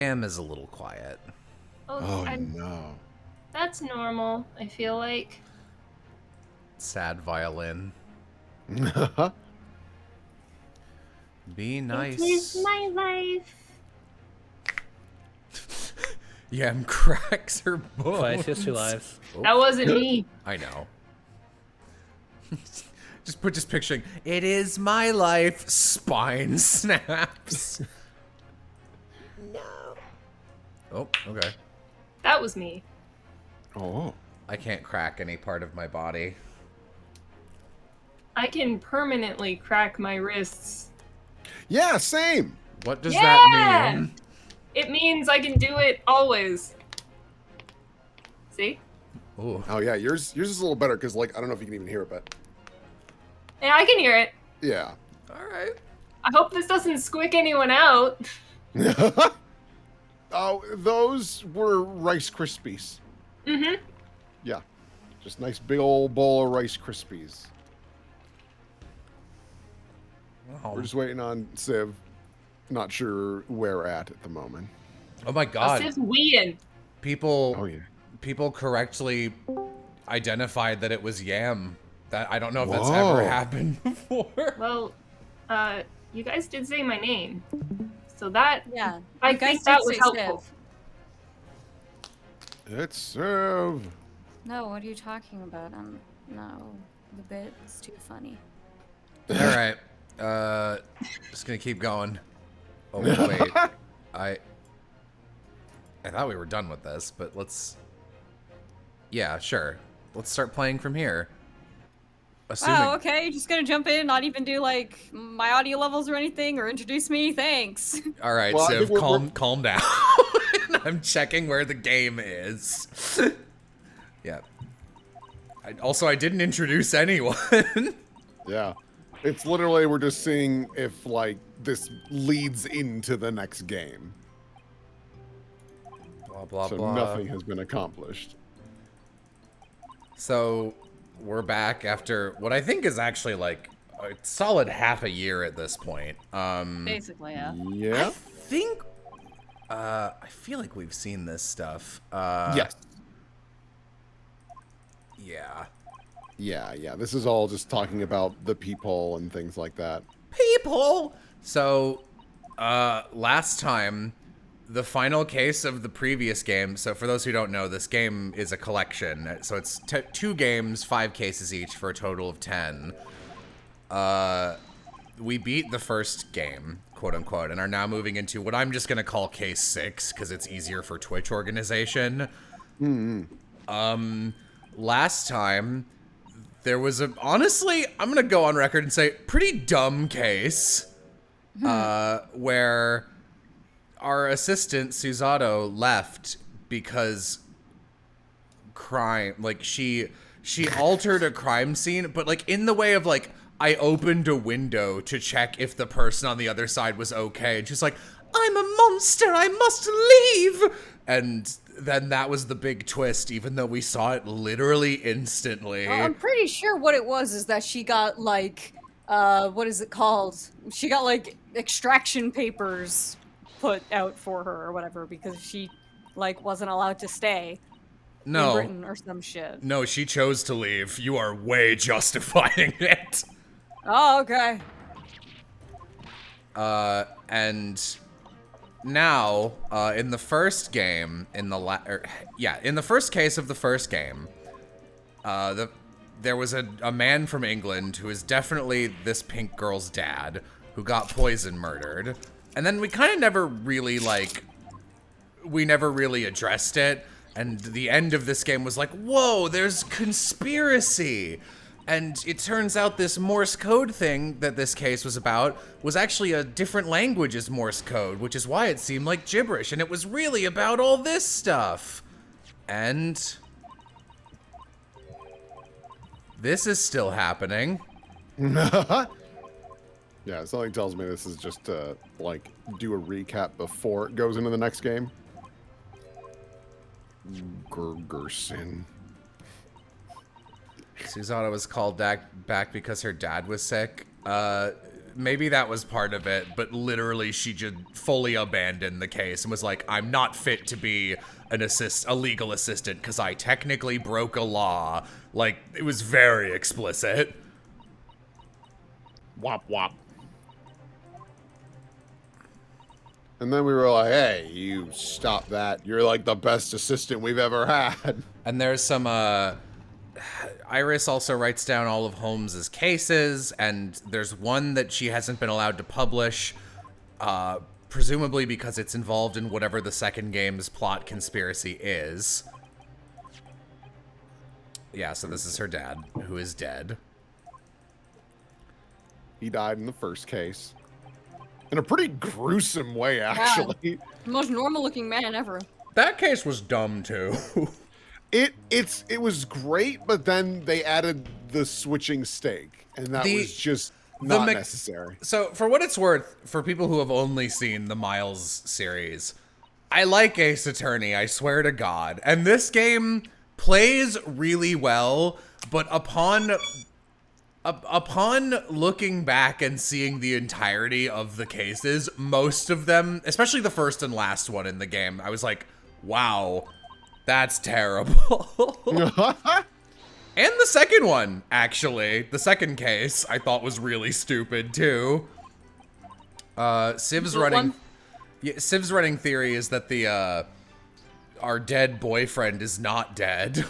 Am is a little quiet. Oh, No. that's normal, I feel like. Sad violin. Be It is nice. my life. Yam cracks her bones. Twice, just 2 lives. Oh, That wasn't me. I know. just picturing, it is my life, spine snaps. No. Oh, okay. That was me. Oh. I can't crack any part of my body. I can permanently crack my wrists. Yeah, same. What does Yeah! that mean? It means I can do it always. See? Ooh. Oh yeah, yours is a little better because like I don't know if you can even hear it, but Yeah, I can hear it. yeah. All right. I hope this doesn't squick anyone out. Oh, those were Rice Krispies. Mm-hmm. Yeah, just nice big old bowl of Rice Krispies. Oh, We're just waiting on Civ. Not sure where we're at the moment. oh my God. Siv's weeing. People. Oh yeah. People correctly identified that it was Yam. That I don't know if that's Whoa. ever happened before. Well, you guys did say my name. So that, Yeah. I you guys think that did was say helpful. Civ. It's Civ. No, what are you talking about? No, the bit's too funny. All right. Just gonna keep going. Oh wait, I thought we were done with this, but let's. Yeah, sure. Let's start playing from here. Assuming. Wow, okay, you're just gonna jump in, not even do like my audio levels or anything, or introduce me? Thanks. All right, Well, I Civ, think we're- calm down. I'm checking where the game is. Yeah. I didn't introduce anyone. Yeah. It's literally we're just seeing if like this leads into the next game. Blah blah So blah. nothing has been accomplished. So we're back after what I think is actually like a solid half a year at this point. Basically, yeah. I Yeah. think I feel like we've seen this stuff. Yes. Yeah. Yeah. This is all just talking about the people and things like that. People. So last time the final case of the previous game. So for those who don't know, this game is a collection. So it's 2 games, 5 cases each for a total of 10. We beat the first game, quote unquote, and are now moving into what I'm just gonna call case 6 because it's easier for Twitch organization. Last time there was honestly, I'm gonna go on record and say pretty dumb case where our assistant Suzato left because crime, like she altered a crime scene, but like in the way of like I opened a window to check if the person on the other side was okay, and she's like, I'm a monster, I must leave. And then that was the big twist, even though we saw it literally instantly. I'm pretty sure what it was is that she got like, what is it called? She got like extraction papers put out for her or whatever because she like wasn't allowed to stay in No, Britain or some shit. no, she chose to leave. You are way justifying it. Oh, okay. And now, in the first game, in the first case of the first game, there was a man from England who is definitely this pink girl's dad who got poison murdered. And then we kind of never really, addressed it. And the end of this game was like, whoa, there's conspiracy. And it turns out this Morse code thing that this case was about was actually a different language as Morse code, which is why it seemed like gibberish. And it was really about all this stuff. And this is still happening. Yeah, something tells me this is just to like do a recap before it goes into the next game. Gergerson. Susanna was called back because her dad was sick. maybe that was part of it, but literally she just fully abandoned the case and was like, I'm not fit to be a legal assistant because I technically broke a law. Like, it was very explicit. Wop wop. And then we were like, hey, you stop that. You're like the best assistant we've ever had. And there's some, Iris also writes down all of Holmes's cases, and there's one that she hasn't been allowed to publish, presumably because it's involved in whatever the second game's plot conspiracy is. Yeah, so this is her dad, who is dead. He died in the first case. In a pretty gruesome way, actually. The most normal looking man ever. That case was dumb, too. It was great, but then they added the switching stake, and that was just not necessary. So, for what it's worth, for people who have only seen the Miles series, I like Ace Attorney, I swear to God. And this game plays really well, but upon looking back and seeing the entirety of the cases, most of them, especially the first and last one in the game, I was like, wow, that's terrible. And the second one, actually, the second case, I thought was really stupid too. Civ's running theory is that our dead boyfriend is not dead.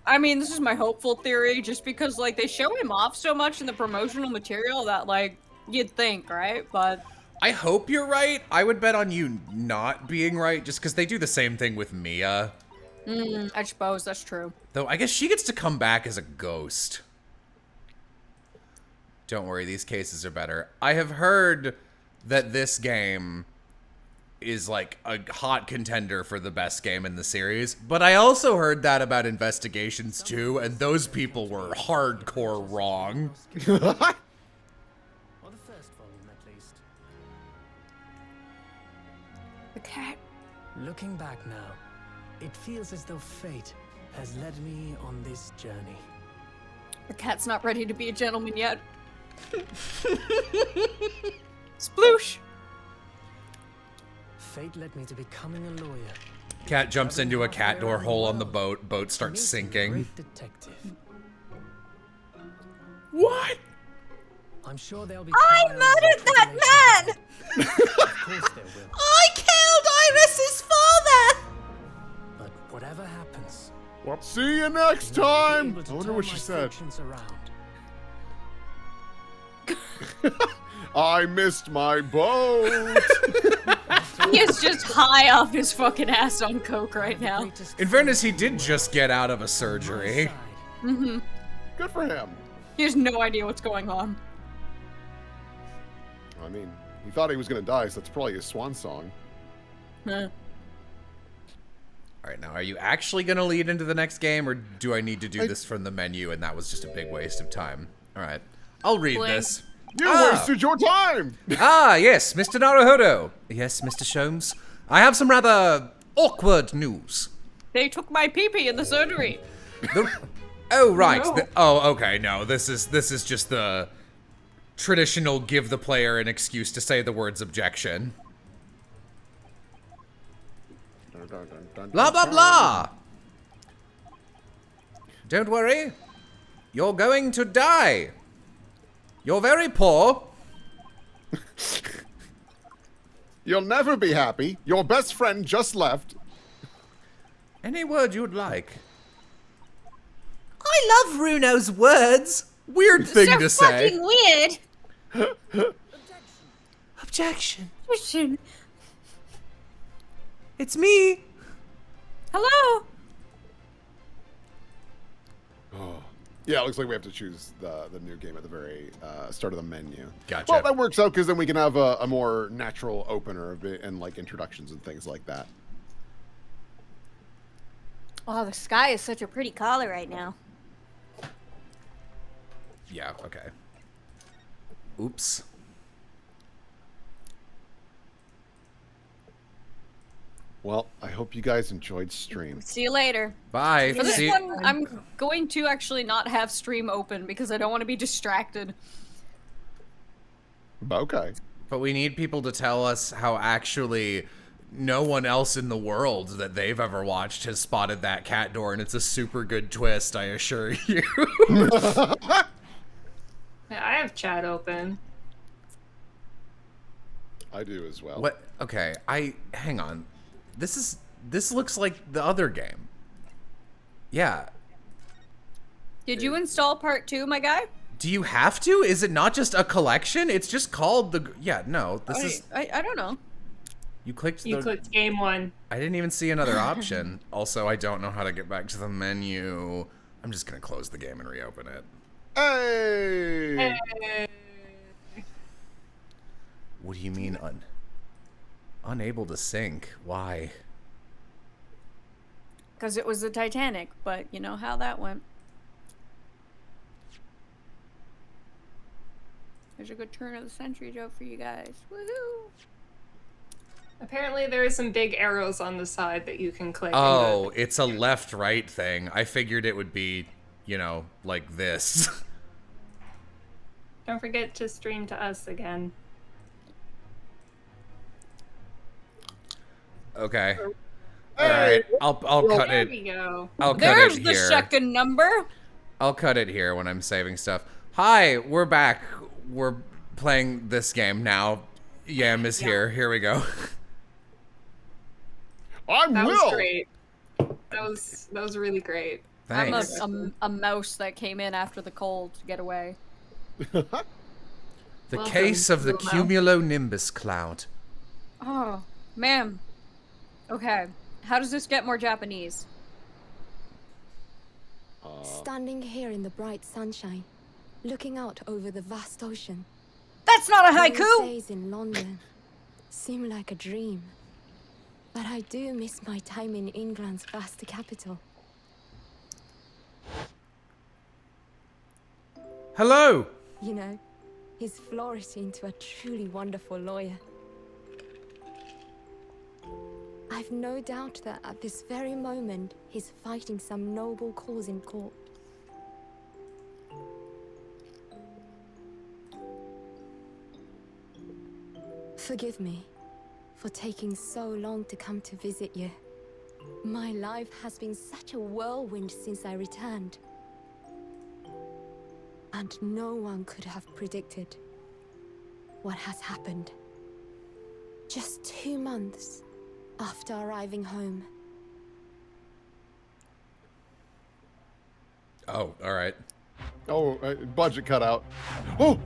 I mean, this is my hopeful theory, just because, like, they show him off so much in the promotional material that, like, you'd think, right? But I hope you're right. I would bet on you not being right, just because they do the same thing with Mia. I suppose that's true. Though, I guess she gets to come back as a ghost. Don't worry, these cases are better. I have heard that this game is like a hot contender for the best game in the series, but I also heard that about Investigations 2, and those people were hardcore wrong. Or the first volume, at least. The cat. Looking back now, it feels as though fate has led me on this journey. The cat's not ready to be a gentleman yet. Sploosh! Fate led me to becoming a lawyer. Cat jumps into a cat door hole on the boat. Boat starts Meeting a sinking. great detective. What? I'm sure there'll be. I trials murdered and that tribulations man! ahead. Of course there will. I killed Iris's father! But whatever happens, See you next time. able to I wonder turn what she my said. fortunes around. I missed my boat. He is just high off his fucking ass on coke right now. Greatest In fairness, he did just get out of a surgery. side. Mm-hmm. Good for him. He has no idea what's going on. I mean, he thought he was gonna die, so that's probably his swan song. Huh. All right, now, are you actually going to lead into the next game, or do I need to do this from the menu, and that was just a big waste of time? All right, I'll read Blink. this. You wasted your time. Ah, yes, Mr. Naruhodo. Yes, Mr. Sholmes. I have some rather awkward news. They took my pee-pee in the surgery. Oh, right. No. Okay, no, this is just the traditional give the player an excuse to say the words objection. Blah, blah, blah. Don't worry. You're going to die. You're very poor. You'll never be happy. Your best friend just left. Any word you'd like. I love Runo's words. Weird thing so to say. fucking weird. Objection. Question. It's me. Hello? Oh. Yeah, it looks like we have to choose the new game at the very start of the menu. Gotcha. Well, that works out because then we can have a more natural opener of it and like introductions and things like that. Oh, the sky is such a pretty color right now. Yeah, okay. Oops. Well, I hope you guys enjoyed stream. See you later. Bye. For this See- one, I'm going to actually not have stream open because I don't want to be distracted. Okay. But we need people to tell us how actually no one else in the world that they've ever watched has spotted that cat door, and it's a super good twist, I assure you. Yeah, I have chat open. I do as well. What? Okay, hang on. This looks like the other game. Yeah. Did you install part 2, my guy? Do you have to? Is it not just a collection? It's just called the... Yeah, no. This is... I don't know. You clicked You clicked game 1. I didn't even see another option. Also, I don't know how to get back to the menu. I'm just going to close the game and reopen it. Hey! What do you mean unable to sync? Why? Because it was the Titanic, but you know how that went. There's a good turn of the century joke for you guys. Woohoo! Apparently there are some big arrows on the side that you can click. Oh, it's a left-right thing. I figured it would be, you know, like this. Don't forget to stream to us again. Okay. All right. I'll cut There it. we go. I'll cut There's it the here. second number. I'll cut it here when I'm saving stuff. Hi, we're back. We're playing this game now. Yam is here. Here we go. I'm That Will. was great. That was really great. Thanks. I'm a mouse that came in after the cold to get away. The Welcome, case of the Wilmo. cumulonimbus cloud. Oh, ma'am. Okay. How does this get more Japanese? Standing here in the bright sunshine, looking out over the vast ocean. That's not a Those haiku! days in London seem like a dream. But I do miss my time in England's vast capital. Hello. You know, he's flourished into a truly wonderful lawyer. I've no doubt that at this very moment, he's fighting some noble cause in court. Forgive me for taking so long to come to visit you. My life has been such a whirlwind since I returned. And no one could have predicted what has happened. Just 2 months after arriving home. Oh, all right. Oh, budget cut out. Oh!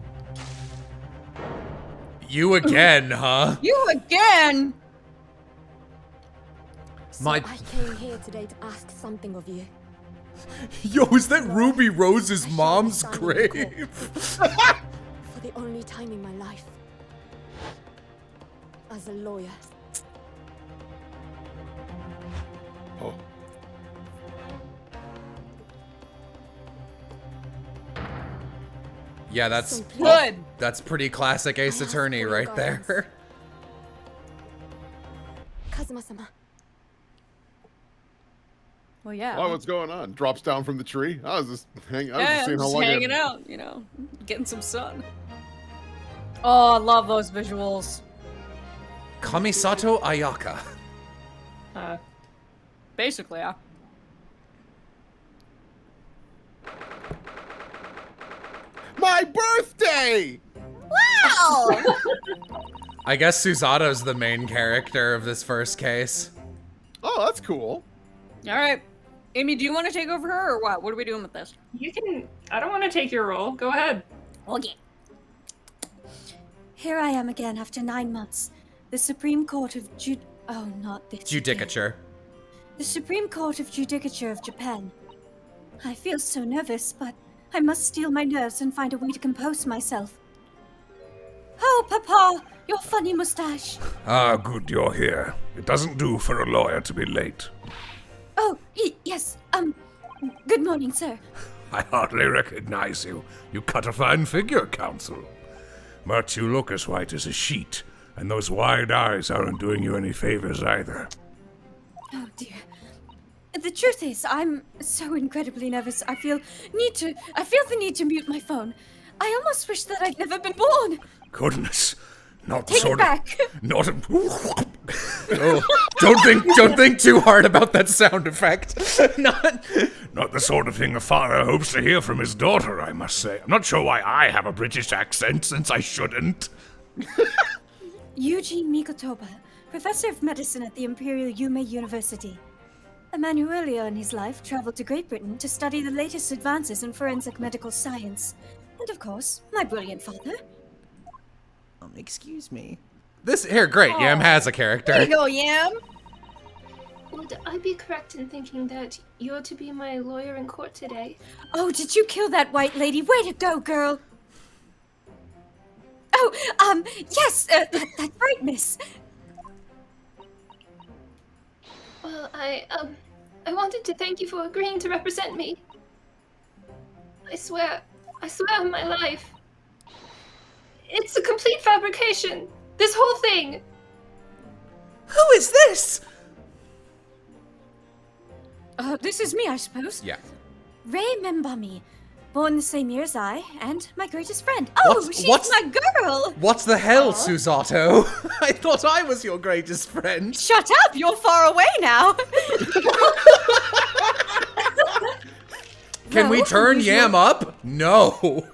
You again, huh? You again! So My- I came here today to ask something of you. Yo, is that Ruby Rose's mom's I shall be standing in grave? For the only time in my life. As a lawyer. Oh. Yeah, that's So please, Good! that's pretty classic Ace I ask Attorney for your right there. Kazuma-sama. Well, yeah. Oh, what's going on? Drops down from the tree. I was just seeing how just long hanging out, you know, getting some sun. Oh, I love those visuals. Kamisato Ayaka. Basically, yeah. My birthday! Wow! I guess Susato's the main character of this first case. Oh, that's cool. All right. Amy, do you want to take over her or what? What are we doing with this? You can. I don't want to take your role. Go ahead. Okay. Here I am again after 9 months. The Supreme Court of Oh, not this. Judicature. The Supreme Court of Judicature of Japan. I feel so nervous, but I must steel my nerves and find a way to compose myself. Oh, Papa! Your funny mustache. Ah, good you're here. It doesn't do for a lawyer to be late. Oh, yes. Good morning, sir. I hardly recognize you. You cut a fine figure, Counsel. But you look as white as a sheet, and those wide eyes aren't doing you any favors either. Oh, dear. The truth is, I'm so incredibly nervous. I feel the need to mute my phone. I almost wish that I'd never been born. Goodness. Not the Take sort it back. of... Not a... Oh, don't think too hard about that sound effect. Not the sort of thing a father hopes to hear from his daughter, I must say. I'm not sure why I have a British accent, since I shouldn't. Eugene Mikotoba, professor of medicine at the Imperial Yume University. A man who earlier in his life traveled to Great Britain to study the latest advances in forensic medical science. And of course, my brilliant father. Excuse me. This here, great. Yam has a character. There you go, Yam. Would I be correct in thinking that you're to be my lawyer in court today? Oh, did you kill that white lady? Way to go, girl! Oh, yes, that's right, miss. Well, I wanted to thank you for agreeing to represent me. I swear on my life. It's a complete fabrication. This whole thing. Who is this? This is me, I suppose. Yeah. Rei Membami, born the same year as I, and my greatest friend. Oh, she's what's- my girl! What the hell, Susato? I thought I was your greatest friend. Shut up! You're far away now. Can we No, turn usual- Yam up? No.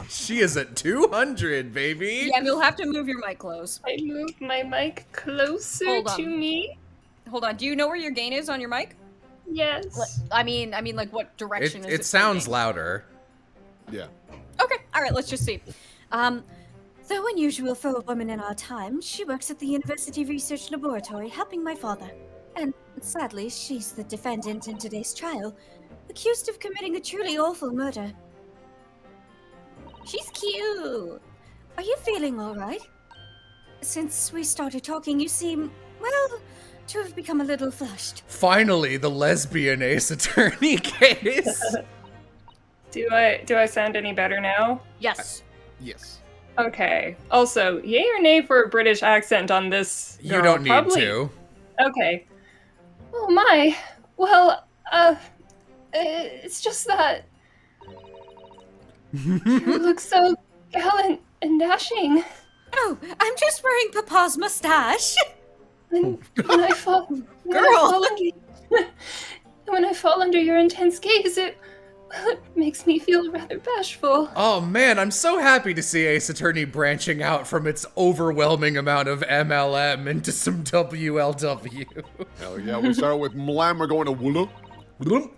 She is at 200, baby. Yam, you'll have to move your mic close. I moved my mic closer Hold on. to me. Hold on. Do you know where your gain is on your mic? Yes. I mean, like what direction is it? It sounds pointing? louder. Yeah. Okay. All right. Let's just see. Though unusual for a woman in our time, she works at the University Research Laboratory helping my father. And sadly, she's the defendant in today's trial, accused of committing a truly awful murder. She's cute. Are you feeling all right? Since we started talking, you seem, well, to have become a little flushed. Finally, the lesbian Ace Attorney case. Do I sound any better now? Yes. Yes. Okay. Also, yay or nay for a British accent on this You girl? don't need Probably. to. Okay. Oh my. Well, it's just that you look so gallant and dashing. Oh, I'm just wearing Papa's mustache. When I fall, when I fall under your intense gaze, it makes me feel rather bashful. Oh man, I'm so happy to see Ace Attorney branching out from its overwhelming amount of MLM into some WLW. Hell yeah. We start with Mlam. We're going to Wula.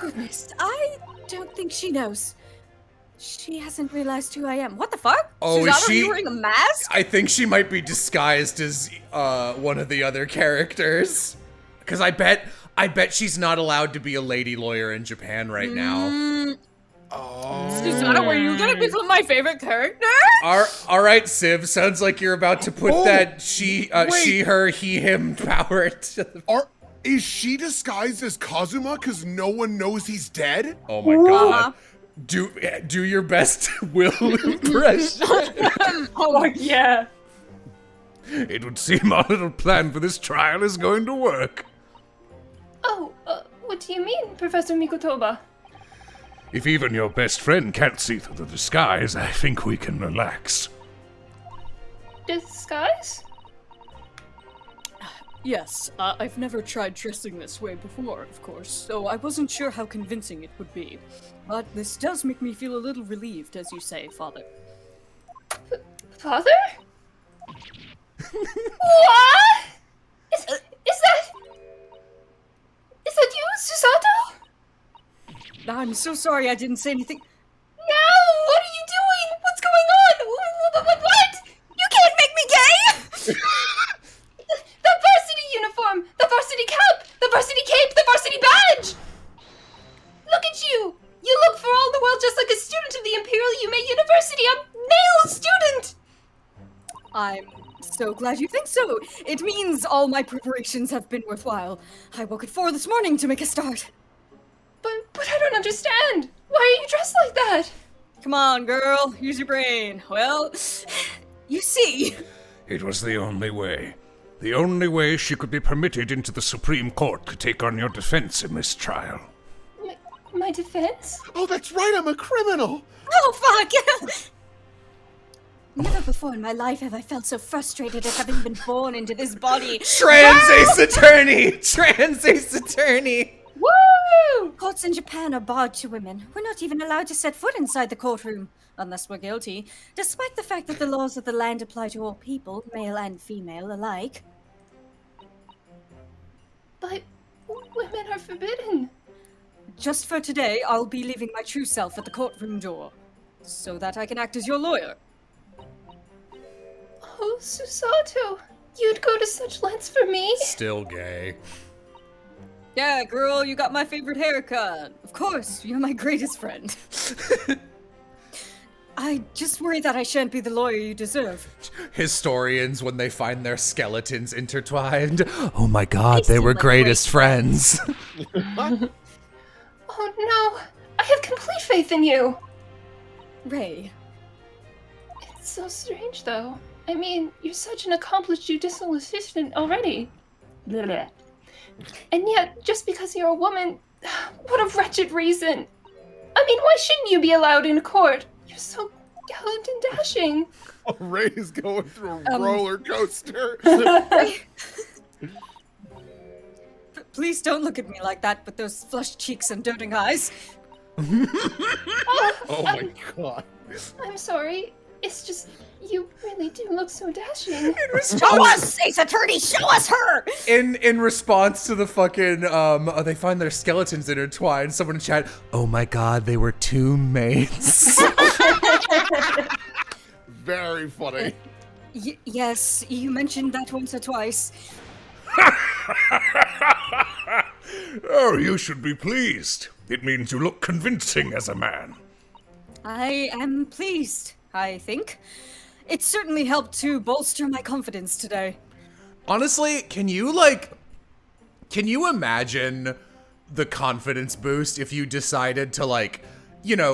Goodness, I don't think she knows. She hasn't realized who I am. What the fuck? Oh, Susanna, is are you she? wearing a mask? I think she might be disguised as one of the other characters. Because I bet she's not allowed to be a lady lawyer in Japan right now. Susanna, were you gonna become my favorite character? All right, Civ. Sounds like you're about to put Oh, that she, wait. her, he, him power to the... Is she disguised as Kazuma because no one knows he's dead? Oh my god. Do your best Will impression. Oh yeah. It would seem our little plan for this trial is going to work. Oh, what do you mean, Professor Mikotoba? If even your best friend can't see through the disguise, I think we can relax. Disguise? Yes, I've never tried dressing this way before, of course, so I wasn't sure how convincing it would be. But this does make me feel a little relieved, as you say, Father. Father? What? Is that you, Susato? I'm so sorry I didn't say anything. No! What are you doing? What's going on? What? You can't make me gay! The varsity uniform! The varsity cap! The varsity cape! The varsity badge! Look at you! You look for all the world just like a student of the Imperial Yume University! A male student! I'm so glad you think so. It means all my preparations have been worthwhile. I woke at 4 this morning to make a start. But I don't understand! Why are you dressed like that? Come on, girl. Use your brain. Well, you see. It was the only way. The only way she could be permitted into the Supreme Court to take on your defense in this trial. my defense? Oh, that's right, I'm a criminal! Oh, fuck! Never before in my life have I felt so frustrated at having been born into this body. Trans ace attorney! Trans ace attorney! Woo! Courts in Japan are barred to women. We're not even allowed to set foot inside the courtroom, unless we're guilty, despite the fact that the laws of the land apply to all people, male and female alike. But women are forbidden. Just for today, I'll be leaving my true self at the courtroom door, so that I can act as your lawyer. Oh, Susato, you'd go to such lengths for me? Still gay. Yeah, girl, you got my favorite haircut. Of course, you're my greatest friend. I just worry that I shan't be the lawyer you deserve. Historians, when they find their skeletons intertwined, oh my god, They they were seem like greatest great friends. Oh no, I have complete faith in you. Ray. It's so strange, though. I mean, you're such an accomplished judicial assistant already. Blah. And yet, just because you're a woman, what a wretched reason. I mean, why shouldn't you be allowed in court? You're so gallant and dashing. Oh, Ray's going through a roller coaster. Please don't look at me like that with those flushed cheeks and doting eyes. Oh my god. I'm sorry. It's just, you really do look so dashing. Show us, Ace Attorney! Show us her! In response to the fucking, they find their skeletons intertwined, someone in chat, oh my god, they were tombmates. Very funny. Yes, you mentioned that once or twice. Oh, you should be pleased. It means you look convincing as a man. I am pleased, I think. It certainly helped to bolster my confidence today. Honestly, can you imagine the confidence boost if you decided to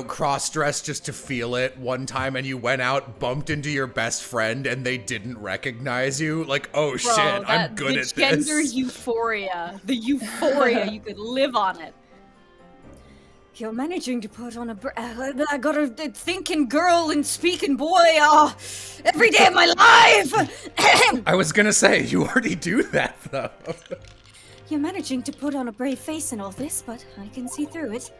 cross-dress just to feel it one time and you went out, bumped into your best friend and they didn't recognize you? Like, oh shit, I'm good at this. The gender euphoria. The euphoria, you could live on it. You're managing to put on I got a thinking girl and speaking boy every day of my life! I was gonna say, you already do that though. You're managing to put on a brave face in all this, but I can see through it.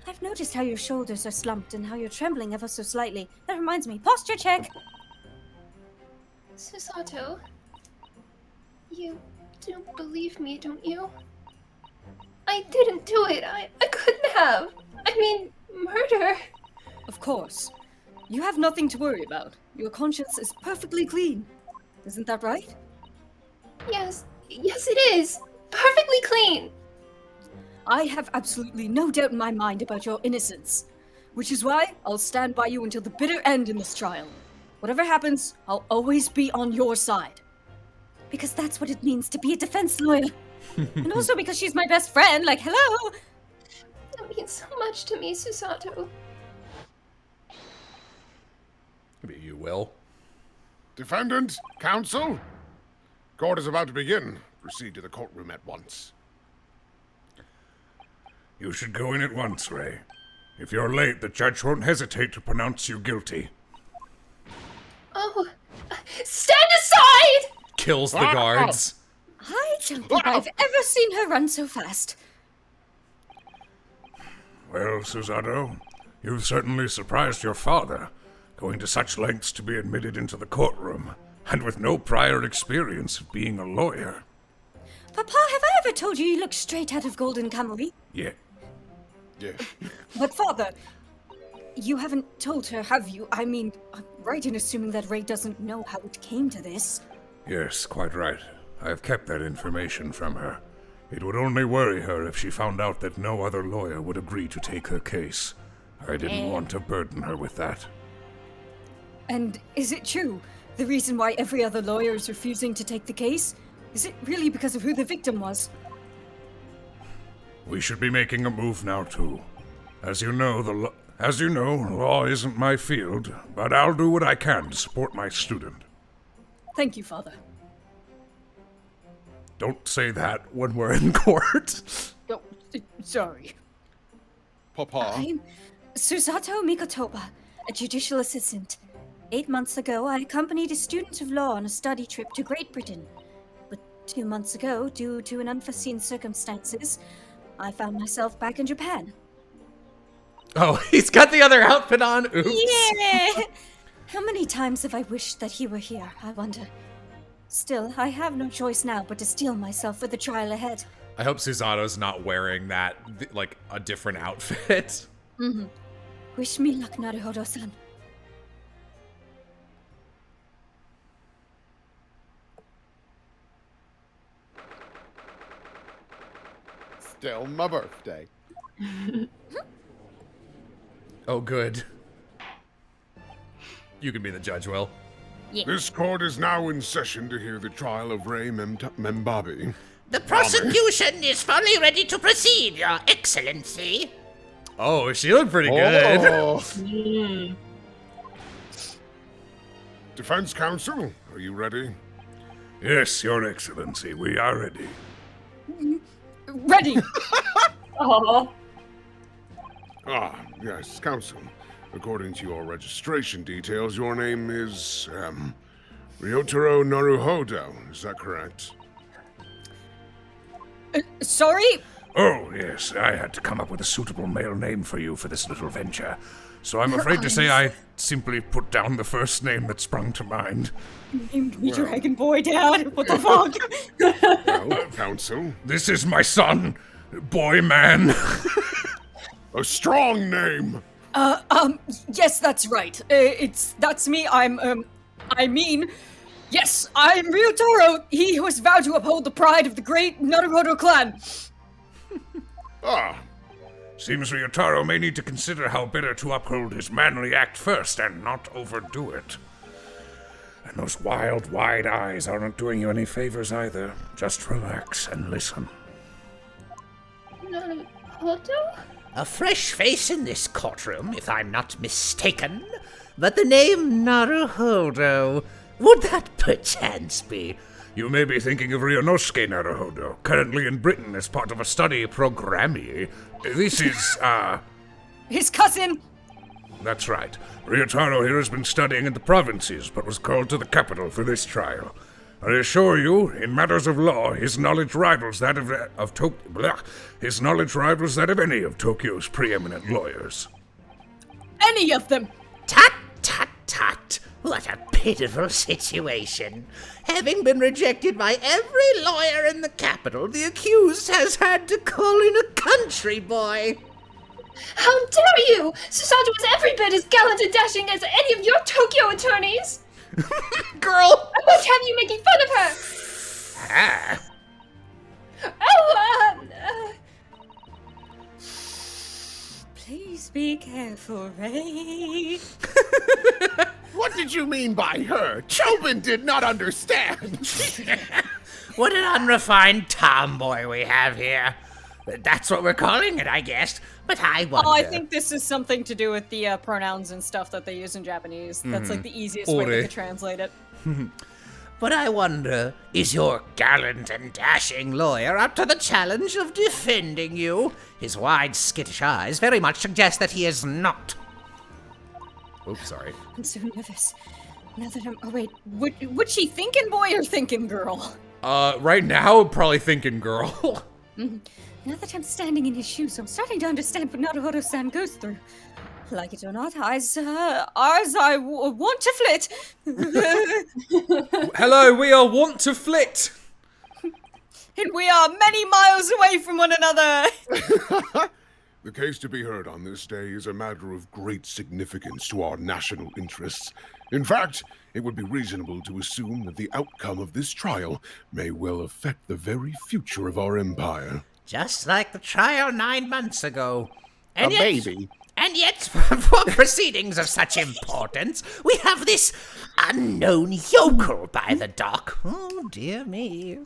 I've noticed how your shoulders are slumped and how you're trembling ever so slightly. That reminds me, posture check! Susato, you do believe me, don't you? I didn't do it. I couldn't have. I mean, murder. Of course. You have nothing to worry about. Your conscience is perfectly clean. Isn't that right? Yes it is. Perfectly clean. I have absolutely no doubt in my mind about your innocence. Which is why I'll stand by you until the bitter end in this trial. Whatever happens, I'll always be on your side. Because that's what it means to be a defense lawyer. And also because she's my best friend, like, hello! That means so much to me, Susato. Maybe you will. Defendant, counsel, court is about to begin. Proceed to the courtroom at once. You should go in at once, Ray. If you're late, the judge won't hesitate to pronounce you guilty. Oh, stand aside! Kills the guards. I don't think I've ever seen her run so fast. Well, Susato, you've certainly surprised your father, going to such lengths to be admitted into the courtroom, and with no prior experience of being a lawyer. Papa, have I ever told you look straight out of Golden Kamuy? Yeah. Yeah. But father, you haven't told her, have you? I mean, I'm right in assuming that Ray doesn't know how it came to this. Yes, quite right. I've kept that information from her. It would only worry her if she found out that no other lawyer would agree to take her case. I didn't want to burden her with that. And is it true? The reason why every other lawyer is refusing to take the case? Is it really because of who the victim was? We should be making a move now, too. As you know, law isn't my field, but I'll do what I can to support my student. Thank you, father. Don't say that when we're in court. Oh, sorry. Papa. I'm Susato Mikotoba, a judicial assistant. 8 months ago, I accompanied a student of law on a study trip to Great Britain. But 2 months ago, due to an unforeseen circumstances, I found myself back in Japan. Oh, he's got the other outfit on. Oops. Yeah! How many times have I wished that he were here, I wonder? Still, I have no choice now but to steel myself for the trial ahead. I hope Susato's not wearing that, like, a different outfit. Mm-hmm. Wish me luck, Naruhodo-san. Still my birthday. Oh, good. You can be the judge, Will. This court is now in session to hear the trial of Ray Membabi. The prosecution is fully ready to proceed, Your Excellency. Oh, she looked pretty good. Oh. Defense counsel, are you ready? Yes, Your Excellency, we are ready. Ready. Oh. Ah, yes, counsel. According to your registration details, your name is, Ryotaro Naruhodo, is that correct? Sorry? Oh, yes, I had to come up with a suitable male name for you for this little venture. So I'm afraid to say I simply put down the first name that sprung to mind. Named me Dragon Boy, Dad. What the fuck? Well, counsel, this is my son, Boy Man. A strong name. Yes, that's right. That's me. Yes, I'm Ryotaro. He who has vowed to uphold the pride of the great Naruhodo clan. Ah. Seems Ryotaro may need to consider how better to uphold his manly act first and not overdo it. And those wild, wide eyes aren't doing you any favors either. Just relax and listen. Naruhodo? A fresh face in this courtroom, if I'm not mistaken. But the name Naruhodo, would that perchance be? You may be thinking of Ryunosuke Naruhodo, currently in Britain as part of a study programme. This is, His cousin. That's right. Ryotaro here has been studying in the provinces, but was called to the capital for this trial. I assure you, in matters of law, his knowledge rivals that of his knowledge rivals that of any of Tokyo's preeminent lawyers. Any of them. Tut, tut, tut. What a pitiful situation. Having been rejected by every lawyer in the capital, the accused has had to call in a country boy. How dare you! Susato is every bit as gallant and dashing as any of your Tokyo attorneys! Girl! I won't have you making fun of her! Ah. Oh, Please be careful, Ray. What did you mean by her? Chobin did not understand. What an unrefined tomboy we have here. That's what we're calling it, I guess. But I wonder... Oh, I think this is something to do with the pronouns and stuff that they use in Japanese. That's like the easiest way Ore. to translate it. But I wonder, is your gallant and dashing lawyer up to the challenge of defending you? His wide, skittish eyes very much suggest that he is not. Oops, sorry. I'm so nervous. Now that I'm... Oh, wait. Would she thinking boy or thinking girl? Right now, probably thinking girl. Now that I'm standing in his shoes, I'm starting to understand what Naruhodo-san goes through. Like it or not, I want to flit. Hello, we are want to flit. And we are many miles away from one another. The case to be heard on this day is a matter of great significance to our national interests. In fact, it would be reasonable to assume that the outcome of this trial may well affect the very future of our empire. Just like the trial 9 months ago. A baby. And yet, for proceedings of such importance, we have this unknown yokel by the dock. Oh, dear me.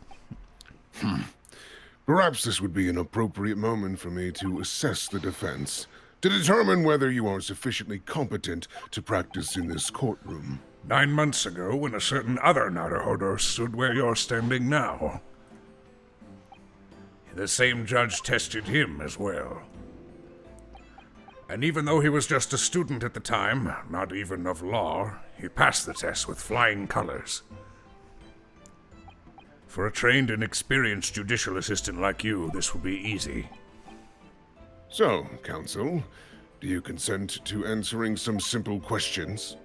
Perhaps this would be an appropriate moment for me to assess the defense, to determine whether you are sufficiently competent to practice in this courtroom. 9 months ago, when a certain other Naruhodo stood where you're standing now, the same judge tested him as well. And even though he was just a student at the time, not even of law, he passed the test with flying colors. For a trained and experienced judicial assistant like you, this will be easy. So, Counsel, do you consent to answering some simple questions?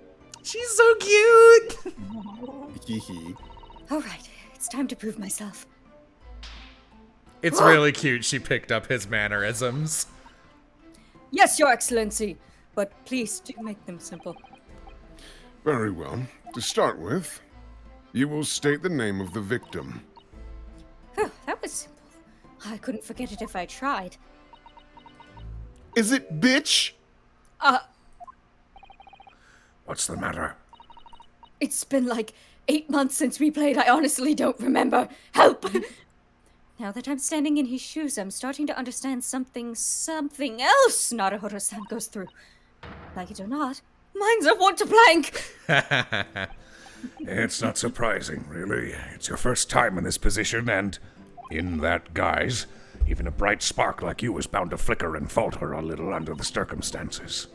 She's so cute. Hee. All right, it's time to prove myself. It's really cute. She picked up his mannerisms. Yes, Your Excellency, but please do make them simple. Very well. To start with, you will state the name of the victim. Phew, that was simple. I couldn't forget it if I tried. Is it bitch? What's the matter? It's been like 8 months since we played. I honestly don't remember. Help! Now that I'm standing in his shoes, I'm starting to understand something else Naruhodo-san goes through. Like it or not, Mine's a want to blank. It's not surprising, really. It's your first time in this position, and in that guise, even a bright spark like you is bound to flicker and falter a little under the circumstances.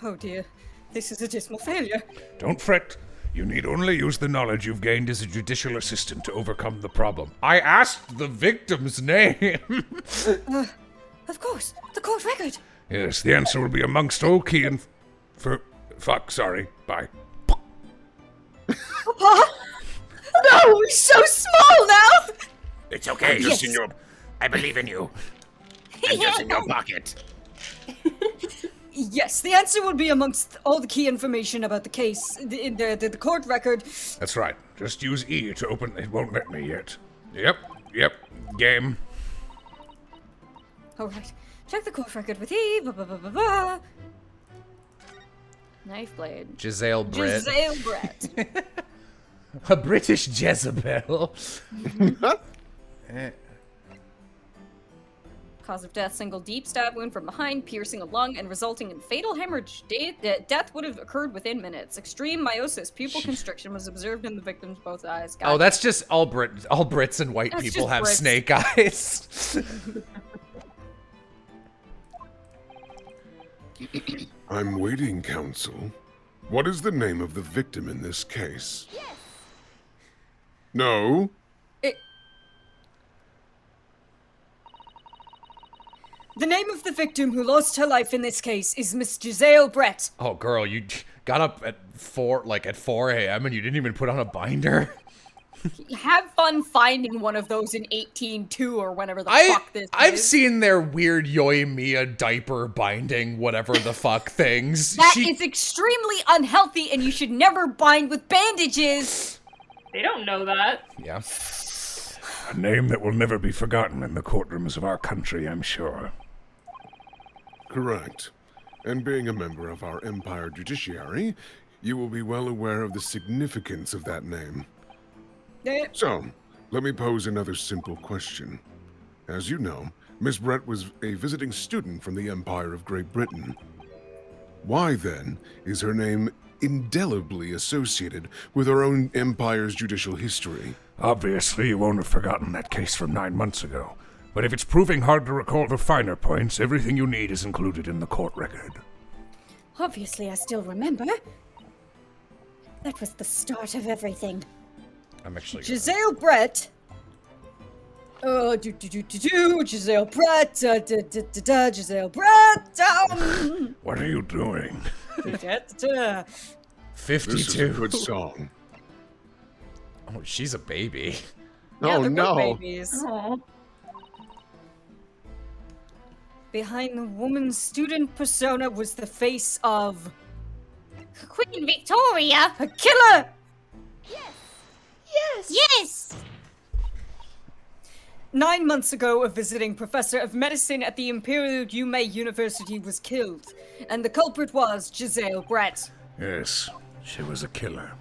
Oh dear, this is a dismal failure. Don't fret. You need only use the knowledge you've gained as a judicial assistant to overcome the problem. I asked the victim's name. of course, the court record. Yes, the answer will be amongst all key and... Fuck, sorry. Bye. No, he's so small now! It's okay. Just in your... I believe in you. I'm just in your pocket. Yes, the answer will be amongst all the key information about the case in the court record. That's right. Just use E to open... It won't let me yet. Yep. Game. All right, check the court record with E. Knife blade. Giselle Britt. Giselle Brett. A British Jezebel. Cause of death, single deep stab wound from behind, piercing a lung and resulting in fatal hemorrhage. Death would have occurred within minutes. Extreme meiosis, pupil constriction was observed in the victim's both eyes. Oh, that's just all Brits and white That's people just have Brits. snake eyes. I'm waiting, Counsel. What is the name of the victim in this case? Yes. No? The name of the victim who lost her life in this case is Miss Giselle Brett. Oh, girl, you got up at 4 a.m. and you didn't even put on a binder. Have fun finding one of those in 18.2 or whenever the fuck this I've is. seen their weird Yoimiya diaper binding, whatever the fuck things. That is extremely unhealthy and you should never bind with bandages. They don't know that. Yeah. A name that will never be forgotten in the courtrooms of our country, I'm sure. Correct. And being a member of our Empire Judiciary, you will be well aware of the significance of that name. So, let me pose another simple question. As you know, Miss Brett was a visiting student from the Empire of Great Britain. Why, then, is her name indelibly associated with our own Empire's judicial history? Obviously, you won't have forgotten that case from 9 months ago. But if it's proving hard to recall the finer points, everything you need is included in the court record. Obviously, I still remember. That was the start of everything. I'm actually... Giselle Brett. Giselle Brett. Giselle Brett. What are you doing? 52. This is a good song. Oh, she's a baby. Yeah, Oh, they're no. both babies. Behind the woman's student persona was the face of Queen Victoria. a killer. Yes. 9 months ago, a visiting professor of medicine at the Imperial Yume University was killed, and the culprit was Giselle Brett. Yes, she was a killer.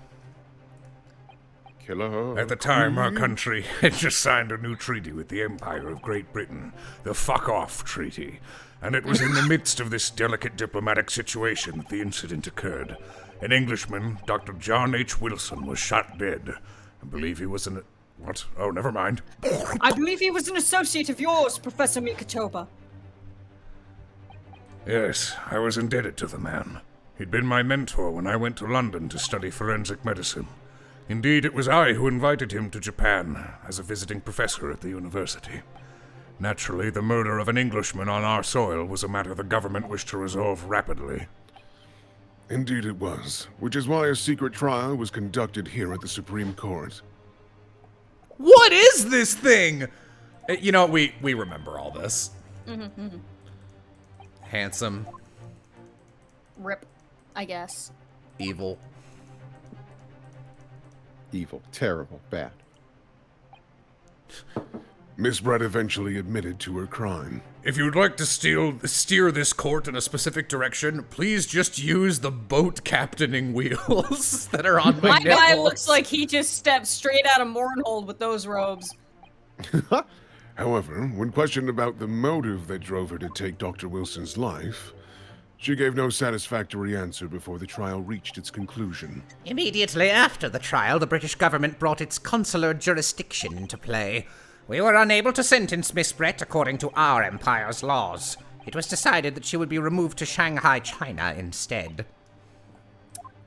Killer. At the time, our country had just signed a new treaty with the Empire of Great Britain, the Fuck Off Treaty. And it was in the midst of this delicate diplomatic situation that the incident occurred. An Englishman, Dr. John H. Wilson, was shot dead. I believe he was an... What? Oh, never mind. I believe he was an associate of yours, Professor Mikatoba. Yes, I was indebted to the man. He'd been my mentor when I went to London to study forensic medicine. Indeed, it was I who invited him to Japan as a visiting professor at the university. Naturally, the murder of an Englishman on our soil was a matter the government wished to resolve rapidly. Indeed it was, which is why a secret trial was conducted here at the Supreme Court. What is this thing? You know, we remember all this. Handsome, Rip, I guess. evil. Evil, terrible, bad. Miss Brett eventually admitted to her crime. If you'd like to steer this court in a specific direction, please just use the boat captaining wheels that are on my My nipples. guy looks like he just stepped straight out of Mournhold with those robes. However, when questioned about the motive that drove her to take Dr. Wilson's life, she gave no satisfactory answer before the trial reached its conclusion. Immediately after the trial, the British government brought its consular jurisdiction into play. We were unable to sentence Miss Brett according to our empire's laws. It was decided that she would be removed to Shanghai, China instead.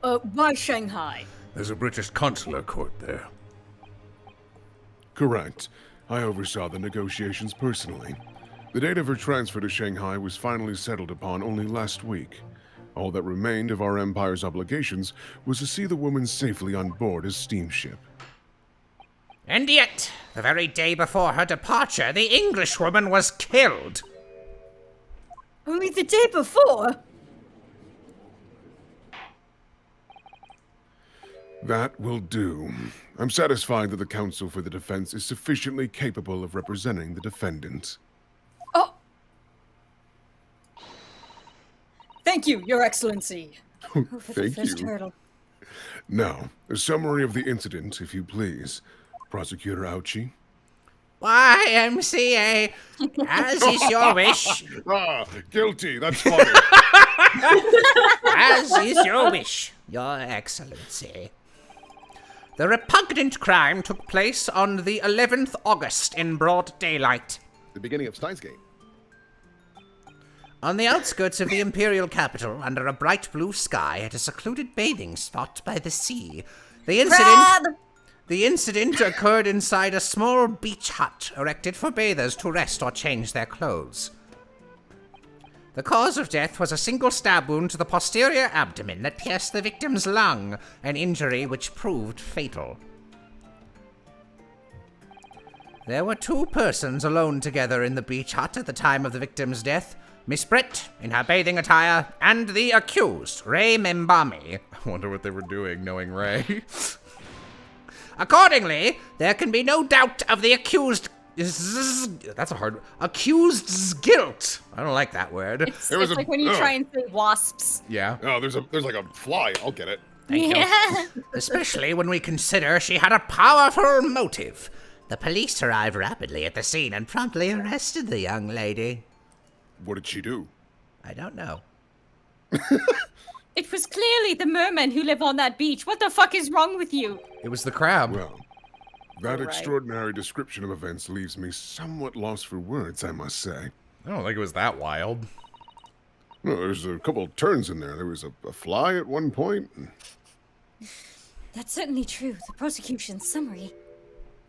Why Shanghai? There's a British consular court there. Correct. I oversaw the negotiations personally. The date of her transfer to Shanghai was finally settled upon only last week. All that remained of our empire's obligations was to see the woman safely on board a steamship. And yet, the very day before her departure, the Englishwoman was killed. Only the day before? That will do. I'm satisfied that the counsel for the defense is sufficiently capable of representing the defendant. Oh! Thank you, Your Excellency. Thank First you. hurdle. Now, a summary of the incident, if you please. Prosecutor Ouchie. Why, MCA, as is your wish. Ah, guilty. That's funny. As is your wish, Your Excellency. The repugnant crime took place on the 11th August in broad daylight. The beginning of Steins Gate. On the outskirts of the imperial capital, under a bright blue sky, at a secluded bathing spot by the sea, the incident occurred inside a small beach hut erected for bathers to rest or change their clothes. The cause of death was a single stab wound to the posterior abdomen that pierced the victim's lung, an injury which proved fatal. There were two persons alone together in the beach hut at the time of the victim's death: Miss Brett, in her bathing attire, and the accused, Ray Membami. I wonder what they were doing, knowing Ray. Accordingly, there can be no doubt of the accused. That's a hard. Accused's guilt. I don't like that word. It's There was like a- when you oh. try and say wasps. Yeah. Oh, there's like a fly. I'll get it. Thank you. Especially when we consider she had a powerful motive. The police arrived rapidly at the scene and promptly arrested the young lady. What did she do? I don't know. It was clearly the mermen who live on that beach. What the fuck is wrong with you? It was the crab. Well, that Right. extraordinary description of events leaves me somewhat lost for words, I must say. I don't think it was that wild. No, there's a couple of turns in there. There was a fly at one point. That's certainly true. The prosecution's summary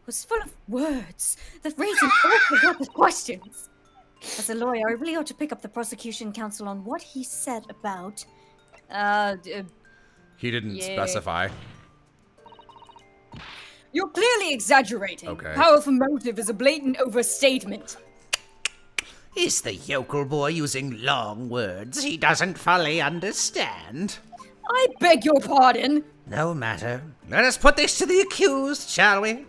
was full of words that raise an awful lot of questions. As a lawyer, I really ought to pick up the prosecution counsel on what he said about... He didn't Yeah. specify. You're clearly exaggerating. Okay. Powerful motive is a blatant overstatement. Is the yokel boy using long words he doesn't fully understand? I beg your pardon. No matter. Let us put this to the accused, shall we?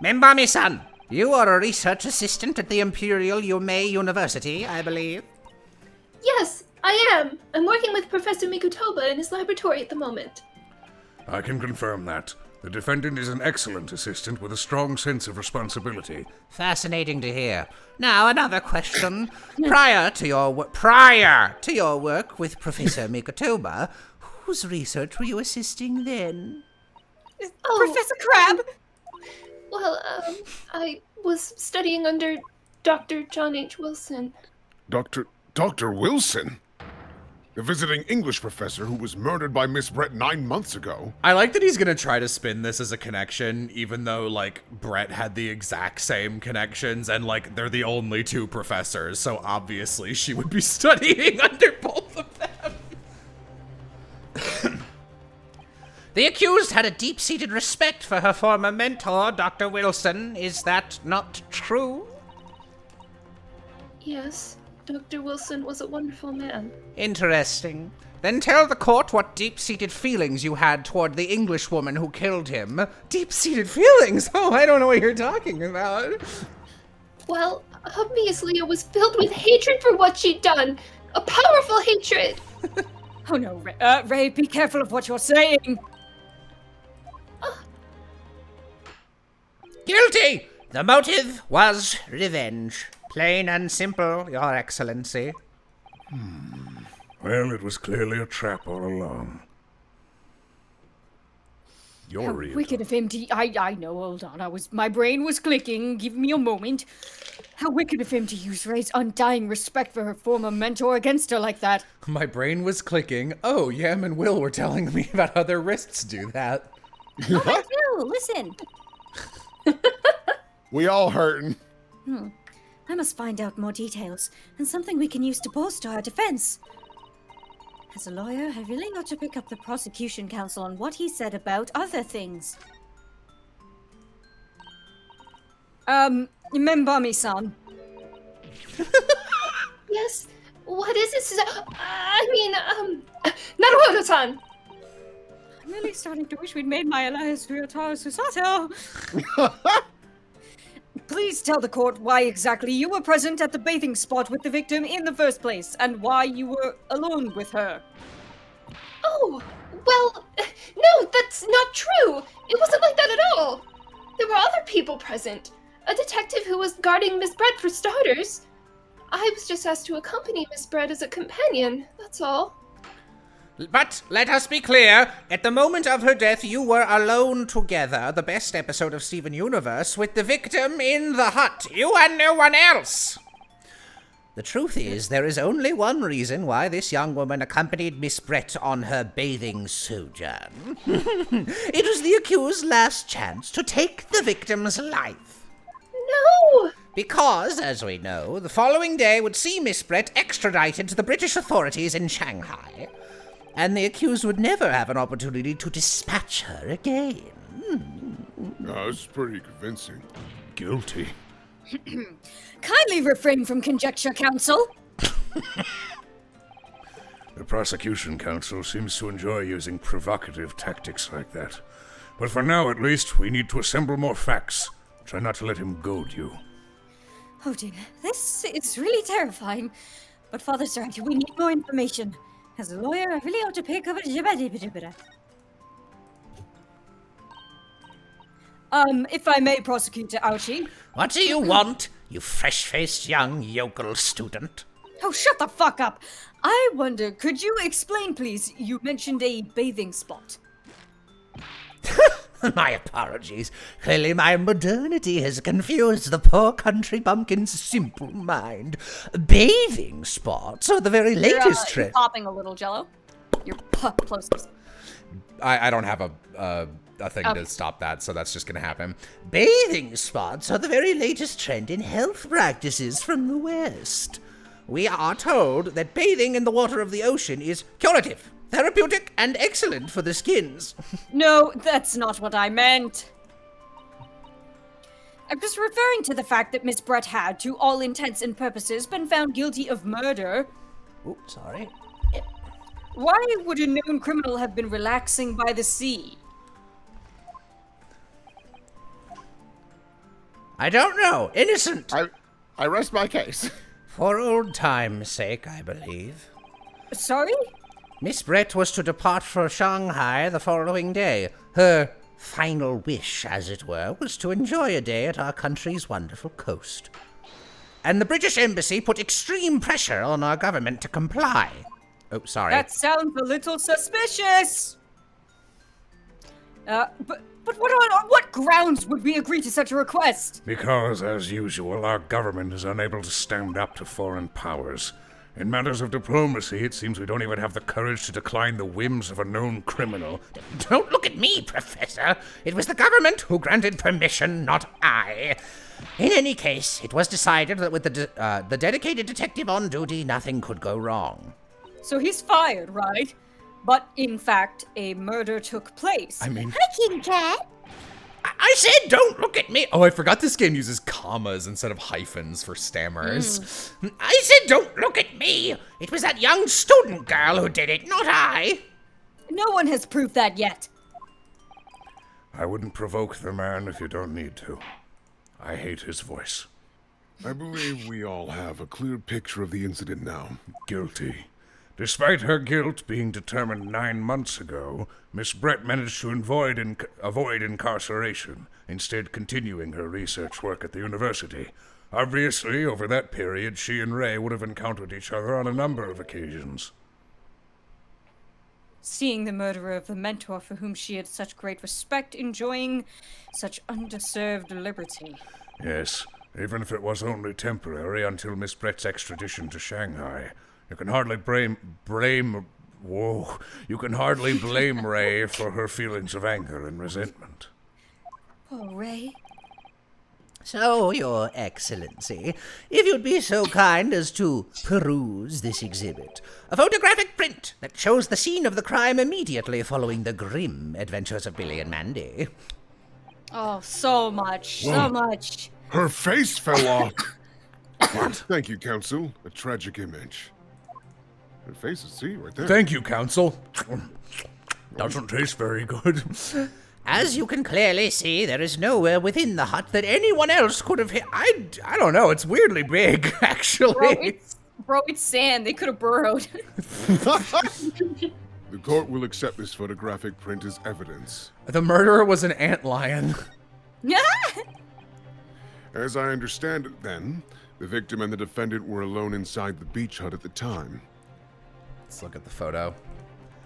Membami-san, you are a research assistant at the Imperial Yumei University, I believe. Yes, I am. I'm working with Professor Mikutoba in his laboratory at the moment. I can confirm that. The defendant is an excellent assistant with a strong sense of responsibility. Fascinating to hear. Now, another question. Prior to your work with Professor Mikutoba, whose research were you assisting then? Professor Crab? Well, I was studying under Dr. John H. Wilson. Dr. Wilson? The visiting English professor who was murdered by Miss Brett 9 months ago. I like that he's gonna try to spin this as a connection, even though, like, Brett had the exact same connections, and, like, they're the only two professors, so obviously she would be studying under both of them. The accused had a deep-seated respect for her former mentor, Dr. Wilson. Is that not true? Yes, Dr. Wilson was a wonderful man. Interesting. Then tell the court what deep-seated feelings you had toward the Englishwoman who killed him. Deep-seated feelings? Oh, I don't know what you're talking about. Well, obviously I was filled with hatred for what she'd done. A powerful hatred. Oh no, Ray, be careful of what you're saying. Guilty! The motive was revenge. Plain and simple, Your Excellency. Well, it was clearly a trap all along. How wicked of him to... I know, hold on. My brain was clicking. Give me a moment. How wicked of him to use Ray's undying respect for her former mentor against her like that. My brain was clicking. Oh, Yam and Will were telling me about how their wrists do that. Oh, I do. Listen. We all hurting. I must find out more details, and something we can use to bolster our defense. As a lawyer, I really ought to pick up the prosecution counsel on what he said about other things. Membami-san. Yes, what is this? Naruhodo-san! I'm really starting to wish we'd made my alliance Ryotaro Susato. Please tell the court why exactly you were present at the bathing spot with the victim in the first place, and why you were alone with her. Oh, well, no, that's not true. It wasn't like that at all. There were other people present. A detective who was guarding Miss Brett for starters. I was just asked to accompany Miss Brett as a companion, that's all. But let us be clear, at the moment of her death you were alone together, the best episode of Steven Universe, with the victim in the hut, you and no one else. The truth is, there is only one reason why this young woman accompanied Miss Brett on her bathing sojourn. It was the accused's last chance to take the victim's life. No! Because, as we know, the following day would see Miss Brett extradited to the British authorities in Shanghai, and the accused would never have an opportunity to dispatch her again. That's pretty convincing. Guilty. Kindly refrain from conjecture, counsel. The prosecution counsel seems to enjoy using provocative tactics like that. But for now, at least, we need to assemble more facts. Try not to let him goad you. Oh dear, this is really terrifying. But Father's right, we need more information. As a lawyer, I really ought to pick up a If I may, Prosecutor Ouchie. What do you want, you fresh-faced young yokel student? Oh, shut the fuck up! I wonder, could you explain, please? You mentioned a bathing spot. My apologies. Clearly my modernity has confused the poor country bumpkin's simple mind. Bathing spots are the very latest You're trend. popping a little, Jello. You're plosives. I don't have a thing Okay. to stop that, so that's just gonna happen. Bathing spots are the very latest trend in health practices from the West. We are told that bathing in the water of the ocean is curative, therapeutic, and excellent for the skins. No, that's not what I meant. I was referring to the fact that Miss Brett had, to all intents and purposes, been found guilty of murder. Oops, sorry. Why would a known criminal have been relaxing by the sea? I don't know. Innocent. I rest my case. For old time's sake, I believe. Sorry? Miss Brett was to depart for Shanghai the following day. Her final wish, as it were, was to enjoy a day at our country's wonderful coast. And the British Embassy put extreme pressure on our government to comply. Oh, sorry. That sounds a little suspicious. But on what grounds would we agree to such a request? Because, as usual, our government is unable to stand up to foreign powers. In matters of diplomacy, it seems we don't even have the courage to decline the whims of a known criminal. Don't look at me, Professor. It was the government who granted permission, not I. In any case, it was decided that with the dedicated detective on duty, nothing could go wrong. So he's fired, right? But in fact, a murder took place. I mean, Hi, King Cat. I said don't look at me. oh, I forgot this game uses commas instead of hyphens for stammers. I said don't look at me. It was that young student girl who did it, not I. No one has proved that yet. I wouldn't provoke the man if you don't need to. I hate his voice. I believe we all have a clear picture of the incident now. Guilty. Despite her guilt being determined 9 months ago, Miss Brett managed to avoid incarceration, instead continuing her research work at the university. Obviously, over that period, she and Ray would have encountered each other on a number of occasions. Seeing the murderer of the mentor for whom she had such great respect enjoying such undeserved liberty. Yes, even if it was only temporary until Miss Brett's extradition to Shanghai. You can hardly blame Ray for her feelings of anger and resentment. Poor Ray. So, Your Excellency, if you'd be so kind as to peruse this exhibit, a photographic print that shows the scene of the crime immediately following the grim adventures of Billy and Mandy. Oh, so much, so much. Her face fell off. Thank you, Counsel. A tragic image. Her face is, see, right there. Thank you, Counsel. Doesn't taste very good. As you can clearly see, there is nowhere within the hut that anyone else could have hit. I don't know. It's weirdly big, actually. Bro, it's sand. They could have burrowed. The court will accept this photographic print as evidence. The murderer was an antlion. As I understand it, then, the victim and the defendant were alone inside the beach hut at the time. Let's look at the photo.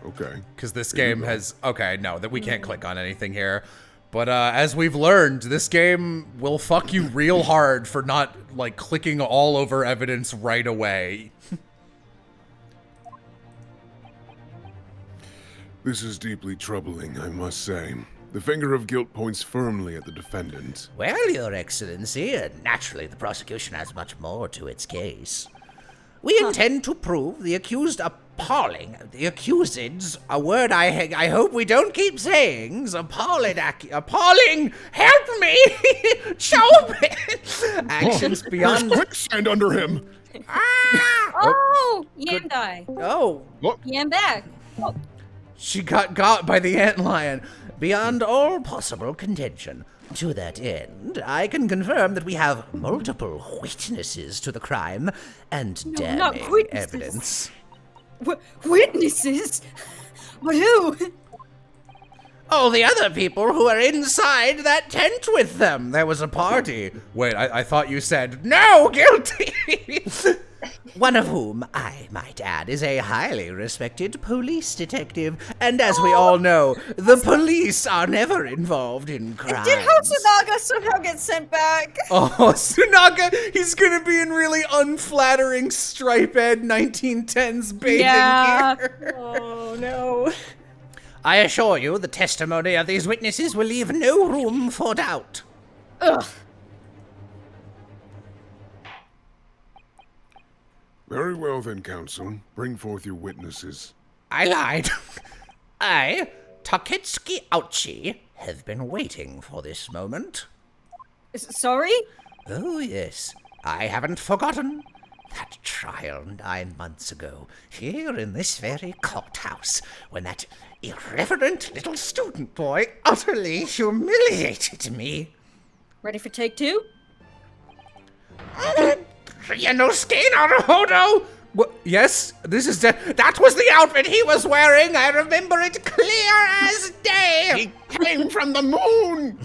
Okay. Because this game has... Okay, no, that we can't click on anything here. But as we've learned, this game will fuck you real hard for not, like, clicking all over evidence right away. This is deeply troubling, I must say. The finger of guilt points firmly at the defendant. Well, Your Excellency, naturally the prosecution has much more to its case. We intend to prove the accused appalling, the accused's, a word I hope we don't keep saying, appalling, help me, actions beyond... There's quicksand under him! Oh, Yam die. Oh. What? Yam back. Oh. She got by the antlion. Beyond all possible contention. To that end, I can confirm that we have multiple witnesses to the crime and damning evidence. Witnesses? But who? All the other people who are inside that tent with them. There was a party. Wait, I thought you said, no, guilty! One of whom, I might add, is a highly respected police detective. And as we all know, the police are never involved in crimes. Did Hosonaga somehow get sent back? Oh, Tsunaga, he's gonna be in really unflattering stripe-ed 1910s bathing gear. Oh, no. I assure you, the testimony of these witnesses will leave no room for doubt. Ugh. Very well then, Counsel. Bring forth your witnesses. I lied. I, Taketsuki Ouchi, have been waiting for this moment. Sorry? Oh, yes. I haven't forgotten. That trial 9 months ago, here in this very courthouse, when that irreverent little student boy utterly humiliated me. Ready for take two? Ryanosuke Naruhodo! What? Yes, this is That was the outfit he was wearing. I remember it clear as day. He came from the moon!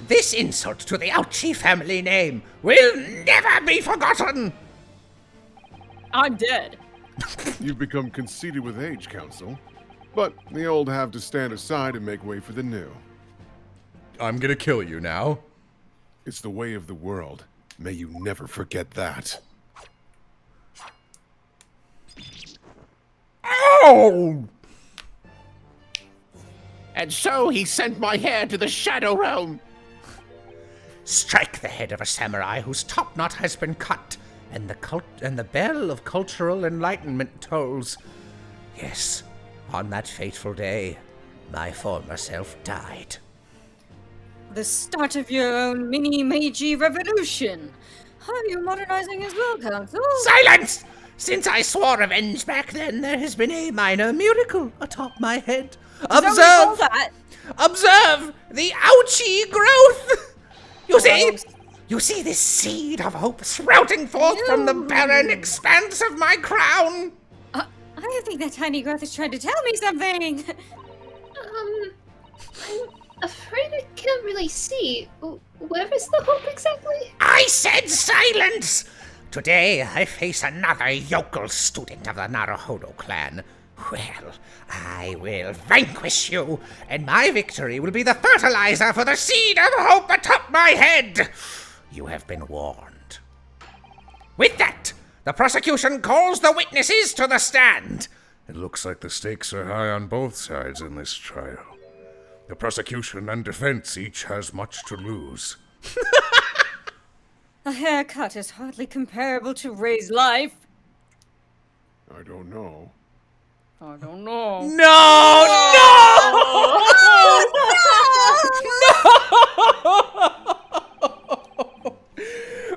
This insult to the Ouchi family name will never be forgotten. I'm dead. You've become conceited with age, Counsel. But the old have to stand aside and make way for the new. I'm gonna kill you now. It's the way of the world. May you never forget that. No! And so he sent my hair to the Shadow Realm. Strike the head of a samurai whose top knot has been cut, and the bell of cultural enlightenment tolls. Yes, on that fateful day, my former self died. The start of your own mini Meiji revolution. Are you modernizing as well, Council? Silence! Since I swore revenge back then, there has been a minor miracle atop my head. Observe the ouchie growth! You see this seed of hope sprouting forth from the barren expanse of my crown? I think that tiny growth is trying to tell me something. I'm afraid I can't really see. Where is the hope exactly? I said silence! Today I face another yokel student of the Naruhodo clan. Well, I will vanquish you, and my victory will be the fertilizer for the seed of hope atop my head. You have been warned. With that, the prosecution calls the witnesses to the stand. It looks like the stakes are high on both sides in this trial. The prosecution and defense each has much to lose. A haircut is hardly comparable to Ray's life. I don't know. I don't know. No!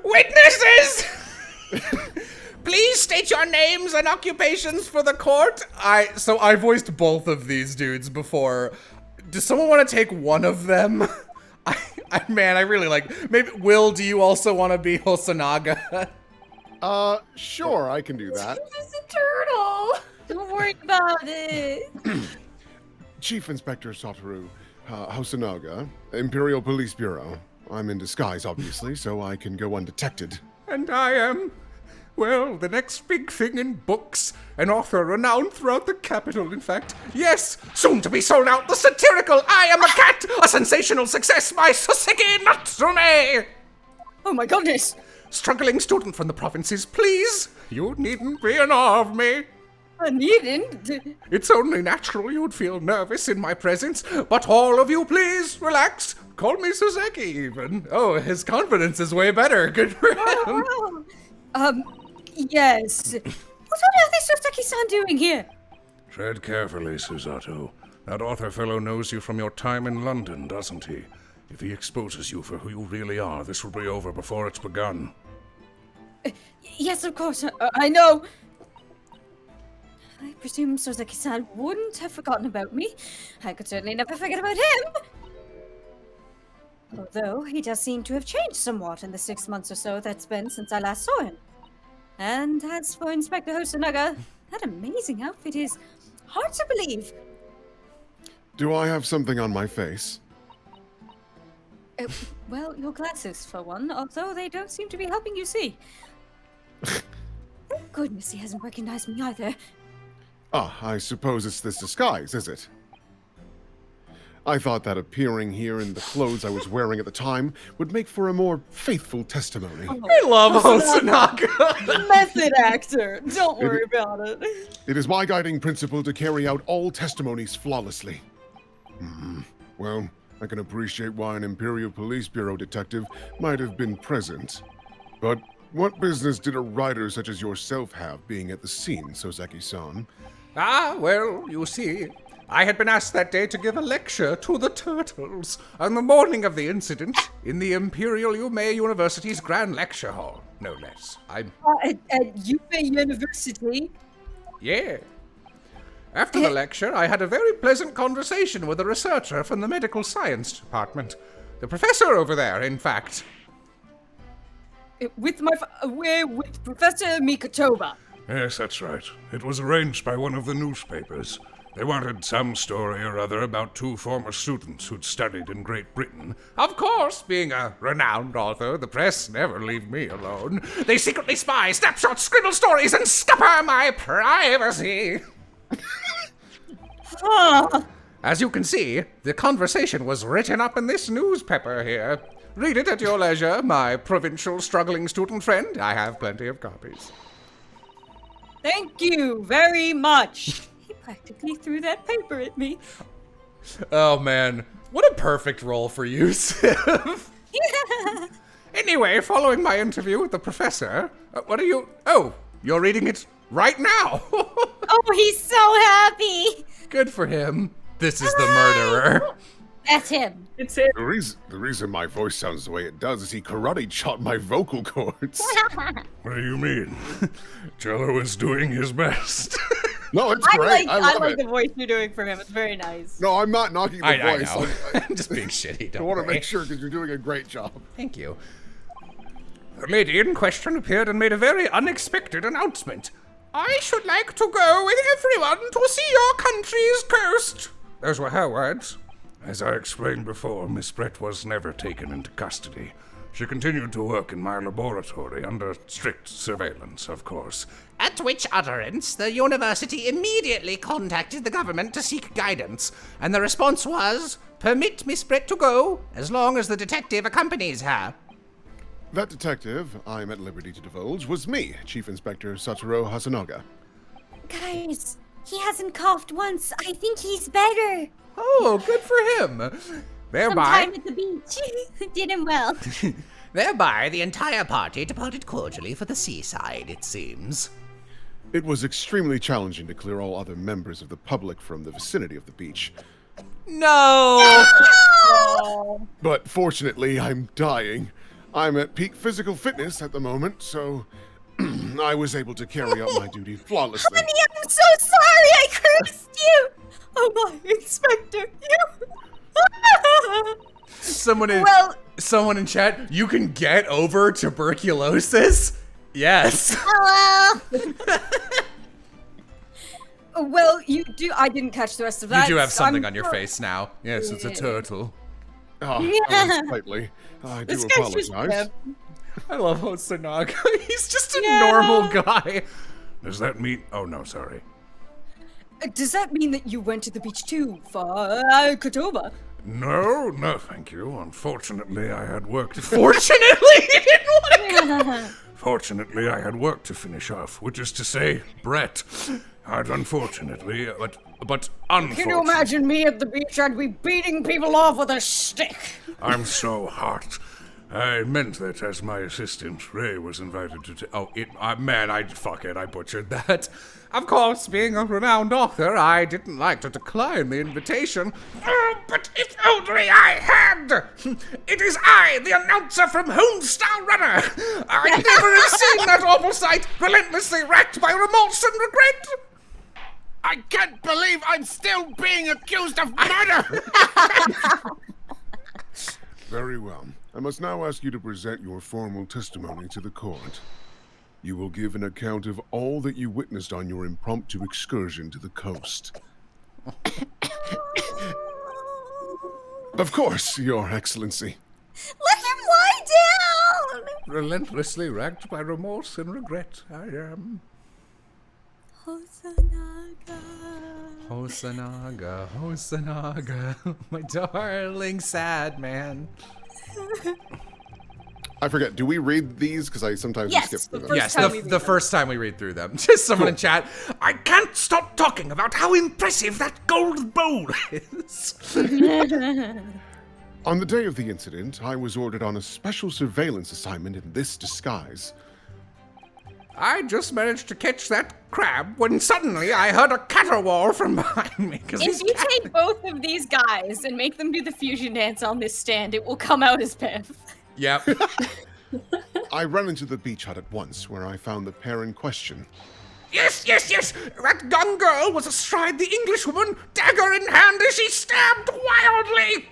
Witnesses! Please state your names and occupations for the court. So I voiced both of these dudes before. Does someone want to take one of them? I really like. Maybe Will. Do you also want to be Hosonaga? Sure, I can do that. It's a turtle. Don't worry about it. Chief Inspector Satoru Hosonaga, Imperial Police Bureau. I'm in disguise, obviously, so I can go undetected. And I am, well, the next big thing in books. An author renowned throughout the capital, in fact. Yes, soon to be sold out, the satirical I Am a Cat, a sensational success by Soseki Natsume. Oh my goodness. Struggling student from the provinces, please. You needn't be in awe of me. I needn't. It's only natural you'd feel nervous in my presence, but all of you, please, relax. Call me Soseki, even. Oh, his confidence is way better. Good for him. Yes. What on earth is Soseki-san doing here? Tread carefully, Susato. That author fellow knows you from your time in London, doesn't he? If he exposes you for who you really are, this will be over before it's begun. Yes, of course. I know. I presume Soseki-san wouldn't have forgotten about me. I could certainly never forget about him. Although he does seem to have changed somewhat in the 6 months or so that's been since I last saw him. And as for Inspector Hosonaga, that amazing outfit is hard to believe. Do I have something on my face? Well, your glasses, for one, although they don't seem to be helping you see. Thank goodness he hasn't recognized me either. Ah, I suppose it's this disguise, is it? I thought that appearing here in the clothes I was wearing at the time would make for a more faithful testimony. I love Hosonaga. Method actor. Don't worry about it. It is my guiding principle to carry out all testimonies flawlessly. Well, I can appreciate why an Imperial Police Bureau detective might have been present. But what business did a writer such as yourself have being at the scene, Soseki-san? Ah, well, you see, I had been asked that day to give a lecture to the turtles on the morning of the incident in the Imperial Yume University's Grand Lecture Hall, no less. At Yume University? Yeah. After the lecture, I had a very pleasant conversation with a researcher from the medical science department. The professor over there, in fact. With Professor Mikotoba. Yes, that's right. It was arranged by one of the newspapers. They wanted some story or other about two former students who'd studied in Great Britain. Of course, being a renowned author, the press never leave me alone. They secretly spy, snapshot, scribble stories, and scupper my privacy. As you can see, the conversation was written up in this newspaper here. Read it at your leisure, my provincial struggling student friend. I have plenty of copies. Thank you very much. He practically threw that paper at me. Oh man, what a perfect role for you, Civ. Anyway, following my interview with the professor, what are you... Oh, you're reading it right now. Oh, he's so happy! Good for him. This is the murderer. That's him. It's it. The reason my voice sounds the way it does is he karate chopped my vocal cords. What do you mean? Jello is doing his best. No, it's great. I love like it. the voice you're doing for him. It's very nice. No, I'm not knocking the I voice. know. I'm just being shitty. I Don't want to worry. make sure because you're doing a great job. Thank you. The lady in question appeared and made a very unexpected announcement. I should like to go with everyone to see your country's coast. Those were her words. As I explained before, Miss Brett was never taken into custody. She continued to work in my laboratory under strict surveillance, of course. At which utterance, the university immediately contacted the government to seek guidance, and the response was, permit Miss Brett to go, as long as the detective accompanies her. That detective, I'm at liberty to divulge, was me, Chief Inspector Satoru Hasanaga. Guys, he hasn't coughed once. I think he's better. Oh, good for him. Thereby, Sometime at the beach. Did him well. Thereby, the entire party departed cordially for the seaside, it seems. It was extremely challenging to clear all other members of the public from the vicinity of the beach. No. But fortunately, I'm dying. I'm at peak physical fitness at the moment, so I was able to carry out my duty flawlessly. Honey, I'm so sorry I cursed you. Oh my, Inspector, you. Someone in chat, you can get over tuberculosis? Yes. Well, you do. I didn't catch the rest of that. You do have something I'm on your face now. Yes, it's a turtle. Oh, slightly. I do This guy's just apologize. I love Hosanaga. He's just a normal guy. does that mean... Oh, no, sorry. Does that mean that you went to the beach too, Kotoba? No, thank you. Unfortunately, I had work to... Fortunately, he didn't want to go. Fortunately, I had work to finish off, which is to say, Brett. I'd unfortunately, but unfortunately... Can you imagine me at the beach? I'd be beating people off with a stick. I'm so hot. I meant that as my assistant, Ray was invited to... I butchered that. Of course, being a renowned author, I didn't like to decline the invitation. Oh, but if only I had! It is I, the announcer from Homestar Runner! I'd never have seen that awful sight, relentlessly racked by remorse and regret! I can't believe I'm still being accused of murder! Very well. I must now ask you to present your formal testimony to the court. You will give an account of all that you witnessed on your impromptu excursion to the coast. Of course, Your Excellency. Let him lie down. Relentlessly racked by remorse and regret, I am. Hosanaga, my darling sad man. I forget, do we read these? Because I sometimes Yes, skip through them. first time we read The them. first time we read through them. Just someone in chat. I can't stop talking about how impressive that gold bowl is. On the day of the incident, I was ordered on a special surveillance assignment in this disguise. I just managed to catch that crab when suddenly I heard a caterwaul from behind me. If you take both of these guys and make them do the fusion dance on this stand, it will come out as Piff. Yep. I ran into the beach hut at once, where I found the pair in question. Yes! That young girl was astride the Englishwoman, dagger in hand as she stabbed wildly!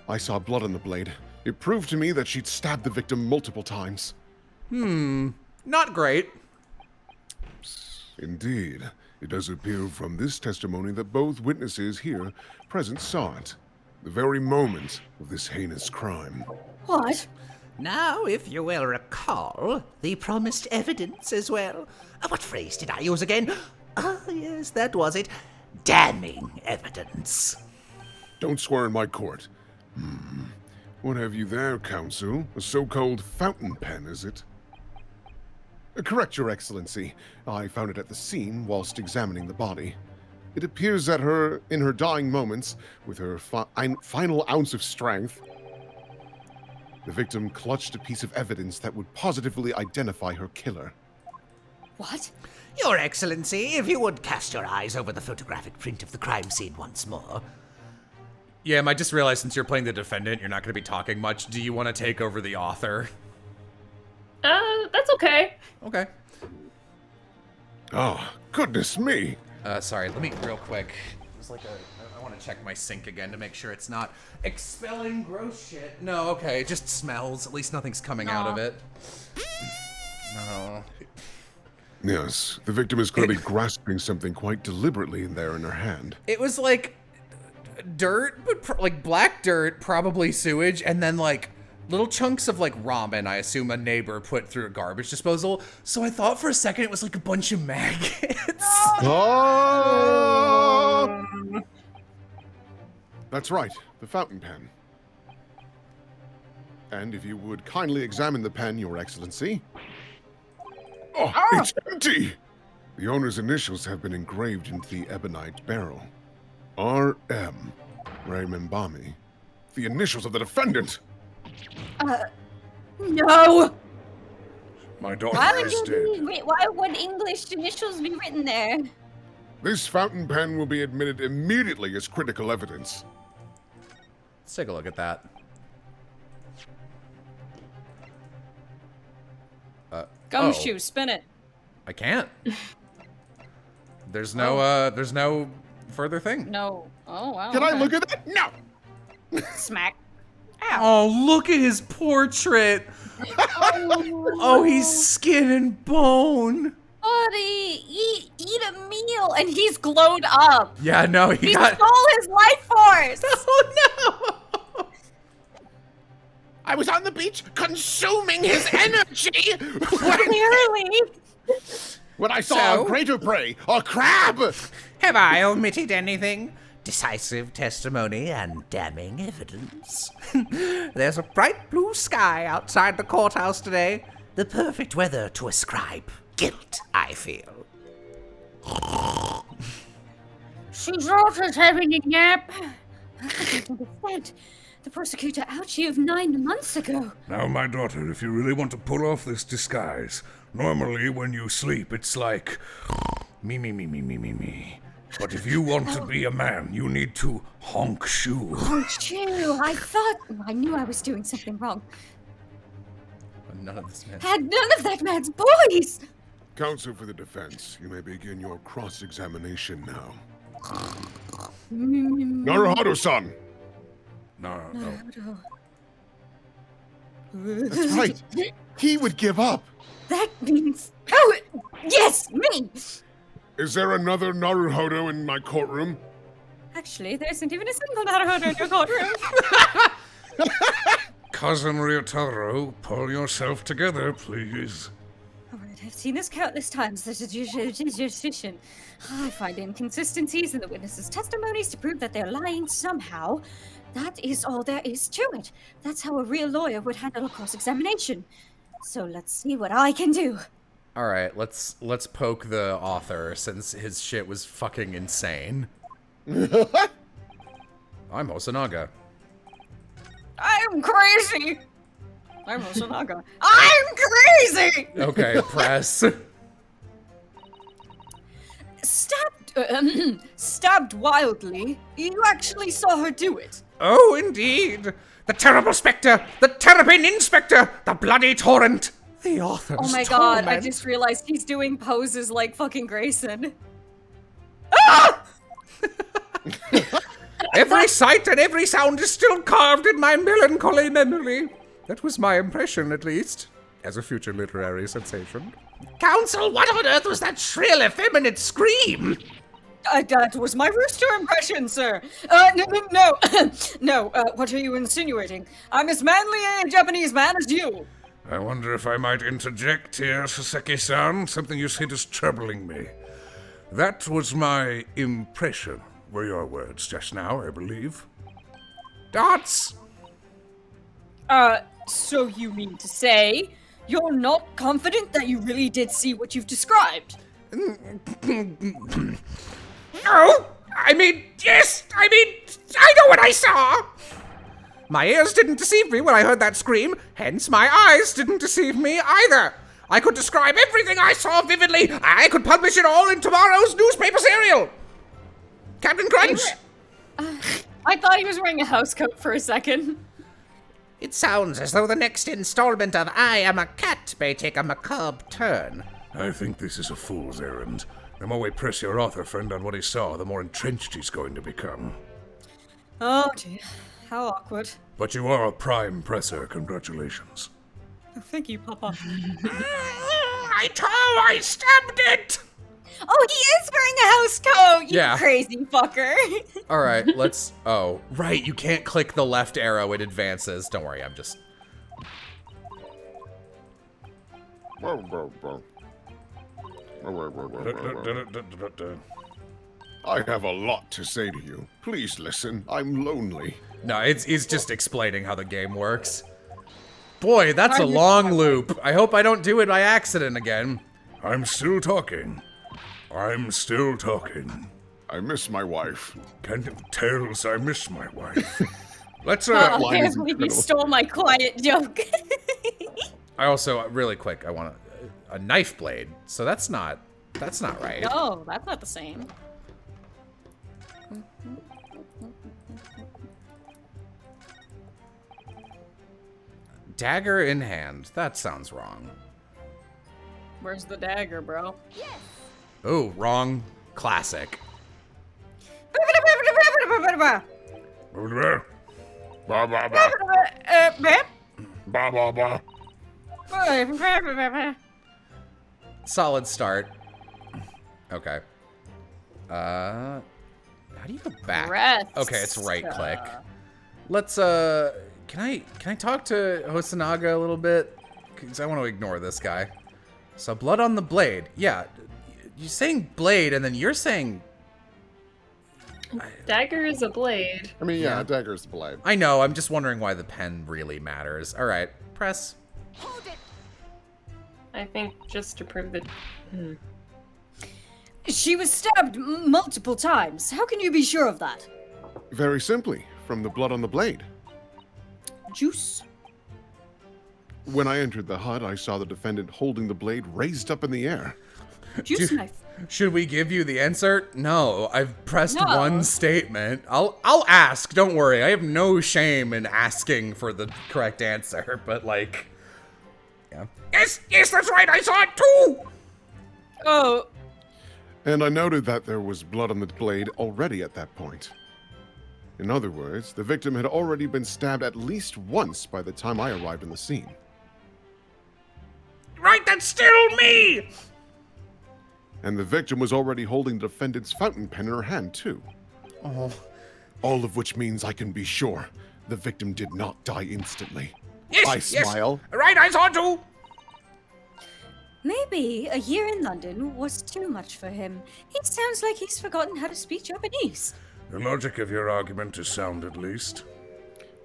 I saw blood on the blade. It proved to me that she'd stabbed the victim multiple times. Not great. Indeed. It does appear from this testimony that both witnesses here present saw it. The very moment of this heinous crime. What? Now, if you will recall, the promised evidence as well. What phrase did I use again? Ah, yes, that was it. Damning evidence. Don't swear in my court. What have you there, counsel? A so-called fountain pen, is it? Correct, Your Excellency. I found it at the scene whilst examining the body. It appears that in her dying moments, with her final ounce of strength, the victim clutched a piece of evidence that would positively identify her killer. What? Your Excellency, if you would cast your eyes over the photographic print of the crime scene once more. Yeah, I just realized since you're playing the defendant, you're not going to be talking much. Do you want to take over the author? That's okay. Okay. Oh, goodness me. Sorry, let me real quick. There's like I want to check my sink again to make sure it's not expelling gross shit. No, okay, it just smells. At least nothing's coming out of it. No. Yes, the victim is clearly grasping something quite deliberately in her hand. It was like dirt, but like black dirt, probably sewage, and then like little chunks of like ramen, I assume a neighbor put through a garbage disposal. So I thought for a second it was like a bunch of maggots. Oh! That's right, the fountain pen. And if you would kindly examine the pen, Your Excellency. Oh, it's empty! The owner's initials have been engraved into the ebonite barrel. R.M. Raymambami. The initials of the defendant! No! My daughter Why is dead. would English initials be written there? This fountain pen will be admitted immediately as critical evidence. Let's take a look at that. Gumshoe, spin it. I can't. There's no further thing. No. Oh, wow. Can I look at that? No! Smack. Oh, look at his portrait. Oh, he's skin and bone. Buddy, eat a meal, and he's glowed up. Yeah, no, He stole his life force. Oh no! I was on the beach consuming his energy Clearly. when I saw a greater prey, a crab. Have I omitted anything? Decisive testimony and damning evidence. There's a bright blue sky outside the courthouse today. The perfect weather to ascribe guilt, I feel. Susan's having a nap. I can't understand. The prosecutor outed you 9 months ago. Now, my daughter, if you really want to pull off this disguise, normally when you sleep, it's like me. But if you want to be a man, you need to honk shoe. Oh, shoo. I knew I was doing something wrong. None of this man. Had none of that man's boys. Counsel for the defense, you may begin your cross-examination now. Naruhodo-san! No. That's right. He would give up. That means... Oh, yes, me. Is there another Naruhodo in my courtroom? Actually, there isn't even a single Naruhodo in your courtroom. Cousin Ryotaro, pull yourself together, please. All right, I've seen this countless times as a justician. I find inconsistencies in the witnesses' testimonies to prove that they're lying somehow. That is all there is to it. That's how a real lawyer would handle a cross-examination. So let's see what I can do. All right, let's poke the author since his shit was fucking insane. I'm Osanaga. I'm crazy. I'm Osanaga. I'm crazy. Okay, press. Stabbed wildly. You actually saw her do it. Oh, indeed. The terrible spectre! The terrapin inspector! The bloody torrent! The author's Oh my god, I torment. just realized he's doing poses like fucking Grayson. Ah! Every sight and every sound is still carved in my melancholy memory. That was my impression, at least, as a future literary sensation. Counsel, what on earth was that shrill, effeminate scream? That was my rooster impression, sir. No, what are you insinuating? I'm as manly a Japanese man as you. I wonder if I might interject here, Saseki-san. Something you said is troubling me. That was my impression, were your words just now, I believe. Dots! So you mean to say you're not confident that you really did see what you've described? Oh, I mean, yes, I know what I saw. My ears didn't deceive me when I heard that scream, hence my eyes didn't deceive me either. I could describe everything I saw vividly. I could publish it all in tomorrow's newspaper serial. Captain Crunch. I thought he was wearing a house coat for a second. It sounds as though the next installment of I Am a Cat may take a macabre turn. I think this is a fool's errand. The more we press your author friend on what he saw, the more entrenched he's going to become. Oh dear, how awkward. But you are a prime presser, congratulations. Oh, thank you, Papa. I stabbed it! Oh, he is wearing a house coat, you Yeah. crazy fucker. All right, let's. Oh, right. You can't click the left arrow. It advances. Don't worry. I'm just. I have a lot to say to you. Please listen. I'm lonely. No, he's just explaining how the game works. Boy, that's a long loop. I hope I don't do it by accident again. I'm still talking. I'm still talking. I miss my wife. Can't you tell I miss my wife? Let's, I line can't is believe you incredible. stole my quiet joke. I also, really quick, I want a knife blade. So that's not right. No, that's not the same. Dagger in hand. That sounds wrong. Where's the dagger, bro? Ooh, wrong. Classic. Ba ba ba. Ba ba ba. Solid start. Okay. How do you go back? Press. Okay, it's right click. Let's can I talk to Hosanaga a little bit? Cause I want to ignore this guy. So blood on the blade. Yeah. You're saying blade and then you're saying Dagger is a blade. I mean, yeah, dagger's the blade. I know, I'm just wondering why the pen really matters. Alright, press. I think just to prove that. She was stabbed multiple times. How can you be sure of that? Very simply, from the blood on the blade. Juice. When I entered the hut, I saw the defendant holding the blade raised up in the air. Juice knife. Should we give you the answer? No, I've pressed No. one statement. I'll ask, don't worry. I have no shame in asking for the correct answer, but like, yeah. Yes, that's right, I saw it too! Oh, And I noted that there was blood on the blade already at that point. In other words, the victim had already been stabbed at least once by the time I arrived in the scene. Right, that's still me! And the victim was already holding the defendant's fountain pen in her hand, too. Oh. All of which means I can be sure the victim did not die instantly. Yes, I yes. smile. Right, I saw it too! Maybe a year in London was too much for him. He sounds like he's forgotten how to speak Japanese. The logic of your argument is sound, at least.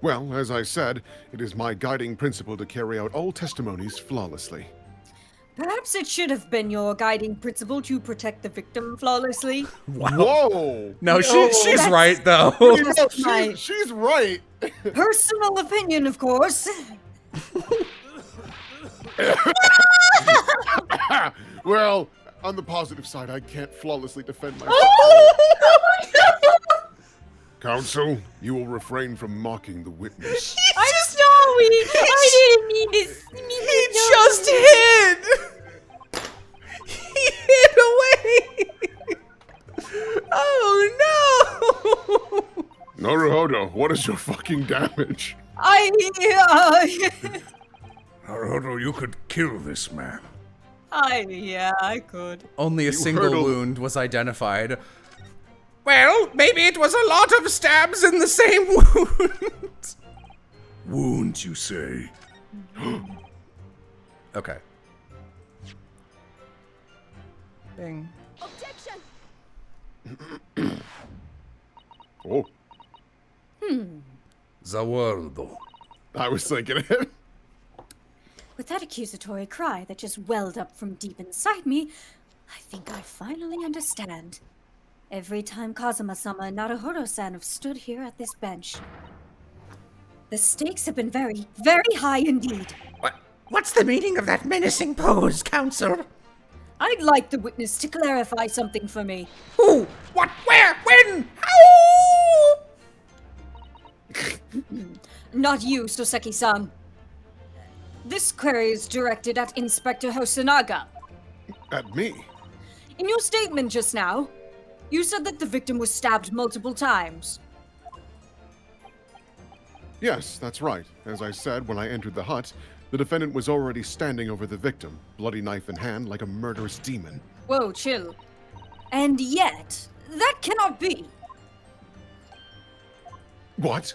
Well, as I said, it is my guiding principle to carry out all testimonies flawlessly. perhaps it should have been your guiding principle to protect the victim flawlessly. Whoa! No, she's that's- right though. That's my She's right! personal opinion, of course. Well, on the positive side, I can't flawlessly defend myself. Counsel, you will refrain from mocking the witness. I'm sorry. I didn't mean to. He just hid! He hid away! Oh no! Naruhodo, what is your fucking damage? Naruto, you could kill this man. Yeah, I could. Only a single hurdled- wound was identified. Well, maybe it was a lot of stabs in the same wound. Wound, you say? Okay. Bing. Oh, Zawardo. I was thinking it. With that accusatory cry that just welled up from deep inside me, I think I finally understand. Every time Kazuma-sama and Naruhiro-san have stood here at this bench, the stakes have been very, very high indeed. What's the meaning of that menacing pose, Counsel? I'd like the witness to clarify something for me. Who? What? Where? When? How? Not you, Soseki-san. This query is directed at Inspector Hosonaga. At me? In your statement just now, you said that the victim was stabbed multiple times. Yes, that's right. As I said when I entered the hut, the defendant was already standing over the victim, bloody knife in hand, like a murderous demon. Whoa, chill. And yet, that cannot be. What?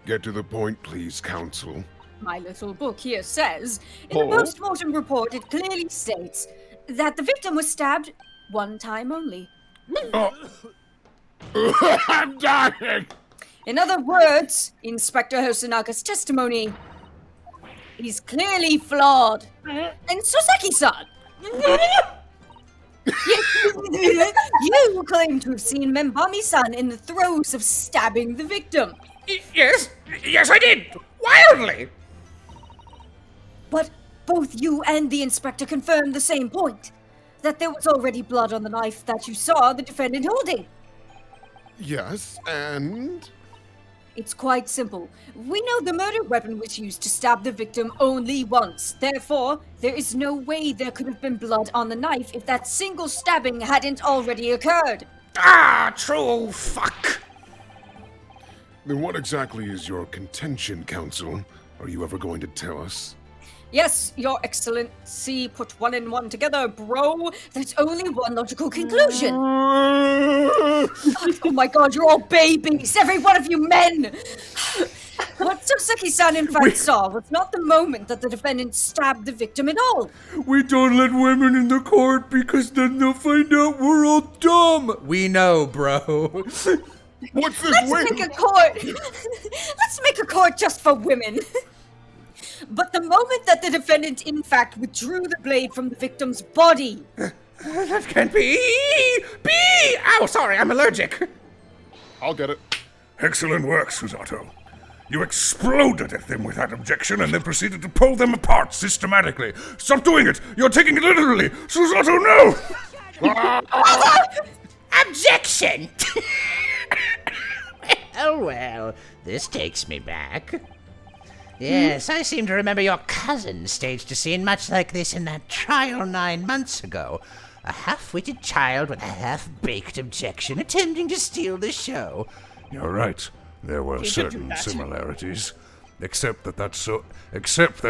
Get to the point, please, Counsel. My little book here says, in the post-mortem report, it clearly states that the victim was stabbed one time only. I'm dying! In other words, Inspector Hosanaga's testimony is clearly flawed. And Soseki-san, you claim to have seen Membami-san in the throes of stabbing the victim. Yes, I did! Wildly! But both you and the inspector confirmed the same point, that there was already blood on the knife that you saw the defendant holding. Yes, and? It's quite simple. We know the murder weapon was used to stab the victim only once. Therefore, there is no way there could have been blood on the knife if that single stabbing hadn't already occurred. Ah, true, fuck! Then what exactly is your contention, Counsel? Are you ever going to tell us? Yes, Your Excellency, put one and one together, bro. There's only one logical conclusion. Oh my god, you're all babies, every one of you men! What Soseki-san in fact saw was not the moment that the defendant stabbed the victim at all. We don't let women in the court because then they'll find out we're all dumb! We know, bro. What's this Let's make a court. Let's make a court just for women. But the moment that the defendant in fact withdrew the blade from the victim's body... That can't be! Ow, sorry, I'm allergic! I'll get it. Excellent work, Susato. You exploded at them without objection and then proceeded to pull them apart systematically. Stop doing it! You're taking it literally! Susato, no! Objection! well, this takes me back. Yes, I seem to remember your cousin staged a scene much like this in that trial 9 months ago. A half-witted child with a half-baked objection attempting to steal the show. You're right. There were certain similarities. Except that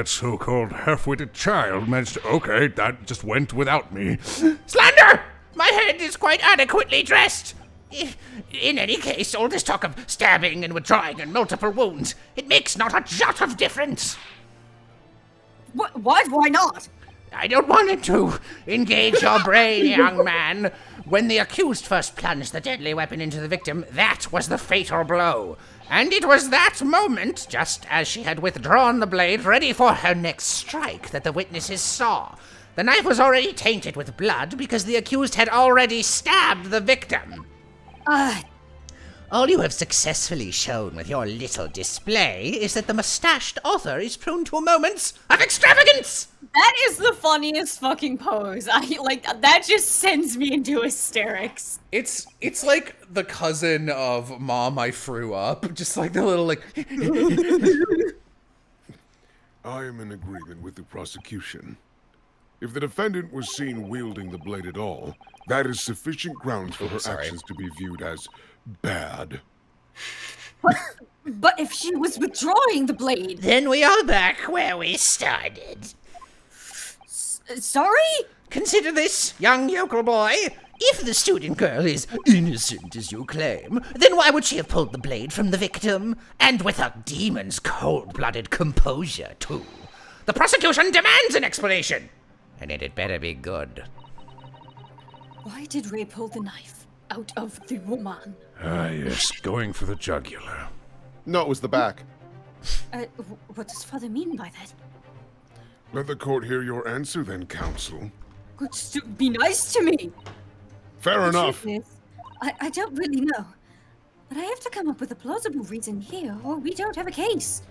so-called half-witted child managed to... Okay, that just went without me. Slander! My head is quite adequately dressed. In any case, all this talk of stabbing and withdrawing and multiple wounds, it makes not a jot of difference. What? Why not? I don't want it to. Engage your brain, young man. When the accused first plunged the deadly weapon into the victim, that was the fatal blow. And it was that moment, just as she had withdrawn the blade ready for her next strike, that the witnesses saw. The knife was already tainted with blood because the accused had already stabbed the victim. All you have successfully shown with your little display is that the mustached author is prone to moments of extravagance! That is the funniest fucking pose. That just sends me into hysterics. It's like the cousin of Mom, I Threw Up. Just like the little, like... I am in agreement with the prosecution. If the defendant was seen wielding the blade at all, that is sufficient grounds for her actions to be viewed as bad. But if she was withdrawing the blade... Then we are back where we started. Sorry? Consider this, young yokel boy. If the student girl is innocent, as you claim, then why would she have pulled the blade from the victim? And with a demon's cold-blooded composure, too. The prosecution demands an explanation. And it had better be good. Why did Ray pull the knife out of the woman? Ah, yes, going for the jugular. No, it was the back. What does Father mean by that? Let the court hear your answer then, counsel. Be nice to me. Fair enough. The truth is, I don't really know. But I have to come up with a plausible reason here, or we don't have a case.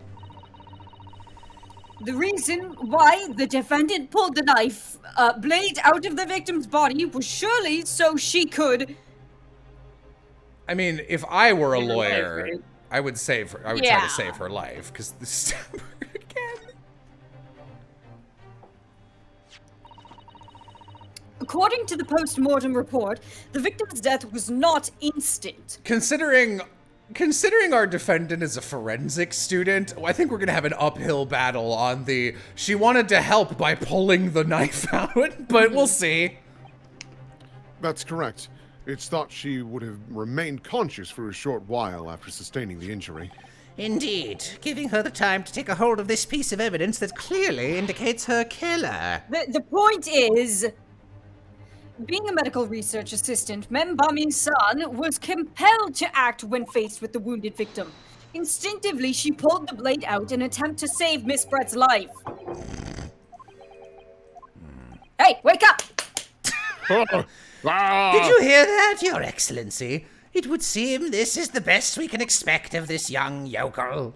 The reason why the defendant pulled the knife blade out of the victim's body was surely so she could. I mean, if I were a Save her life, lawyer, right? I would try to save her life because the stabber again. According to the post-mortem report, the victim's death was not instant. Considering our defendant is a forensics student, I think we're gonna have an uphill battle on the she wanted to help by pulling the knife out, but we'll see. That's correct. It's thought she would have remained conscious for a short while after sustaining the injury. Indeed, giving her the time to take a hold of this piece of evidence that clearly indicates her killer. The point is, being a medical research assistant, Membami-san was compelled to act when faced with the wounded victim. Instinctively, she pulled the blade out in an attempt to save Miss Brett's life. Hey, wake up! Did you hear that, Your Excellency? It would seem this is the best we can expect of this young yokel.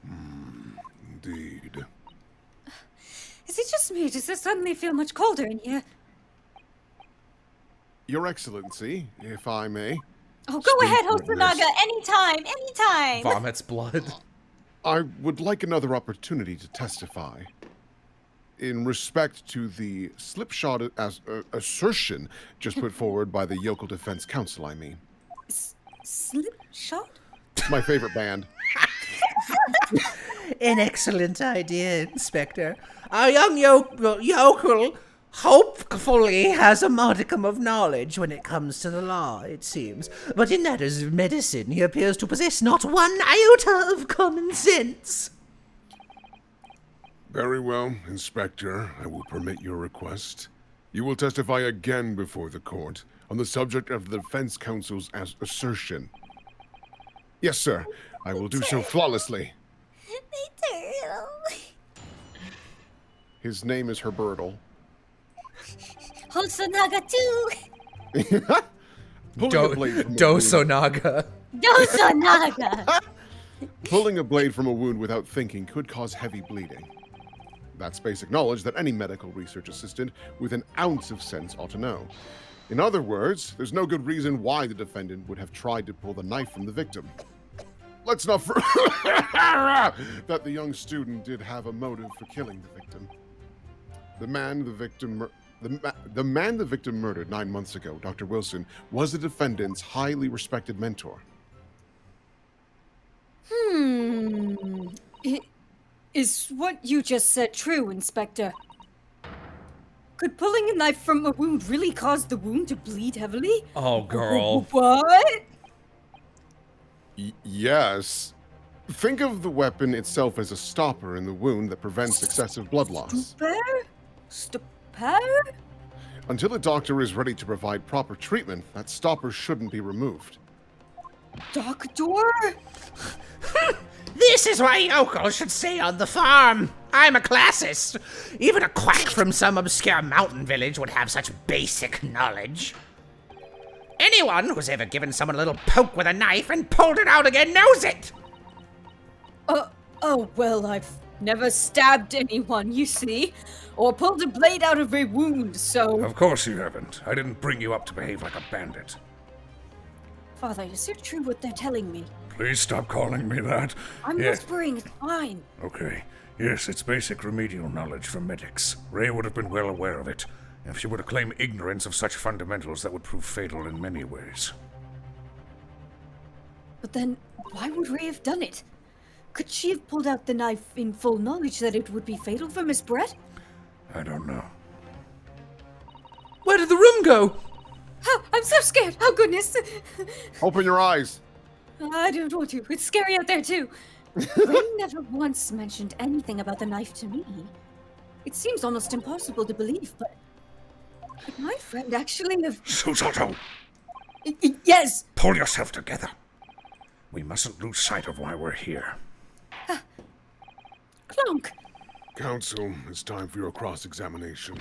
Indeed. Is it just me? Does it suddenly feel much colder in here? Your Excellency, if I may. Oh, go ahead, witness. Hosonaga. Anytime. Vomits blood. I would like another opportunity to testify. In respect to the slipshod assertion just put forward by the Yokel Defense Council, I mean. Slipshod? It's my favorite band. An excellent idea, Inspector. Our young yokel hopefully has a modicum of knowledge when it comes to the law, it seems. But in matters of medicine, he appears to possess not one iota of common sense. Very well, Inspector. I will permit your request. You will testify again before the court on the subject of the Defense Council's assertion. Yes, sir. I will do so flawlessly. His name is Herbertle. Hosonaga too. Pulling a blade from a wound- Dosonaga. Dosonaga. Pulling a blade from a wound without thinking could cause heavy bleeding. That's basic knowledge that any medical research assistant with an ounce of sense ought to know. In other words, there's no good reason why the defendant would have tried to pull the knife from the victim. Let's not that the young student did have a motive for killing the victim. The man the victim murdered 9 months ago, Dr. Wilson, was the defendant's highly respected mentor. Is what you just said true, Inspector? Could pulling a knife from a wound really cause the wound to bleed heavily? Oh, girl. What? Yes. Think of the weapon itself as a stopper in the wound that prevents excessive blood loss. Stopper? Until a doctor is ready to provide proper treatment, that stopper shouldn't be removed. Doctor? This is why yokels should stay on the farm. I'm a classist. Even a quack from some obscure mountain village would have such basic knowledge. Anyone who's ever given someone a little poke with a knife and pulled it out again knows it. Oh, well, I've never stabbed anyone, you see, or pulled a blade out of a wound, so... Of course you haven't. I didn't bring you up to behave like a bandit. Father, is it true what they're telling me? Please stop calling me that. I'm whispering, it's fine. Okay. Yes, it's basic remedial knowledge for medics. Ray would have been well aware of it. If she were to claim ignorance of such fundamentals, that would prove fatal in many ways. But then, why would Ray have done it? Could she have pulled out the knife in full knowledge that it would be fatal for Miss Brett? I don't know. Where did the room go? Oh, I'm so scared. Oh, goodness. Open your eyes. I don't want to. It's scary out there, too. Ray never once mentioned anything about the knife to me. It seems almost impossible to believe, but could my friend actually have... Susato! Yes! Pull yourself together. We mustn't lose sight of why we're here. Clonk. Counsel, it's time for your cross-examination.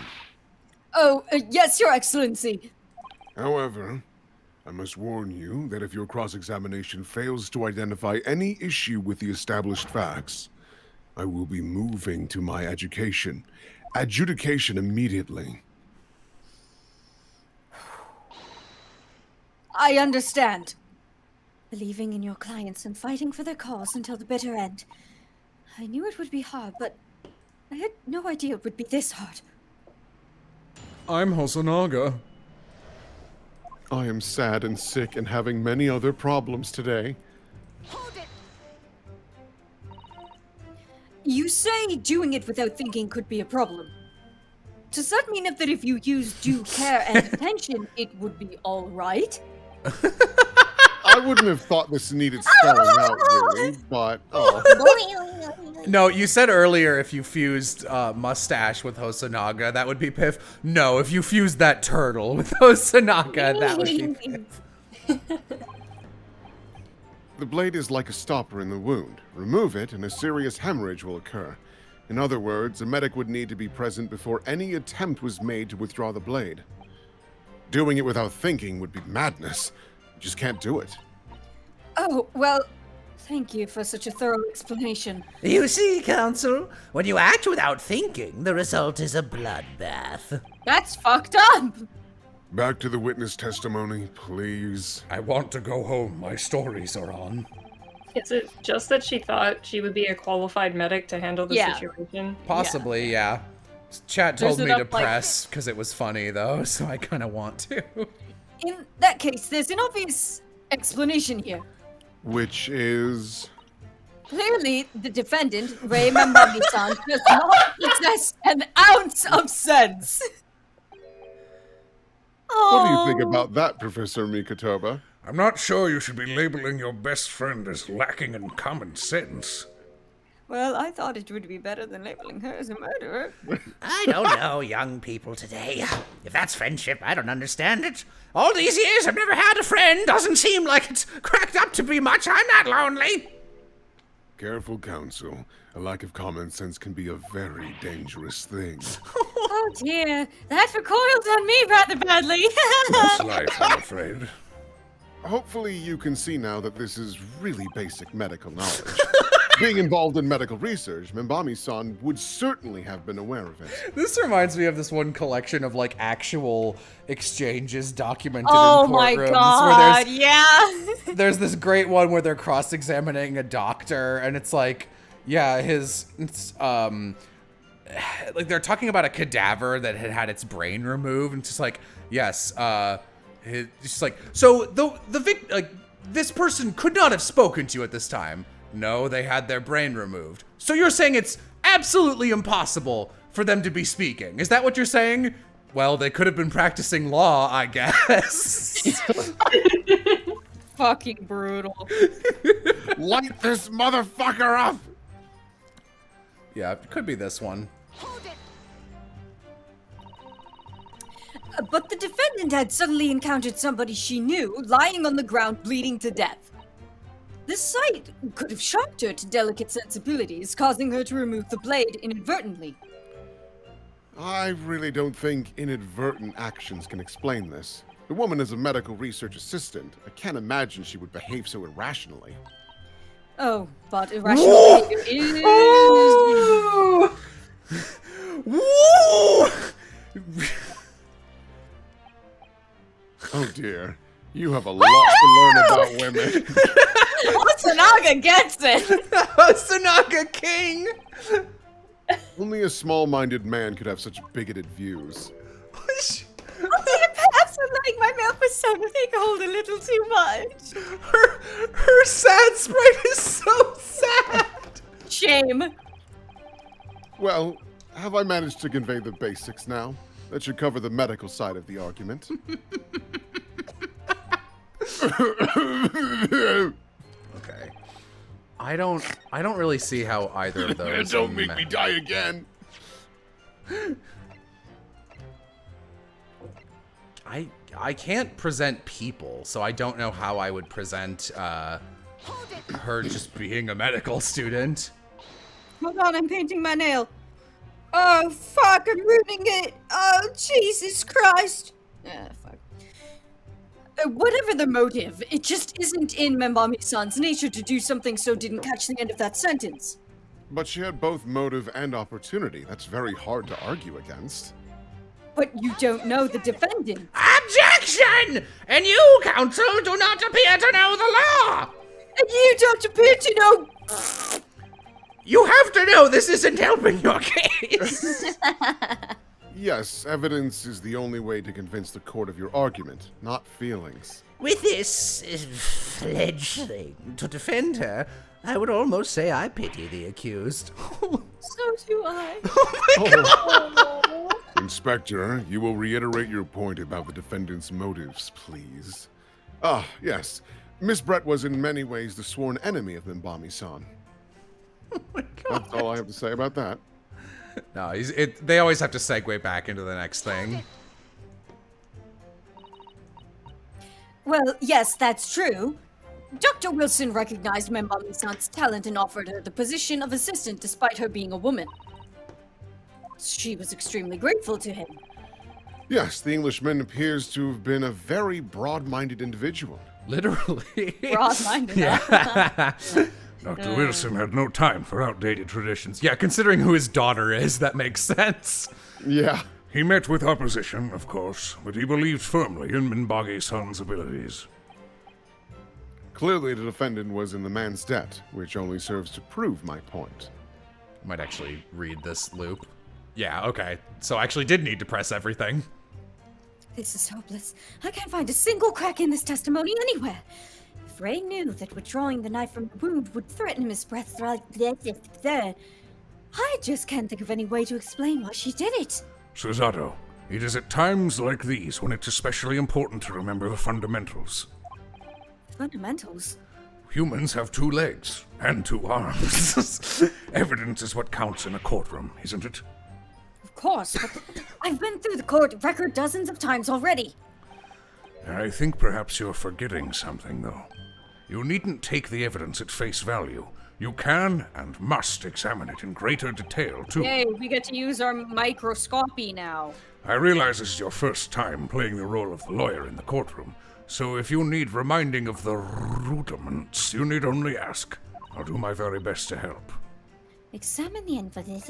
Oh, yes, Your Excellency. However, I must warn you that if your cross-examination fails to identify any issue with the established facts, I will be moving to my adjudication immediately. I understand. Believing in your clients and fighting for their cause until the bitter end. I knew it would be hard, but I had no idea it would be this hard. I'm Hosonaga. I am sad and sick and having many other problems today. You say doing it without thinking could be a problem. Does that mean that if you use due care and attention, it would be all right? I wouldn't have thought this needed spelling out, really, but No, you said earlier if you fused mustache with Hosonaga, that would be Piff. No, if you fused that turtle with Hosonaga, that would be Piff. The blade is like a stopper in the wound. Remove it and a serious hemorrhage will occur. In other words, a medic would need to be present before any attempt was made to withdraw the blade. Doing it without thinking would be madness. You just can't do it. Oh, well, thank you for such a thorough explanation. You see, Counsel, when you act without thinking, the result is a bloodbath. That's fucked up. Back to the witness testimony, please. I want to go home. My stories are on. Is it just that she thought she would be a qualified medic to handle the situation? Possibly, yeah. Chat told There's me to enough, like- press because it was funny, though, so I kind of want to. In that case, there's an obvious explanation here. Which is... Clearly, the defendant, Ray Mambami-san, does not possess an ounce of sense. What do you think about that, Professor Mikotoba? I'm not sure you should be labeling your best friend as lacking in common sense. Well, I thought it would be better than labeling her as a murderer. I don't know young people today. If that's friendship, I don't understand it. All these years I've never had a friend. Doesn't seem like it's cracked up to be much. I'm not lonely. Careful, Counsel. A lack of common sense can be a very dangerous thing. Oh dear, that recoiled on me rather badly. That's life, I'm afraid. Hopefully you can see now that this is really basic medical knowledge. Being involved in medical research, Membami-san would certainly have been aware of it. This reminds me of this one collection of, like, actual exchanges documented Oh in my courtrooms. god, Where yeah. there's this great one where they're cross-examining a doctor, and it's like, yeah, like, they're talking about a cadaver that had had its brain removed, and it's just like, yes, it's just like, so this person could not have spoken to you at this time. No, they had their brain removed. So you're saying it's absolutely impossible for them to be speaking. Is that what you're saying? Well, they could have been practicing law, I guess. Fucking brutal. Light this motherfucker up! Yeah, it could be this one. But the defendant had suddenly encountered somebody she knew lying on the ground bleeding to death. This sight could have shocked her to delicate sensibilities, causing her to remove the blade inadvertently. I really don't think inadvertent actions can explain this. The woman is a medical research assistant. I can't imagine she would behave so irrationally. Oh, but irrational behavior is... Oh! Woo! Oh dear. You have a lot to learn about women. Hosonaga gets it. Hosonaga King! Only a small-minded man could have such bigoted views. Perhaps I'm letting my male persona take hold a little too much. Her sad sprite is so sad. Shame. Well, have I managed to convey the basics now? That should cover the medical side of the argument. Okay. I don't really see how either of those. Don't make me die again. I can't present people, so I don't know how I would present her just being a medical student. Hold on, I'm painting my nail. Oh, fuck, I'm ruining it. Oh, Jesus Christ. Ah, fuck. Whatever the motive, it just isn't in Membami-san's nature to do something so didn't catch the end of that sentence. But she had both motive and opportunity. That's very hard to argue against. But you don't know the defendant. Objection! And you, counsel, do not appear to know the law! And you don't appear to know... You have to know this isn't helping your case! Yes, evidence is the only way to convince the court of your argument, not feelings. With this fledgling to defend her, I would almost say I pity the accused. So do I. Oh. Inspector, you will reiterate your point about the defendant's motives, please. Ah, yes. Miss Brett was in many ways the sworn enemy of Membami-san. Oh my God. That's all I have to say about that. No, they always have to segue back into the next thing. Well, yes, that's true. Dr. Wilson recognized Membami-san's talent and offered her the position of assistant despite her being a woman. She was extremely grateful to him. Yes, the Englishman appears to have been a very broad-minded individual. Literally. Broad-minded. Yeah. Dr. Wilson had no time for outdated traditions. Yeah, considering who his daughter is, that makes sense. Yeah. He met with opposition, of course, but he believed firmly in Minbagi-san's abilities. Clearly, the defendant was in the man's debt, which only serves to prove my point. Might actually read this loop. Yeah, okay. So I actually did need to press everything. This is hopeless. I can't find a single crack in this testimony anywhere. If Ray knew that withdrawing the knife from the wound would threaten Miss Brett's there, I just can't think of any way to explain why she did it. Susato, it is at times like these when it's especially important to remember the fundamentals. Fundamentals? Humans have 2 legs and 2 arms. Evidence is what counts in a courtroom, isn't it? Of course, but I've been through the court record dozens of times already. I think perhaps you're forgetting something, though. You needn't take the evidence at face value. You can and must examine it in greater detail, too. Yay, we get to use our microscopy now. I realize this is your first time playing the role of the lawyer in the courtroom, so if you need reminding of the rudiments, you need only ask. I'll do my very best to help. Examine the evidence.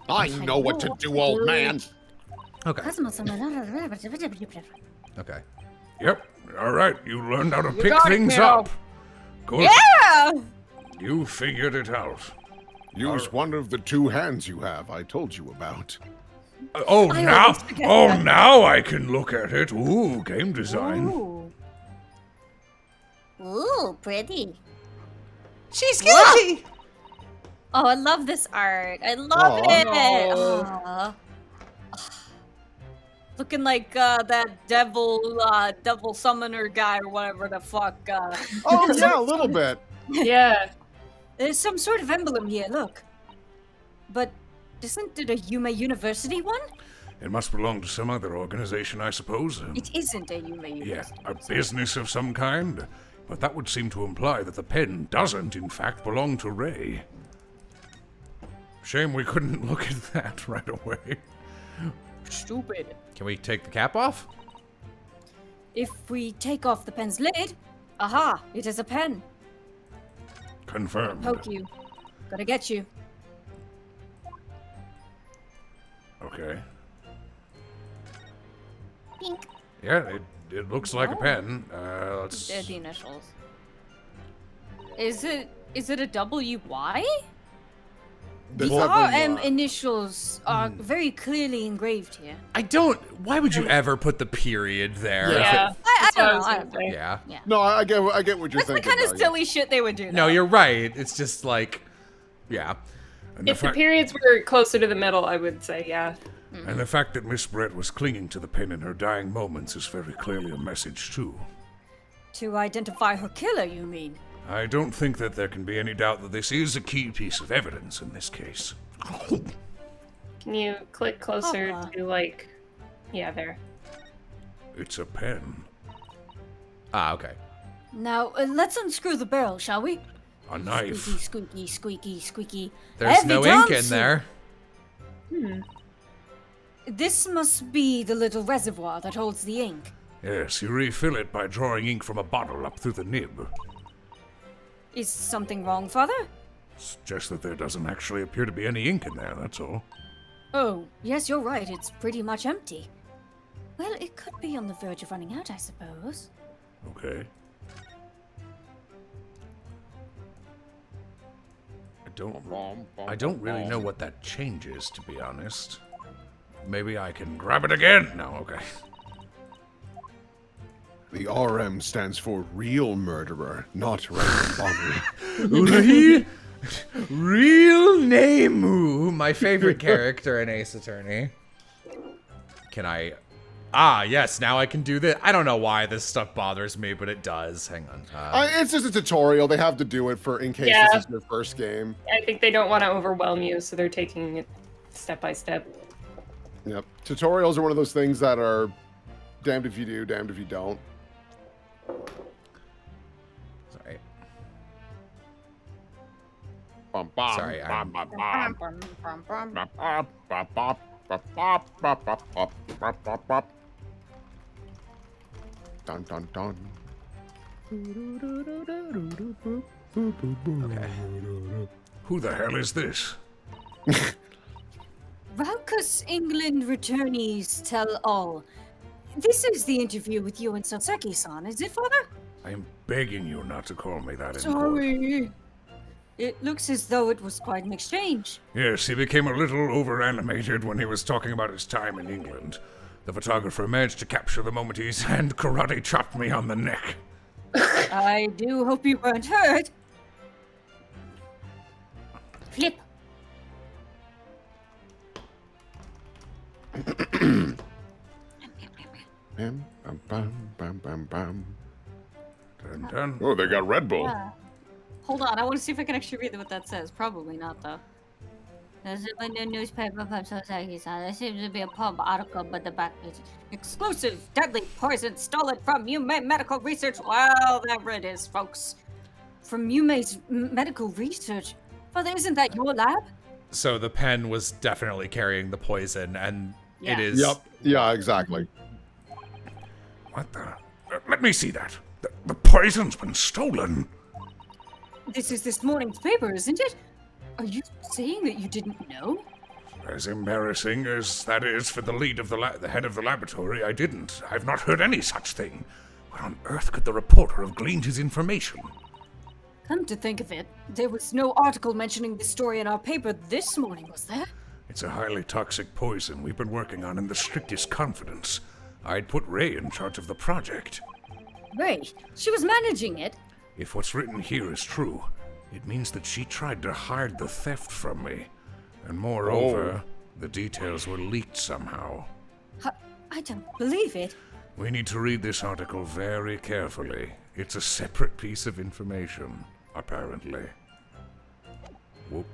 I know what to do, old man. Okay. Okay. Yep, alright, you learned how to pick got it, things kiddo. up. Good. Yeah! You figured it out. Use one of the 2 hands you have I told you about. Oh, I now, always forget that. now I can look at it. Ooh, game design. Ooh, pretty. She's guilty! Oh, I love this art. I love it. Aw. Looking like that devil summoner guy or whatever the fuck. Oh, yeah, a little bit. Yeah. There's some sort of emblem here, look. But isn't it a Yume University one? It must belong to some other organization, I suppose. It isn't a Yume Yeah, University. a business of some kind. But that would seem to imply that the pen doesn't, in fact, belong to Ray. Shame we couldn't look at that right away. Stupid. Can we take the cap off? If we take off the pen's lid, aha, it is a pen. Confirmed. Poke you. Gotta get you. Okay. Pink. Yeah, it looks like a pen. Let's... They're the initials. Is it a WY? The The RM initials are very clearly engraved here. I don't. Why would you ever put the period there? Yeah. I That's what don't was know. gonna say. Yeah. No, I get what you're That's the thinking. kind of though, silly shit they would do. No, though. you're right. It's just like, yeah. And If the periods were closer to the middle, I would say yeah. And the fact that Miss Brett was clinging to the pen in her dying moments is very clearly a message, too. To identify her killer, you mean? I don't think that there can be any doubt that this is a key piece of evidence in this case. Can you click closer Uh-huh. to like, yeah, there. It's a pen. Ah, okay. Now, let's unscrew the barrel, shall we? A knife. Squeaky, squeaky, squeaky, squeaky. There's no ink in Evidence! there. This must be the little reservoir that holds the ink. Yes, you refill it by drawing ink from a bottle up through the nib. Is something wrong, Father? It's just that there doesn't actually appear to be any ink in there, that's all. Oh, yes, you're right. It's pretty much empty. Well, it could be on the verge of running out, I suppose. Okay. I don't really know what that changes, to be honest. Maybe I can grab it again? No, okay. The RM stands for real murderer, not random bomber. Real name, my favorite character in Ace Attorney. Can I... Ah, yes, now I can do this. I don't know why this stuff bothers me, but it does. Hang on. It's just a tutorial. They have to do it in case Yeah. this is their first game. I think they don't want to overwhelm you, so they're taking it step by step. Yep. Tutorials are one of those things that are damned if you do, damned if you don't. Sorry. Sorry, Dun dun dun. Okay. Who the hell is this? Raucus England returnees tell all. This is the interview with you and Soseki-san, is it, Father? I am begging you not to call me that in court. Sorry. It looks as though it was quite an exchange. Yes, he became a little over-animated when he was talking about his time in England. The photographer managed to capture the moment his hand karate chopped me on the neck. I do hope you weren't hurt. Flip. Bam, bam, bam, bam, bam, bam. Dun, dun. Oh, they got Red Bull. Yeah. Hold on, I want to see if I can actually read what that says. Probably not, though. There's a new newspaper from Soseki-san. There seems to be a pub article, but the back page. Exclusive deadly poison stolen from Yume Medical Research. Well, there it is, folks. From Yume's medical research. Father, isn't that your lab? So the pen was definitely carrying the poison, and Yeah. it is... Yep. Yeah, exactly. What the? Let me see that. The poison's been stolen. This is this morning's paper, isn't it? Are you saying that you didn't know? As embarrassing as that is for the lead of the head of the laboratory, I didn't. I've not heard any such thing. Where on earth could the reporter have gleaned his information? Come to think of it, there was no article mentioning this story in our paper this morning, was there? It's a highly toxic poison we've been working on in the strictest confidence. I'd put Ray in charge of the project. Ray, she was managing it. If what's written here is true, it means that she tried to hide the theft from me. And moreover, the details were leaked somehow. I don't believe it. We need to read this article very carefully. It's a separate piece of information, apparently. Whoop.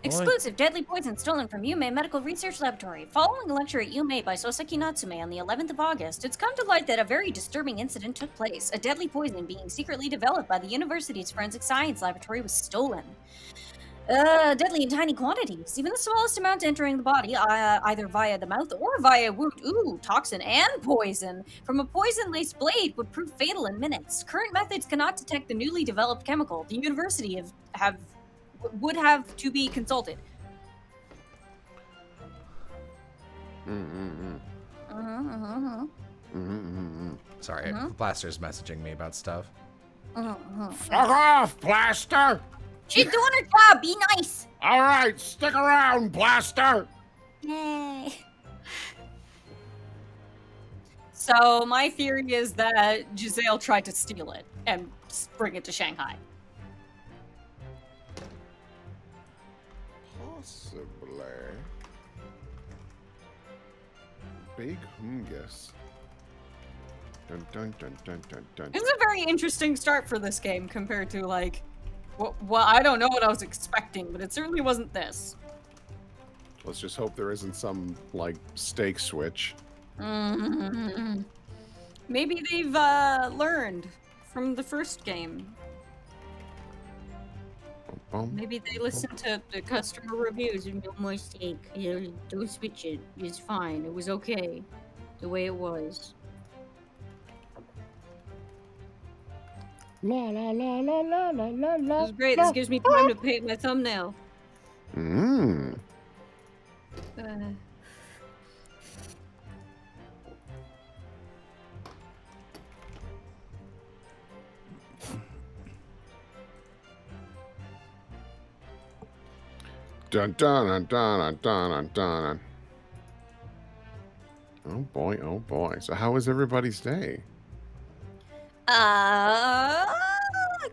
Exclusive deadly poison stolen from Yume Medical Research Laboratory. Following a lecture at Yume by Soseki Natsume on the 11th of August, it's come to light that a very disturbing incident took place. A deadly poison being secretly developed by the university's forensic science laboratory was stolen. Deadly in tiny quantities. Even the smallest amount entering the body, either via the mouth or via wound. Ooh, toxin and poison. From a poison-laced blade would prove fatal in minutes. Current methods cannot detect the newly developed chemical. The university would have to be consulted. Sorry, Blaster's messaging me about stuff. Fuck off, Blaster! She's doing her job. Be nice. All right, stick around, Blaster! Yay. So my theory is that Giselle tried to steal it and bring it to Shanghai. Possibly. Big Hungus. Dun dun dun dun dun dun. It's a very interesting start for this game compared to like, well, I don't know what I was expecting, but it certainly wasn't this. Let's just hope there isn't some, like, stake switch. Maybe they've learned from the first game. Maybe they listened to the customer reviews and no mistake. Don't switch it. It's fine. It was okay. The way it was. La la la la la la la la. This is great. This gives me time to paint my thumbnail. Mmm. Dun dun dun dun dun dun dun. Oh boy, oh boy. So how was everybody's day? God,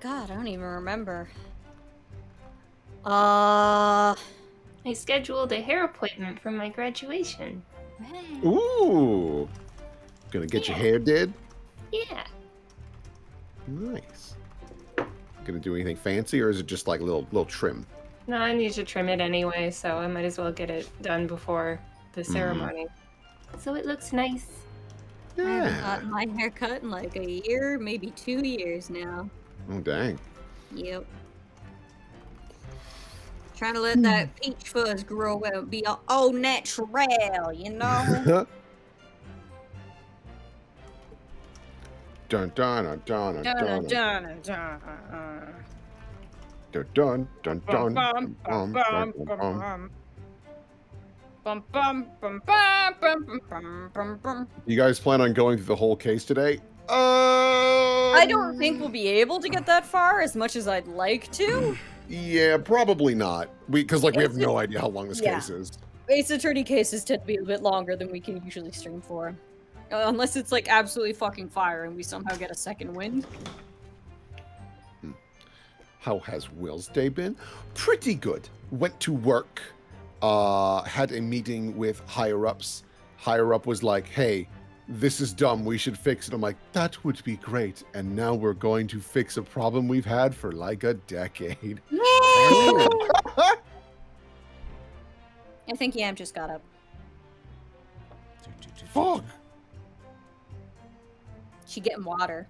I don't even remember. I scheduled a hair appointment for my graduation. Ooh. Gonna get your hair did? Yeah. Nice. Gonna do anything fancy, or is it just like a little trim? No, I need to trim it anyway, so I might as well get it done before the ceremony. So it looks nice. I haven't gotten my hair cut in like a year, maybe 2 years now. Oh dang. Yep. Trying to let that peach fuzz grow out, be all natural, you know? Dun dun dun dun dun dun dun dun dun dun dun. You guys plan on going through the whole case today? I don't think we'll be able to get that far as much as I'd like to. Yeah, probably not. Because we have no idea how long this case is. Ace Attorney cases tend to be a bit longer than we can usually stream for. Unless it's like absolutely fucking fire and we somehow get a second wind. How has Will's day been? Pretty good. Went to work. Had a meeting with higher ups. Higher up was like, hey, this is dumb. We should fix it. I'm like, that would be great. And now we're going to fix a problem we've had for like a decade. I think Yam just got up. Fuck. She getting water.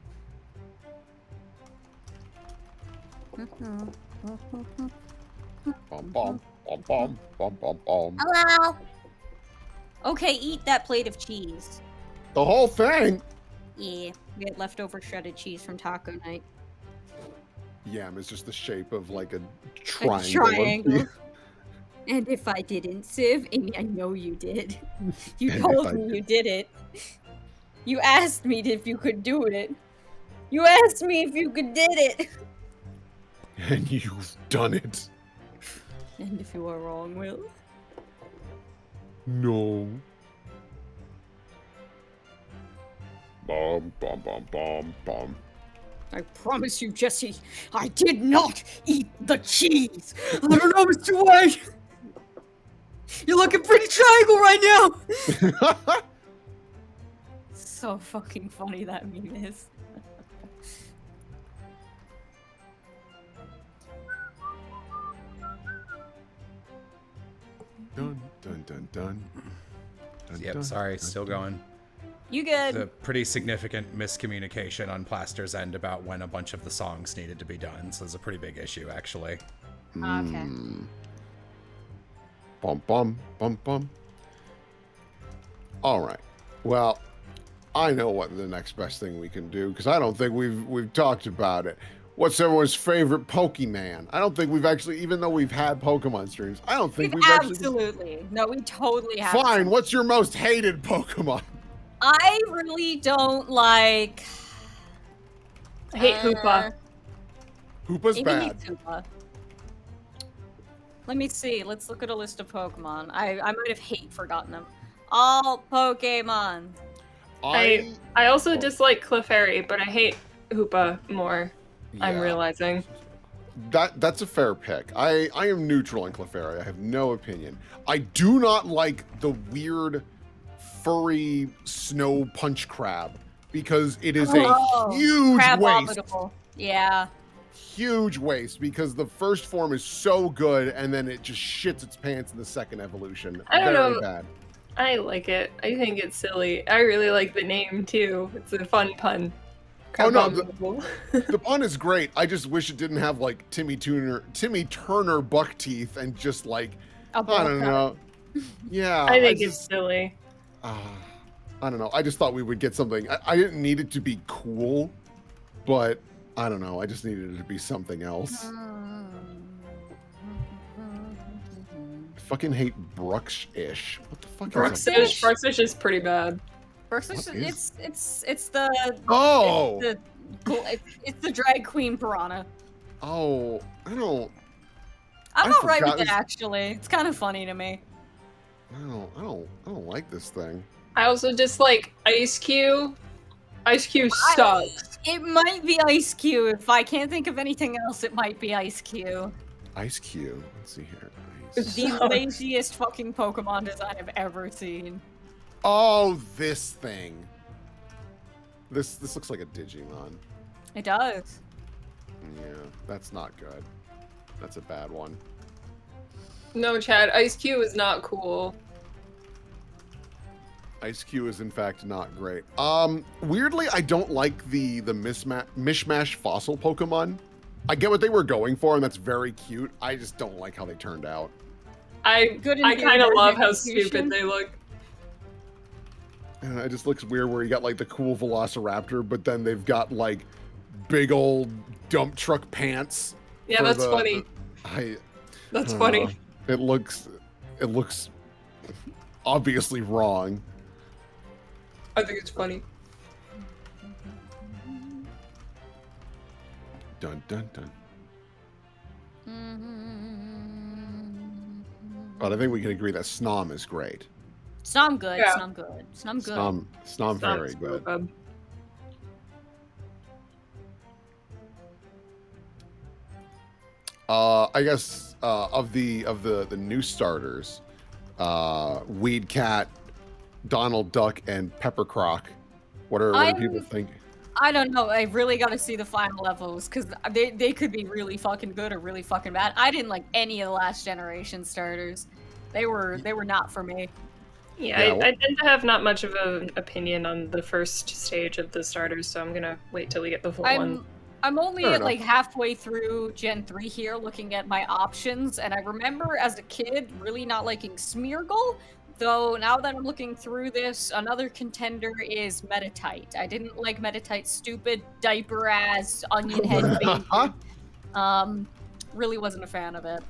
Bum, bum, bum, bum, bum, bum, bum. Hello. Okay, eat that plate of cheese. The whole thing? Yeah, we had leftover shredded cheese from taco night. Yam is just the shape of like a triangle. A triangle. And if I didn't, Civ, Amy, I know you did. You told me you did it. You asked me if you could do it. You asked me if you did it. And you've done it. And if you are wrong, Will? No. Bum, bum, bum, bum, bum. I promise you, Jesse, I did not eat the cheese. I don't know, Mr. White. You're looking pretty triangle right now. So fucking funny that meme is. Dun, dun, dun, dun. Dun, Yep, dun, sorry, dun, still dun. going. You good? There's a pretty significant miscommunication on Plaster's end about when a bunch of the songs needed to be done, so it's a pretty big issue, actually. Okay. Bum, bum, bum, bum. All right. Well, I know what the next best thing we can do, because I don't think we've talked about it. What's everyone's favorite Pokemon? I don't think we've actually, even though we've had Pokemon streams, I don't think we've actually... Absolutely. No, we totally have. Fine, what's your most hated Pokemon? I really don't like... I hate Hoopa. Hoopa's Amy bad. hates Hoopa. Let me see. Let's look at a list of Pokemon. I might have forgotten them. All Pokemon. I also dislike Clefairy, but I hate Hoopa more. I'm Yeah. realizing. That's a fair pick. I am neutral on Clefairy. I have no opinion. I do not like the weird furry snow punch crab because it is a huge crab waste. vomitical. Yeah. Huge waste because the first form is so good and then it just shits its pants in the second evolution. I don't Very know. bad. I like it. I think it's silly. I really like the name too. It's a fun pun. Oh no, the pun is great. I just wish it didn't have like Timmy Turner buck teeth and just like I don't know. Yeah, I think it's silly. I don't know. I just thought we would get something. I didn't need it to be cool, but I don't know. I just needed it to be something else. I fucking hate Bruxish. What the fuck is that? Bruxish is pretty bad. Bruxish, it's the it's the drag queen piranha. Oh, I don't. I'm alright with it actually. It's kind of funny to me. I don't like this thing. I also dislike Ice Cube. Ice Cube sucks. It might be Ice Cube. If I can't think of anything else, it might be Ice Cube. Ice Cube. Let's see here. The laziest fucking Pokemon design I've ever seen. Oh, this thing. This looks like a Digimon. It does. Yeah, that's not good. That's a bad one. No, Chad, Ice Cube is not cool. Ice Cube is in fact not great. Weirdly, I don't like the mishmash fossil Pokemon. I get what they were going for, and that's very cute. I just don't like how they turned out. I kind of love how stupid they look. And it just looks weird where you got like the cool Velociraptor, but then they've got like big old dump truck pants. Yeah, that's funny. That's funny. It looks obviously wrong. I think it's funny. Dun dun dun. But I think we can agree that Snom is great. Snom good. Yeah. Snom good. Snom good. Snom very good. I guess of the new starters, Weed Cat, Donald Duck, and Pepper Croc. What do people think? I don't know. I really got to see the final levels because they could be really fucking good or really fucking bad. I didn't like any of the last generation starters. They were not for me. Yeah, I tend to have not much of an opinion on the first stage of the starters, so I'm gonna wait till we get the full one. I'm only at like halfway through Gen 3 here looking at my options, and I remember as a kid really not liking Smeargle, though now that I'm looking through this, another contender is Metatite. I didn't like Metatite's stupid diaper-ass onion head baby. Really wasn't a fan of it.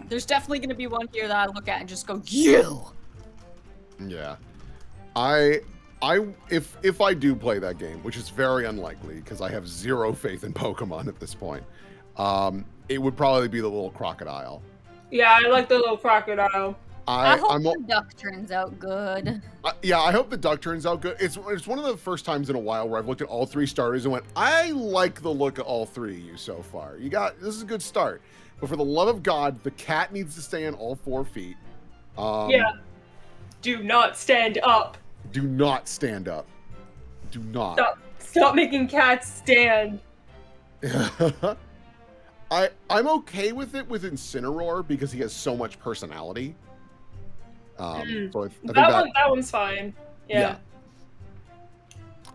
There's definitely going to be one here that I look at and just go, you! Yeah. If I do play that game, which is very unlikely because I have zero faith in Pokemon at this point, it would probably be the little crocodile. Yeah, I like the little crocodile. I hope the duck turns out good. Yeah, I hope the duck turns out good. It's one of the first times in a while where I've looked at all three starters and went, I like the look of all three of you so far. This is a good start. But for the love of God, the cat needs to stay on all 4 feet. Yeah. Do not stand up. Do not stand up. Do not. Stop making cats stand. I'm okay with it with Incineroar because he has so much personality. So I think that one's fine. Yeah.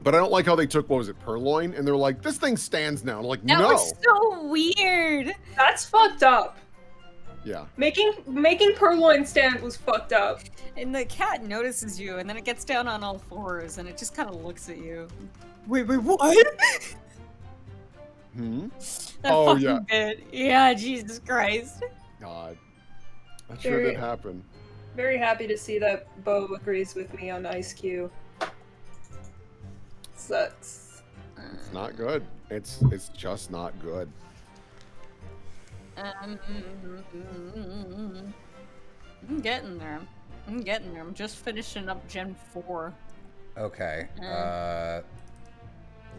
But I don't like how they took, what was it, Purloin? And they're like, this thing stands now. And I'm like, that no. That was so weird. That's fucked up. Yeah. Making Purloin stand was fucked up. And the cat notices you, and then it gets down on all 4s, and it just kind of looks at you. Wait, what? That fucking bit. Yeah, Jesus Christ. God. That sure did happen. Very happy to see that Bo agrees with me on Ice Cube. Sucks. It's not good. It's just not good. I'm getting there. I'm just finishing up Gen 4. Okay.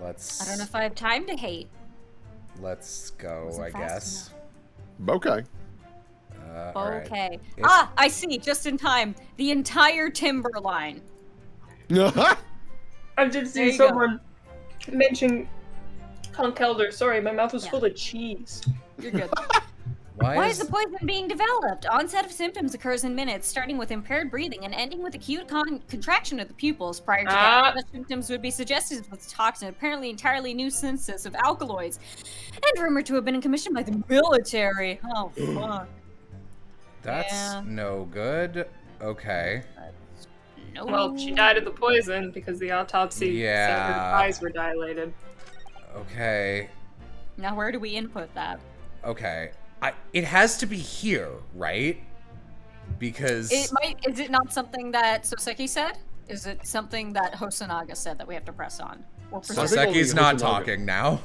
Let's... I don't know if I have time to hate. Let's go, I guess. Okay. Okay. Right. I see. Just in time. The entire Timberline. I did see someone mention Conch Elder. Sorry, my mouth was full of cheese. You're good. Why is the poison being developed? Onset of symptoms occurs in minutes, starting with impaired breathing and ending with acute contraction of the pupils. Prior to that, such symptoms would be suggested with toxin, apparently entirely new synthesis of alkaloids, and rumored to have been commissioned by the military. Oh, fuck. That's no good. Okay. No. Well, she died of the poison because the autopsy said her eyes were dilated. Okay. Now where do we input that? Okay. It has to be here, right? Because it might. Is it not something that Soseki said? Is it something that Hosonaga said that we have to press on? Or Soseki's not talking now.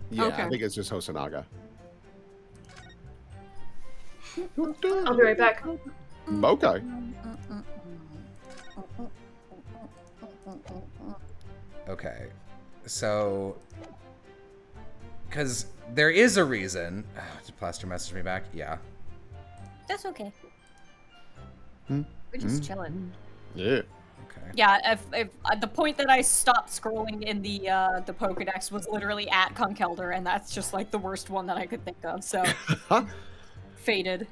Yeah, okay. I think it's just Hosonaga. I'll be right back. Okay. Okay. So, because there is a reason. Did Plaster message me back? Yeah. That's okay. We're just chilling. Yeah. Okay. Yeah. If the point that I stopped scrolling in the Pokedex was literally at Kunkelder, and that's just like the worst one that I could think of. So. Faded.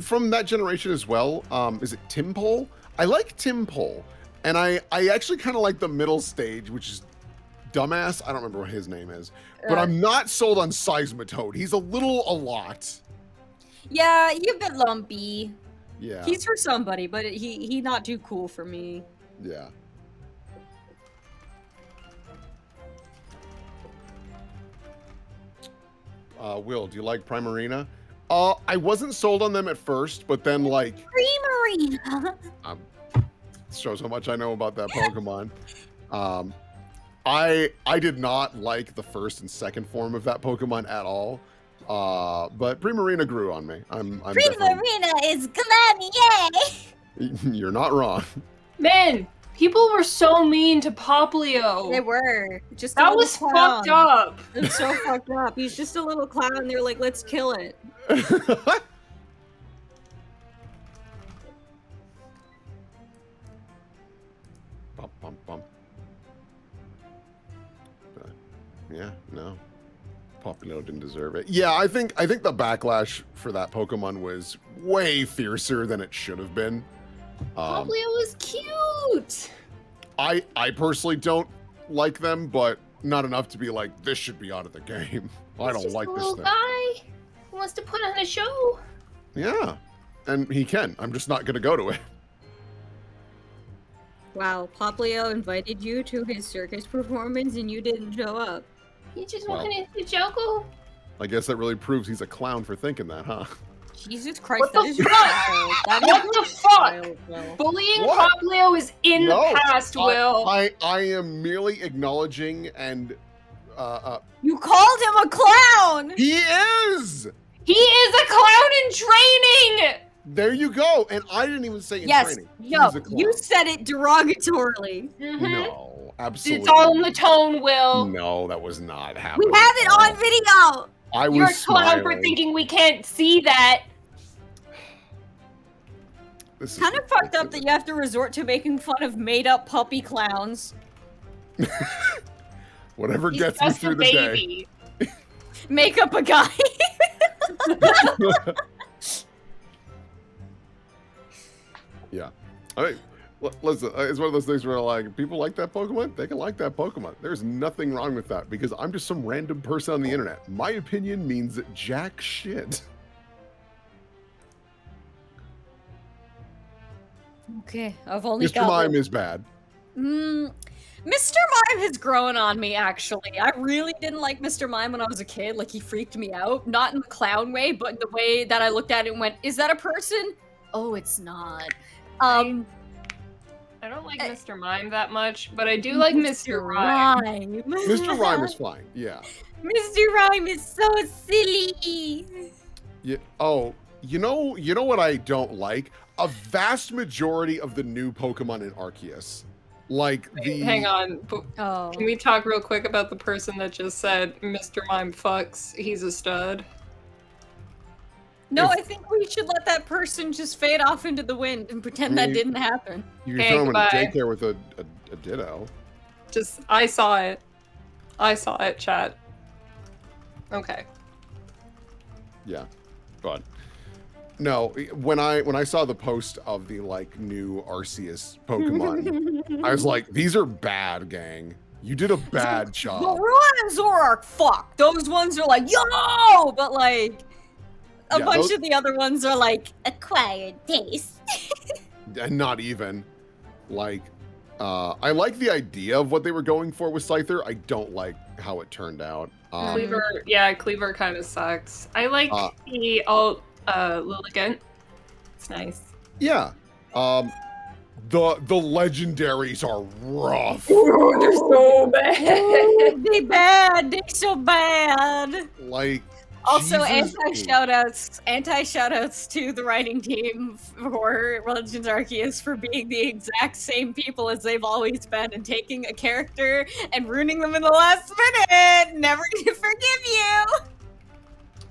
From that generation as well. Is it Timpole? I like Timpole, and I actually kind of like the middle stage, which is Dumbass. I don't remember what his name is, but I'm not sold on Seismitoad. He's a lot. Yeah, he's a bit lumpy. Yeah. He's for somebody, but he not too cool for me. Yeah. Will, do you like Primarina? I wasn't sold on them at first, but then like Primarina. Shows how much I know about that Pokemon. I did not like the first and second form of that Pokemon at all. But Primarina grew on me. Primarina is glam, yay! You're not wrong. Man, people were so mean to Poplio. They were. Just that was fucked up. It was so fucked up. He's just a little clown. They're like, let's kill it. Bum, bum, bum. Yeah, no. Poplio didn't deserve it. Yeah, I think the backlash for that Pokemon was way fiercer than it should have been. Poplio was cute. I personally don't like them, but not enough to be like, this should be out of the game. I don't like this thing. Guy who wants to put on a show. Yeah, and he can. I'm just not gonna go to it. Wow, Poplio invited you to his circus performance and you didn't show up. He just wanted to joke. I guess that really proves he's a clown for thinking that, huh? Jesus Christ, what the fuck? What the fuck? Bullying Poplio is in the past, Will. I am merely acknowledging and you called him a clown! He is! He is a clown in training! There you go. And I didn't even say in training. Yes, no, you said it derogatorily. No, absolutely. It's all in the tone, Will. No, that was not happening. We have it on video! You're a clown for thinking we can't see that. This is kind of fucked up that you have to resort to making fun of made-up puppy clowns. Whatever gets me through the day. Make up a guy. Yeah. I mean, listen, it's one of those things where like, people like that Pokemon, they can like that Pokemon. There's nothing wrong with that because I'm just some random person on the internet. My opinion means jack shit. Okay, I've only Mr. Mime is bad. Mr. Mime has grown on me, actually. I really didn't like Mr. Mime when I was a kid. Like, he freaked me out. Not in the clown way, but in the way that I looked at it and went, is that a person? Oh, it's not. I don't like Mr. Mime that much, but I do like Mr. Rhyme. Mr. Rhyme is fine, yeah. Mr. Rhyme is so silly. Yeah. Oh, you know what I don't like? A vast majority of the new Pokemon in Arceus. Like the... Hang on. Can we talk real quick about the person that just said, Mr. Mime fucks, he's a stud? No, I think we should let that person just fade off into the wind and pretend that didn't happen. You can throw him in a daycare with a Ditto. Just, I saw it. I saw it, chat. Okay. Yeah, but no. When I saw the post of the like new Arceus Pokemon, I was like, these are bad, gang. You did a bad job. The Rowan Zoroark, fuck. Those ones are like, yo! But like, a bunch of the other ones are like, acquired taste. And not even. Like, I like the idea of what they were going for with Scyther. I don't like how it turned out. Cleaver kind of sucks. I like the alt Lilligant. It's nice. Yeah. The legendaries are rough. Ooh, they're so bad. They bad. They so bad. Like, also, Jesus. anti-shoutouts to the writing team for Legends Arceus for being the exact same people as they've always been and taking a character and ruining them in the last minute. Never gonna forgive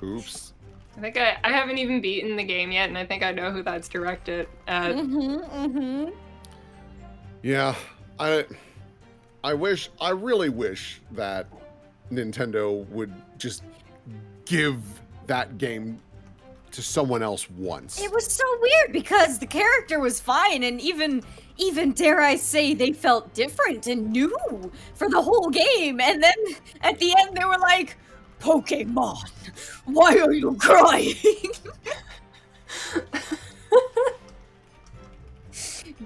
you. Oops. I think I haven't even beaten the game yet, and I think I know who that's directed at. Yeah, I really wish that Nintendo would just give that game to someone else once. It was so weird because the character was fine, and even dare I say they felt different and new for the whole game. And then at the end they were like, Pokemon, why are you crying?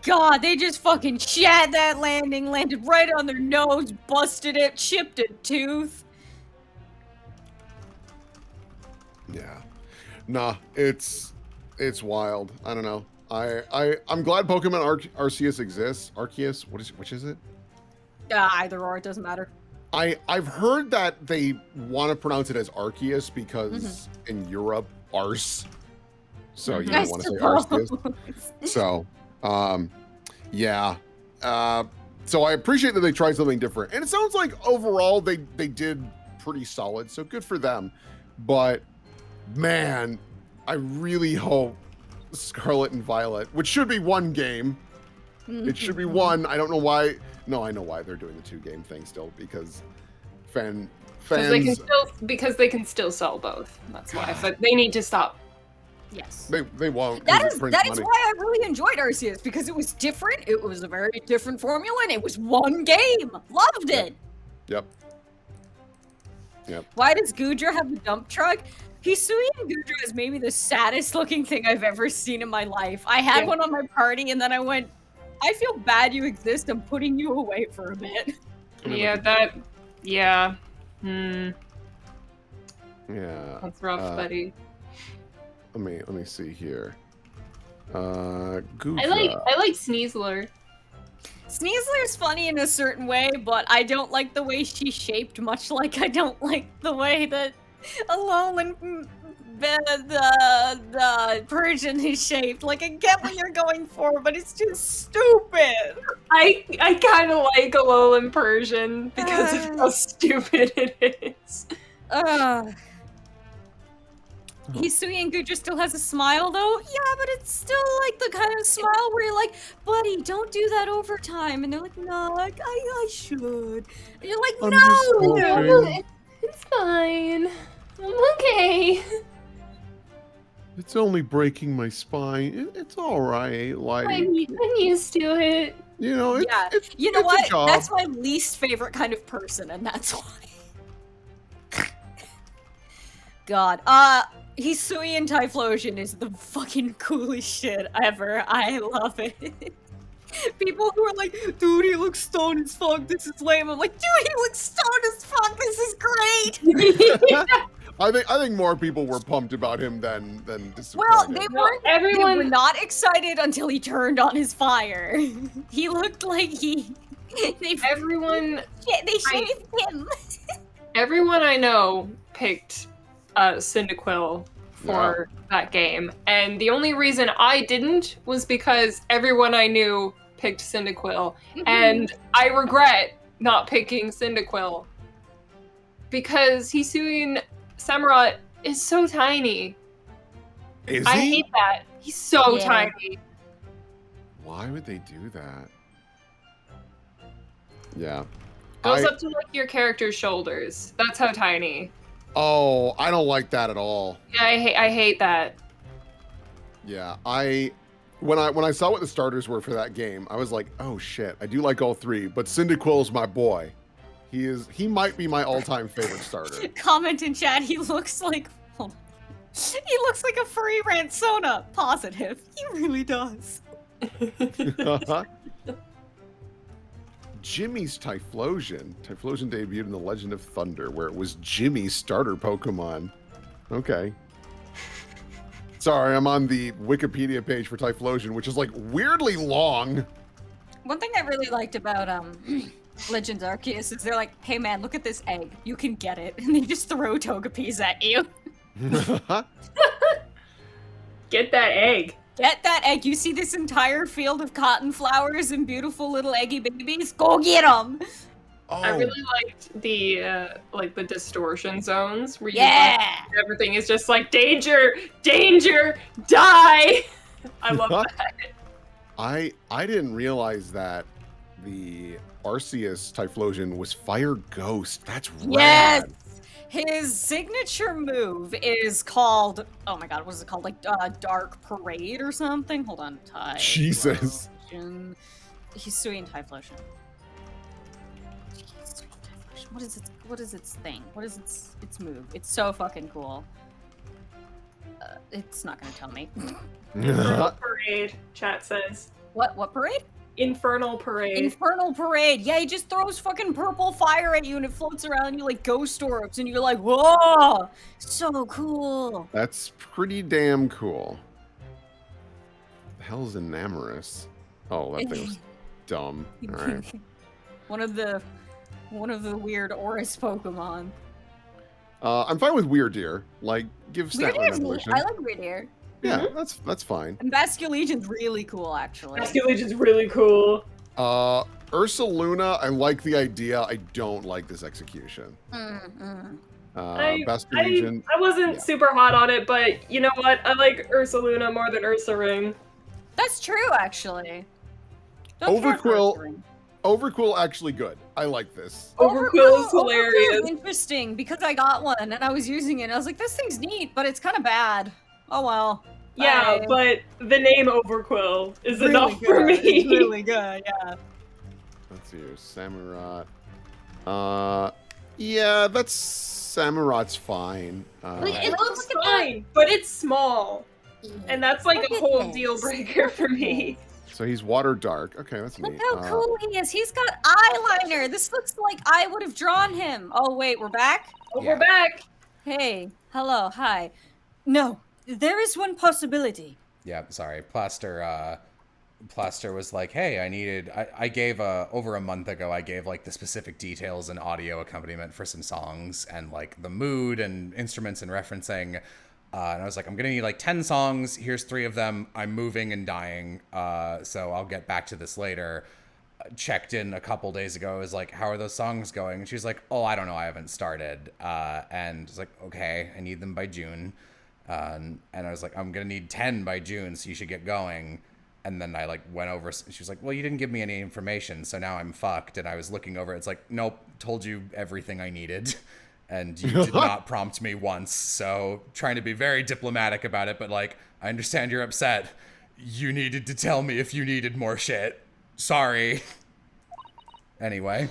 God, they just fucking shat that landing, landed right on their nose, busted it, chipped a tooth. Yeah. Nah, it's wild. I don't know. I'm glad Pokemon Arceus exists. Arceus, which is it? Either or, it doesn't matter. I've heard that they want to pronounce it as Arceus because in Europe, Arse. So you don't want to say Arceus. So, yeah. So I appreciate that they tried something different. And it sounds like overall they did pretty solid. So good for them. But man, I really hope Scarlet and Violet, which should be one game. It should be one. I don't know why. No, I know why they're doing the 2-game thing still, because fans because they can still sell both. That's why. But they need to stop. Yes. They won't. That is why I really enjoyed Arceus, because it was different. It was a very different formula, and it was one game. Loved it. Yep. Why does Gudra have a dump truck? Hisui and Gudra is maybe the saddest looking thing I've ever seen in my life. I had one on my party, and then I went, I feel bad you exist. I'm putting you away for a bit. Yeah, yeah. Yeah. That's rough, buddy. Let me see here. Gudra. I like Sneasler. Sneasler's funny in a certain way, but I don't like the way she's shaped, much like I don't like the way that ALLLLLL the Persian is shaped. Like, I get what you're going for, but it's just stupid. I kind of like ALLLLL Persian because of how stupid it is. Hisui and Gudra still has a smile, though. Yeah, but it's still like the kind of smile where you're like, buddy, don't do that overtime. And they're like, no, I should. And you're like, no! It's fine. I'm okay. It's only breaking my spine. It's all right. Like, I'm used to it. You know, you know what? That's my least favorite kind of person, and that's why. God. Hisui and Typhlosion is the fucking coolest shit ever. I love it. People who are like, dude, he looks stoned as fuck, this is lame. I'm like, dude, he looks stoned as fuck, this is great! I think more people were pumped about him than disappointed. Well, they were not excited until he turned on his fire. He looked like they shaved him. Everyone I know picked Cyndaquil for that game, and the only reason I didn't was because everyone I knew picked Cyndaquil, and I regret not picking Cyndaquil because Hisuian Samurott is so tiny. Is I he? hate that. He's so tiny. Why would they do that? Yeah. Goes up to like your character's shoulders. That's how tiny. Oh, I don't like that at all. Yeah, I hate that. Yeah, when I saw what the starters were for that game, I was like, oh shit, I do like all three, but Cyndaquil's my boy. He might be my all-time favorite starter. Comment in chat, he looks like hold on. He looks like a furry Ransona. Positive. He really does. Jimmy's Typhlosion. Typhlosion debuted in The Legend of Thunder, where it was Jimmy's starter Pokemon. Okay. Sorry, I'm on the Wikipedia page for Typhlosion, which is like weirdly long. One thing I really liked about Legends Arceus is they're like, hey man, look at this egg. You can get it. And they just throw Togepi's at you. Get that egg. Get that egg. You see this entire field of cotton flowers and beautiful little eggy babies? Go get them. Oh. I really liked the distortion zones where you everything is just like danger, danger, die. I love that. I didn't realize that the Arceus Typhlosion was Fire Ghost. That's rad. Yes. His signature move is called, oh my god, what is it called? Like Dark Parade or something? Hold on. Jesus. Hisui Typhlosion. What is its thing? What is its move? It's so fucking cool. It's not gonna tell me. Infernal Parade, chat says. What parade? Infernal Parade. Infernal Parade. Yeah, he just throws fucking purple fire at you and it floats around you like ghost orbs and you're like, whoa! So cool. That's pretty damn cool. The hell's Enamorous? Oh, that thing was dumb. Alright. One of the weird Oris Pokemon. I'm fine with Weirdeer. Like, give Statler an evolution. I like Weirdeer. Yeah, that's fine. And Basculegion's really cool, actually. Basculegion's really cool. Ursaluna, I like the idea. I don't like this execution. Basculegion. I wasn't super hot on it, but you know what? I like Ursaluna more than Ursaring. That's true, actually. Overquill actually good. I like this. Overquill is hilarious. Overquill is interesting because I got one and I was using it and I was like, this thing's neat, but it's kind of bad. Oh well. Yeah, but the name Overquill is really enough for me. It's really good, yeah. Let's see here. Samurott. Yeah, Samurot's fine. It looks fine, but it's small. And that's like a whole deal breaker for me. So he's water dark. Okay, that's neat. Look how cool he is. He's got eyeliner. This looks like I would have drawn him. Oh, wait, we're back? Oh, yeah. We're back. Hey, hello, hi. No, there is one possibility. Yeah, sorry. Plaster was like, hey, I gave over a month ago, I gave like the specific details and audio accompaniment for some songs and like the mood and instruments and referencing. And I was like, I'm going to need like 10 songs. Here's 3 of them. I'm moving and dying. So I'll get back to this later. Checked in a couple days ago. I was like, how are those songs going? And she's like, oh, I don't know. I haven't started. And I was like, okay, I need them by June. And I was like, I'm going to need 10 by June. So you should get going. And then I like went over. She was like, well, you didn't give me any information. So now I'm fucked. And I was looking over. It's like, nope, told you everything I needed. And you did not prompt me once, so trying to be very diplomatic about it, but like, I understand you're upset. You needed to tell me if you needed more shit. Sorry. Anyway.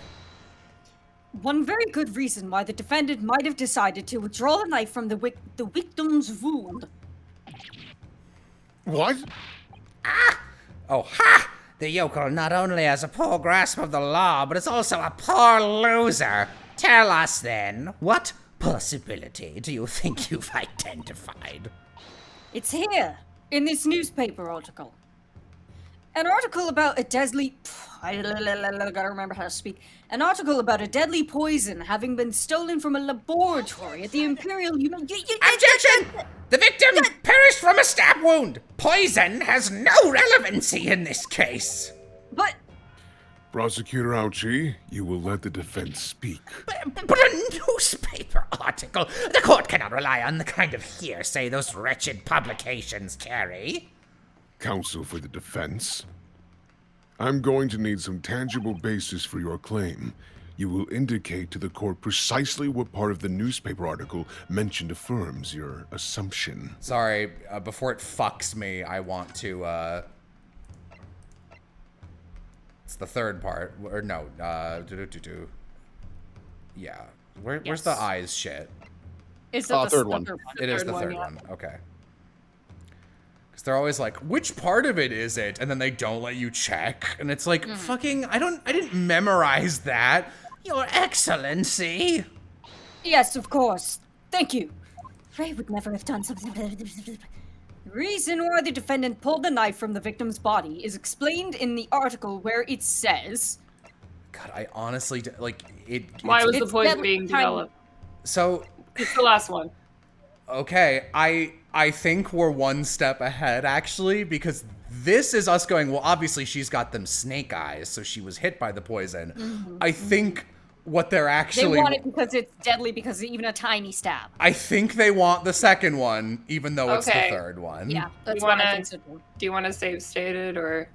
One very good reason why the defendant might have decided to withdraw the knife from the victim's wound. What? Ah! Oh, ha! The yokel not only has a poor grasp of the law, but is also a poor loser. Tell us then, what possibility do you think you've identified? It's here, in this newspaper article. An article about a deadly... I gotta remember how to speak. An article about a deadly poison having been stolen from a laboratory at the Imperial... Objection! The victim perished from a stab wound. Poison has no relevancy in this case. But... Prosecutor Ouchie, you will let the defense speak. But a newspaper article? The court cannot rely on the kind of hearsay those wretched publications carry. Counsel for the defense. I'm going to need some tangible basis for your claim. you will indicate to the court precisely what part of the newspaper article mentioned affirms your assumption. Sorry, before it fucks me, I want to, it's the third part. Or no, yeah. Where's the eyes shit? Is it the third one? It is the third one. Okay. Because they're always like, which part of it is it? And then they don't let you check. And it's like, fucking, I didn't memorize that. Your Excellency. Yes, of course. Thank you. Ray would never have done something. The reason why the defendant pulled the knife from the victim's body is explained in the article where it says... God, I honestly, like, it... Why was the it's poison being developed? So... It's the last one. Okay, I think we're one step ahead, actually, because this is us going, well, obviously she's got them snake eyes, so she was hit by the poison. I think what they're actually... They want it because it's deadly, because even a tiny stab. I think they want the second one, even though it's the third one. Yeah, that's what I think so too. Do you want to save stated, or...?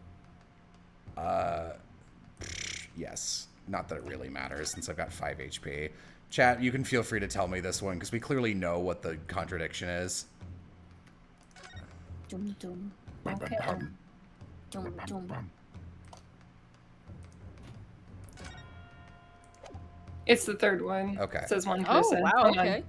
Yes. Not that it really matters, since I've got 5 HP. Chat, you can feel free to tell me this one, because we clearly know what the contradiction is. Okay. It's the third one. Okay. It says one person. Oh, wow, Hold on. okay.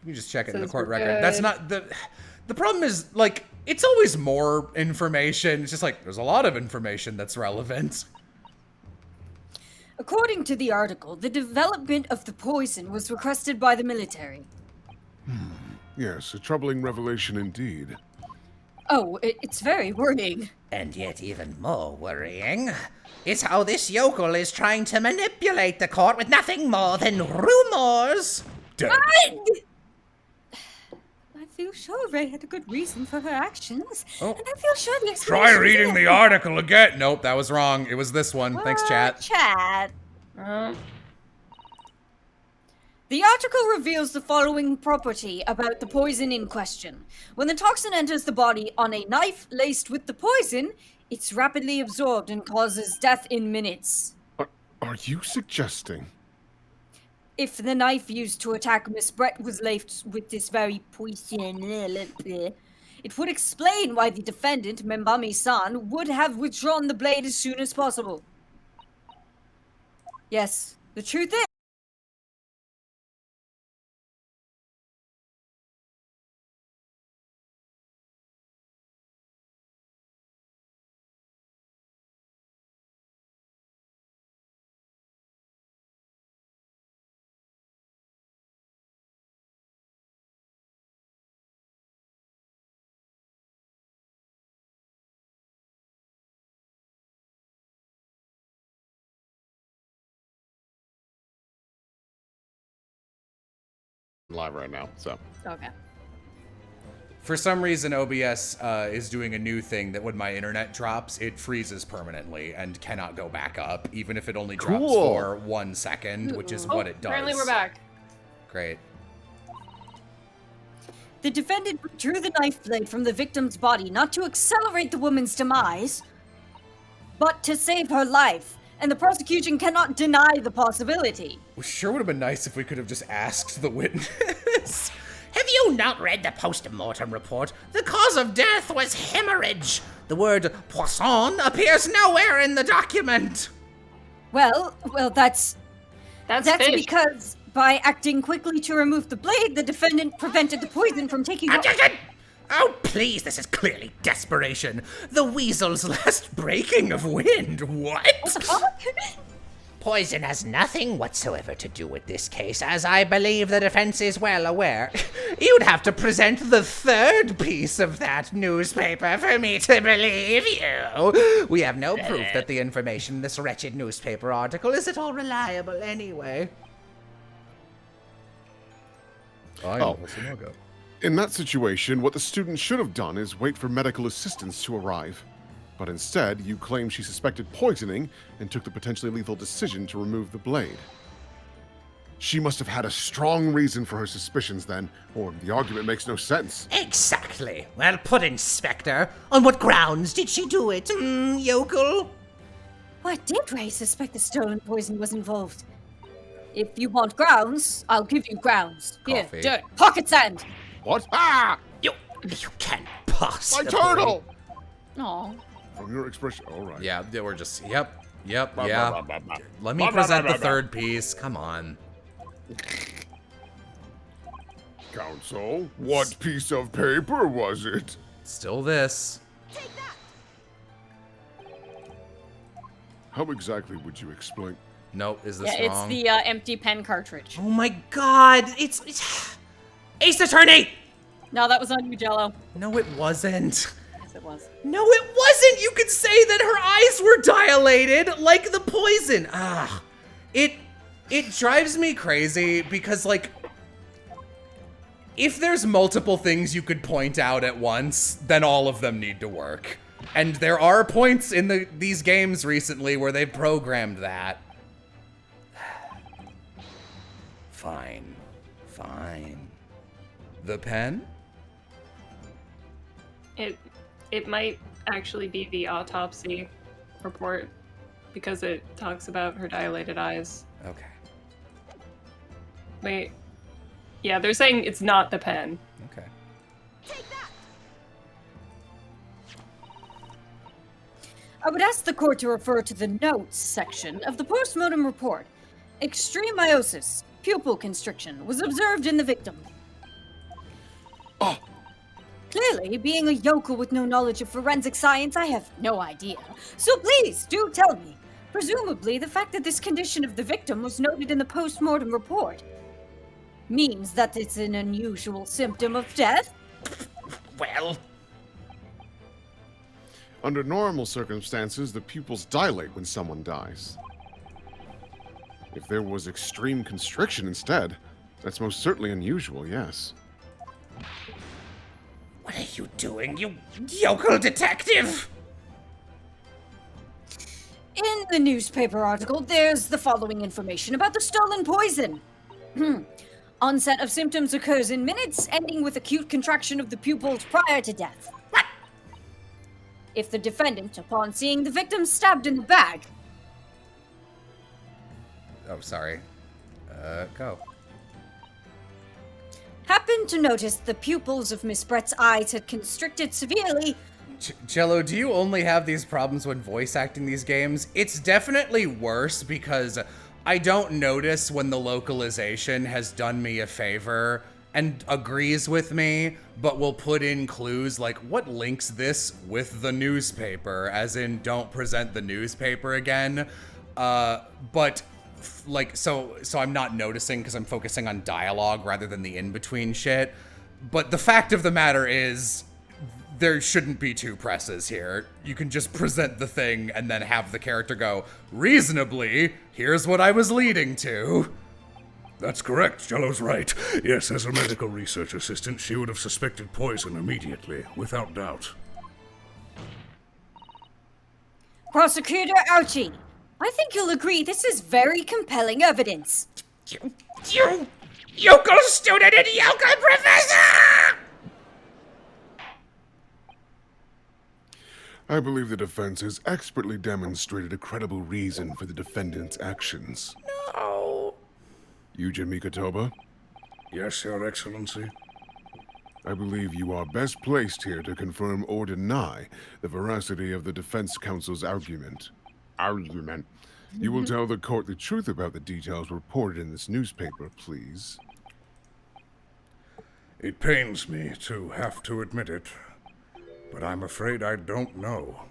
You can just check it in the Says court we're record. That's good. not the problem is, like, it's always more information. It's just like, there's a lot of information that's relevant. According to the article, the development of the poison was requested by the military. Yes, a troubling revelation indeed. Oh, it's very worrying. And yet even more worrying is how this yokel is trying to manipulate the court with nothing more than rumors. I feel sure Ray had a good reason for her actions. Oh. And I feel sure the Try explanation reading the article again. Nope, that was wrong. It was this one. Thanks, chat. Chat. The article reveals the following property about the poison in question. When the toxin enters the body on a knife laced with the poison, it's rapidly absorbed and causes death in minutes. Are you suggesting? If the knife used to attack Miss Brett was laced with this very poison, it would explain why the defendant, Membami-san, would have withdrawn the blade as soon as possible. Yes, the truth is... Live right now, so. Okay. For some reason, OBS is doing a new thing that when my internet drops, it freezes permanently and cannot go back up, even if it only drops Cool. for 1 second, which is what it does. Apparently we're back. Great. The defendant withdrew the knife blade from the victim's body not to accelerate the woman's demise, but to save her life, and the prosecution cannot deny the possibility. Well, sure would have been nice if we could have just asked the witness. Have you not read the post-mortem report? The cause of death was hemorrhage. The word poisson appears nowhere in the document. Well, that's fish. because by acting quickly to remove the blade, the defendant prevented the poison from taking off. Objection! Oh, please, this is clearly desperation. The weasel's last breaking of wind. What? What the fuck? Poison has nothing whatsoever to do with this case, as I believe the defense is well aware. You'd have to present the third piece of that newspaper for me to believe you. We have no proof that the information in this wretched newspaper article is at all reliable anyway. Oh. In that situation, what the student should have done is wait for medical assistance to arrive. But instead, you claim she suspected poisoning and took the potentially lethal decision to remove the blade. She must have had a strong reason for her suspicions then, or the argument makes no sense. Exactly. Well put, Inspector. On what grounds did she do it, yokel? Why did Ray suspect the stolen poison was involved? If you want grounds, I'll give you grounds. Coffee. Here, dirt, pocket sand. What? Ah! You can't possibly. My turtle! Aw. From your expression, all right. Yeah, we're just, yep, yeah. blah, blah, blah. Let me Blah, blah, present blah, the blah, third piece. Come on. Council, what piece of paper was it? Still this. How exactly would you explain? Nope, is this Yeah, wrong? it's the empty pen cartridge. Oh my god, it's Ace Attorney! No, that was on you, Jello. No, it wasn't. Yes, it was. No, it wasn't! You could say that her eyes were dilated like the poison. Ah. It drives me crazy because, like, if there's multiple things you could point out at once, then all of them need to work. And there are points in these games recently where they've programmed that. Fine. Fine. The pen? It might actually be the autopsy report because it talks about her dilated eyes. Okay. Wait. Yeah, they're saying it's not the pen. Okay. I would ask the court to refer to the notes section of the postmortem report. Extreme meiosis, pupil constriction, was observed in the victim. Oh, Clearly, being a yokel with no knowledge of forensic science, I have no idea. So please, do tell me. Presumably, the fact that this condition of the victim was noted in the post-mortem report means that it's an unusual symptom of death? Well, under normal circumstances, the pupils dilate when someone dies. If there was extreme constriction instead, that's most certainly unusual, yes. what are you doing, you yokel detective? In the newspaper article, there's the following information about the stolen poison. Onset of symptoms occurs in minutes, ending with acute contraction of the pupils prior to death. What? If the defendant, upon seeing the victim stabbed in the back, Oh, sorry. Go. happened to notice the pupils of Miss Brett's eyes had constricted severely, Jello, do you only have these problems when voice acting these games? It's definitely worse because I don't notice when the localization has done me a favor and agrees with me, but will put in clues like what links this with the newspaper, as in don't present the newspaper again. But like, so I'm not noticing because I'm focusing on dialogue rather than the in-between shit. But the fact of the matter is, there shouldn't be two presses here. You can just present the thing and then have the character go, reasonably, here's what I was leading to. That's correct. Jello's right. Yes, as a medical research assistant, she would have suspected poison immediately, without doubt. Prosecutor Ouchie, I think you'll agree this is very compelling evidence. You yokel student and yokel professor! I believe the defense has expertly demonstrated a credible reason for the defendant's actions. No. Eugen Mikotoba, Yes, Your Excellency. I believe you are best placed here to confirm or deny the veracity of the defense counsel's argument. You will tell the court the truth about the details reported in this newspaper, please. It pains me to have to admit it, but I'm afraid I don't know.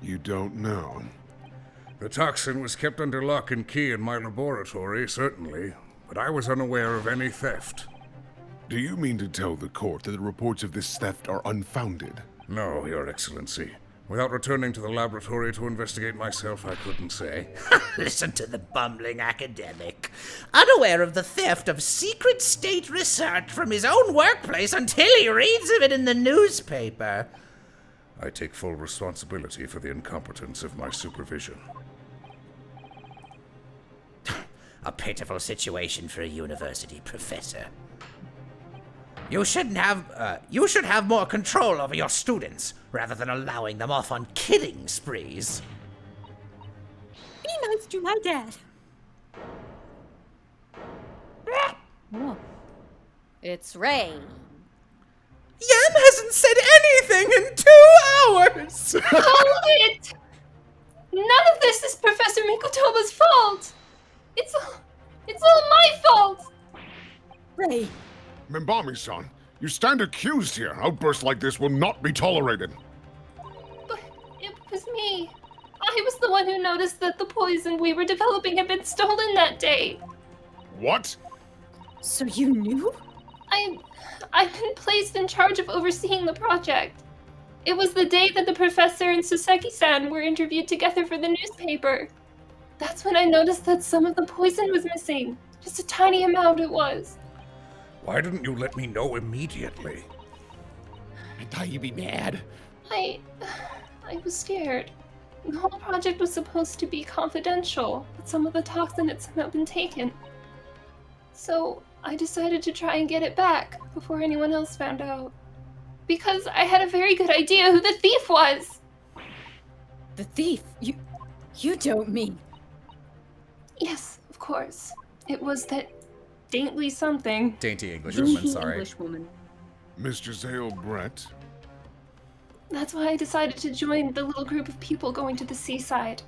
You don't know. The toxin was kept under lock and key in my laboratory, certainly, but I was unaware of any theft. Do you mean to tell the court that the reports of this theft are unfounded? No, Your Excellency. Without returning to the laboratory to investigate myself, I couldn't say. Listen to the bumbling academic. Unaware of the theft of secret state research from his own workplace until he reads of it in the newspaper. I take full responsibility for the incompetence of my supervision. A pitiful situation for a university professor. You should have more control over your students, rather than allowing them off on killing sprees. to my dad. Oh. It's Ray. Yam hasn't said anything in 2 hours! Hold it! None of this is Professor Mikotoba's fault! It's all my fault! Ray, Membami-san, you stand accused here. Outbursts like this will not be tolerated. But it was me. I was the one who noticed that the poison we were developing had been stolen that day. What? so you knew? I've been placed in charge of overseeing the project. It was the day that the professor and Soseki-san were interviewed together for the newspaper. That's when I noticed that some of the poison was missing. Just a tiny amount it was. Why didn't you let me know immediately? I thought you'd be mad. I was scared. The whole project was supposed to be confidential, but some of the toxin had somehow been taken. So I decided to try and get it back before anyone else found out. Because I had a very good idea who the thief was! The thief? You don't mean... Yes, of course. It was that dainty something. Dainty English woman, sorry. English woman. Mr. Zale Brett, That's why I decided to join the little group of people going to the seaside.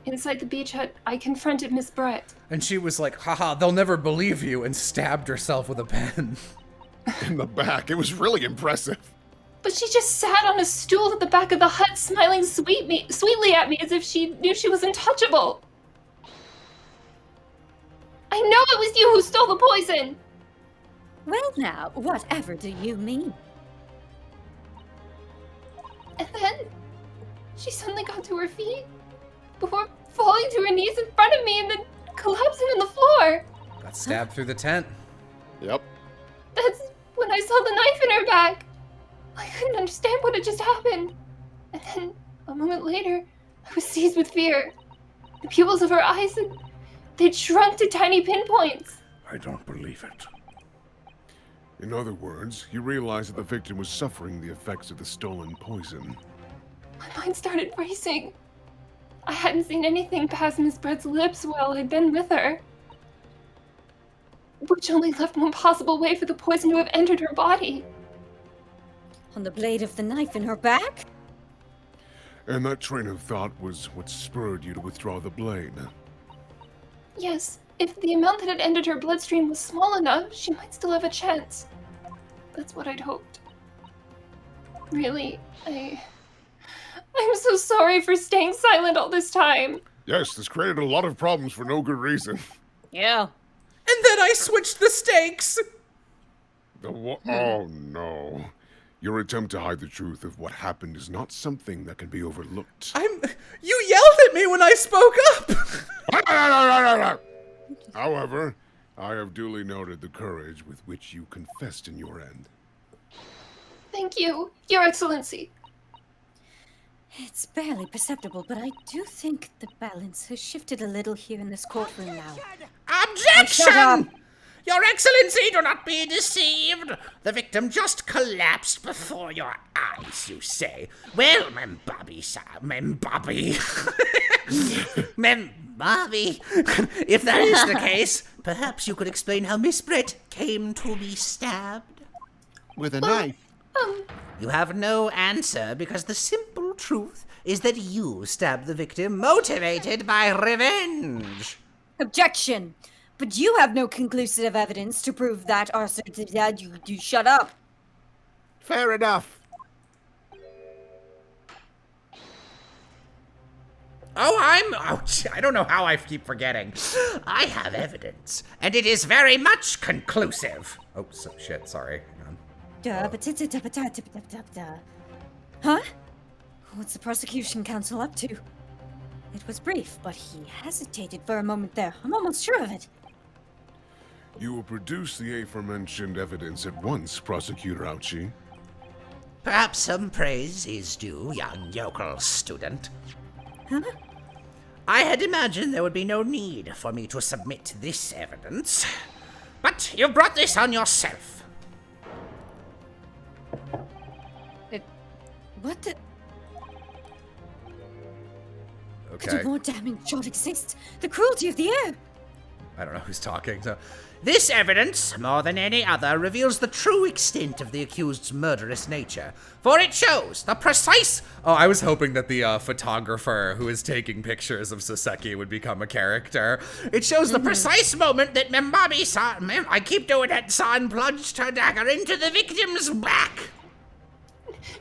Inside the beach hut, I confronted Miss Brett. And she was like, haha, they'll never believe you, and stabbed herself with a pen. In the back. It was really impressive. But she just sat on a stool at the back of the hut, smiling sweetly at me as if she knew she was untouchable. I know it was you who stole the poison! Well now, whatever do you mean? And then, she suddenly got to her feet, before falling to her knees in front of me and then collapsing on the floor. Got stabbed through the tent. Yep. That's when I saw the knife in her back. I couldn't understand what had just happened. And then, a moment later, I was seized with fear. The pupils of her eyes, they'd shrunk to tiny pinpoints. I don't believe it. in other words, you realized that the victim was suffering the effects of the stolen poison. My mind started racing. I hadn't seen anything past Miss Brett's lips while I'd been with her. Which only left one possible way for the poison to have entered her body. On the blade of the knife in her back? And that train of thought was what spurred you to withdraw the blade. Yes, if the amount that had entered her bloodstream was small enough, she might still have a chance. That's what I'd hoped. Really, I'm so sorry for staying silent all this time. Yes, this created a lot of problems for no good reason. Yeah. And then I switched the stakes! Oh no. Your attempt to hide the truth of what happened is not something that can be overlooked. You yelled at me when I spoke up! However, I have duly noted the courage with which you confessed in your end. Thank you, Your Excellency. It's barely perceptible, but I do think the balance has shifted a little here in this courtroom now. Objection! Your Excellency, do not be deceived. The victim just collapsed before your eyes, you say. Well, Membobby, if that is the case, perhaps you could explain how Miss Brett came to be stabbed? With a knife. You have no answer because the simple truth is that you stabbed the victim motivated by revenge. Objection! But you have no conclusive evidence to prove that, Arthur. You shut up. Fair enough. I don't know how I keep forgetting. I have evidence, and it is very much conclusive. Oh, shit, sorry. Huh? What's the prosecution counsel up to? It was brief, but he hesitated for a moment there. I'm almost sure of it. You will produce the aforementioned evidence at once, Prosecutor Ouchie. Perhaps some praise is due, young yokel student. Huh? I had imagined there would be no need for me to submit this evidence, but you brought this on yourself. What the... Could a Okay. more damning shot exist? The cruelty of the air. I don't know who's talking. So, This evidence, more than any other, reveals the true extent of the accused's murderous nature, for it shows the precise... oh, I was hoping that the photographer who is taking pictures of Soseki would become a character. It shows the precise moment that Membabi saw... I keep doing it, son plunged her dagger into the victim's back.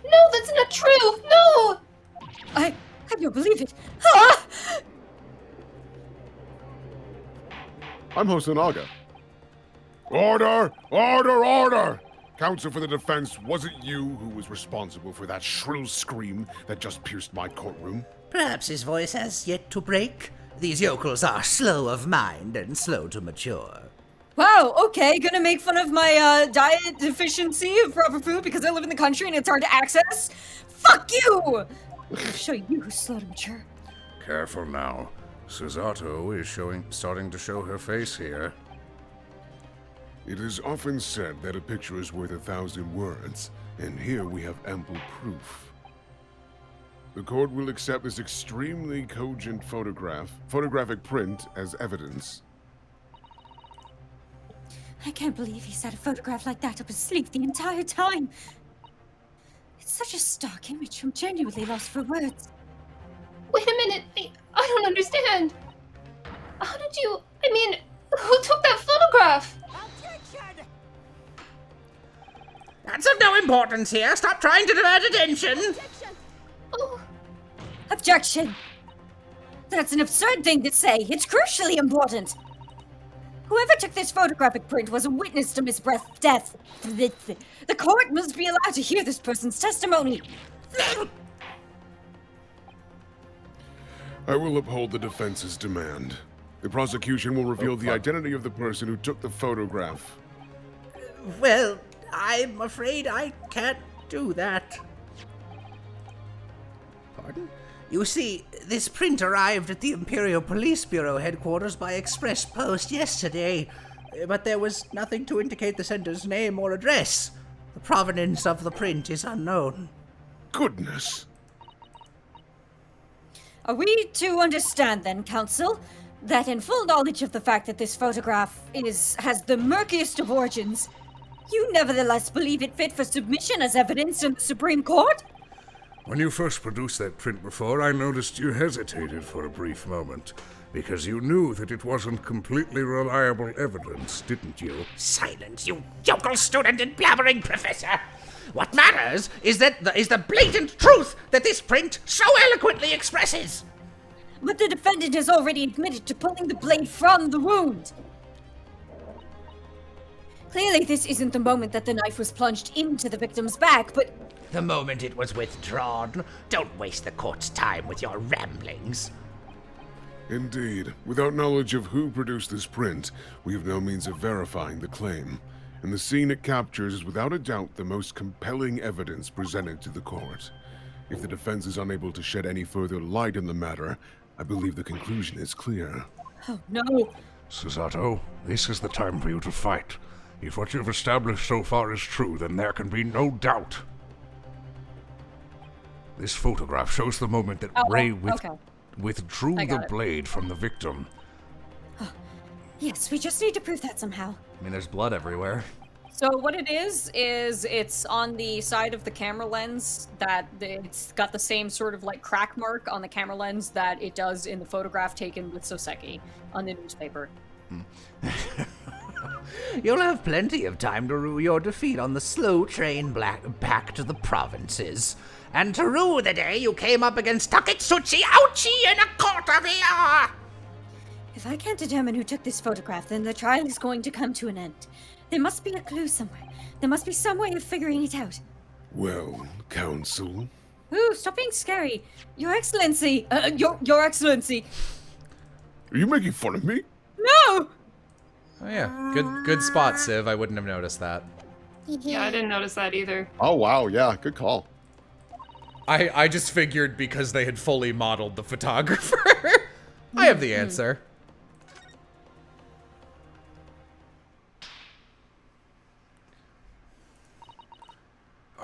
No, that's not true. No. I don't believe it. Ah! I'm Hosonaga. Order! Order! Order! Counsel for the defense, was it you who was responsible for that shrill scream that just pierced my courtroom? Perhaps his voice has yet to break. These yokels are slow of mind and slow to mature. Wow, okay, gonna make fun of my diet deficiency of proper food because I live in the country and it's hard to access? Fuck you! I'll show you who's slow to mature. Careful now. Susato is starting to show her face here. It is often said that a picture is worth 1,000 words, and here we have ample proof. The court will accept this extremely cogent photographic print as evidence. I can't believe he's had a photograph like that up his sleeve the entire time. It's such a stark image. I'm genuinely lost for words. Wait a minute. I don't understand. How did you... I mean, who took that photograph? That's of no importance here. Stop trying to divert attention. Oh, Objection! That's an absurd thing to say. It's crucially important. Whoever took this photographic print was a witness to Miss Breath's death. The court must be allowed to hear this person's testimony. I will uphold the defense's demand. The prosecution will reveal the identity of the person who took the photograph. Well, I'm afraid I can't do that. Pardon? You see, this print arrived at the Imperial Police Bureau headquarters by express post yesterday, but there was nothing to indicate the sender's name or address. The provenance of the print is unknown. Goodness! Are we to understand then, Counsel, that in full knowledge of the fact that this photograph has the murkiest of origins, you nevertheless believe it fit for submission as evidence in the Supreme Court? When you first produced that print before, I noticed you hesitated for a brief moment, because you knew that it wasn't completely reliable evidence, didn't you? Silence, you yokel student and blabbering professor! What matters is the blatant truth that this print so eloquently expresses! But the defendant has already admitted to pulling the blade from the wound. Clearly, this isn't the moment that the knife was plunged into the victim's back, but... The moment it was withdrawn. Don't waste the court's time with your ramblings. Indeed. Without knowledge of who produced this print, we have no means of verifying the claim. And the scene it captures is without a doubt the most compelling evidence presented to the court. If the defense is unable to shed any further light on the matter, I believe the conclusion is clear. Oh, no. Susato, this is the time for you to fight. If what you've established so far is true, then there can be no doubt. This photograph shows the moment that Ray withdrew the blade from the victim. Yes, we just need to prove that somehow. I mean, there's blood everywhere. So what it is it's on the side of the camera lens that it's got the same sort of like crack mark on the camera lens that it does in the photograph taken with Soseki on the newspaper. You'll have plenty of time to rue your defeat on the slow train back to the provinces. And to rue the day you came up against Taketsuchi Ouchi in a court of law! If I can't determine who took this photograph, then the trial is going to come to an end. There must be a clue somewhere. There must be some way of figuring it out. Well, counsel? Ooh, stop being scary. Your Excellency! Your Excellency! Are you making fun of me? No! Oh yeah, good spot, Civ. I wouldn't have noticed that. Yeah, I didn't notice that either. Oh wow, yeah, good call. I just figured because they had fully modeled the photographer. I have the answer.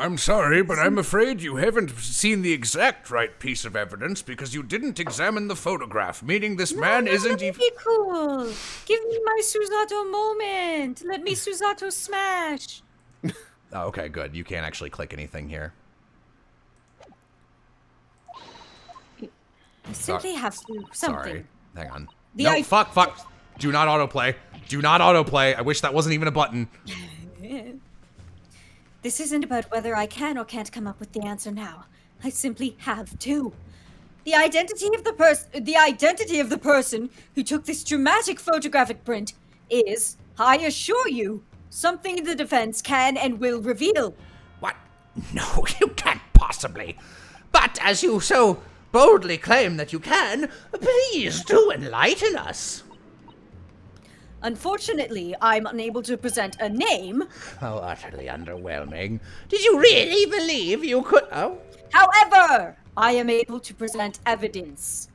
I'm sorry, but I'm afraid you haven't seen the exact right piece of evidence because you didn't examine the photograph, meaning this man isn't even... Be cool. Give me my Susato moment. Let me Susato smash. Oh, okay, good. You can't actually click anything here. I simply have to do something. Sorry. Hang on. The No, fuck. Do not autoplay. Do not autoplay. I wish that wasn't even a button. This isn't about whether I can or can't come up with the answer now. I simply have to. The identity of the person who took this dramatic photographic print is, I assure you, something the defense can and will reveal. What? No, you can't possibly. But as you so boldly claim that you can, please do enlighten us. Unfortunately, I'm unable to present a name. How utterly underwhelming. Did you really believe you could... Oh? However, I am able to present evidence.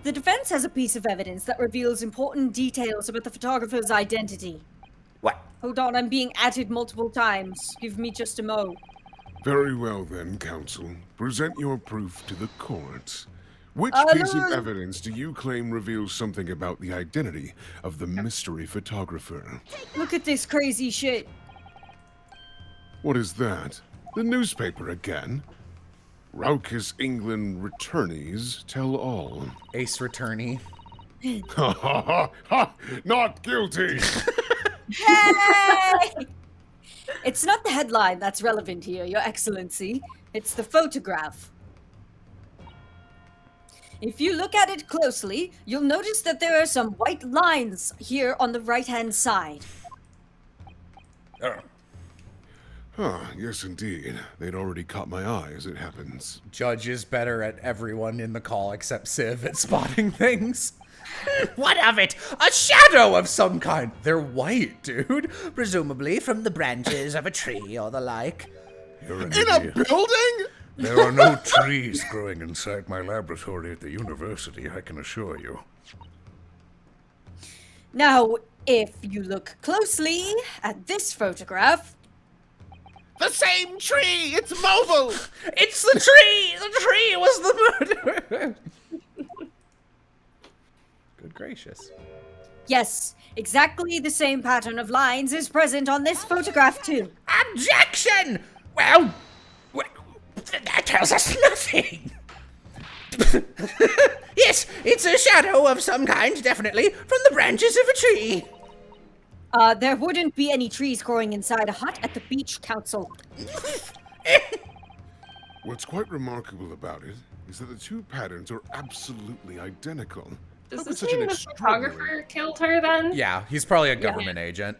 The defense has a piece of evidence that reveals important details about the photographer's identity. What? Hold on, I'm being added multiple times. Give me just a mo. Very well then, counsel. Present your proof to the court. Which piece of evidence do you claim reveals something about the identity of the mystery photographer? Look at this crazy shit. What is that? The newspaper again? Raucous England returnees tell all. Ace returnee. Ha ha ha ha! Not guilty! Hey! It's not the headline that's relevant here, Your Excellency. It's the photograph. If you look at it closely, you'll notice that there are some white lines here on the right-hand side. Yes indeed. They'd already caught my eye, as it happens. Judge is better at everyone in the call except Civ at spotting things. What of it? A shadow of some kind. They're white, dude. Presumably from the branches of a tree or the like. You're an In a idiot. building? There are no trees growing inside my laboratory at the university, I can assure you. Now, if you look closely at this photograph... The same tree! It's mobile! It's the tree! The tree was the murderer! Good gracious. Yes, exactly the same pattern of lines is present on this photograph too. Objection! Well, that tells us nothing. Yes, it's a shadow of some kind, definitely, from the branches of a tree. There wouldn't be any trees growing inside a hut at the beach council. What's quite remarkable about it is that the two patterns are absolutely identical. Does How could this such an mean the extraordinary- photographer killed her then? Yeah, he's probably a government agent.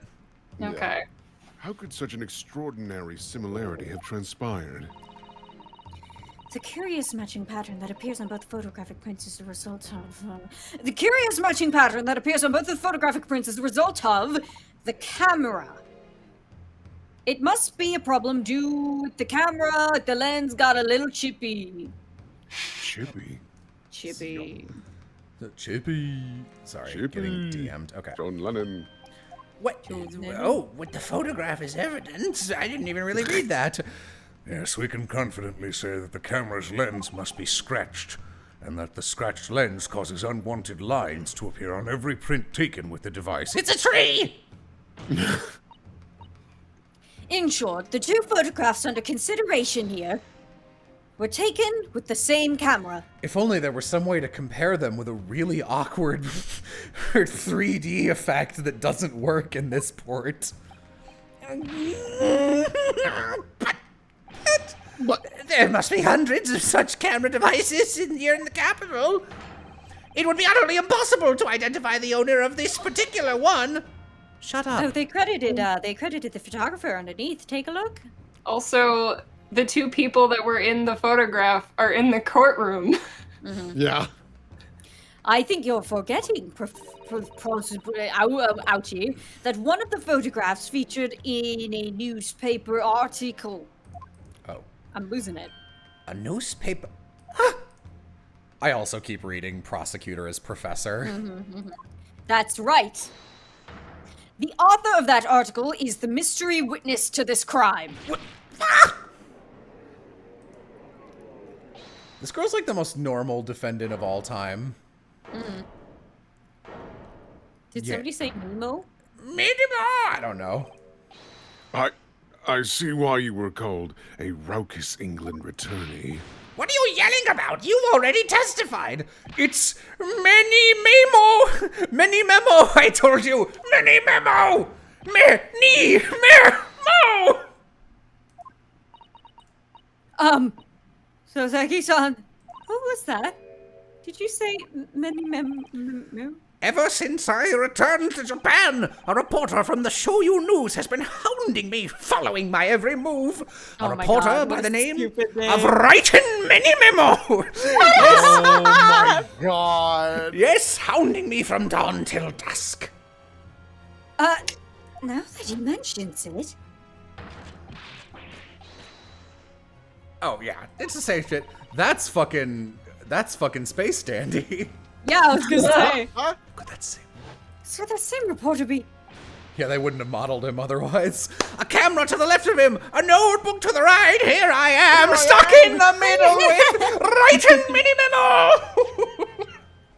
Okay. How could such an extraordinary similarity have transpired? The curious matching pattern that appears on both photographic prints is the result of... The curious matching pattern that appears on both the photographic prints is the result of the camera. It must be a problem due with the camera. The lens got a little chippy. Chippy? Chippy. Chippy. Sorry, getting DM'd. Okay. John Lennon. What? Oh, with the photograph as evidence? I didn't even really read that. Yes, we can confidently say that the camera's lens must be scratched, and that the scratched lens causes unwanted lines to appear on every print taken with the device. It's a tree! In short, the two photographs under consideration here were taken with the same camera. If only there were some way to compare them with a really awkward 3D effect that doesn't work in this port. But there must be hundreds of such camera devices here in the capital. It would be utterly impossible to identify the owner of this particular one. Shut up. Oh, they credited the photographer underneath. Take a look. Also, the two people that were in the photograph are in the courtroom. Yeah. I think you're forgetting, ouchie, that one of the photographs featured in a newspaper article. Oh. I'm losing it. A newspaper? I also keep reading prosecutor as professor. That's right. The author of that article is the mystery witness to this crime. This girl's like the most normal defendant of all time. Did Yeah. somebody say Nemo? I don't know. I see why you were called a raucous England returnee. What are you yelling about? You've already testified. It's many memo. I told you, many memo. Memo. Soseki-san, who was that? Did you say many Ever since I returned to Japan, a reporter from the Shoyu News has been hounding me, following my every move. A reporter by the name of Wrighton Many Memo. Oh my god. Yes, hounding me from dawn till dusk. Now that he mentions it, Oh yeah, it's the same shit. That's fucking Space Dandy. Yeah, I was gonna say. Could that same? so that same reporter be... Yeah, they wouldn't have modeled him otherwise. A camera to the left of him, a notebook to the right. Here I am, stuck in the middle with Wrighton Mini Memo.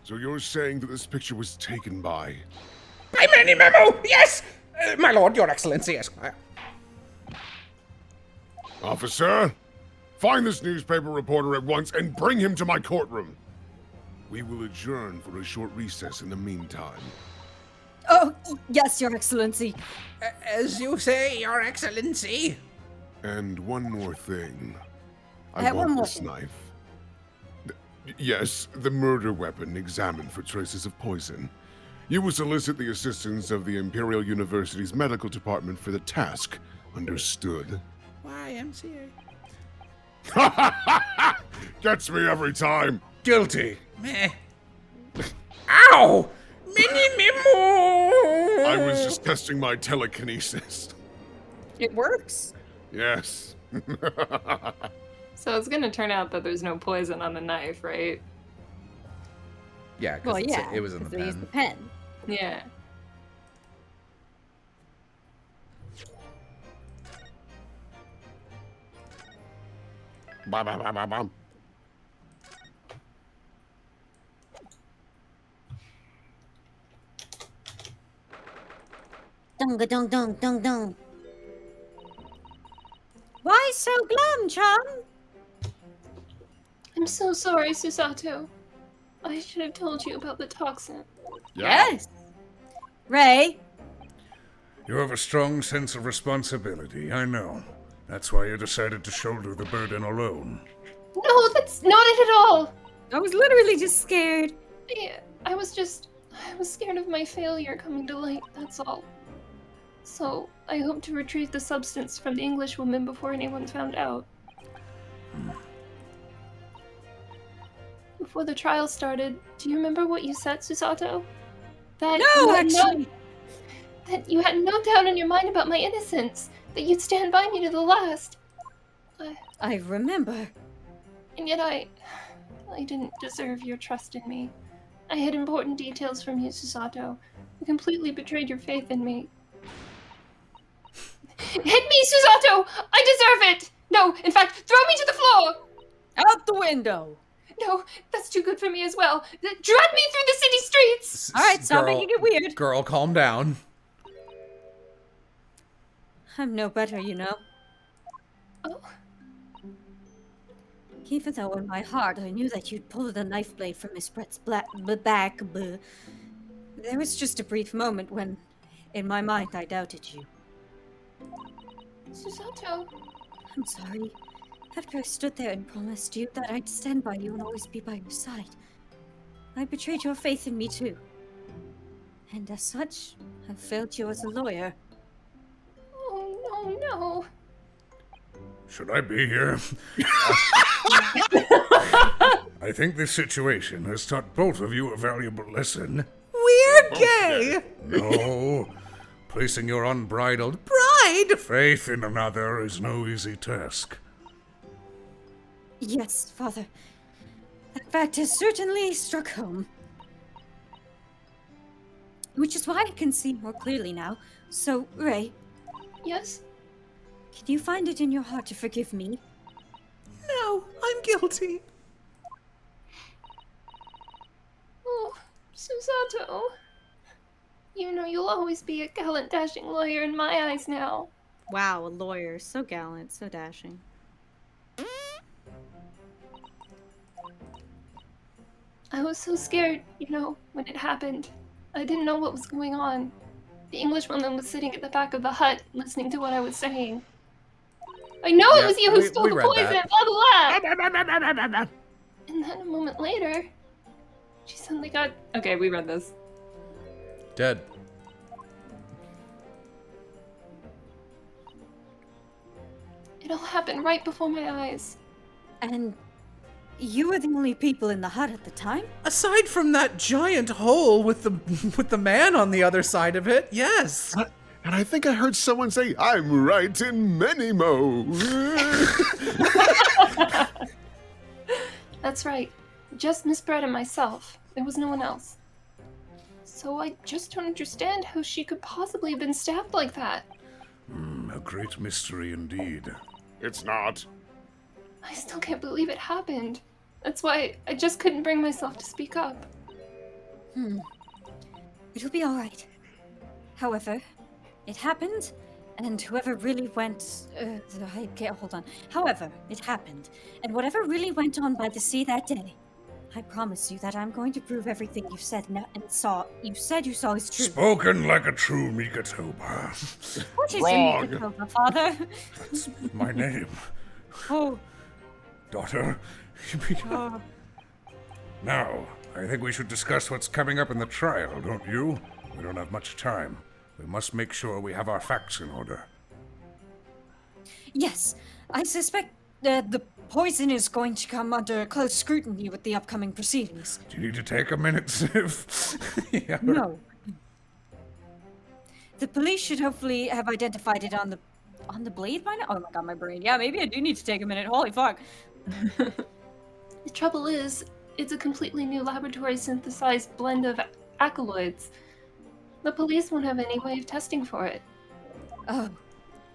So you're saying that this picture was taken by... By Mini Memo, yes. My lord, your excellency, yes. Officer, find this newspaper reporter at once and bring him to my courtroom. We will adjourn for a short recess in the meantime. Oh, yes, Your Excellency. As you say, your excellency. And one more thing. I one want more this thing. knife. Yes, the murder weapon examined for traces of poison. You will solicit the assistance of the Imperial University's medical department for the task. Understood? YMCA. Gets me every time. Guilty. Meh. Ow! Mini Memo! I was just testing my telekinesis. It works. Yes. So it's gonna turn out that there's no poison on the knife, right? Yeah, because Well, yeah. it was in the 'cause they used the pen. pen. Yeah. Bam, bam, bam, bam, bam. Dung-a-dung-dung-dung-dung. Why so glum, chum? I'm so sorry, Susato. I should have told you about the toxin. Yes. Ray, You have a strong sense of responsibility, I know. That's why you decided to shoulder the burden alone. No, that's not it at all. I was literally just scared. Yeah, I was scared of my failure coming to light, that's all. So, I hope to retrieve the substance from the Englishwoman before anyone found out. Before the trial started, do you remember what you said, Susato? That No, actually. that you had no doubt in your mind about my innocence. That you'd stand by me to the last. I remember. And yet I didn't deserve your trust in me. I hid important details from you, Susato. You completely betrayed your faith in me. Hit me, Susato! I deserve it! No, in fact, throw me to the floor! Out the window. No, that's too good for me as well. Drag me through the city streets! All right, stop making it weird. Girl, calm down. I'm no better, you know. Oh, Even though in my heart I knew that you'd pull the knife blade from Miss Brett's back, there was just a brief moment when, in my mind, I doubted you. Susato. I'm sorry. After I stood there and promised you that I'd stand by you and always be by your side, I betrayed your faith in me too. And as such, I failed you as a lawyer. Oh, no. Should I be here? I think this situation has taught both of you a valuable lesson. We're gay. No. Placing your unbridled faith in another is no easy task. Yes, Father. That fact has certainly struck home. Which is why I can see more clearly now. So, Ray, Yes? can you find it in your heart to forgive me? No, I'm guilty. Susato, you know you'll always be a gallant, dashing lawyer in my eyes now. Wow, a lawyer. So gallant, so dashing. I was so scared, when it happened. I didn't know what was going on. The Englishwoman was sitting at the back of the hut, listening to what I was saying. I know it was you who stole the poison, blah, blah, blah! And then a moment later, she suddenly got... Okay, we read this. Dead. It all happened right before my eyes. And you were the only people in the hut at the time? Aside from that giant hole with the man on the other side of it, yes. And I think I heard someone say, I'm right in many mo. That's right. Just Miss Brett and myself. There was no one else. So I just don't understand how she could possibly have been stabbed like that. A great mystery indeed. It's not. I still can't believe it happened. That's why I just couldn't bring myself to speak up. It'll be alright. However, it happened, and whoever really went... hold on. However, it happened, and whatever really went on by the sea that day, I promise you that I'm going to prove everything you said you saw is true. Spoken like a true Mikatoba. What is Wrong. your Mikatoba, father? That's my name. Oh. Daughter. Now, I think we should discuss what's coming up in the trial, don't you? We don't have much time. We must make sure we have our facts in order. Yes, I suspect the poison is going to come under close scrutiny with the upcoming proceedings. Do you need to take a minute, Siv? Yeah. No. The police should hopefully have identified it on the blade by now? Oh my god, my brain. Yeah, maybe I do need to take a minute. Holy fuck. The trouble is, it's a completely new laboratory-synthesized blend of alkaloids. The police won't have any way of testing for it. Oh,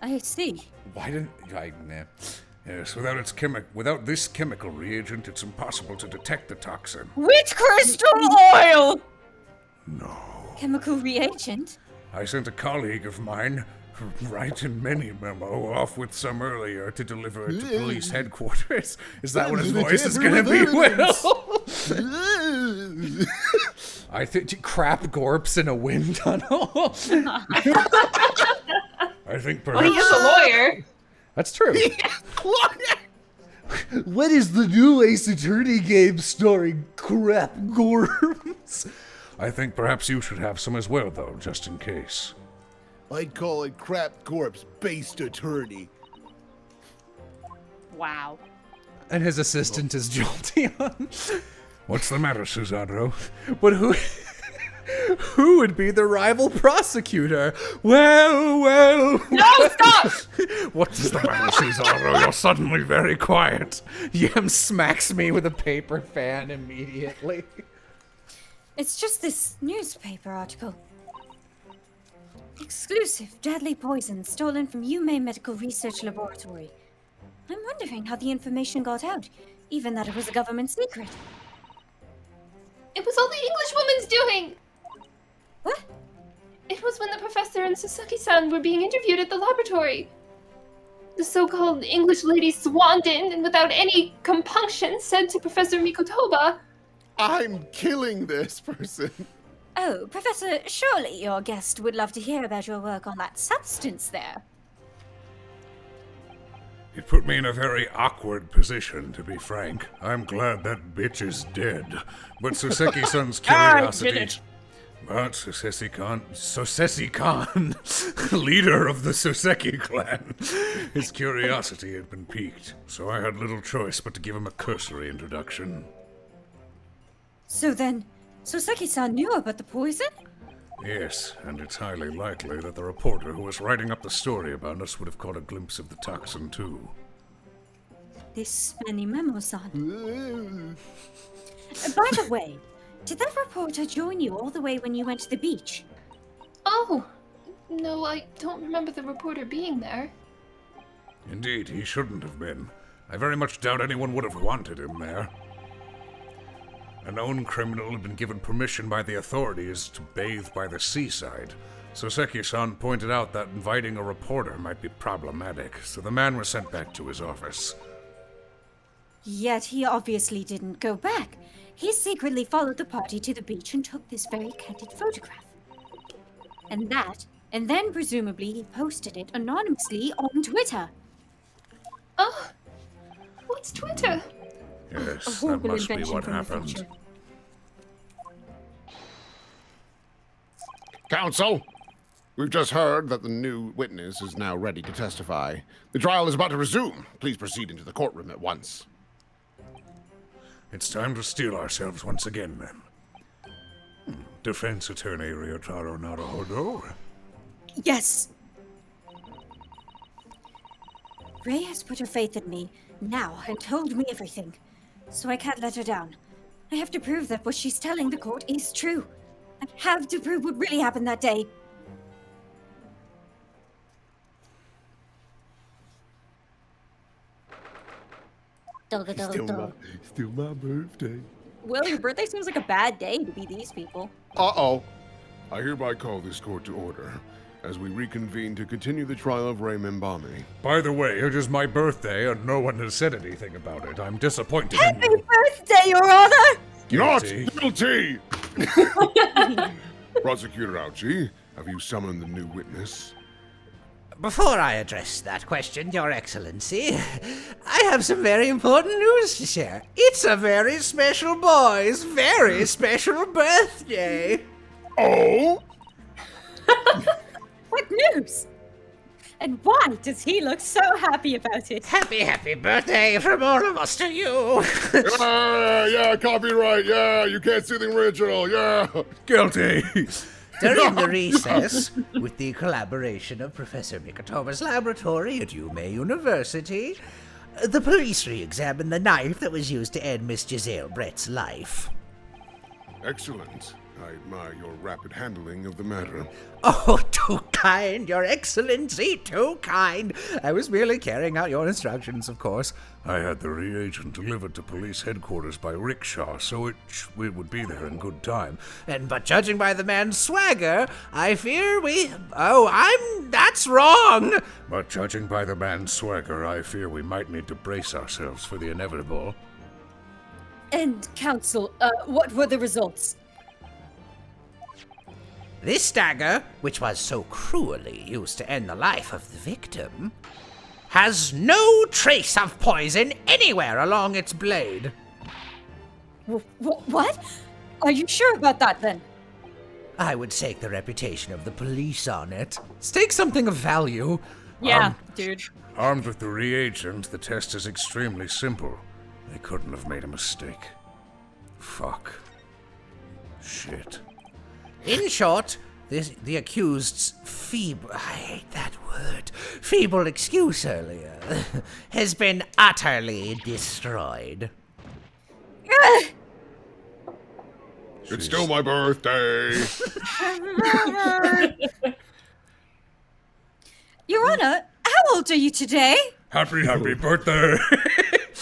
I see. Why didn't nah. Yes, without this chemical reagent, it's impossible to detect the toxin. Witch crystal oil! No. Chemical reagent? I sent a colleague of mine, right in many memo, off with some earlier to deliver it to police headquarters. Is that what his voice is gonna be, Will? I think crap gorps in a wind tunnel. I think Well, he perhaps... is a lawyer. That's true. What is the new Ace Attorney game starring crap gorms? I think perhaps you should have some as well, though, just in case. I'd call it Crap Corp's based attorney. Wow. And his assistant is Jolteon. What's the matter, Susanro? But who would be the rival prosecutor? Well. No, stop! What's the matter, Susanro? You're suddenly very quiet. Yem smacks me with a paper fan immediately. It's just this newspaper article. Exclusive deadly poison stolen from Yume Medical Research Laboratory. I'm wondering how the information got out, even that it was a government secret. It was all the Englishwoman's doing! What? It was when the professor and Sasaki-san were being interviewed at the laboratory. The so-called English lady swaned in and without any compunction said to Professor Mikotoba, I'm killing this person. Oh, Professor, surely your guest would love to hear about your work on that substance there. It put me in a very awkward position, to be frank. I'm glad that bitch is dead. But Soseki-san's curiosity... But Soseki Khan, leader of the Soseki clan, his curiosity had been piqued, so I had little choice but to give him a cursory introduction. So then, Soseki-san knew about the poison? Yes, and it's highly likely that the reporter who was writing up the story about us would have caught a glimpse of the toxin too. This many memo-san. By the way, did that reporter join you all the way when you went to the beach? Oh, no, I don't remember the reporter being there. Indeed, he shouldn't have been. I very much doubt anyone would have wanted him there. A known criminal had been given permission by the authorities to bathe by the seaside. Soseki-san pointed out that inviting a reporter might be problematic, so the man was sent back to his office. Yet he obviously didn't go back. He secretly followed the party to the beach and took this very candid photograph. And then presumably he posted it anonymously on Twitter. Oh, what's Twitter? Yes, that must be what happened. Counsel, we've just heard that the new witness is now ready to testify. The trial is about to resume. Please proceed into the courtroom at once. It's time to steel ourselves once again, then. Defense attorney Ryotaro Naruhodo? Yes. Ray has put her faith in me now and told me everything, so I can't let her down. I have to prove that what she's telling the court is true. I have to prove what really happened that day. Still my birthday. Will, your birthday seems like a bad day to be these people. Uh-oh. I hereby call this court to order as we reconvene to continue the trial of Ray Membami. By the way, it is my birthday and no one has said anything about it. I'm disappointed in Happy you. birthday, Your Honor! Guilty. Not guilty! Prosecutor Ouchie, have you summoned the new witness? Before I address that question, Your Excellency, I have some very important news to share. It's a very special boy's very special birthday. Oh? What news? And why does he look so happy about it? Happy birthday from all of us to you. Yeah, copyright, yeah, you can't see the original, yeah. Guilty. During the recess, with the collaboration of Professor Mikotoma's laboratory at Yume University, the police re-examined the knife that was used to end Miss Giselle Brett's life. Excellent. I admire your rapid handling of the matter. Oh, too kind, Your Excellency, too kind. I was merely carrying out your instructions, of course. I had the reagent delivered to police headquarters by rickshaw, so it would be there in good time. But judging by the man's swagger, I fear that's wrong! But judging by the man's swagger, I fear we might need to brace ourselves for the inevitable. And, counsel, what were the results? This dagger, which was so cruelly used to end the life of the victim, has no trace of poison anywhere along its blade. What? Are you sure about that, then? I would stake the reputation of the police on it. Stake something of value. Yeah, dude. Armed with the reagent, the test is extremely simple. They couldn't have made a mistake. Fuck. Shit. In short, the accused's feeble excuse earlier has been utterly destroyed. It's still my birthday. Your Honor, how old are you today? Happy birthday!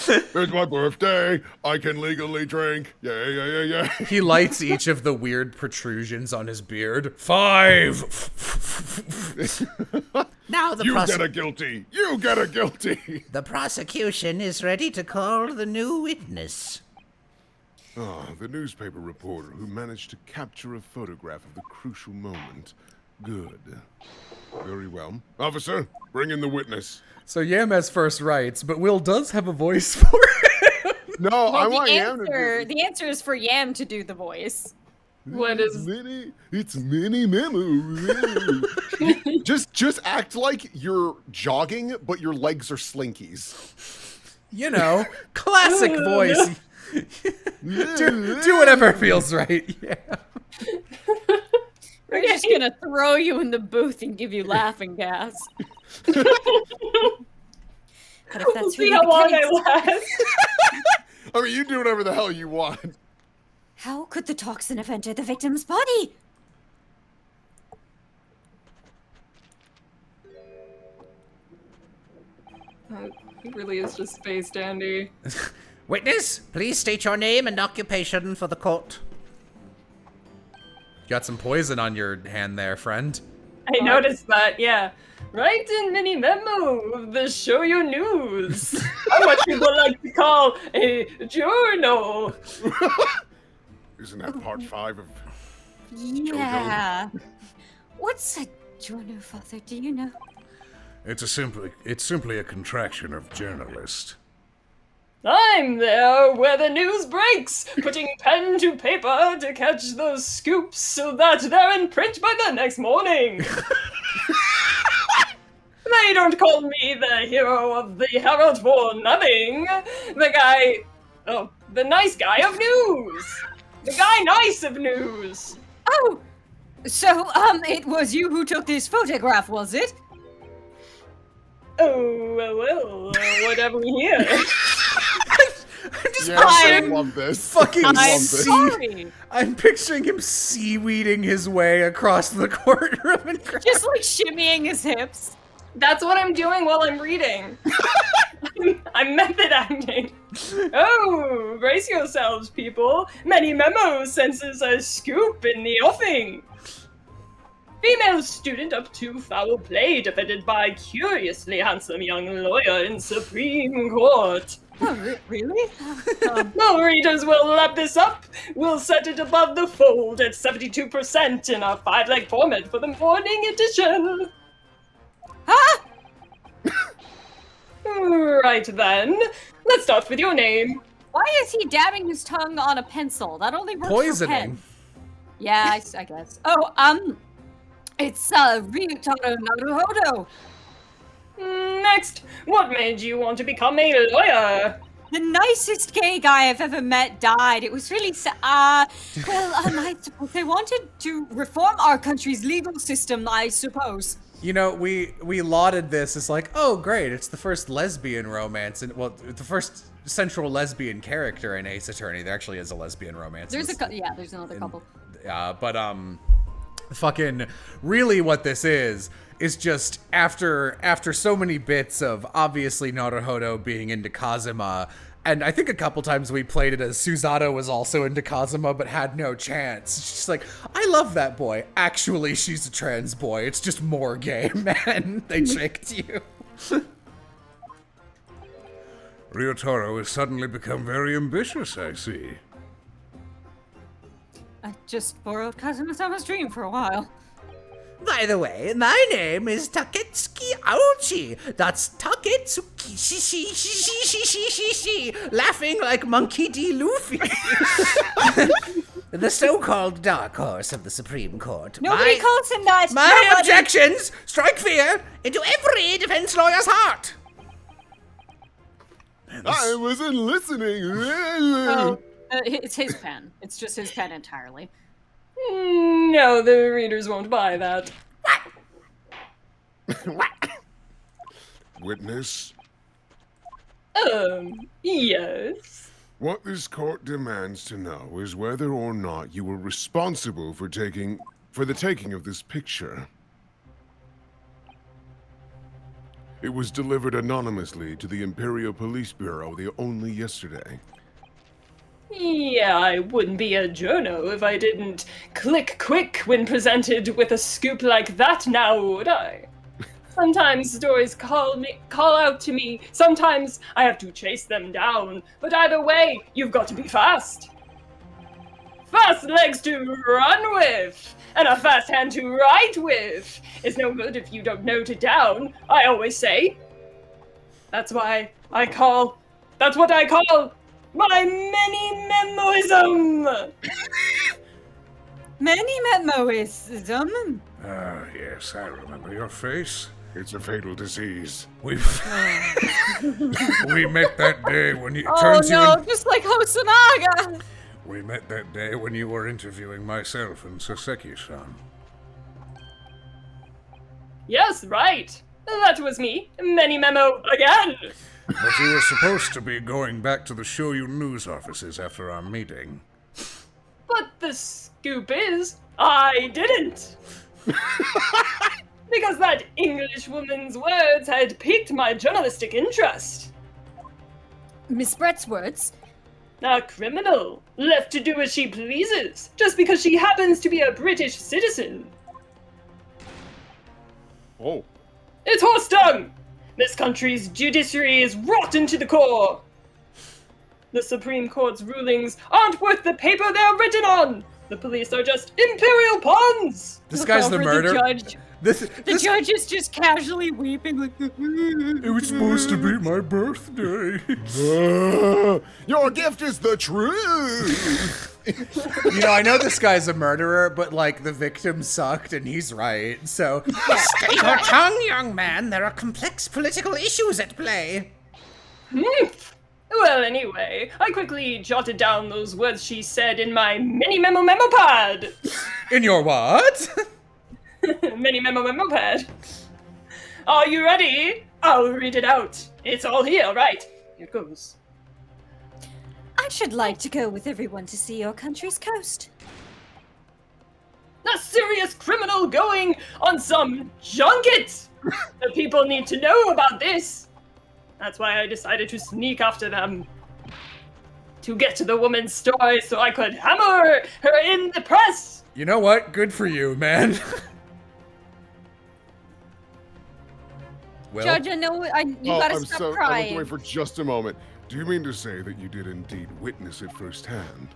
It's my birthday. I can legally drink. Yeah. He lights each of the weird protrusions on his beard. 5! Now You get a guilty. You get a guilty. The prosecution is ready to call the new witness. The newspaper reporter who managed to capture a photograph of the crucial moment. Good. Very well. Officer, bring in the witness. So Yam has first rights, but Will does have a voice for it. No, Well, I want Yam to do the answer is for Yam to do the voice. What is... It's mini memory. just act like you're jogging, but your legs are slinkies. You know, classic voice. do whatever feels right. Yeah. We're just gonna throw you in the booth and give you laughing gas. But if that's We'll see really how the long case, I last. I mean, you do whatever the hell you want. how could the toxin have entered the victim's body? He really is just Space Dandy. Witness, please state your name and occupation for the court. Got some poison on your hand there, friend. I noticed that, yeah. Write in mini memo of the show your news. Or what people like to call a journal. Isn't that part 5 of Yeah. What's a journal, Father? Do you know? It's simply a contraction of journalist. I'm there where the news breaks, putting pen to paper to catch those scoops so that they're in print by the next morning. They don't call me the hero of the Herald for nothing. The nice guy of news. The guy nice of news. Oh, so it was you who took this photograph, was it? Oh, well, whatever here. I love this. Fucking sorry. I'm picturing him seaweeding his way across the courtroom and Just like shimmying his hips. That's what I'm doing while I'm reading. I'm method acting. Oh, brace yourselves, people. Many memo senses a scoop in the offing. Female student up to foul play defended by curiously handsome young lawyer in Supreme Court. Oh, really? The readers will lap this up. We'll set it above the fold at 72% in a 5-leg format for the morning edition. Huh? Right then. Let's start with your name. Why is he dabbing his tongue on a pencil? That only works for pen. poisoning. Yeah, I guess. Oh, it's Ryutaro Naruhodo. Next, what made you want to become a lawyer? The nicest gay guy I've ever met died. It was really I suppose they wanted to reform our country's legal system, I suppose. You know, we lauded this as like, oh great, it's the first lesbian romance, and well, the first central lesbian character in Ace Attorney. There actually is a lesbian romance. There's there's another couple. Fucking really what this is just after so many bits of obviously Naruhodo being into Kazuma, and I think a couple times we played it as Susato was also into Kazuma but had no chance. It's just like, I love that boy. Actually, she's a trans boy. It's just more gay, man. They tricked you. Ryotaro has suddenly become very ambitious, I see. I just borrowed Kazuma-sama's dream for a while. By the way, my name is Taketsuki Aochi. That's Taketsuki laughing like Monkey D. Luffy. The so-called dark horse of the Supreme Court. Nobody calls him that. My objections strike fear into every defense lawyer's heart. I wasn't listening. Oh, it's his pen. It's just his pen entirely. No, the readers won't buy that. Witness, Yes. what this court demands to know is whether or not you were responsible for the taking of this picture. It was delivered anonymously to the Imperial Police Bureau only yesterday. Yeah, I wouldn't be a journo if I didn't click quick when presented with a scoop like that now, would I? Sometimes stories call out to me, sometimes I have to chase them down, but either way, you've got to be fast. Fast legs to run with, and a fast hand to write with. It's no good if you don't note it down, I always say. That's what I call my many-memoism! Many-memoism? Ah, yes, I remember your face. It's a fatal disease. We met that day when you... Just like Hosonaga! We met that day when you were interviewing myself and Saseki-san. Yes, right. That was me. Many-memo again! But you were supposed to be going back to the Shoyu news offices after our meeting. But the scoop is, I didn't. Because that English woman's words had piqued my journalistic interest. Miss Brett's words? A criminal, left to do as she pleases, just because she happens to be a British citizen. Oh. It's horse dung! This country's judiciary is rotten to the core. The Supreme Court's rulings aren't worth the paper they're written on. The police are just imperial pawns. This guy's the murderer. The judge is just casually weeping like, It was supposed to be my birthday. Your gift is the truth. You know, I know this guy's a murderer, but like the victim sucked and he's right, so. Stay your tongue, young man. There are complex political issues at play. Well, anyway, I quickly jotted down those words she said in my mini memo pad. In your what? Mini memo pad. Are you ready? I'll read it out. It's all here, right? Here goes. I should like to go with everyone to see your country's coast. A serious criminal going on some junket! The people need to know about this. That's why I decided to sneak after them. To get to the woman's story so I could hammer her in the press! You know what? Good for you, man. Will? Judge, I know you gotta stop crying. I looked away for just a moment. Do you mean to say that you did indeed witness it firsthand?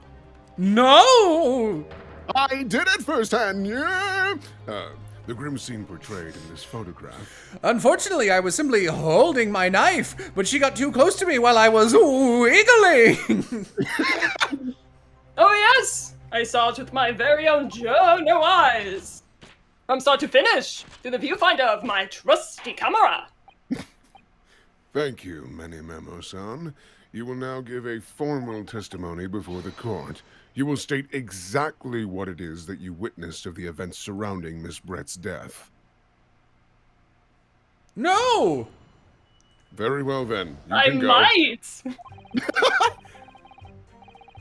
No! I did it firsthand, yeah! The grim scene portrayed in this photograph. Unfortunately, I was simply holding my knife, but she got too close to me while I was wiggling. Oh yes! I saw it with my very own Jello eyes. From start to finish, through the viewfinder of my trusty camera. Thank you, Many Memo-san. You will now give a formal testimony before the court. You will state exactly what it is that you witnessed of the events surrounding Miss Brett's death. No! Very well then. You I can go. might!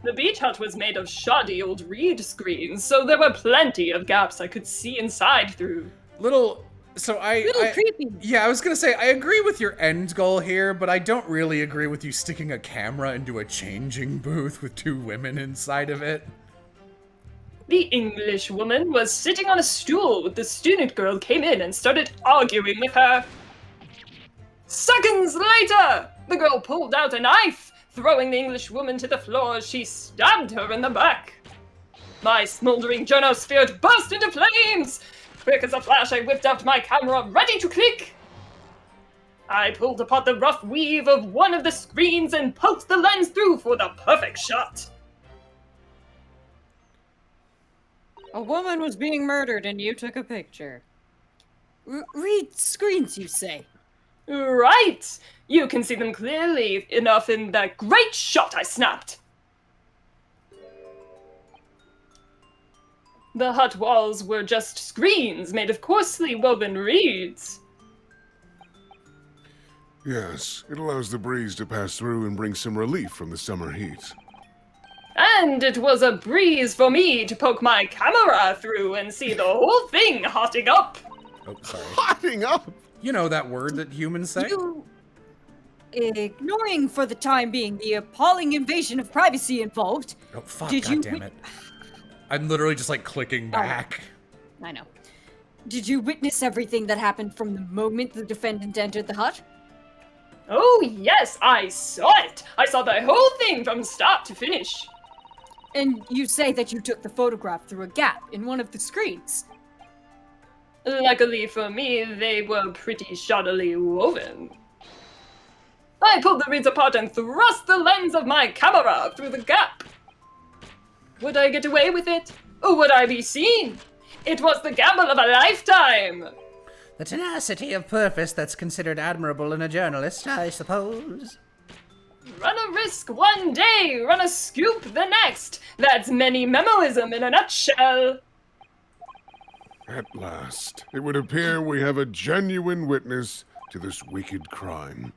The beach hut was made of shoddy old reed screens, so there were plenty of gaps I could see inside through. Little creepy. Yeah, I was gonna say, I agree with your end goal here, but I don't really agree with you sticking a camera into a changing booth with two women inside of it. The English woman was sitting on a stool when the student girl came in and started arguing with her. Seconds later, the girl pulled out a knife, throwing the English woman to the floor as she stabbed her in the back. My smoldering jonosphere burst into flames! Quick as a flash, I whipped out my camera, ready to click! I pulled apart the rough weave of one of the screens and poked the lens through for the perfect shot. A woman was being murdered and you took a picture. Read screens, you say? Right! You can see them clearly enough in that great shot I snapped. The hut walls were just screens made of coarsely woven reeds. Yes, it allows the breeze to pass through and bring some relief from the summer heat. And it was a breeze for me to poke my camera through and see the whole thing hotting up. Oh, sorry. Hotting up? You know that word that humans say? Ignoring for the time being the appalling invasion of privacy involved. Oh, fuck, did you goddammit. I'm literally just like clicking back. I know. Did you witness everything that happened from the moment the defendant entered the hut? Oh yes, I saw it! I saw the whole thing from start to finish. And you say that you took the photograph through a gap in one of the screens? Luckily for me, they were pretty shoddily woven. I pulled the reeds apart and thrust the lens of my camera through the gap. Would I get away with it? Or would I be seen? It was the gamble of a lifetime! The tenacity of purpose that's considered admirable in a journalist, I suppose. Run a risk one day, run a scoop the next. That's many memoism in a nutshell. At last, it would appear we have a genuine witness to this wicked crime.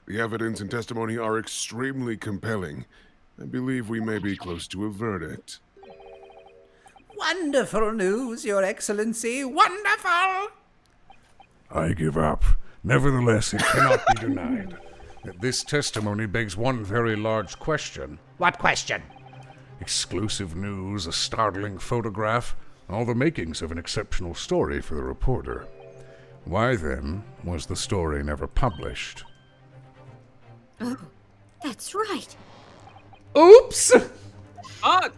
The evidence and testimony are extremely compelling. I believe we may be close to a verdict. Wonderful news, Your Excellency. Wonderful! I give up. Nevertheless, it cannot be denied that this testimony begs one very large question. What question? Exclusive news, a startling photograph, all the makings of an exceptional story for the reporter. Why, then, was the story never published? Oh, that's right. Oops! Fuck!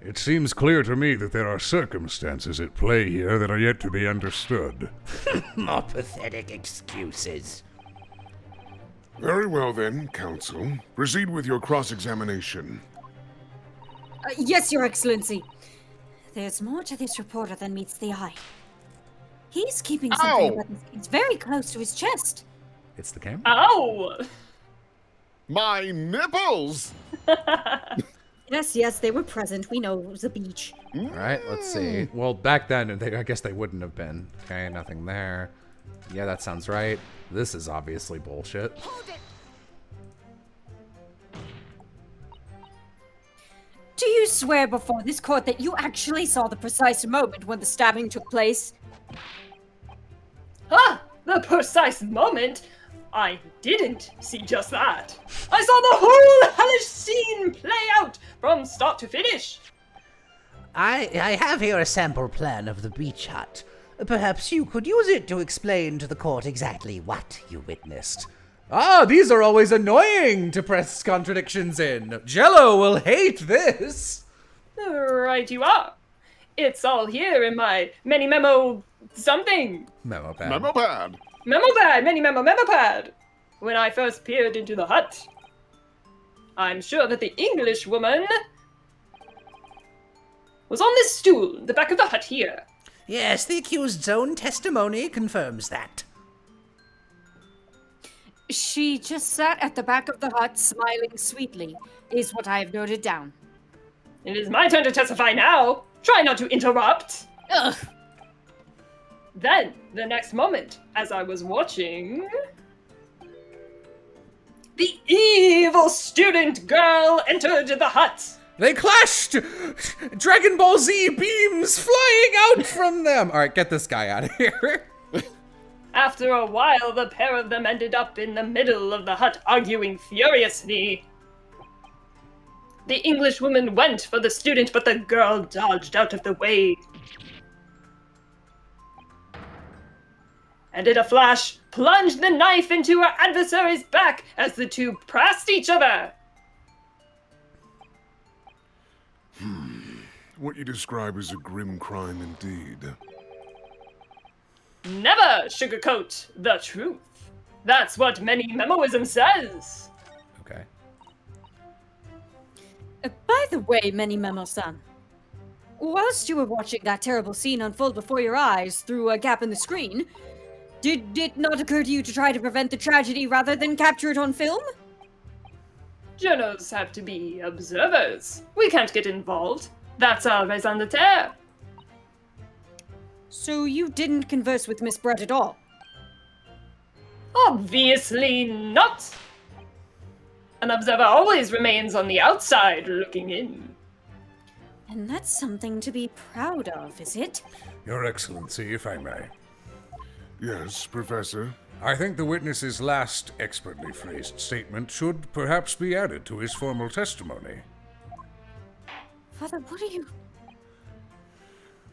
It seems clear to me that there are circumstances at play here that are yet to be understood. More pathetic excuses. Very well then, counsel. Proceed with your cross-examination. Yes, Your Excellency. There's more to this reporter than meets the eye. He's keeping something about his kids very close to his chest. It's the camera. Oh! My nipples! Yes, they were present. We know it was a beach. All right, let's see. Well, back then, I guess they wouldn't have been. Okay, nothing there. Yeah, that sounds right. This is obviously bullshit. Do you swear before this court that you actually saw the precise moment when the stabbing took place? Ah! The precise moment? I didn't see just that. I saw the whole hellish scene play out from start to finish. I have here a sample plan of the beach hut. Perhaps you could use it to explain to the court exactly what you witnessed. Ah, these are always annoying to press contradictions in. Jello will hate this. Right you are. It's all here in my many memo something. Memo pad. Memo pad. Memo pad, memo pad. When I first peered into the hut, I'm sure that the English woman was on this stool in the back of the hut here. Yes, the accused's own testimony confirms that. She just sat at the back of the hut smiling sweetly, is what I have noted down. It is my turn to testify now. Try not to interrupt. Ugh. Then, the next moment, as I was watching, the evil student girl entered the hut. They clashed! Dragon Ball Z beams flying out from them! Alright, get this guy out of here. After a while, the pair of them ended up in the middle of the hut arguing furiously. The Englishwoman went for the student, but the girl dodged out of the way. And in a flash, plunged the knife into her adversary's back as the two pressed each other. What you describe as a grim crime indeed. Never sugarcoat the truth. That's what many memoism says. Okay. By the way, Many Memo-san, whilst you were watching that terrible scene unfold before your eyes through a gap in the screen, did it not occur to you to try to prevent the tragedy rather than capture it on film? Journalists have to be observers. We can't get involved. That's our raison d'etre. So you didn't converse with Miss Brett at all? Obviously not. An observer always remains on the outside looking in. And that's something to be proud of, is it? Your Excellency, if I may. Yes, Professor. I think the witness's last expertly phrased statement should perhaps be added to his formal testimony. Father, what are you...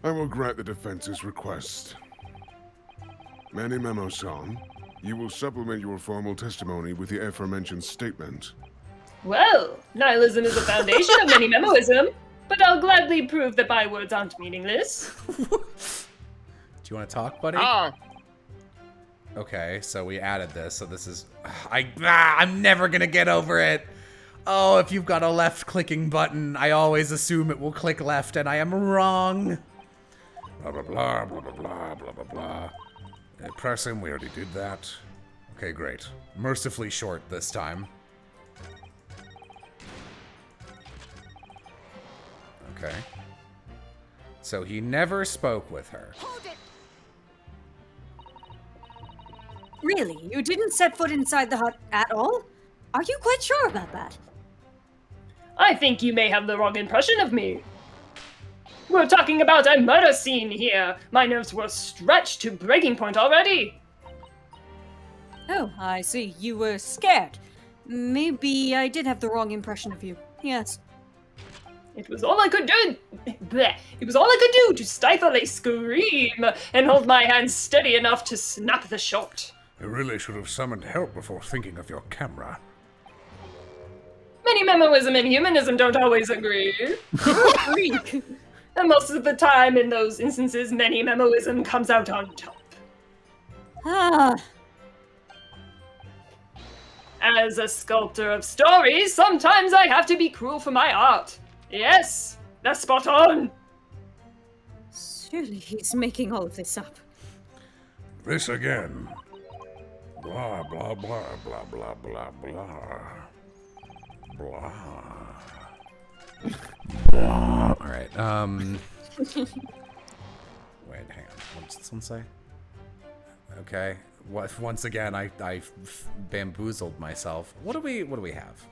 I will grant the defense's request. Manny Memo-san, you will supplement your formal testimony with the aforementioned statement. Well, nihilism is the foundation of many memoism, but I'll gladly prove that my words aren't meaningless. Do you want to talk, buddy? Okay, so we added this, so this is... I'm never gonna get over it! Oh, if you've got a left-clicking button, I always assume it will click left, and I am wrong. Blah, blah, blah, blah, blah, blah, blah, blah, blah. Press him, we already did that. Okay, great. Mercifully short this time. Okay. So he never spoke with her. Really? You didn't set foot inside the hut at all? Are you quite sure about that? I think you may have the wrong impression of me. We're talking about a murder scene here. My nerves were stretched to breaking point already. Oh, I see. You were scared. Maybe I did have the wrong impression of you. Yes. It was all I could do. Bleh. It was all I could do to stifle a scream and hold my hands steady enough to snap the shot. You really should have summoned help before thinking of your camera. Many memoism and humanism don't always agree. And most of the time, in those instances, many memoism comes out on top. Ah. As a sculptor of stories, sometimes I have to be cruel for my art. Yes, that's spot on. Surely he's making all of this up. This again. Blah, blah, blah, blah, blah, blah, blah. Blah. Blah. All right. Wait, hang on. What does this one say? Okay. Once again, I bamboozled myself. What do we have?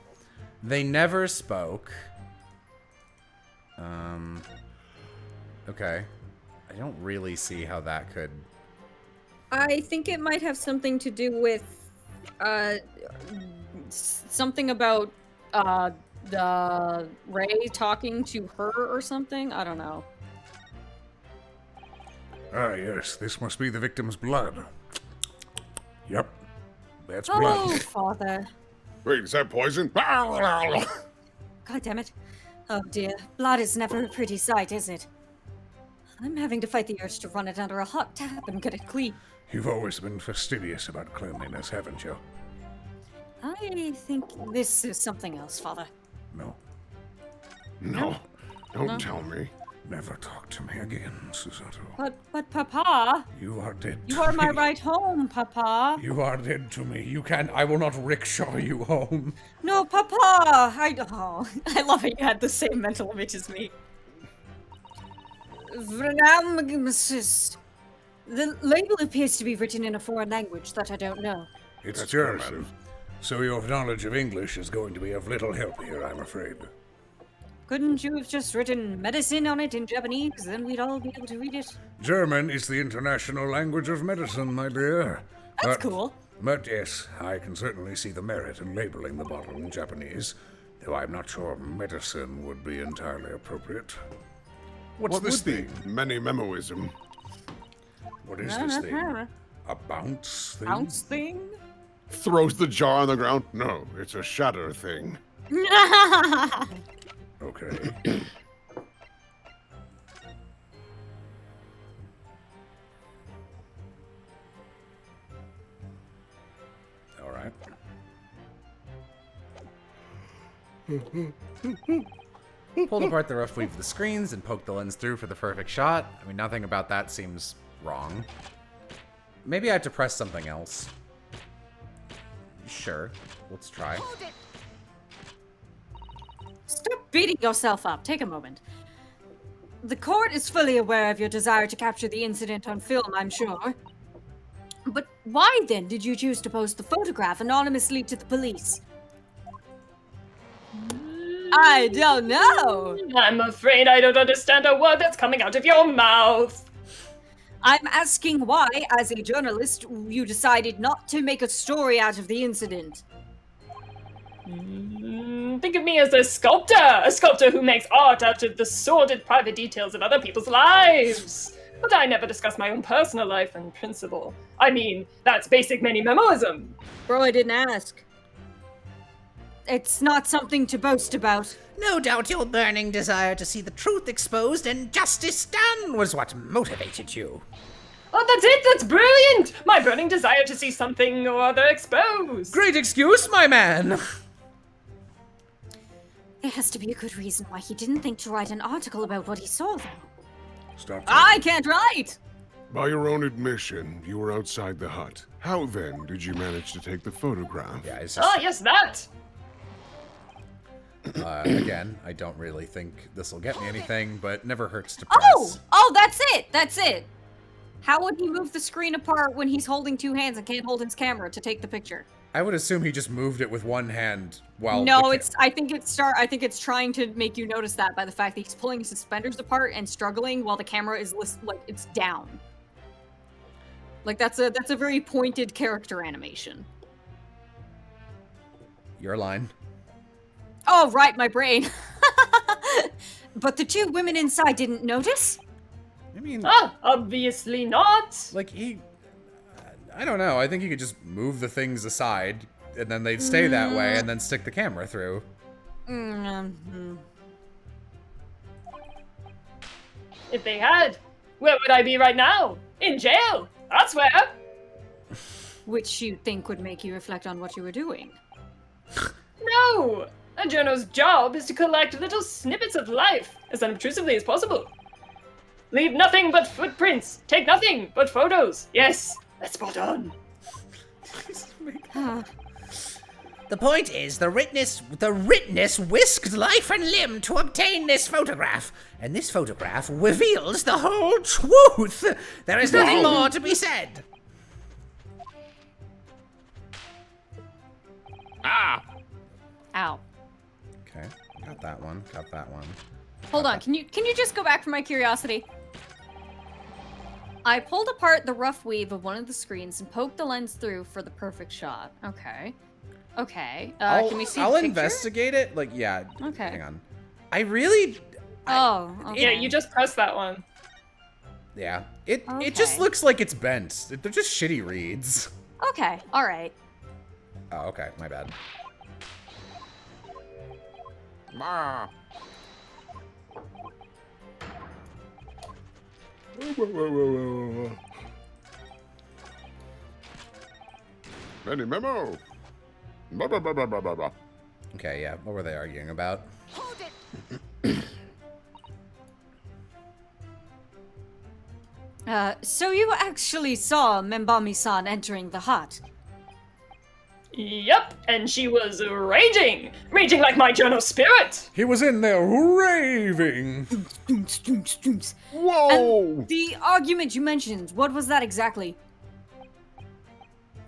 They never spoke. Okay. I don't really see how that could. I think it might have something to do with something about the Ray talking to her or something. I don't know. Ah, yes, this must be the victim's blood. Yep, that's Oh, blood. Father. Wait, is that poison? God damn it. Oh dear. Blood is never a pretty sight, is it? I'm having to fight the urge to run it under a hot tap and get it clean. You've always been fastidious about cleanliness, haven't you? I think this is something else, Father. No. No, don't No. tell me. Never talk to me again, Susato. But Papa, You are dead you to are my me. ride home, Papa. You are dead to me. You can't. I will not rickshaw you home. No, Papa. I love how you had the same mental image as me. The label appears to be written in a foreign language that I don't know. It's That's German. massive. So your knowledge of English is going to be of little help here, I'm afraid. Couldn't you have just written medicine on it in Japanese? Then we'd all be able to read it. German is the international language of medicine, my dear. That's cool. But yes, I can certainly see the merit in labeling the bottle in Japanese, though I'm not sure medicine would be entirely appropriate. What's What this would be thing? many memoism? What is this thing? A bounce thing? Bounce thing? Throws the jar on the ground. No, it's a shatter thing. Okay. All right. Pulled apart the rough weave of the screens and poked the lens through for the perfect shot. I mean, nothing about that seems wrong. Maybe I have to press something else. Sure. Let's try. Stop beating yourself up. Take a moment. The court is fully aware of your desire to capture the incident on film, I'm sure. But why then did you choose to post the photograph anonymously to the police? I don't know. I'm afraid I don't understand a word that's coming out of your mouth. I'm asking why, as a journalist, you decided not to make a story out of the incident. Think of me as a sculptor who makes art out of the sordid private details of other people's lives. But I never discuss my own personal life and principle. I mean, that's basic many-memoism. Bro, I didn't ask. It's not something to boast about. No doubt your burning desire to see the truth exposed and justice done was what motivated you. Oh, that's it! That's brilliant! My burning desire to see something or other exposed. Great excuse, my man! There has to be a good reason why he didn't think to write an article about what he saw, though. Stop. I can't write! By your own admission, you were outside the hut. How then did you manage to take the photograph? Yeah, it's Oh, just, yes, that! again, I don't really think this will get me anything, but never hurts to press. Oh, that's it! That's it! How would he move the screen apart when he's holding two hands and can't hold his camera to take the picture? I would assume he just moved it with one hand while. No, I think it's trying to make you notice that by the fact that he's pulling his suspenders apart and struggling while the camera is like it's down. Like that's a very pointed character animation. your line. Oh, right, my brain. But the two women inside didn't notice? I mean, obviously not. like I don't know. I think you could just move the things aside, and then they'd stay that way, and then stick the camera through. If they had, where would I be right now? In jail. That's where. Which you think would make you reflect on what you were doing. No! A journo's job is to collect little snippets of life as unobtrusively as possible. Leave nothing but footprints. Take nothing but photos. Yes, that's spot on. The point is, the witness whisked life and limb to obtain this photograph, and this photograph reveals the whole truth. There is nothing more to be said. Ah! Ow. Okay, got that one. Got that one. Hold on, can you just go back for my curiosity? I pulled apart the rough weave of one of the screens and poked the lens through for the perfect shot. Okay. Okay. Can we see I'll the picture? investigate it. Like, yeah. Okay. Hang on. I really. Okay. Yeah, you just press that one. Yeah. It just looks like it's bent. They're just shitty reads. Okay. All right. Oh, okay. My bad. Ah. Any memo? Okay, yeah. What were they arguing about? So you actually saw Membami-san entering the hut? Yep, and she was raging like my journo spirit. He was in there raving. Whoa! And the argument you mentioned, what was that exactly?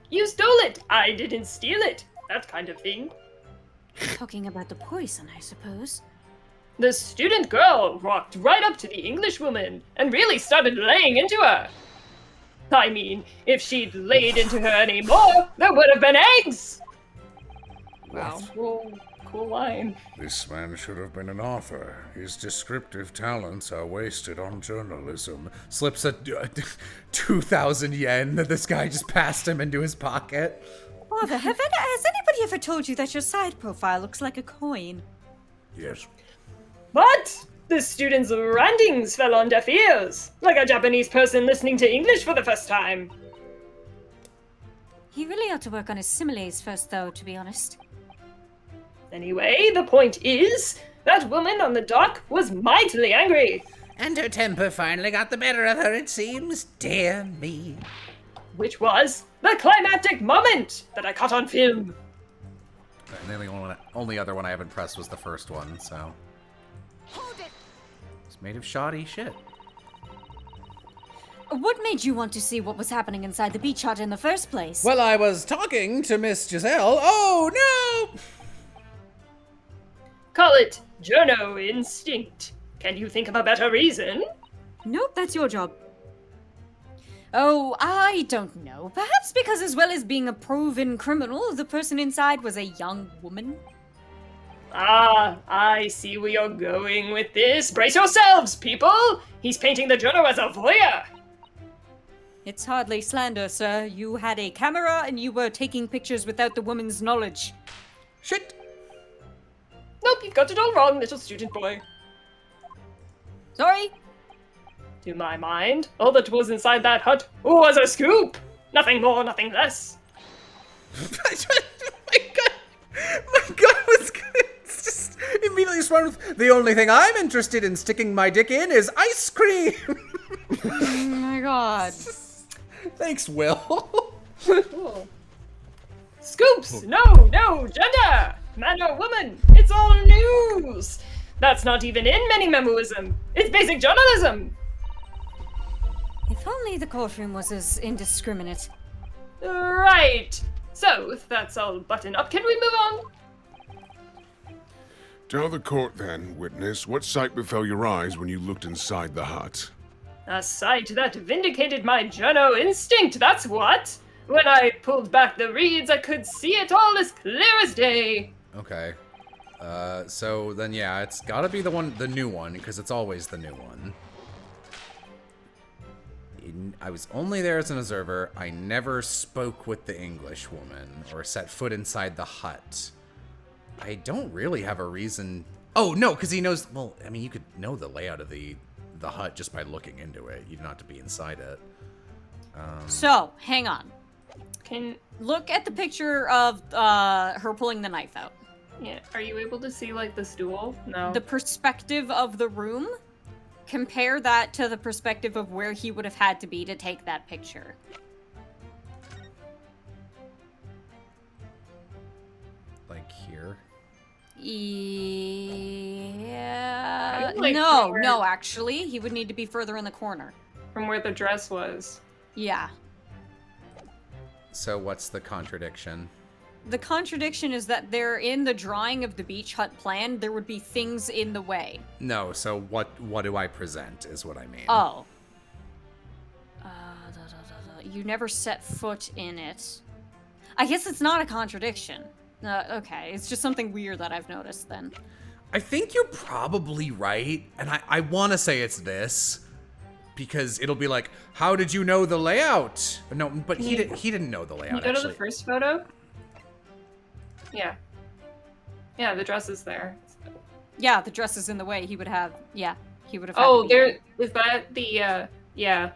You stole it. I didn't steal it. That kind of thing. Talking about the poison, I suppose. The student girl walked right up to the English woman and really started laying into her. I mean, if she'd laid into her anymore, there would have been eggs! Wow, cool line. This man should have been an author. His descriptive talents are wasted on journalism. Slips a 2,000 yen that this guy just passed him into his pocket. Father, has anybody ever told you that your side profile looks like a coin? Yes. But the student's rantings fell on deaf ears, like a Japanese person listening to English for the first time. He really ought to work on his similes first, though, to be honest. Anyway, the point is, that woman on the dock was mightily angry. And her temper finally got the better of her, it seems. Dear me. Which was the climactic moment that I caught on film. And the only other one I haven't pressed was the first one, so. It's made of shoddy shit. What made you want to see what was happening inside the beach hut in the first place? Well, I was talking to Miss Giselle. Oh, no! Call it journo instinct. Can you think of a better reason? Nope, that's your job. Oh, I don't know. Perhaps because as well as being a proven criminal, the person inside was a young woman? Ah, I see where you're going with this. Brace yourselves, people! He's painting the journo as a voyeur. It's hardly slander, sir. You had a camera and you were taking pictures without the woman's knowledge. Shit! Nope, you've got it all wrong, little student boy. Sorry? To my mind, all that was inside that hut was a scoop! Nothing more, nothing less. My God, was good. It's just immediately respond with, the only thing I'm interested in sticking my dick in is ice cream! Oh my God. Thanks, Will. Cool. Scoops! No, gender! Man or woman, it's all news! That's not even in many memoism. It's basic journalism! If only the courtroom was as indiscriminate. Right. So, if that's all buttoned up, can we move on? Tell the court then, witness, what sight befell your eyes when you looked inside the hut? A sight that vindicated my journo instinct, that's what! When I pulled back the reeds, I could see it all as clear as day. Okay. So then yeah, it's gotta be the new one, because it's always the new one. I was only there as an observer. I never spoke with the English woman or set foot inside the hut. I don't really have a reason. Oh, no, because he knows. Well, I mean, you could know the layout of the hut just by looking into it. You don't have to be inside it. So, hang on. Can Look at the picture of her pulling the knife out. yeah? Are you able to see like the stool? No. The perspective of the room. Compare that to the perspective of where he would have had to be to take that picture. Like here? Yeah. Like No, from where- no, actually. He would need to be further in the corner. From where the dress was. Yeah. So what's the contradiction? The contradiction is that they're in the drawing of the beach hut plan, there would be things in the way. No, so what do I present is what I mean. Oh. You never set foot in it. I guess it's not a contradiction. Okay, it's just something weird that I've noticed then. I think you're probably right, and I want to say it's this, because it'll be like, how did you know the layout? No, but he didn't know the Can you layout, go to actually. the first photo? Yeah. Yeah, the dress is there. Yeah, the dress is in the way. He would have, yeah, he would have had Oh, to be there is that the yeah.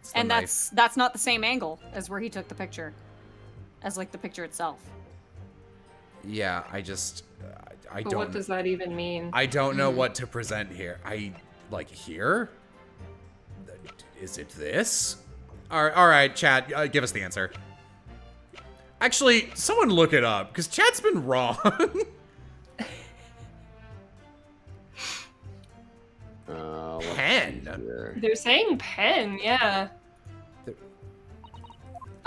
It's the And knife. that's not the same angle as where he took the picture. As like the picture itself. Yeah, I But don't. what does that even mean? I don't know what to present here. Like here? Is it this? All right, chat, give us the answer. Actually, someone look it up, because chat's been wrong. Pen. They're saying pen, yeah.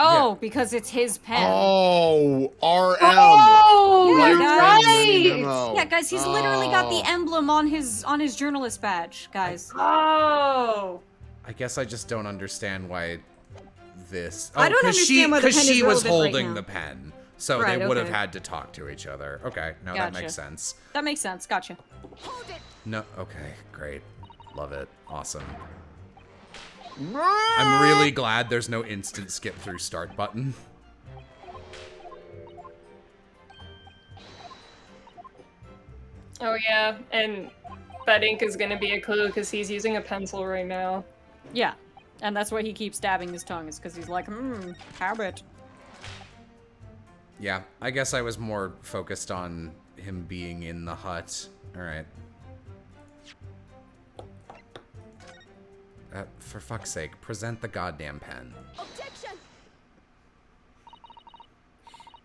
Oh, because it's his pen. Oh, RM. Oh, Yeah, you're guys. right. Memo. Yeah, guys, he's literally got the Oh. emblem on his journalist badge, guys. Oh. I guess I just don't understand why this. I don't 'cause understand why the pen is she was relevant right holding now. the pen, so Right, they would have okay. had to talk to each other. Okay, no, that Gotcha. makes sense. That makes sense. Gotcha. No, okay, great, love it, awesome. I'm really glad there's no instant skip through start button. Oh yeah, and that ink is gonna be a clue because he's using a pencil right now. Yeah, and that's why he keeps stabbing his tongue, is because he's like, habit. Yeah, I guess I was more focused on him being in the hut. All right. For fuck's sake, present the goddamn pen.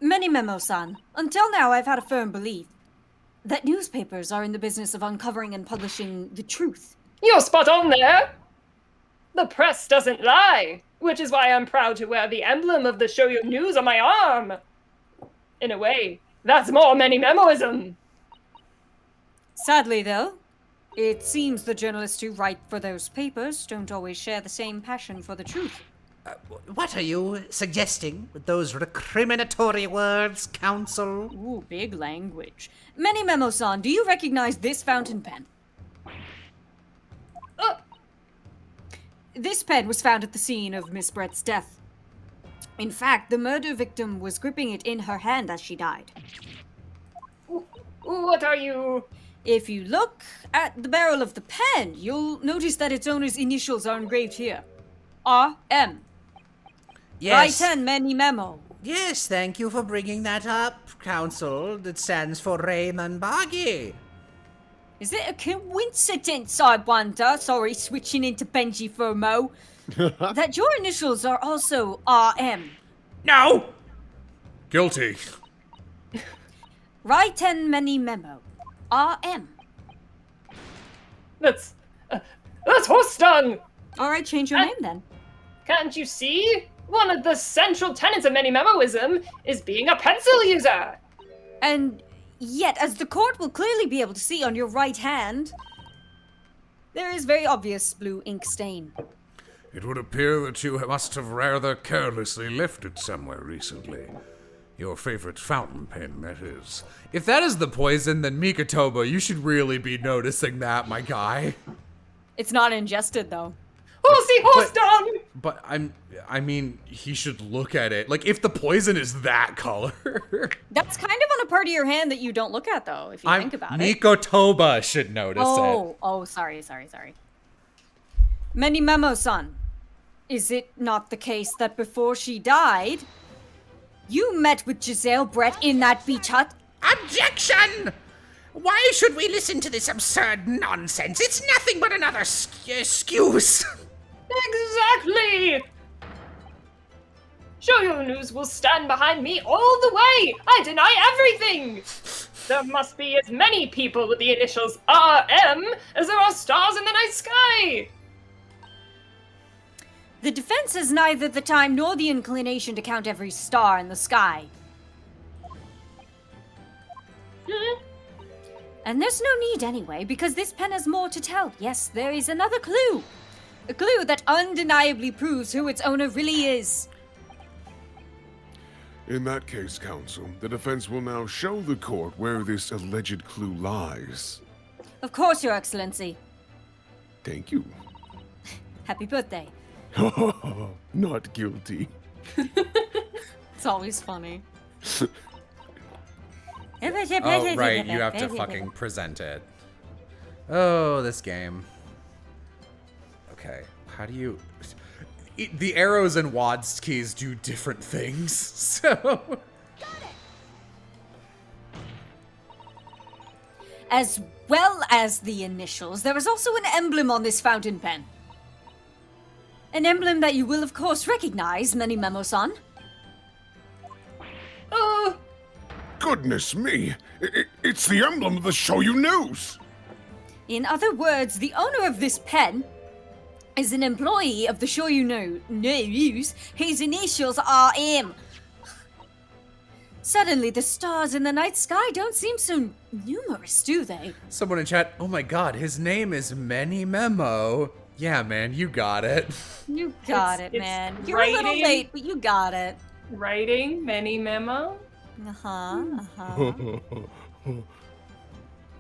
Many Memo-san, until now I've had a firm belief that newspapers are in the business of uncovering and publishing the truth. You're spot on there! The press doesn't lie, which is why I'm proud to wear the emblem of the Shoyo News on my arm. In a way, that's more many memoism. Sadly, though, it seems the journalists who write for those papers don't always share the same passion for the truth. What are you suggesting with those recriminatory words, Counsel? Ooh, big language. Many Memo-san, do you recognize this fountain pen? This pen was found at the scene of Miss Brett's death. In fact, the murder victim was gripping it in her hand as she died. What are you... If you look at the barrel of the pen, you'll notice that its owner's initials are engraved here. R.M. Yes. Right hand Many Memo. Yes, thank you for bringing that up, Counsel. That stands for Raymond Boggy. Is it a coincidence, I wonder? Sorry, switching into Benji for a mo. That your initials are also R.M. No! Guilty. Right hand Many Memo. R.M. That's horse dung! Alright, change your name then. Can't you see? One of the central tenets of many memoism is being a pencil user! And yet, as the court will clearly be able to see on your right hand, there is very obvious blue ink stain. It would appear that you must have rather carelessly left it somewhere recently. Your favorite fountain pen, that is. If that is the poison, then Mikotoba, you should really be noticing that, my guy. It's not ingested though. Horsey horse done! But I mean, he should look at it. Like, if the poison is that color. That's kind of on a part of your hand that you don't look at though, if you think about it. Mikotoba should notice it. Oh, sorry. Many Memo-san, is it not the case that before she died, you met with Giselle Brett in that beach hut? Objection! Why should we listen to this absurd nonsense? It's nothing but another excuse. Exactly! Shoyo News will stand behind me all the way! I deny everything! There must be as many people with the initials RM as there are stars in the night sky! The defense has neither the time nor the inclination to count every star in the sky. And there's no need anyway, because this pen has more to tell. Yes, there is another clue. A clue that undeniably proves who its owner really is. In that case, counsel, the defense will now show the court where this alleged clue lies. Of course, Your Excellency. Thank you. Happy birthday. Not guilty. It's always funny. Oh, right, you have to fucking present it. Oh, this game. Okay, how do you... The arrows and WADS keys do different things, so... As well as the initials, there is also an emblem on this fountain pen. An emblem that you will, of course, recognize, Many Memo-san. Goodness me! It's the emblem of the Shoyu News! In other words, the owner of this pen is an employee of the Shoyu News whose initials are M. Suddenly, the stars in the night sky don't seem so numerous, do they? Someone in chat, oh my god, his name is Many Memo. Yeah, man, you got it. You got it, man. You're writing, a little late, but you got it. Writing Many Memo?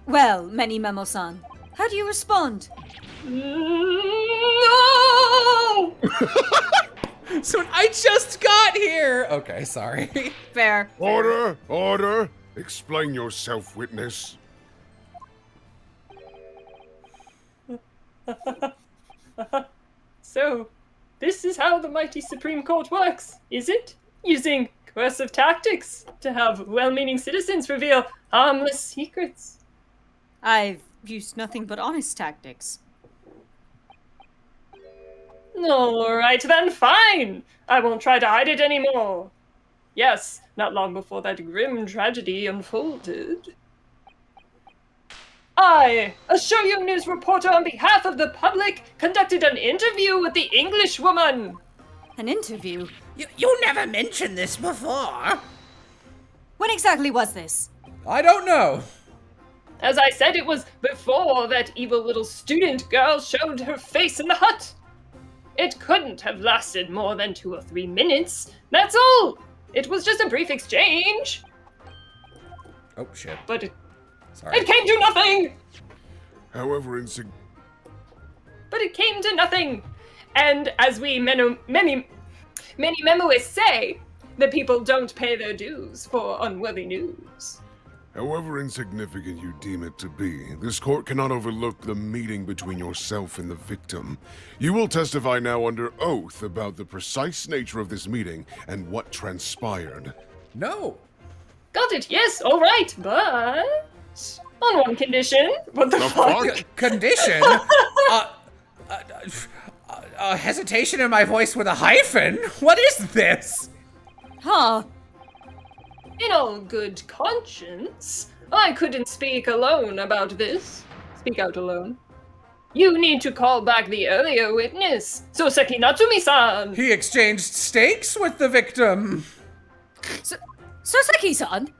Well, Many Memo-san, how do you respond? No! So I just got here! Okay, sorry. Fair. Order! Order! Explain yourself, witness. So, this is how the mighty Supreme Court works, is it? Using coercive tactics to have well-meaning citizens reveal harmless secrets. I've used nothing but honest tactics. Alright then, fine! I won't try to hide it anymore. Yes, not long before that grim tragedy unfolded, I, a Shoyu News reporter on behalf of the public, conducted an interview with the English woman. An interview? You never mentioned this before. When exactly was this? I don't know. As I said, it was before that evil little student girl showed her face in the hut. It couldn't have lasted more than 2 or 3 minutes. That's all. It was just a brief exchange. Oh, shit. But it Sorry. came to nothing. However, But it came to nothing. And as we many memoists say, the people don't pay their dues for unworthy news. however insignificant you deem it to be, this court cannot overlook the meeting between yourself and the victim. You will testify now under oath about the precise nature of this meeting and what transpired. No. Got it, yes, alright, but on one condition. What the fuck? Condition? Hesitation in my voice with a hyphen? What is this? Huh. In all good conscience, I couldn't speak alone about this. Speak out alone. You need to call back the earlier witness, Soseki Natsumi-san. He exchanged steaks with the victim. Soseki-san?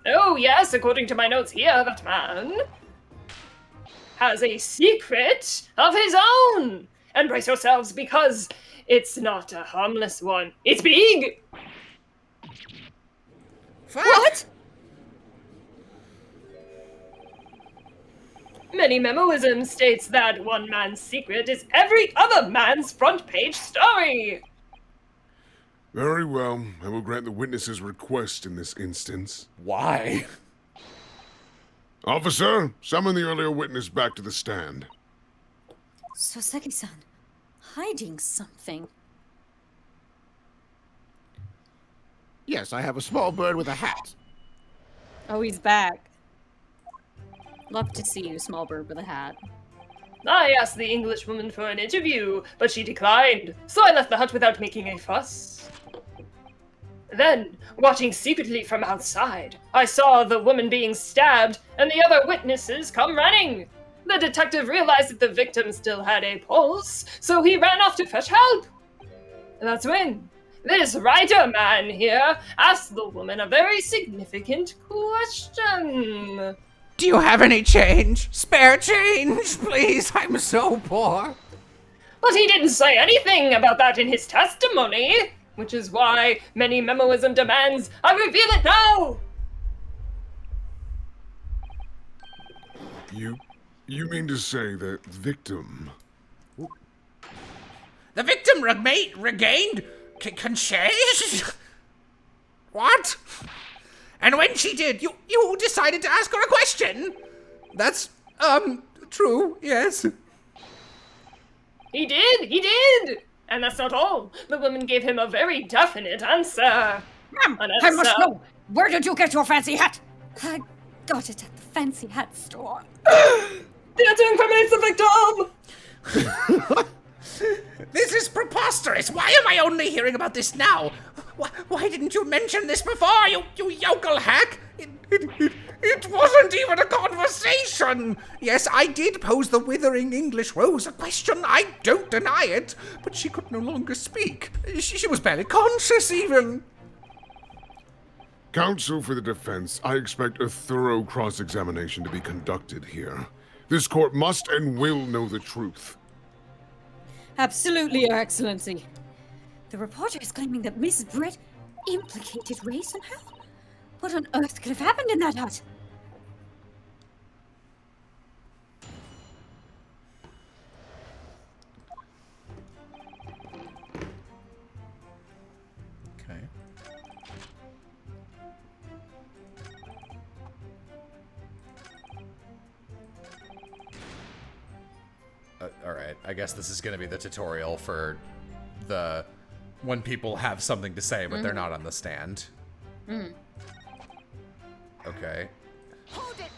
Oh yes, according to my notes here, that man has a secret of his own. and brace yourselves because it's not a harmless one. It's big! What? Many memoism states that one man's secret is every other man's front page story. Very well. I will grant the witness's request in this instance. Why? Officer, summon the earlier witness back to the stand. Soseki-san, hiding something. Yes, I have a small bird with a hat. Oh, he's back. Love to see you, small bird with a hat. I asked the Englishwoman for an interview, but she declined, so I left the hut without making a fuss. Then, watching secretly from outside, I saw the woman being stabbed and the other witnesses come running. The detective realized that the victim still had a pulse, so he ran off to fetch help. That's when this writer man here asked the woman a very significant question. Do you have any change? Spare change, please. I'm so poor. But he didn't say anything about that in his testimony, which is why many memoism demands I reveal it now. You mean to say the victim? The victim regained conscience? What? And when she did, you decided to ask her a question? That's, true, yes. He did! And that's not all. The woman gave him a very definite answer. Ma'am, I must know. Where did you get your fancy hat? I got it at the fancy hat store. The answer incriminates the victim! This is preposterous! Why am I only hearing about this now? Why didn't you mention this before, you yokel hack? It wasn't even a conversation! Yes, I did pose the withering English rose a question, I don't deny it, but she could no longer speak. She was barely conscious, even. Counsel for the defense, I expect a thorough cross-examination to be conducted here. This court must and will know the truth. Absolutely, Your Excellency. The reporter is claiming that Mrs. Britt implicated race in her? What on earth could have happened in that hut? Okay. Alright, I guess this is gonna be the tutorial for the when people have something to say but they're not on the stand. Okay. Hold it!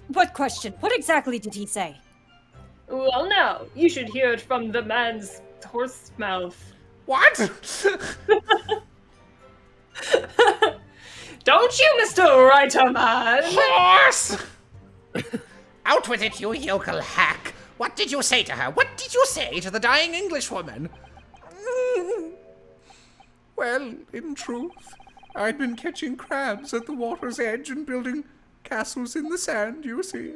What question? What exactly did he say? Well, now, you should hear it from the man's horse mouth. What? Don't you, Mr. Writer Man? Horse! Out with it, you yokel hack! What did you say to her? What did you say to the dying Englishwoman? Well, in truth, I'd been catching crabs at the water's edge and building castles in the sand, you see.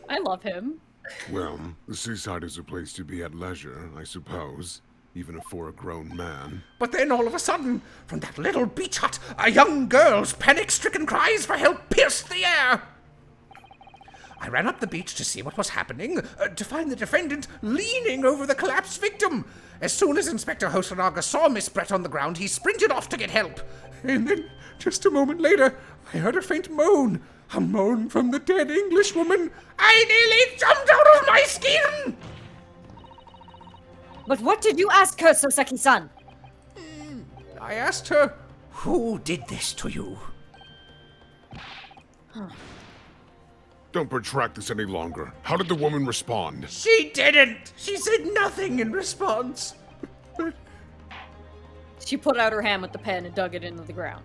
I love him. Well, the seaside is a place to be at leisure, I suppose, even for a grown man. But then all of a sudden, from that little beach hut, a young girl's panic-stricken cries for help pierced the air. I ran up the beach to see what was happening, to find the defendant leaning over the collapsed victim. As soon as Inspector Hosonaga saw Miss Brett on the ground, he sprinted off to get help. And then, just a moment later, I heard a faint moan. A moan from the dead Englishwoman. I nearly jumped out of my skin! But what did you ask her, Soseki-san? I asked her, who did this to you? Don't protract this any longer. How did the woman respond? She didn't! She said nothing in response. She put out her hand with the pen and dug it into the ground.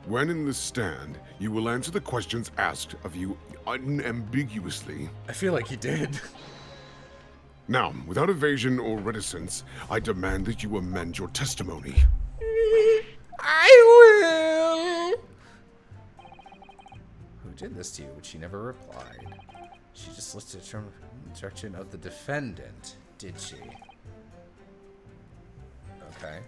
When in the stand, you will answer the questions asked of you unambiguously. I feel like he did. Now, without evasion or reticence, I demand that you amend your testimony. I will! Who did this to you? But she never replied. She just listed the direction of the defendant, did she? Okay.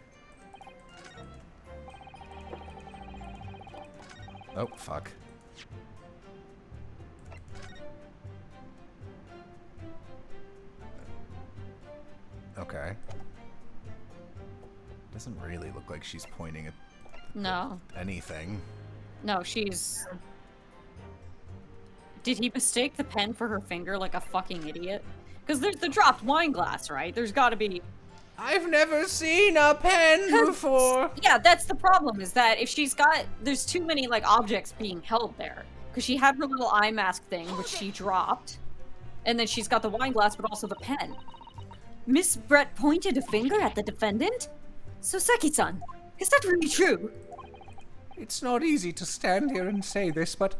Oh, fuck. Okay. Doesn't really look like she's pointing at No. anything. No, she's... Did he mistake the pen for her finger like a fucking idiot? Because there's the dropped wine glass, right? There's gotta be... I've never seen a pen before. Yeah, that's the problem, is that if she's got... There's too many, like, objects being held there. Because she had her little eye mask thing, which she dropped. And then she's got the wine glass, but also the pen. Miss Brett pointed a finger at the defendant? So, Seki-san, is that really true? It's not easy to stand here and say this, but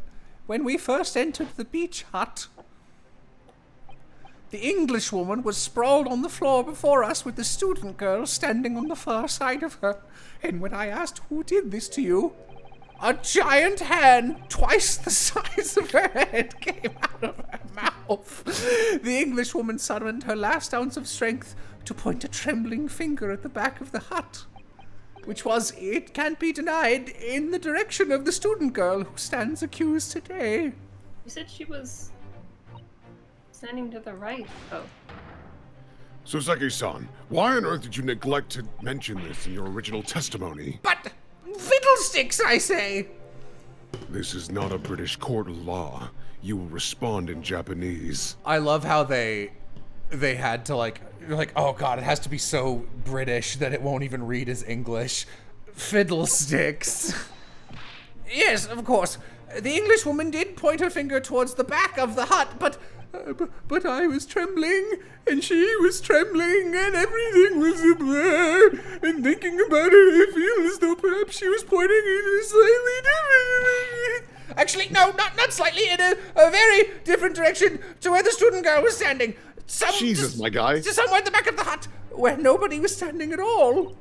when we first entered the beach hut, the Englishwoman was sprawled on the floor before us with the student girl standing on the far side of her. And when I asked who did this to you, a giant hand, twice the size of her head, came out of her mouth. The Englishwoman summoned her last ounce of strength to point a trembling finger at the back of the hut, which was, it can't be denied, in the direction of the student girl who stands accused today. You said she was standing to the right. Oh. So, Seki-san, why on earth did you neglect to mention this in your original testimony? But fiddlesticks, I say! This is not a British court of law. You will respond in Japanese. I love how they had to, like, you're like, oh god, it has to be so British that it won't even read as English. Fiddlesticks. Yes, of course. The Englishwoman did point her finger towards the back of the hut, but I was trembling, and she was trembling, and everything was a blur. And thinking about it, I feel as though perhaps she was pointing in a slightly different... Actually, no, not slightly, in a very different direction to where the student girl was standing. Jesus, my guy. Just somewhere at the back of the hut, where nobody was standing at all.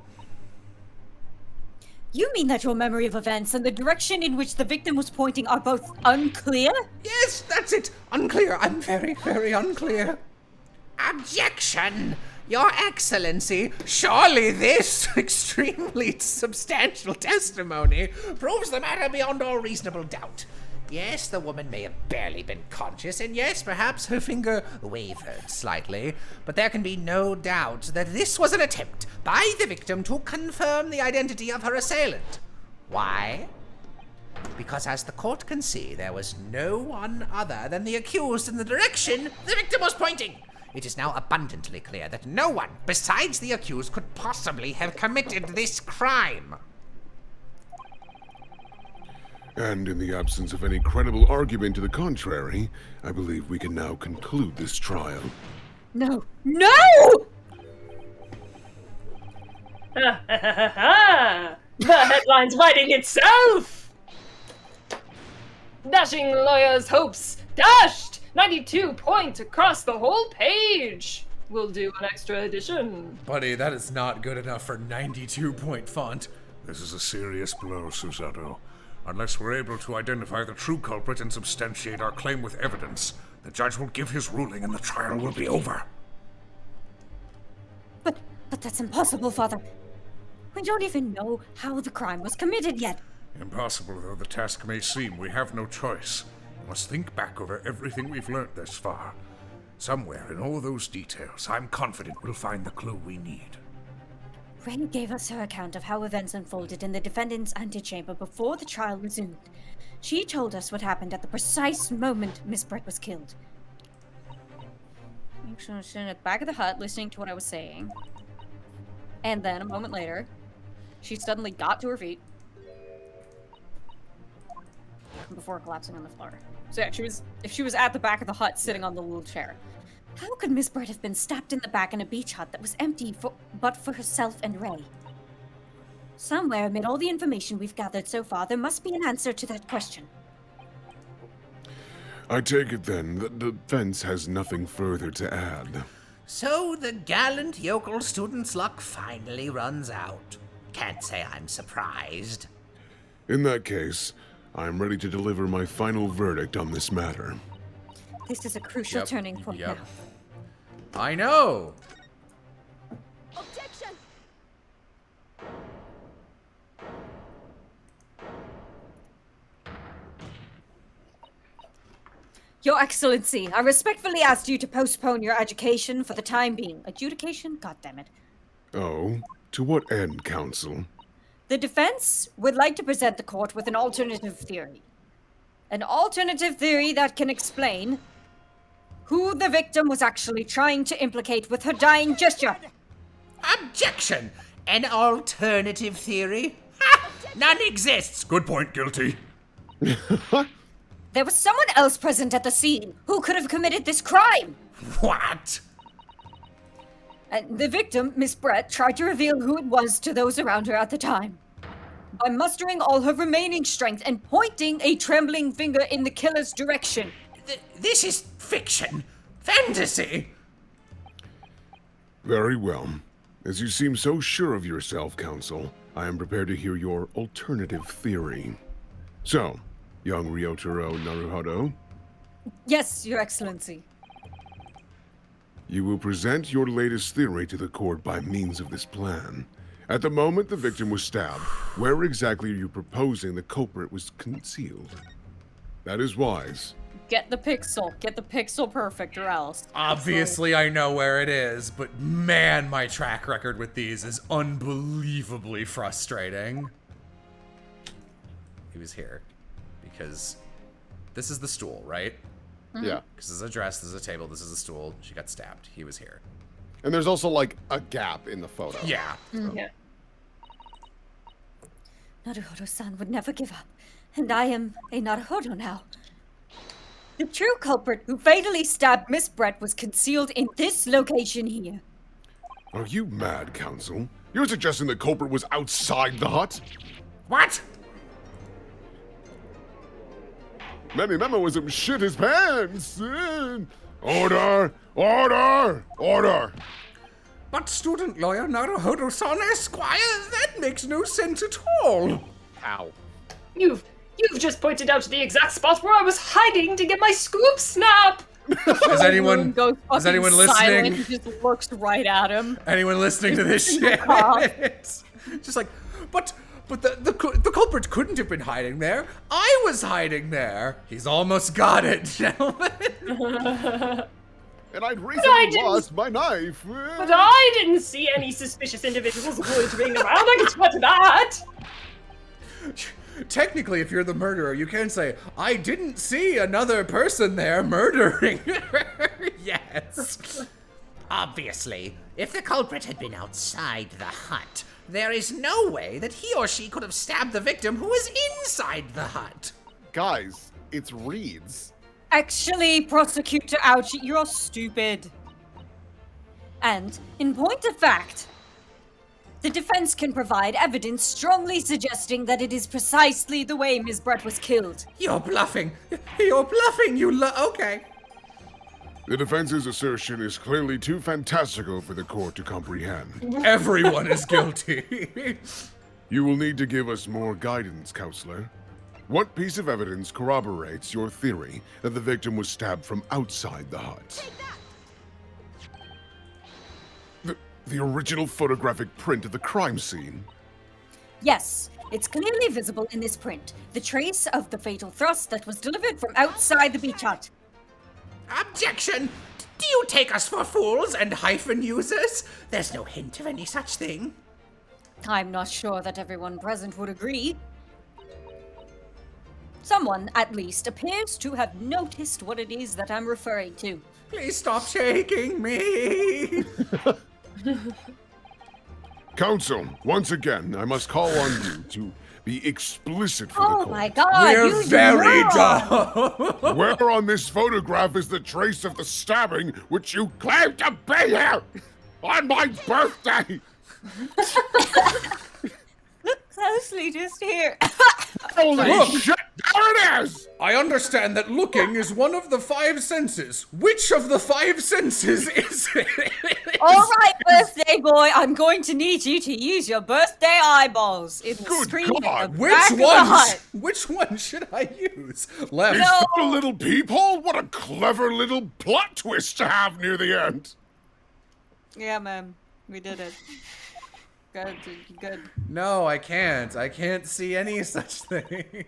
You mean that your memory of events and the direction in which the victim was pointing are both unclear? Yes, that's it. Unclear. I'm very, very unclear. Objection! Your Excellency, surely this extremely substantial testimony proves the matter beyond all reasonable doubt. Yes, the woman may have barely been conscious, and yes, perhaps her finger wavered slightly, but there can be no doubt that this was an attempt by the victim to confirm the identity of her assailant. Why? Because as the court can see, there was no one other than the accused in the direction the victim was pointing. It is now abundantly clear that no one besides the accused could possibly have committed this crime. And in the absence of any credible argument to the contrary, I believe we can now conclude this trial. No. No! The headline's writing itself! Dashing lawyer's hopes dashed! 92 points across the whole page! We'll do an extra edition. Buddy, that is not good enough for 92-point font. This is a serious blow, Susato. Unless we're able to identify the true culprit and substantiate our claim with evidence, the judge will give his ruling and the trial will be over. But that's impossible, Father. We don't even know how the crime was committed yet. Impossible though the task may seem, we have no choice. We must think back over everything we've learned thus far. Somewhere in all those details, I'm confident we'll find the clue we need. Ray gave us her account of how events unfolded in the defendant's antechamber before the trial resumed. She told us what happened at the precise moment Miss Brett was killed. She was sitting at the back of the hut listening to what I was saying. And then, a moment later, she suddenly got to her feet. Before collapsing on the floor. So yeah, if she was at the back of the hut sitting on the little chair. How could Miss Brett have been stabbed in the back in a beach hut that was empty but for herself and Ray? Somewhere amid all the information we've gathered so far, there must be an answer to that question. I take it then that the defense has nothing further to add. So the gallant yokel student's luck finally runs out. Can't say I'm surprised. In that case, I am ready to deliver my final verdict on this matter. This is a crucial turning point now. I know. Objection! Your Excellency, I respectfully asked you to postpone your adjudication for the time being. Adjudication? God damn it. Oh, to what end, Counsel? The defense would like to present the court with an alternative theory. An alternative theory that can explain who the victim was actually trying to implicate with her dying gesture. Objection! An alternative theory? Ha! None exists! Good point, guilty. There was someone else present at the scene who could have committed this crime. What? And the victim, Miss Brett, tried to reveal who it was to those around her at the time. By mustering all her remaining strength and pointing a trembling finger in the killer's direction. This is fiction. Fantasy. Very well. As you seem so sure of yourself, Counsel, I am prepared to hear your alternative theory. So, young Ryotaro Naruhodo? Yes, Your Excellency. You will present your latest theory to the court by means of this plan. At the moment the victim was stabbed, where exactly are you proposing the culprit was concealed? That is wise. Get the pixel. Get the pixel perfect or else. Obviously, I know where it is, but man, my track record with these is unbelievably frustrating. He was here because this is the stool, right? Yeah. Because this is a dress, this is a table, this is a stool. She got stabbed. He was here. And there's also like a gap in the photo. Yeah. Yeah. Naruhodo-san would never give up, and I am a Naruhodo now. The true culprit who fatally stabbed Miss Brett was concealed in this location here. Are you mad, Counsel? You're suggesting the culprit was outside the hut? What? Manny Memoism shit his pants! Order! Order! Order! But student lawyer Naruhodo-san Esquire, that makes no sense at all. How? You've just pointed out the exact spot where I was hiding to get my scoop snap. Is anyone Goes fucking listening? silent, he just looks right at him. Anyone listening to this shit? Just like, but the culprit couldn't have been hiding there. I was hiding there. He's almost got it, gentlemen. And I'd recently lost my knife. But I didn't see any suspicious individuals loitering around. I can swear to that. Technically, if you're the murderer, you can say, I didn't see another person there murdering her. Yes. Obviously, if the culprit had been outside the hut, there is no way that he or she could have stabbed the victim who was inside the hut. Guys, it's Reeds. Actually, Prosecutor Ouchie, you're stupid. And, in point of fact, the defense can provide evidence strongly suggesting that it is precisely the way Ms. Brett was killed. You're bluffing. You're bluffing, okay. The defense's assertion is clearly too fantastical for the court to comprehend. Everyone is guilty. You will need to give us more guidance, Counselor. What piece of evidence corroborates your theory that the victim was stabbed from outside the hut? The original photographic print of the crime scene? Yes, it's clearly visible in this print. The trace of the fatal thrust that was delivered from outside the beach hut. Objection! Do you take us for fools and hyphen users? There's no hint of any such thing. I'm not sure that everyone present would agree. Someone, at least, appears to have noticed what it is that I'm referring to. Please stop shaking me. Counsel, once again, I must call on you to be explicit for the court. Oh my god, We're very dumb. Where on this photograph is the trace of the stabbing which you claim to be here on my birthday? Look closely, just here. Holy Look. shit! There it is! I understand that looking is one of the 5 senses. Which of the 5 senses is it? All right, birthday boy, I'm going to need you to use your birthday eyeballs in the Good screen at God. the Which back of the ones? hut. Which one should I use? Left. No. A little peephole? What a clever little plot twist to have near the end. Yeah, man, we did it. Good, good. No, I can't. I can't see any such thing.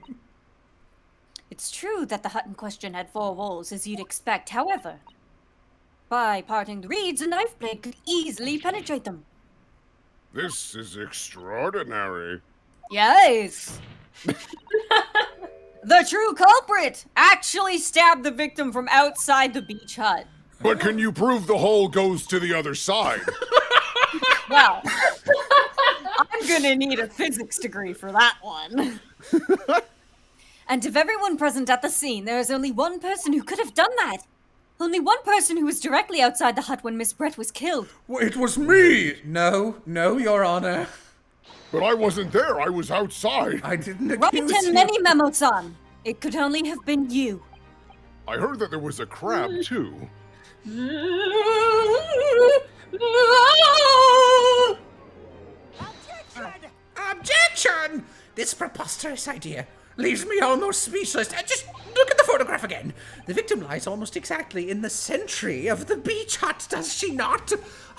It's true that the hut in question had 4 walls, as you'd expect. However, by parting the reeds, a knife blade could easily penetrate them. This is extraordinary. Yes. The true culprit actually stabbed the victim from outside the beach hut. But can you prove the hole goes to the other side? Well, I'm gonna need a physics degree for that one. And of everyone present at the scene, there is only one person who could have done that. Only one person who was directly outside the hut when Miss Brett was killed. Well, it was me. No, Your Honor. But I wasn't there. I was outside. I didn't Right accuse in you. many memo-san. It could only have been you. I heard that there was a crab, too. Objection! This preposterous idea leaves me almost speechless. Just look at the photograph again. The victim lies almost exactly in the century of the beach hut, does she not?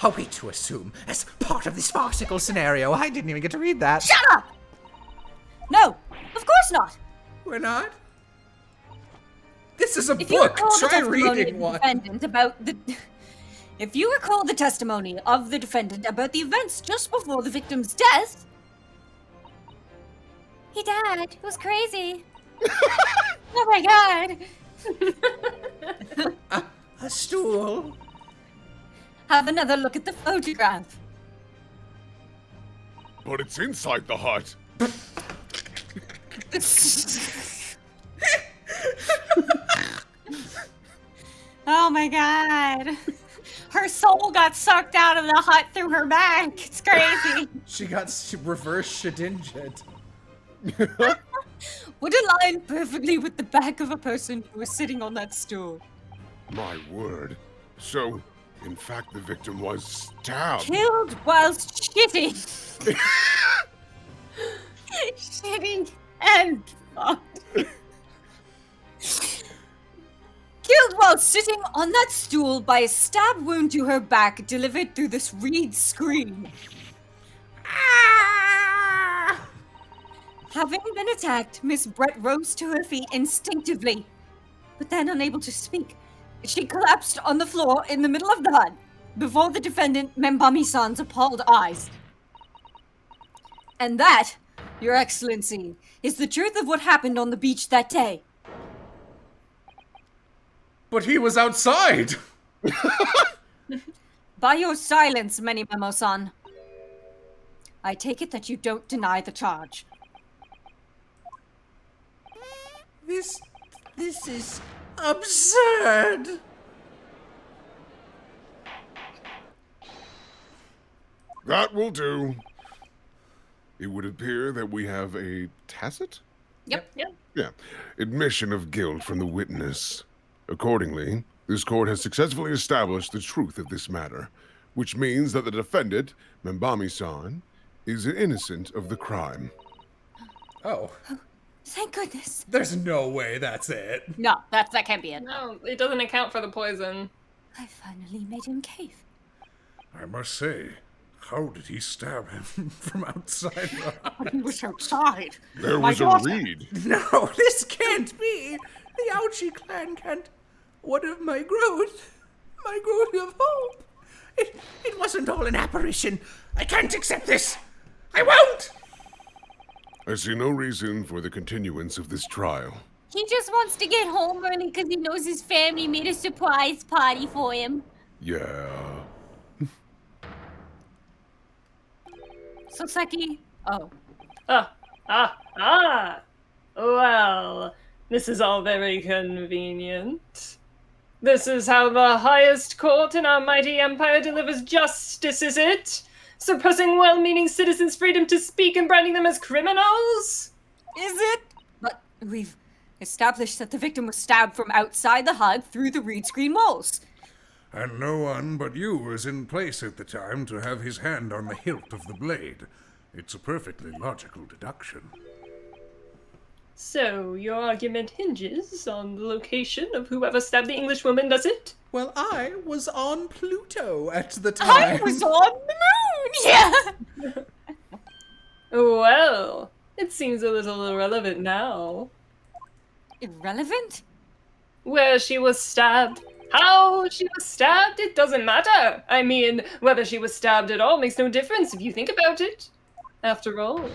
Are we to assume, as part of this farcical scenario, I didn't even get to read that. Shut up! No, of course not. We're not? This is a If you book. recall the Try testimony of reading the one. defendant about the... If you recall the testimony of the defendant about the events just before the victim's death... He died. It was crazy. Oh my god. A stool. Have another look at the photograph. But it's inside the hut. Oh my god. Her soul got sucked out of the hut through her back. It's crazy. She got reverse shedinjed. Would align perfectly with the back of a person who was sitting on that stool. My word. So, in fact, the victim was stabbed. Killed whilst shitting. Shitting and fucked. Killed while sitting on that stool by a stab wound to her back delivered through this reed screen. Having been attacked, Miss Brett rose to her feet instinctively, but then unable to speak. She collapsed on the floor in the middle of the hut before the defendant Membami-san's appalled eyes. And that, Your Excellency, is the truth of what happened on the beach that day. But he was outside. By your silence, Memo-san, I take it that you don't deny the charge. This is absurd. That will do. It would appear that we have a tacit? Yep. Yeah. Admission of guilt from the witness. Accordingly, this court has successfully established the truth of this matter, which means that the defendant, Membami-san, is innocent of the crime. Oh. Thank goodness. There's no way that's it. No, that can't be it. No, it doesn't account for the poison. I finally made him cave. I must say, how did he stab him from outside the hut? He was outside. There My was a daughter. reed. No, this can't be. The Ouchie clan can't. What of my growth? My growth of hope. It wasn't all an apparition. I can't accept this. I won't. I see no reason for the continuance of this trial. He just wants to get home early because he knows his family made a surprise party for him. Yeah. Soseki. Oh. Well, this is all very convenient. This is how the highest court in our mighty empire delivers justice, is it? suppressing well-meaning citizens' freedom to speak and branding them as criminals? Is it? But we've established that the victim was stabbed from outside the hut through the reed screen walls. And no one but you was in place at the time to have his hand on the hilt of the blade. It's a perfectly logical deduction. So, your argument hinges on the location of whoever stabbed the Englishwoman, does it? Well, I was on Pluto at the time. I was on the moon! Yeah! Well, it seems a little irrelevant now. Irrelevant? Where she was stabbed. How she was stabbed, it doesn't matter. I mean, whether she was stabbed at all makes no difference if you think about it. After all.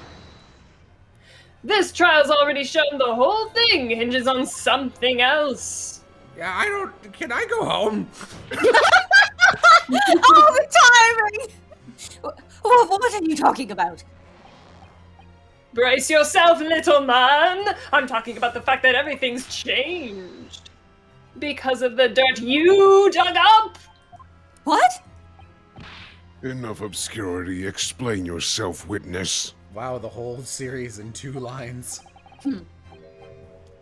This trial's already shown the whole thing hinges on something else. Yeah, can I go home? Oh, the timing! What are you talking about? Brace yourself, little man. I'm talking about the fact that everything's changed. Because of the dirt you dug up! What? Enough obscurity. Explain yourself, witness. Wow, the whole series in 2 lines.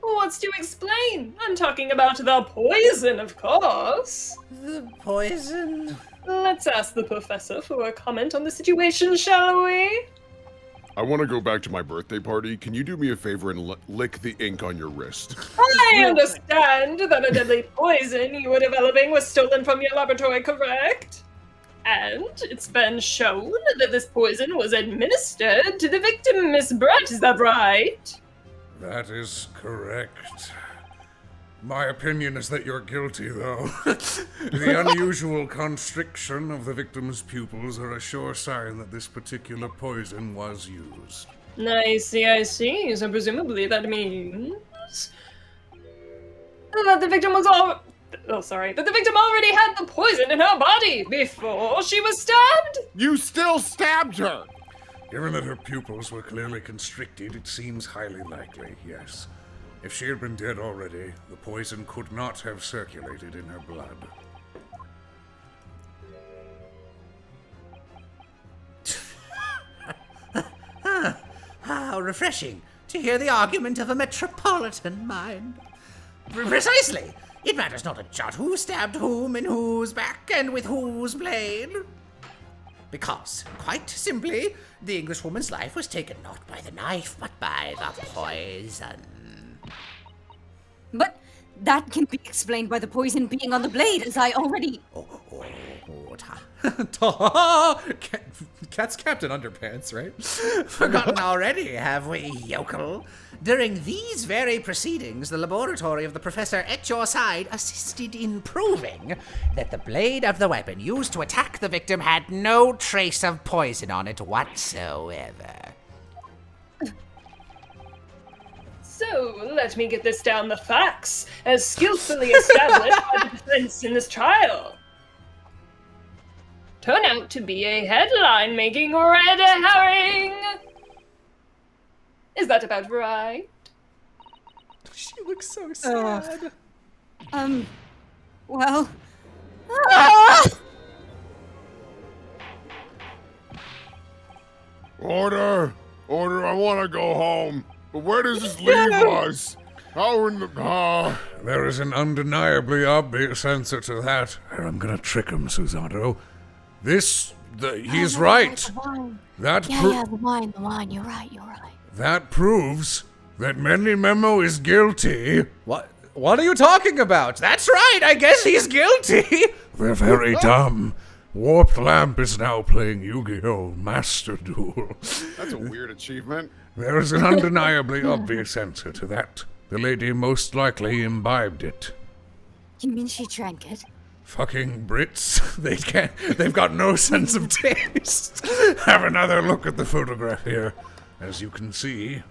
What's to explain? I'm talking about the poison, of course. The poison? Let's ask the professor for a comment on the situation, shall we? I want to go back to my birthday party. Can you do me a favor and lick the ink on your wrist? I understand that a deadly poison you were developing was stolen from your laboratory, correct? And it's been shown that this poison was administered to the victim, Miss Brett, is that right? That is correct. My opinion is that you're guilty, though. The unusual constriction of the victim's pupils are a sure sign that this particular poison was used. I see. So presumably that means that the victim was that the victim already had the poison in her body before she was stabbed? You still stabbed her! Given that her pupils were clearly constricted, it seems highly likely, yes. If she had been dead already, the poison could not have circulated in her blood. How refreshing to hear the argument of a metropolitan mind. Precisely. It matters not a jot who stabbed whom in whose back and with whose blade. Because, quite simply, the Englishwoman's life was taken not by the knife, but by the poison. But that can be explained by the poison being on the blade, as I already... Cat's Captain Underpants, right? Forgotten already, have we, yokel? During these very proceedings, the laboratory of the professor at your side assisted in proving that the blade of the weapon used to attack the victim had no trace of poison on it whatsoever. So, let me get this down the facts, as skillfully established by the defense in this trial. Turn out to be a headline-making red herring! Is that about right? She looks so sad. Well... Order! Order, I want to go home. But where does this leave us? How in the... There is an undeniably obvious answer to that. I'm gonna trick him, Susanto. He's right. The wine. That the wine. You're right. That proves that Mendy Memo is guilty. What are you talking about? That's right, I guess he's guilty. They're very dumb. Warped Lamp is now playing Yu-Gi-Oh! Master Duel. That's a weird achievement. There is an undeniably obvious answer to that. The lady most likely imbibed it. You mean she drank it? Fucking Brits. They've got no sense of taste. Have another look at the photograph here. As you can see,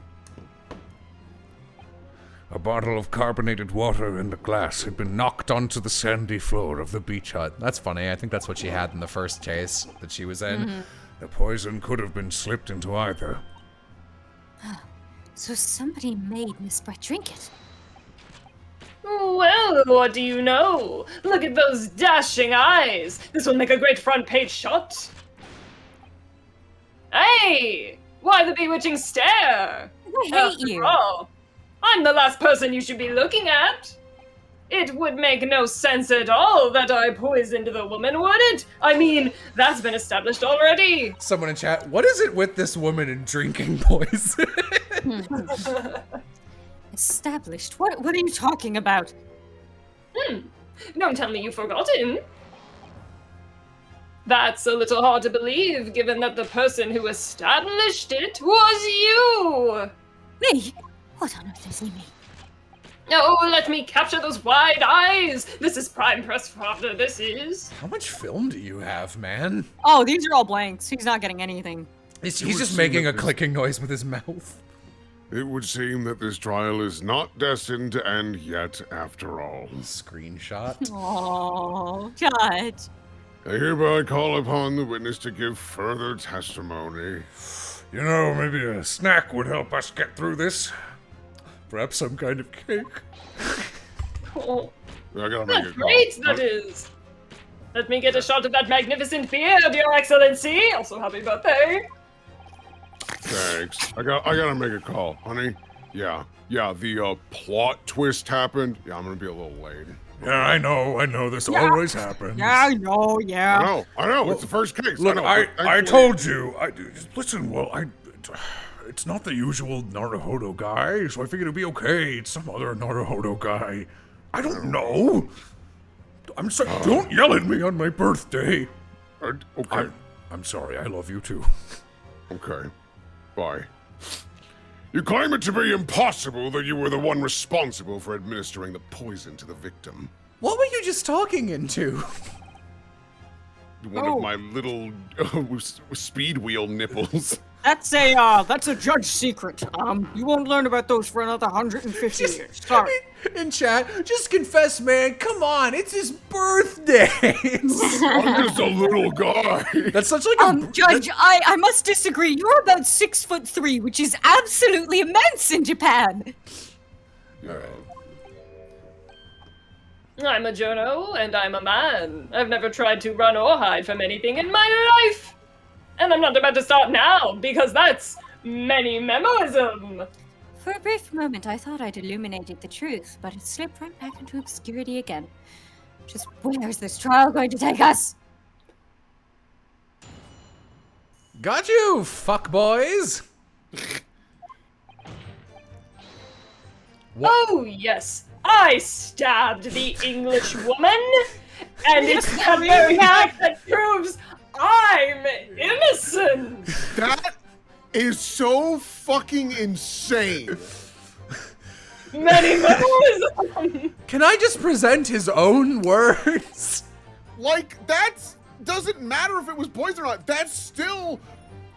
a bottle of carbonated water and a glass had been knocked onto the sandy floor of the beach hut. That's funny. I think that's what she had in the first chase that she was in. Mm-hmm. The poison could have been slipped into either. So somebody made Miss Brett drink it. Well, what do you know? Look at those dashing eyes! This will make a great front page shot. Hey! Why the bewitching stare? I hate After you. all, I'm the last person you should be looking at. It would make no sense at all that I poisoned the woman, would it? I mean, that's been established already. Someone in chat, what is it with this woman and drinking poison? Established? What are you talking about? Don't tell me you've forgotten. That's a little hard to believe, given that the person who established it was you! Me? What on earth is me? Oh, let me capture those wide eyes! This is prime press fodder, this is. How much film do you have, man? Oh, these are all blanks. He's not getting anything. He's just making a clicking noise with his mouth. It would seem that this trial is not destined to end yet, after all. Screenshot. Oh, God. I hereby call upon the witness to give further testimony. You know, maybe a snack would help us get through this. Perhaps some kind of cake. Oh, I gotta make that's it call. great, that is. Let me get a shot of that magnificent beard, Your Excellency. Also, happy birthday. Thanks. I gotta make a call, honey. Yeah, the plot twist happened. Yeah, I'm gonna be a little late. Yeah, I know, this always happens. Yeah, I know, yeah. I know, it's the first case. Look, I know, I but thankfully- told you. Listen, it's not the usual Naruhodo guy, so I figured it'd be okay. It's some other Naruhodo guy. I don't know. I'm sorry. Don't yell at me on my birthday. Okay. I'm sorry. I love you too. Okay. Bye. You claim it to be impossible that you were the one responsible for administering the poison to the victim. What were you just talking into? One of my little speed wheel nipples. That's a judge secret. You won't learn about those for another 150 years. Sorry. In chat, just confess, man. Come on, it's his birthday. I'm just a little guy. That's such like a Judge, I must disagree. You're about 6'3", which is absolutely immense in Japan. I'm a journo, and I'm a man. I've never tried to run or hide from anything in my life. And I'm not about to start now, because that's many memoism. For a brief moment, I thought I'd illuminated the truth, but it slipped right back into obscurity again. Just where is this trial going to take us? Got you, fuck boys. Oh, yes. I stabbed the English woman, and it's the very act that proves I'm innocent. That is so fucking insane. Many memorism. Can I just present his own words? Like, that's doesn't matter if it was poison or not. That's still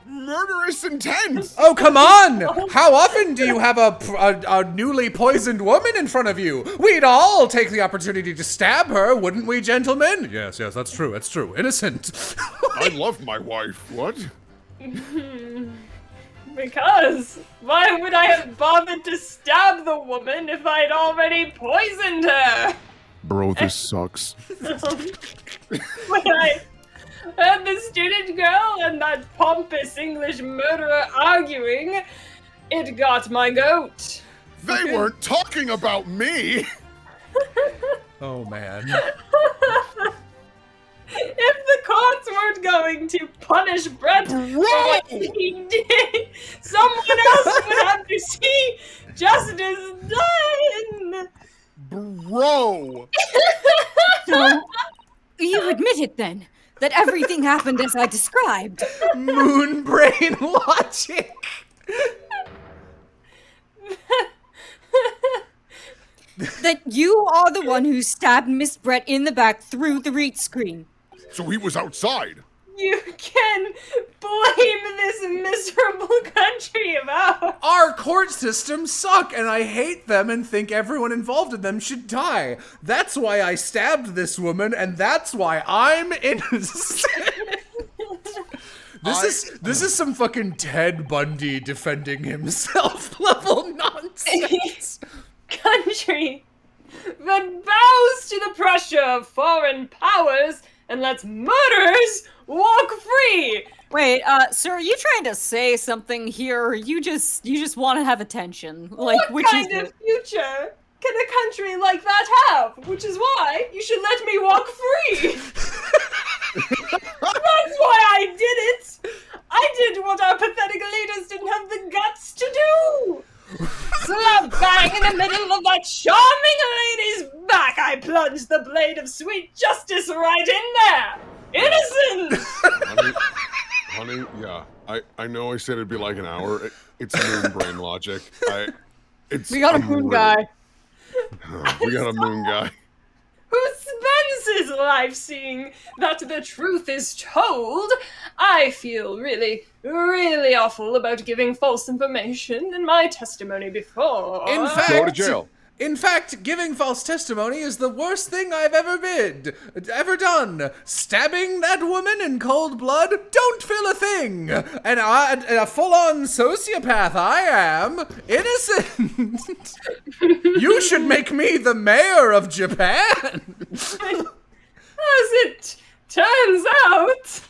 murderous intent. Oh, come on! How often do you have a newly poisoned woman in front of you? We'd all take the opportunity to stab her, wouldn't we, gentlemen? Yes, that's true. Innocent. I love my wife. What? Because why would I have bothered to stab the woman if I'd already poisoned her? Bro, this sucks. When I heard the student girl and that pompous English murderer arguing, it got my goat. They weren't talking about me. Oh, man. If the courts weren't going to punish Brett for what he did, someone else would have to see justice done. Bro. So, you admit it then, that everything happened as I described. Moon brain logic. That you are the one who stabbed Miss Brett in the back through the reach screen. So he was outside. You can blame this miserable country about. Our court systems suck, and I hate them and think everyone involved in them should die. That's why I stabbed this woman, and that's why I'm innocent. This is some fucking Ted Bundy defending himself level nonsense. Country that bows to the pressure of foreign powers and lets murderers walk free Wait, sir, are you trying to say something here, or you just want to have attention? Like, What which kind is of it? future can a country like that have? Which is why you should let me walk free. That's why I did it. I did what our pathetic leaders didn't have the guts to do. Slap bang in the middle of that charming lady's back, I plunged the blade of sweet justice right in there. Innocent! Honey, yeah. I know I said it'd be like an hour. It's moon brain logic. We got a moon guy. We got a moon guy. Who spends his life seeing that the truth is told. I feel really, really awful about giving false information in my testimony before. In fact, Go to jail. In fact, giving false testimony is the worst thing I've ever done. Stabbing that woman in cold blood, don't feel a thing. And a full-on sociopath I am, innocent. You should make me the mayor of Japan. As it turns out.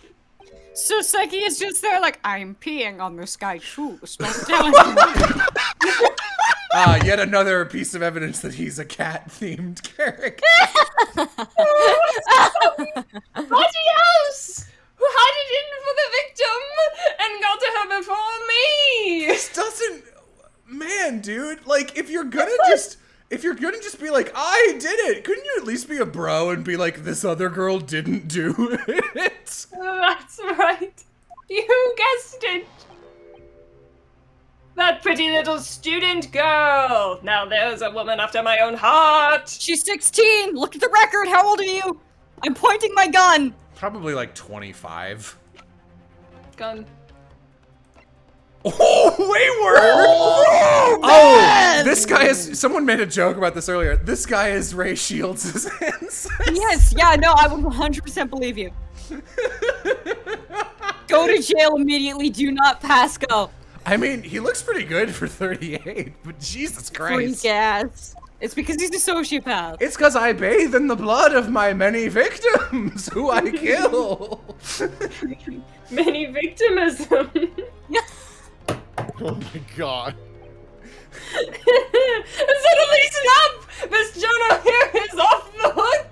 So Seki is just there like, I'm peeing on this guy's shoes. Don't tell anyone. Yet another piece of evidence that he's a cat-themed character. Somebody else who had it in for the victim and got to her before me. This doesn't, man, dude. Like, if you're gonna just be like, I did it, couldn't you at least be a bro and be like, this other girl didn't do it? That's right. You guessed it. That pretty little student girl. Now there's a woman after my own heart. She's 16. Look at the record. How old are you? I'm pointing my gun. Probably like 25. Gun. Oh, way worse! Oh, this guy is. Someone made a joke about this earlier. This guy is Ray Shields' ancestor. Yes, yeah, no, I would 100% believe you. Go to jail immediately. Do not pass go. I mean, he looks pretty good for 38, but Jesus Christ. Freak ass. It's because he's a sociopath. It's because I bathe in the blood of my many victims who I kill. Many victimism. Oh my god. Suddenly snap! Miss Jonah here is off the hook!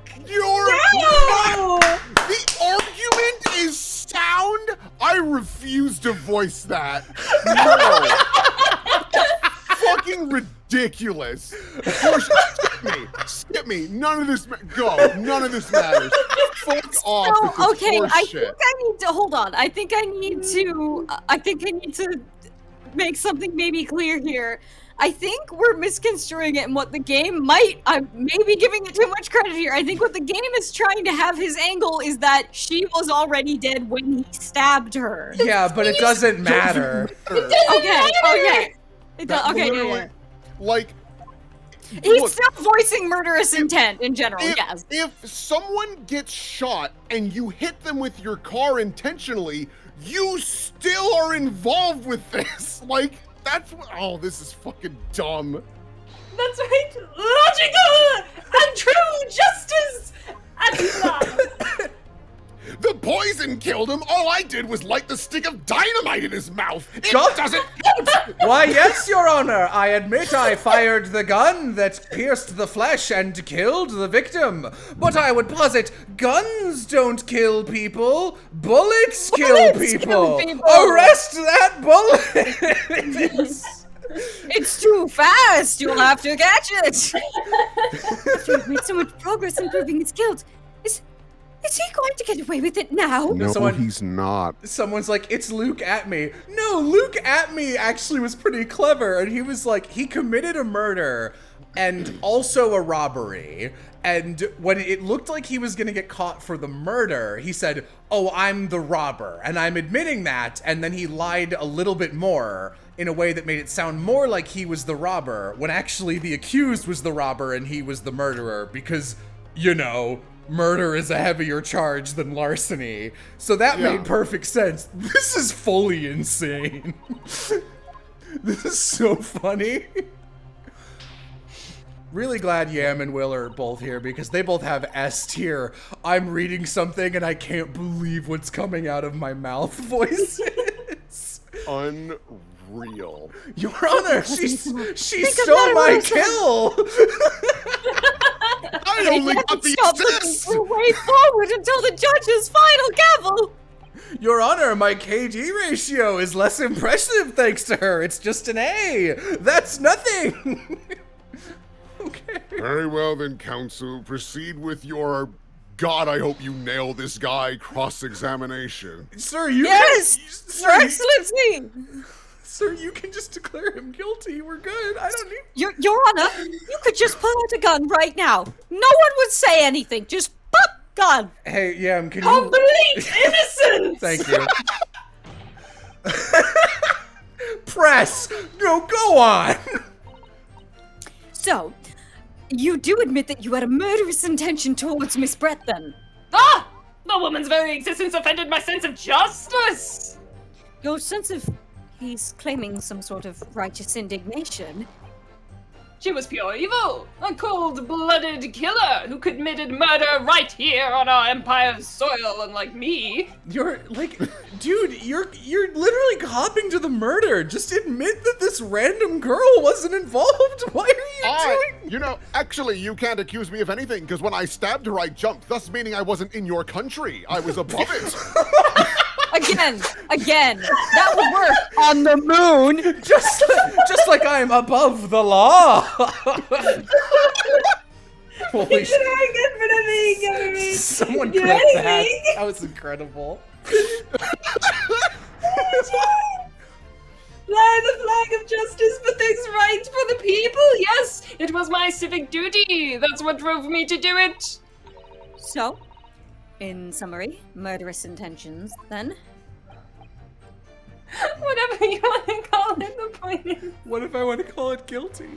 The argument is sound? I refuse to voice that. No. Fucking ridiculous. Skip me. None of this go. None of this matters. Fuck off with this okay, horse I shit. think I need to hold on. I think I need to make something maybe clear here. I think we're misconstruing it, and what the game might, I'm maybe giving it too much credit here. I think what the game is trying to have his angle is that she was already dead when he stabbed her. Yeah, but it doesn't matter. Okay. It does, okay, yeah. Like, he's look, still voicing murderous intent in general, yes. If someone gets shot and you hit them with your car intentionally, you still are involved with this. Like, that's what. Oh, this is fucking dumb. That's right. Logical and true justice at last. The poison killed him. All I did was light the stick of dynamite in his mouth. It doesn't count. Why, yes, Your Honor. I admit I fired the gun that pierced the flesh and killed the victim. But I would posit guns don't kill people. Bullets kill people. Arrest that bullet. It's too fast. You'll have to catch it. You've made so much progress in proving his guilt. Is he going to get away with it now? No, he's not. Someone's like, it's Luke at me. No, Luke at me actually was pretty clever. And he was like, he committed a murder and also a robbery. And when it looked like he was going to get caught for the murder, he said, oh, I'm the robber. And I'm admitting that. And then he lied a little bit more in a way that made it sound more like he was the robber, when actually the accused was the robber and he was the murderer. Because, you know, murder is a heavier charge than larceny. So that made perfect sense. This is fully insane. This is so funny. really glad Yam and Will are both here because they both have S tier. I'm reading something and I can't believe what's coming out of my mouth voices. Unreal. Your Honor, she stole my kill. I only got the assist. Way forward until the judge's final gavel. Your Honor, my KD ratio is less impressive thanks to her. It's just an A. That's nothing. Okay. Very well then, counsel. Proceed with your God, I hope you nail this guy cross-examination. Sir, you Yes! Your Excellency! Sir, you can just declare him guilty. We're good. I don't need... Your Honor, you could just pull out a gun right now. No one would say anything. Just pop gun. Hey, Yam, can you... Complete innocence! Thank you. Press! No, go on! So, you do admit that you had a murderous intention towards Miss Brett, then? Ah! The woman's very existence offended my sense of justice! Your sense of... He's claiming some sort of righteous indignation. She was pure evil, a cold-blooded killer who committed murder right here on our empire's soil, unlike me. You're, like, dude, you're literally copping to the murder. Just admit that this random girl wasn't involved. Why are you doing... You know, actually, you can't accuse me of anything, because when I stabbed her, I jumped, thus meaning I wasn't in your country. I was above it. Again, that would work on the moon. Just like I'm above the law. Holy shit. Get me. Someone Get clip me. that. That was incredible. Fly the flag of justice for things right for the people. Yes, it was my civic duty. That's what drove me to do it. So, in summary, murderous intentions, then? Whatever you want to call it, the point is... What if I want to call it guilty?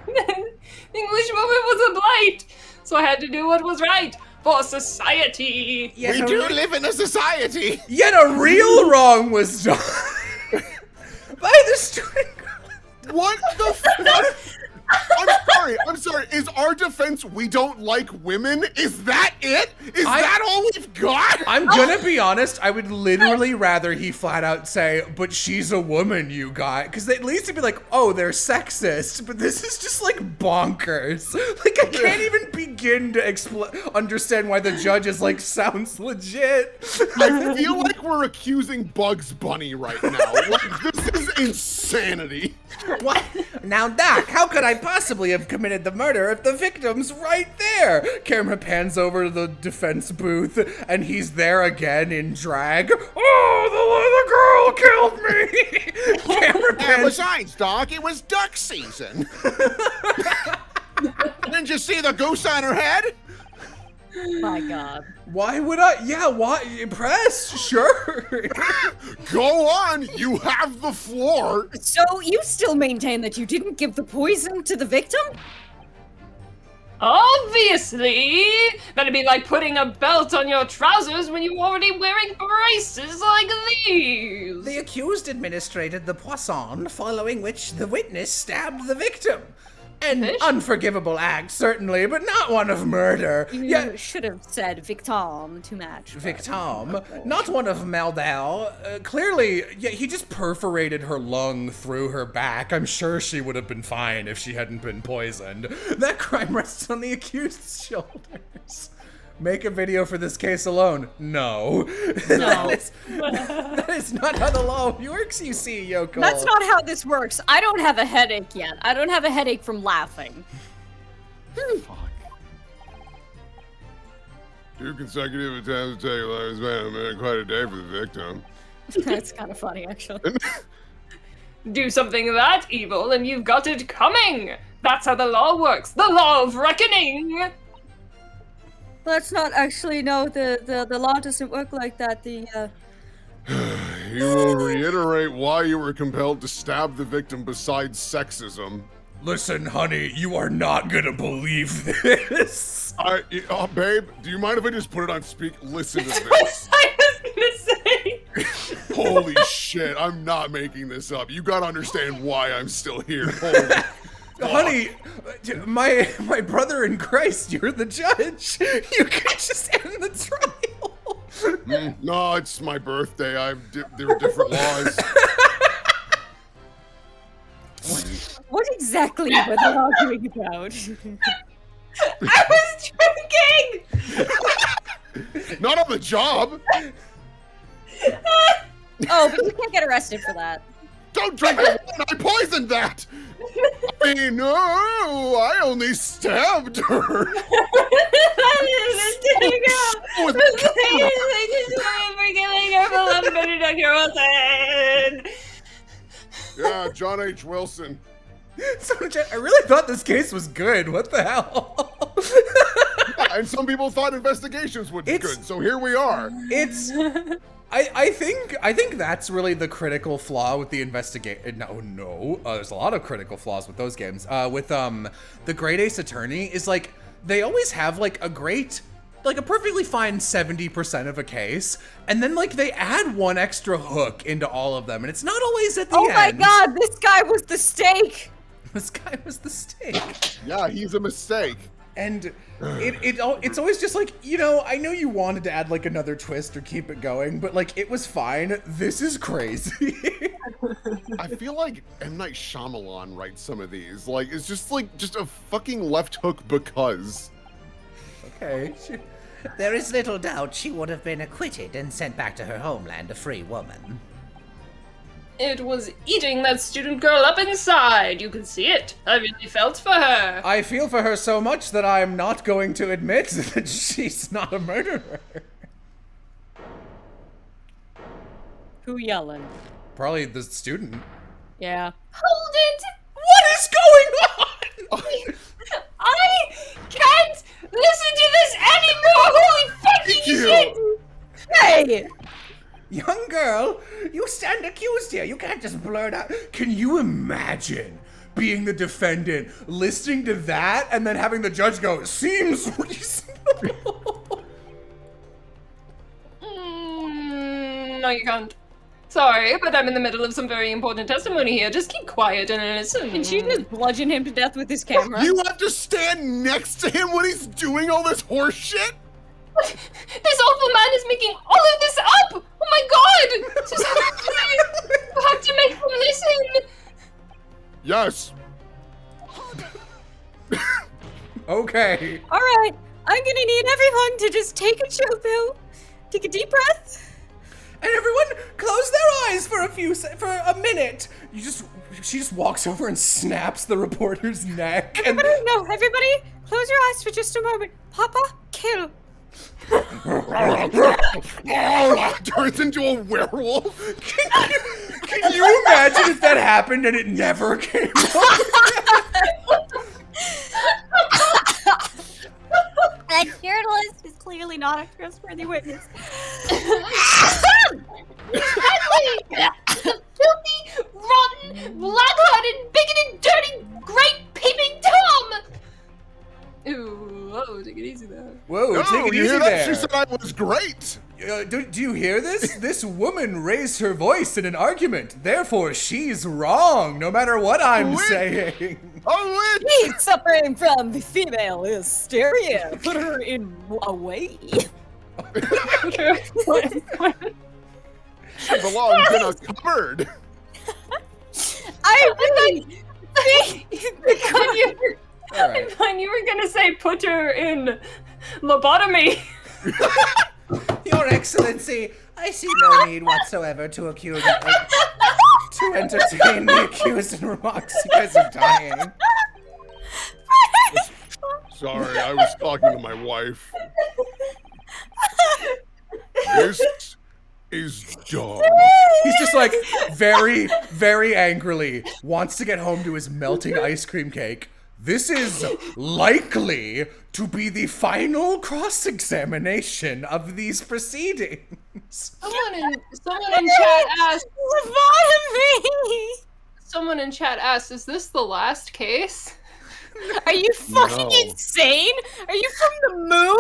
The English woman was a blight, so I had to do what was right for society. We do live in a society. Yet a real wrong was done by the student. What the fuck? I'm sorry. Is our defense we don't like women? Is that it? Is that all we've got? I'm gonna be honest, I would literally rather he flat out say, but she's a woman, you guy. Because at least it'd be like, oh, they're sexist. But this is just like bonkers. Like, I can't even begin to understand why the judge is like, sounds legit. I feel like we're accusing Bugs Bunny right now. Like, this is insanity. What? Now, Doc, how could I possibly have committed the murder if the victim's right there? Camera pans over to the defense booth, and he's there again in drag. Oh, the little girl killed me! Camera pans. And besides, Doc, it was duck season. Didn't you see the goose on her head? My God. Why would I? Yeah, why? Press, sure. Go on, you have the floor. So you still maintain that you didn't give the poison to the victim? Obviously! That'd be like putting a belt on your trousers when you're already wearing braces like these! The accused administered the poison, following which the witness stabbed the victim. An unforgivable act, certainly, but not one of murder. You should have said victim to match. Victim, not one of murder. Clearly, yeah, he just perforated her lung through her back. I'm sure she would have been fine if she hadn't been poisoned. That crime rests on the accused's shoulders. Make a video for this case alone. No. No. that is not how the law works, you see, Yoko. That's not how this works. I don't have a headache yet. I don't have a headache from laughing. Fuck. 2 consecutive attempts to take lives, man. Quite a day for the victim. That's kind of funny, actually. Do something that evil and you've got it coming! That's how the law works! The law of reckoning! That's not actually, no, the law doesn't work like that. You will reiterate why you were compelled to stab the victim besides sexism. Listen, honey, you are not gonna believe this. Babe, do you mind if I just put it on speak? Listen to That's this. what I was gonna say! Holy shit, I'm not making this up. You gotta understand why I'm still here. Holy. Honey, my brother in Christ, you're the judge. You could just end the trial. No, it's my birthday. There are different laws. What exactly were they arguing about? I was drinking! Not on the job. Oh, but you can't get arrested for that. Don't drink the wine. I poisoned that. I mean, no, I only stabbed her. Yeah, John H. Wilson. So, I really thought this case was good. What the hell? Yeah, and some people thought investigations would be good, so here we are. It's. I think that's really the critical flaw with the investigation. No, there's a lot of critical flaws with those games. With the Great Ace Attorney is like they always have like a perfectly fine 70% of a case, and then like they add one extra hook into all of them, and it's not always at the end. Oh my god, this guy was the stake. This guy was the stake. Yeah, he's a mistake. And it's always just like, you know, I know you wanted to add like another twist or keep it going, but like it was fine. This is crazy. I feel like M. Night Shyamalan writes some of these. Like it's just a fucking left hook because. Okay. There is little doubt she would have been acquitted and sent back to her homeland a free woman. It was eating that student girl up inside. You can see it. I really felt for her. I feel for her so much that I'm not going to admit that she's not a murderer. Who yelling? Probably the student. Yeah. Hold it! What is going on? I can't listen to this anymore! Holy fucking shit! Hey! Young girl, you stand accused here. You can't just blurt out. Can you imagine being the defendant, listening to that, and then having the judge go, seems reasonable? No, you can't. Sorry, but I'm in the middle of some very important testimony here. Just keep quiet and listen. Can she just bludgeon him to death with his camera? You have to stand next to him when he's doing all this horse shit? This awful man is making all of this up! Oh my god! Susanna, you have to make them listen! Yes. Okay. Alright, I'm gonna need everyone to just take a chill pill, take a deep breath. And everyone close their eyes for a minute. She just walks over and snaps the reporter's neck. Everybody, close your eyes for just a moment. Papa, kill. Turns into a werewolf. Can you imagine if that happened and it never came up? That journalist is clearly not a trustworthy witness. Filthy, rotten, black-hearted, bigoted, dirty, great peeping Tom! Ooh, whoa, take it easy there. Whoa, take it you easy hear there. that? She said I was great. Do you hear this? This woman raised her voice in an argument. Therefore, she's wrong, no matter what I'm saying. Oh, He's suffering from the female hysteria. Put her in away. She belongs in a cupboard. I really I thought you were gonna say put her in lobotomy. Your Excellency, I see no need whatsoever to accuse to entertain the accused in remarks. You guys are dying. Sorry, I was talking to my wife. This is dumb. He's just like very, very angrily wants to get home to his melting ice cream cake. This is likely to be the final cross-examination of these proceedings. Someone in chat asked. Someone in chat asked, "Is this the last case?" Are you fucking insane? Are you from the moon?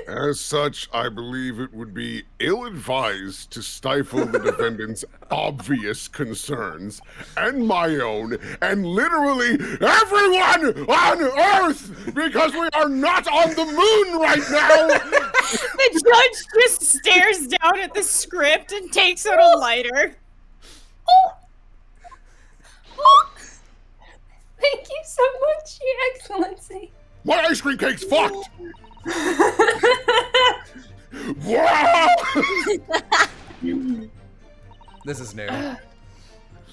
As such, I believe it would be ill-advised to stifle the defendant's obvious concerns, and my own, and literally everyone on Earth, because we are not on the moon right now! The judge just stares down at the script and takes out a lighter. Thank you so much, Your Excellency. My ice cream cake's fucked! Wow! This is new.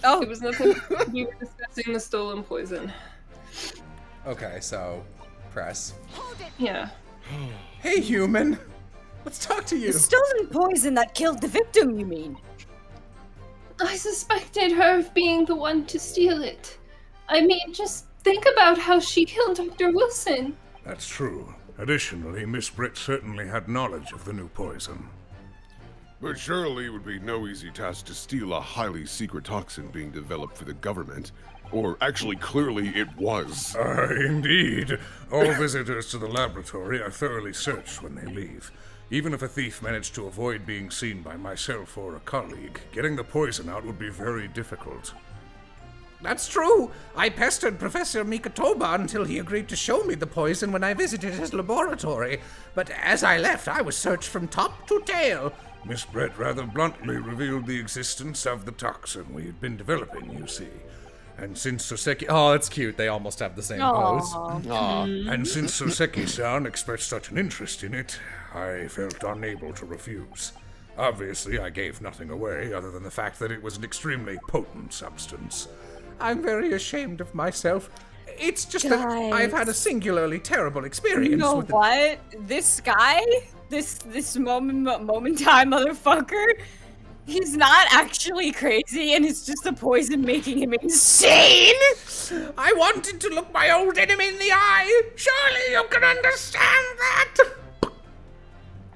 Oh, It was nothing. We were discussing the stolen poison. Okay, so press. Yeah. Hey, human. Let's talk to you. the stolen poison that killed the victim, you mean? I suspected her of being the one to steal it. I mean, just think about how she killed Dr. Wilson. That's true. Additionally, Miss Britt certainly had knowledge of the new poison. But surely it would be no easy task to steal a highly secret toxin being developed for the government. Or actually, clearly it was. Indeed. All visitors to the laboratory are thoroughly searched when they leave. Even if a thief managed to avoid being seen by myself or a colleague, getting the poison out would be very difficult. That's true. I pestered Professor Mikatoba until he agreed to show me the poison when I visited his laboratory. But as I left, I was searched from top to tail. Miss Brett rather bluntly revealed the existence of the toxin we had been developing, you see. And since Soseki... Oh, that's cute. They almost have the same pose. And since Soseki-san expressed such an interest in it, I felt unable to refuse. Obviously, I gave nothing away other than the fact that it was an extremely potent substance. I'm very ashamed of myself. It's just that I've had a singularly terrible experience You know with what? This guy, this moment time motherfucker, he's not actually crazy, and it's just the poison making him insane. I wanted to look my old enemy in the eye. Surely you can understand that.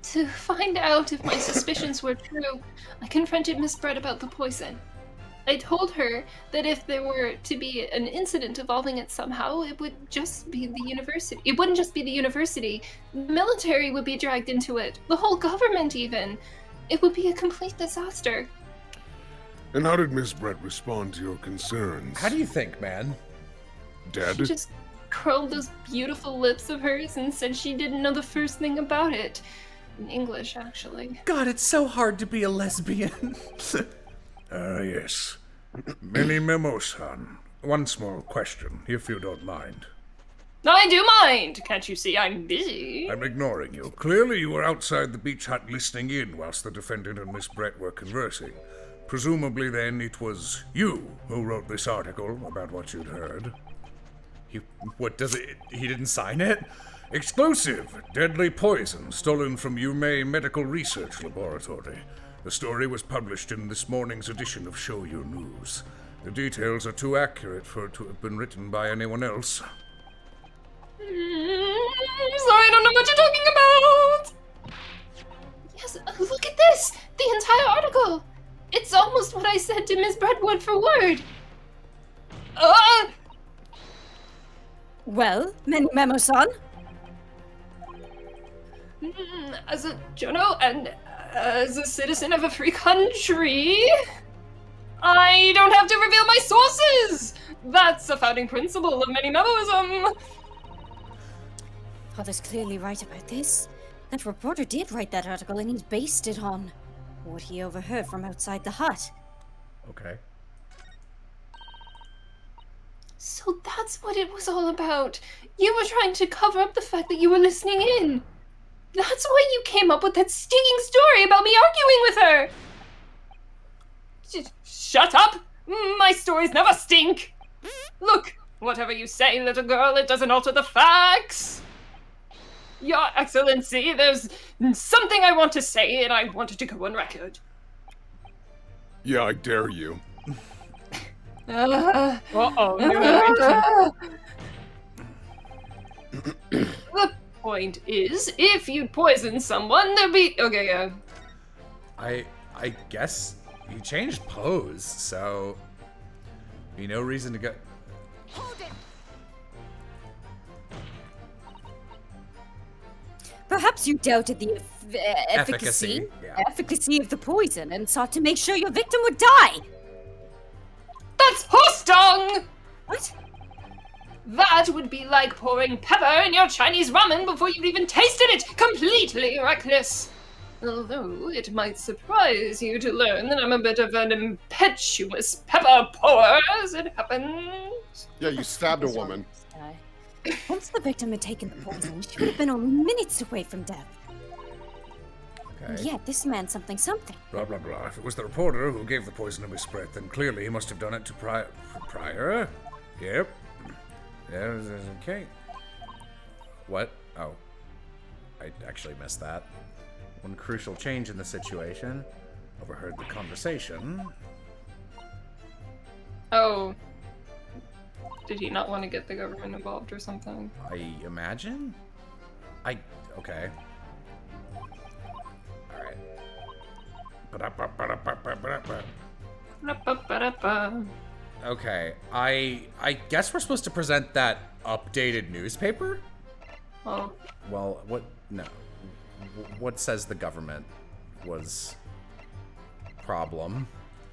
To find out if my suspicions were true, I confronted Miss Brett about the poison. I told her that if there were to be an incident involving it somehow, it would just be the university. It wouldn't just be the university. The military would be dragged into it. The whole government, even. It would be a complete disaster. And how did Miss Brett respond to your concerns? How do you think, man? Dead? She just curled those beautiful lips of hers and said she didn't know the first thing about it. In English, actually. God, it's so hard to be a lesbian. Yes. Memo-san, one small question, if you don't mind. I do mind! Can't you see I'm busy? I'm ignoring you. Clearly you were outside the beach hut listening in whilst the defendant and Miss Brett were conversing. Presumably then it was you who wrote this article about what you'd heard. He didn't sign it? Exclusive! Deadly poison stolen from Yume Medical Research Laboratory. The story was published in this morning's edition of Shoyu News. The details are too accurate for it to have been written by anyone else. Sorry, I don't know what you're talking about! Yes, look at this! The entire article! It's almost what I said to Miss Brett word for word! Well, Memo-san? As a journal and as a citizen of a free country, I don't have to reveal my sources! That's a founding principle of many memoism! Father's clearly right about this. That reporter did write that article and he's based it on what he overheard from outside the hut. Okay. so that's what it was all about. You were trying to cover up the fact that you were listening in. That's why you came up with that stinking story about me arguing with her. Shut up! My stories never stink! Look, whatever you say, little girl, it doesn't alter the facts! Your Excellency, there's something I want to say, and I wanted to go on record. Yeah, I dare you. The point is, if you'd poison someone, there'd be... Okay, yeah. I guess he changed pose, so be no reason to go. Hold it. Perhaps you doubted the Efficacy, yeah. efficacy of the poison and sought to make sure your victim would die. That's horse dung! What? That would be like pouring pepper in your Chinese ramen before you've even tasted it! Completely reckless! Although it might surprise you to learn that I'm a bit of an impetuous pepper pourer, as it happens. Yeah, you stabbed a woman. Once the victim had taken the poison, she would have been only minutes away from death. Okay. And yet, this meant something. Blah, blah, blah. If it was the reporter who gave the poison to Miss Brett, then clearly he must have done it to Prior. Yep. Yeah, okay. What? Oh. I actually missed that. One crucial change in the situation. Overheard the conversation. Oh. Did he not want to get the government involved or something? I imagine? Okay. Alright. Okay, I guess we're supposed to present that updated newspaper? Oh. Well, what? No. What says the government was problem?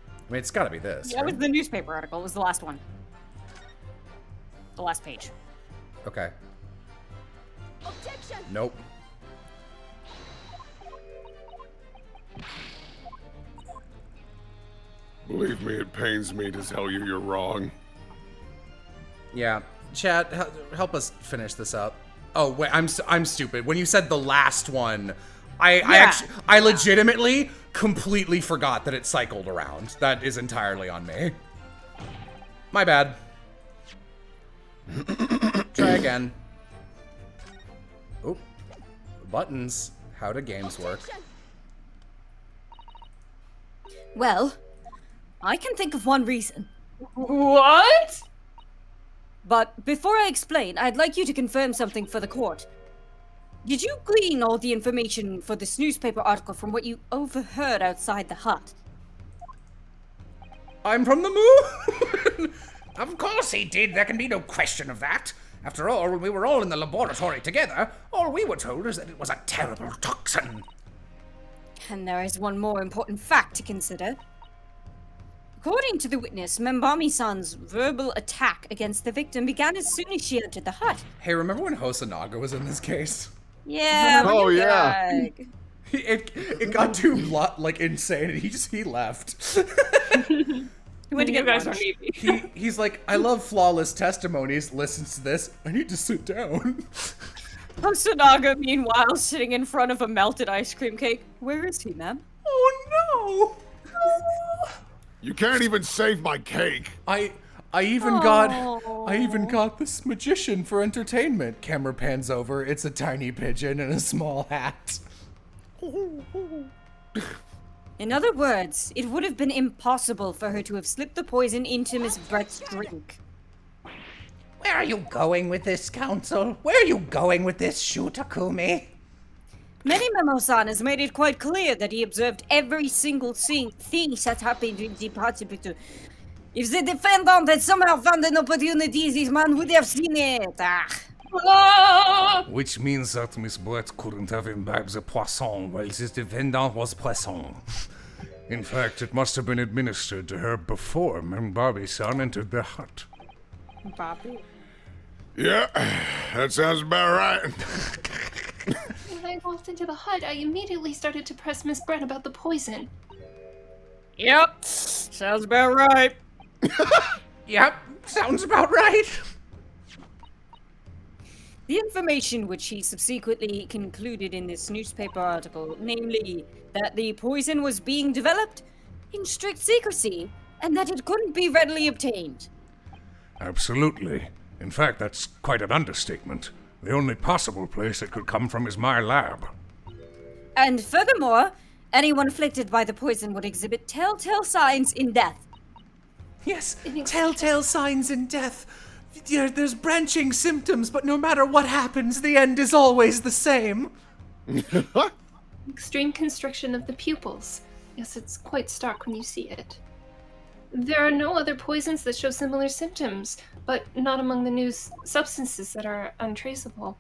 I mean, it's gotta be this. Yeah, it was the newspaper article. It was the last one. The last page. Okay. Objection! Nope. Believe me, it pains me to tell you you're wrong. Yeah. Chat, help us finish this up. Oh, wait, I'm stupid. When you said the last one, I legitimately completely forgot that it cycled around. That is entirely on me. My bad. Try again. Oop. Buttons. How do games work? Well, I can think of one reason. What? But before I explain, I'd like you to confirm something for the court. Did you glean all the information for this newspaper article from what you overheard outside the hut? I'm from the moon! Of course he did. There can be no question of that. After all, when we were all in the laboratory together, all we were told is that it was a terrible toxin. And there is one more important fact to consider. According to the witness, Membami-san's verbal attack against the victim began as soon as she entered the hut. Hey, remember when Hosonaga was in this case? Yeah. Oh, yeah. It got too insane, and he left. He went to get guys lunch. He's like, I love flawless testimonies. Listens to this. I need to sit down. Hosonaga, meanwhile, sitting in front of a melted ice cream cake. Where is he, ma'am? Oh no! You can't even save my cake. I even got this magician for entertainment. Camera pans over. It's a tiny pigeon in a small hat. In other words, it would have been impossible for her to have slipped the poison into Miss Brett's drink. Where are you going with this, Council? Where are you going with this, Shu Takumi? Memo-san has made it quite clear that he observed every single thing that happened in the party. If the defendant had somehow found an opportunity, this man would have seen it. Which means that Miss Brett couldn't have imbibed the poisson while this defendant was present. In fact, it must have been administered to her before Bobby-san entered the hut. Bobby? Yeah, that sounds about right. When I walked into the hut, I immediately started to press Miss Brett about the poison. Yep, sounds about right. Yep, sounds about right. The information which he subsequently concluded in this newspaper article, namely that the poison was being developed in strict secrecy and that it couldn't be readily obtained. Absolutely. In fact, that's quite an understatement. The only possible place it could come from is my lab. And furthermore, anyone afflicted by the poison would exhibit telltale signs in death. Yes, telltale signs in death. There's branching symptoms, but no matter what happens, the end is always the same. Extreme constriction of the pupils. Yes, it's quite stark when you see it. There are no other poisons that show similar symptoms, but not among the new substances that are untraceable.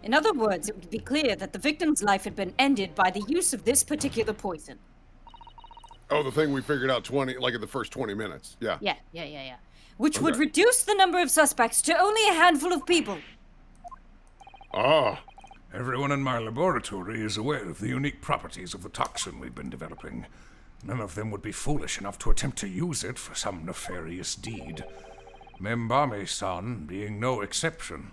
In other words, it would be clear that the victim's life had been ended by the use of this particular poison. Oh, the thing we figured out in the first 20 minutes. Yeah. Yeah. Which would reduce the number of suspects to only a handful of people. Ah. Everyone in my laboratory is aware of the unique properties of the toxin we've been developing. None of them would be foolish enough to attempt to use it for some nefarious deed. Membame-san being no exception.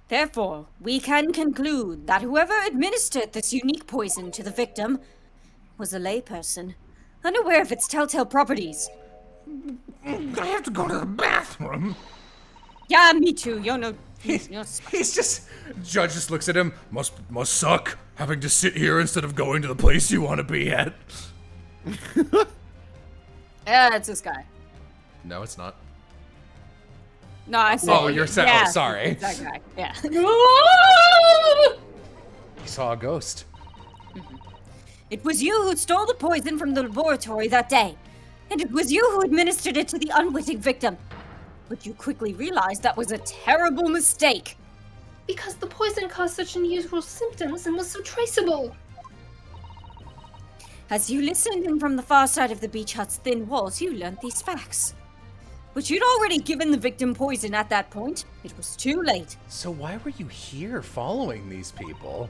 Therefore, we can conclude that whoever administered this unique poison to the victim was a layperson, unaware of its telltale properties. I have to go to the bathroom. Yeah, me too. He's just... Judge just looks at him. Must suck having to sit here instead of going to the place you want to be at. Yeah, it's this guy. No, it's not. No, I said. Oh, you're saying. Yeah, Oh, sorry. it's that guy. Yeah. He saw a ghost. It was you who stole the poison from the laboratory that day, and it was you who administered it to the unwitting victim. But you quickly realized that was a terrible mistake. Because the poison caused such unusual symptoms and was so traceable. As you listened in from the far side of the beach hut's thin walls, you learned these facts. But you'd already given the victim poison at that point. It was too late. So why were you here following these people?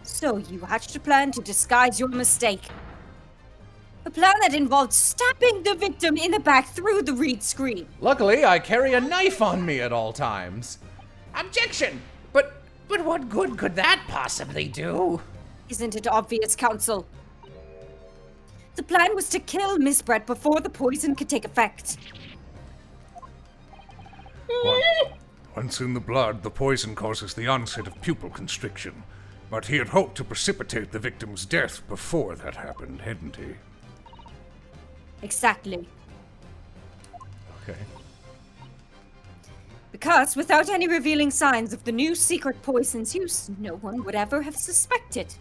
So you hatched a plan to disguise your mistake. A plan that involved stabbing the victim in the back through the reed screen. Luckily, I carry a knife on me at all times. Objection! But what good could that possibly do? Isn't it obvious, Counsel? The plan was to kill Miss Brett before the poison could take effect. Once in the blood, the poison causes the onset of pupil constriction. But he had hoped to precipitate the victim's death before that happened, hadn't he? Exactly. Okay. Because without any revealing signs of the new secret poison's use, no one would ever have suspected.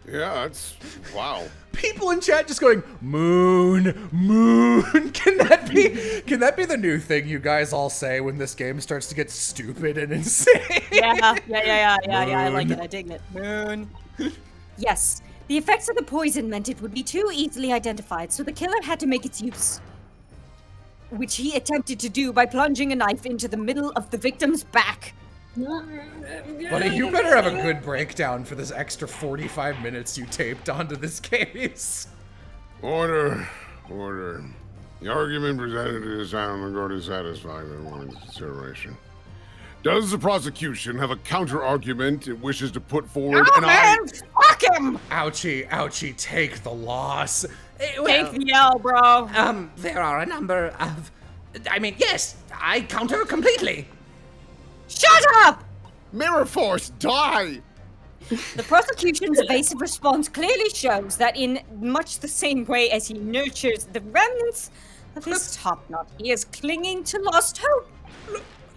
Yeah, that's... Wow. People in chat just going, moon, moon. Can that be the new thing you guys all say when this game starts to get stupid and insane? Yeah, I like it. I dig it. Moon. Yes, the effects of the poison meant it would be too easily identified, so the killer had to make its use. Which he attempted to do by plunging a knife into the middle of the victim's back. Buddy, you better have a good breakdown for this extra 45 minutes you taped onto this case. Order. The argument presented to the silent court is satisfied and warrants consideration. Does the prosecution have a counter-argument it wishes to put forward? Oh, man! Fuck him! Ouchie, take the loss. Take the L, bro. There are a number of... yes, I counter completely. Shut up! Mirror Force, die! The prosecution's evasive response clearly shows that in much the same way as he nurtures the remnants of his top knot, he is clinging to lost hope.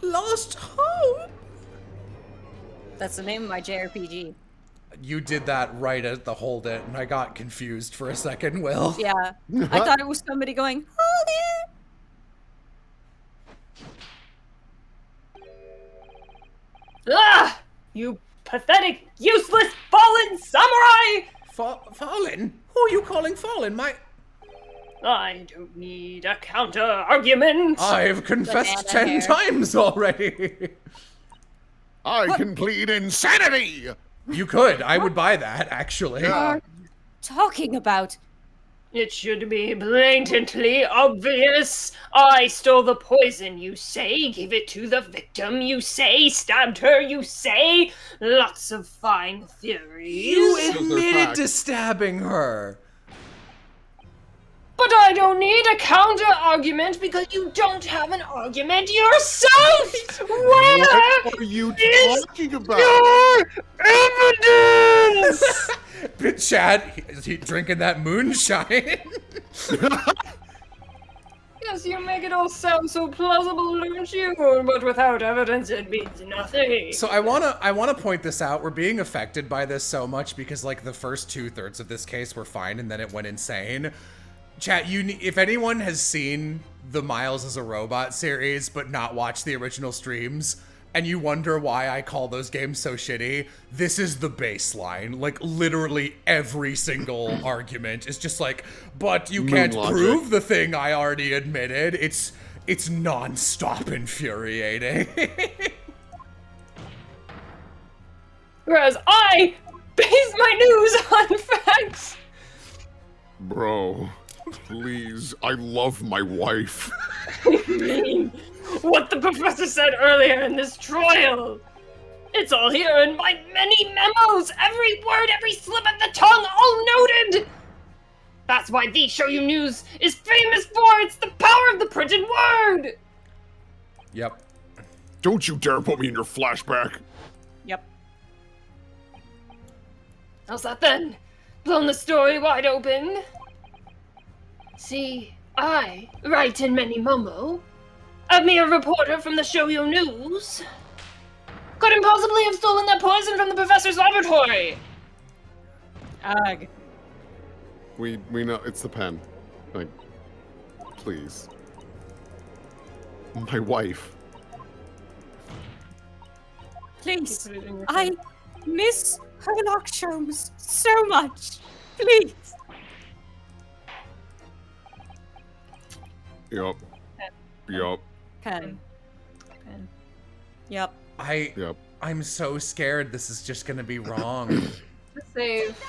Lost hope? That's the name of my JRPG. You did that right at the hold it, and I got confused for a second, Will. Yeah. I thought it was somebody going, hold it! Ah! You pathetic, useless, fallen samurai! Fallen? Who are you calling fallen? I don't need a counter-argument! I've confessed 10 times already! I can plead insanity! You could. I would buy that, actually. What are you talking about? It should be blatantly obvious. I stole the poison, you say. Gave it to the victim, you say. Stabbed her, you say. Lots of fine theories. You admitted to stabbing her. But I don't need a counter-argument because you don't have an argument yourself! Where What are you talking about? your evidence? But Chad, is he drinking that moonshine? Yes, you make it all sound so plausible, don't you? But without evidence, it means nothing. So I wanna point this out. We're being affected by this so much because like the first 2/3 of this case were fine and then it went insane. Chat, if anyone has seen the Miles as a Robot series but not watched the original streams, and you wonder why I call those games so shitty, this is the baseline. Like, literally every single argument is just like, but you can't prove the thing I already admitted. It's non-stop infuriating. Whereas I base my news on facts. Bro, please, I love my wife. I mean, what the professor said earlier in this trial. It's all here in my many memos. Every word, every slip of the tongue, all noted. That's why the Show You News is famous for. It's the power of the printed word. Yep. Don't you dare put me in your flashback. Yep. How's that then? Blown the story wide open? See, I write in many mumbo. A mere reporter from the Show You News. Couldn't possibly have stolen that poison from the professor's laboratory. Ugh. We know it's the pen. Like, please. My wife. Please. I miss Herlock Sholmes so much. Please. Yup. Yup. Pen. Yep. I'm so scared this is just gonna be wrong. Save.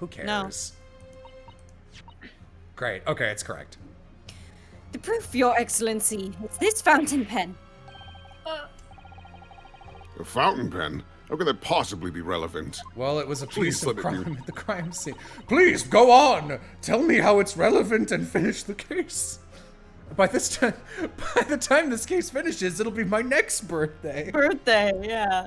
Who cares? Great. Okay, it's correct. The proof, Your Excellency, is this fountain pen. A fountain pen? How can that possibly be relevant? Well, it was a Please piece of let it crime at the crime scene. Please, go on! Tell me how it's relevant and finish the case. By the time this case finishes, it'll be my next birthday. Yeah.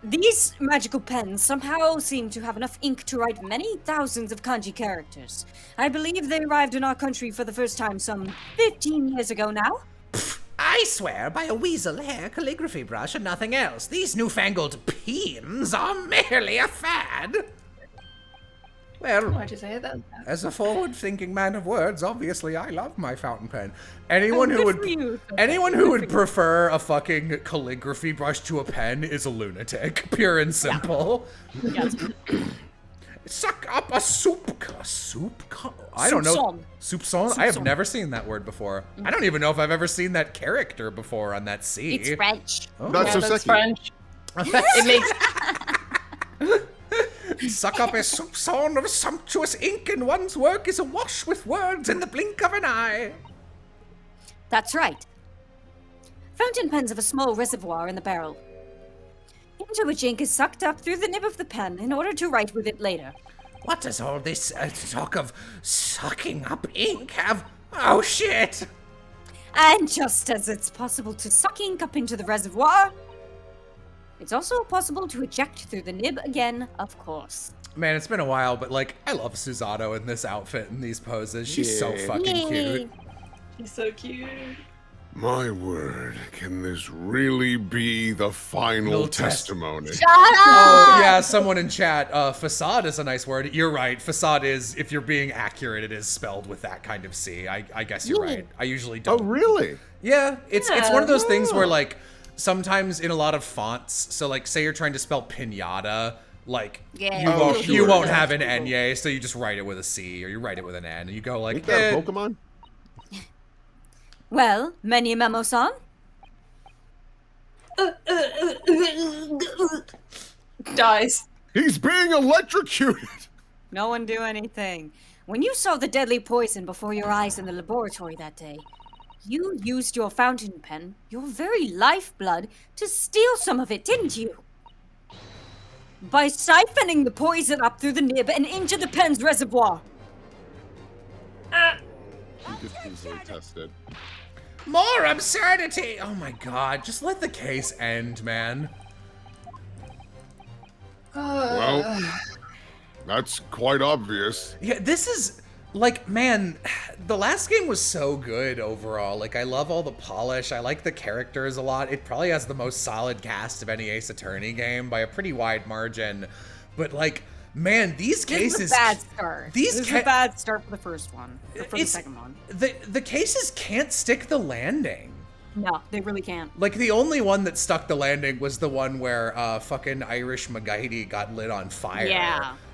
These magical pens somehow seem to have enough ink to write many thousands of kanji characters. I believe they arrived in our country for the first time some 15 years ago now. I swear by a weasel hair calligraphy brush and nothing else. These newfangled pens are merely a fad. Well, why'd you say that? As a forward-thinking man of words, obviously I love my fountain pen. Anyone who would prefer a fucking calligraphy brush to a pen is a lunatic, pure and simple. Yeah. Suck up a soup. I don't know. Soupçon? I have never seen that word before. I don't even know if I've ever seen that character before on that sea. It's French. Oh. That's French. It makes. Suck up a soupçon of sumptuous ink, and one's work is awash with words in the blink of an eye. That's right. Fountain pens have a small reservoir in the barrel, into which ink is sucked up through the nib of the pen in order to write with it later. What does all this talk of sucking up ink have? Oh shit! And just as it's possible to suck ink up into the reservoir, it's also possible to eject through the nib again, of course. Man, it's been a while, but like, I love Susato in this outfit and these poses. She's so fucking cute. She's so cute. My word, can this really be the final testimony? Shut up! Oh, yeah, someone in chat, facade is a nice word. You're right, facade is, if you're being accurate, it is spelled with that kind of C. I guess you're right. I usually don't. Oh, really? Yeah, it's one of those things where, like, sometimes in a lot of fonts, so, like, say you're trying to spell pinata, like, you won't have an Enye, so you just write it with a C, or you write it with an N, and you go, like, Ain't that a Pokemon? Well, many memo-san? Dies. He's being electrocuted! No one do anything. When you saw the deadly poison before your eyes in the laboratory that day, you used your fountain pen, your very lifeblood, to steal some of it, didn't you? By siphoning the poison up through the nib and into the pen's reservoir. You just easily tested. More absurdity! Oh my god, just let the case end, man. Well, that's quite obvious. Yeah, this is, like, man, the last game was so good overall. Like, I love all the polish, I like the characters a lot. It probably has the most solid cast of any Ace Attorney game by a pretty wide margin. But, like, man, these cases... This was a bad start. This was a bad start for the first one. Or for the second one. The cases can't stick the landing. No, they really can't. Like, the only one that stuck the landing was the one where fucking Irish McGuidy got lit on fire.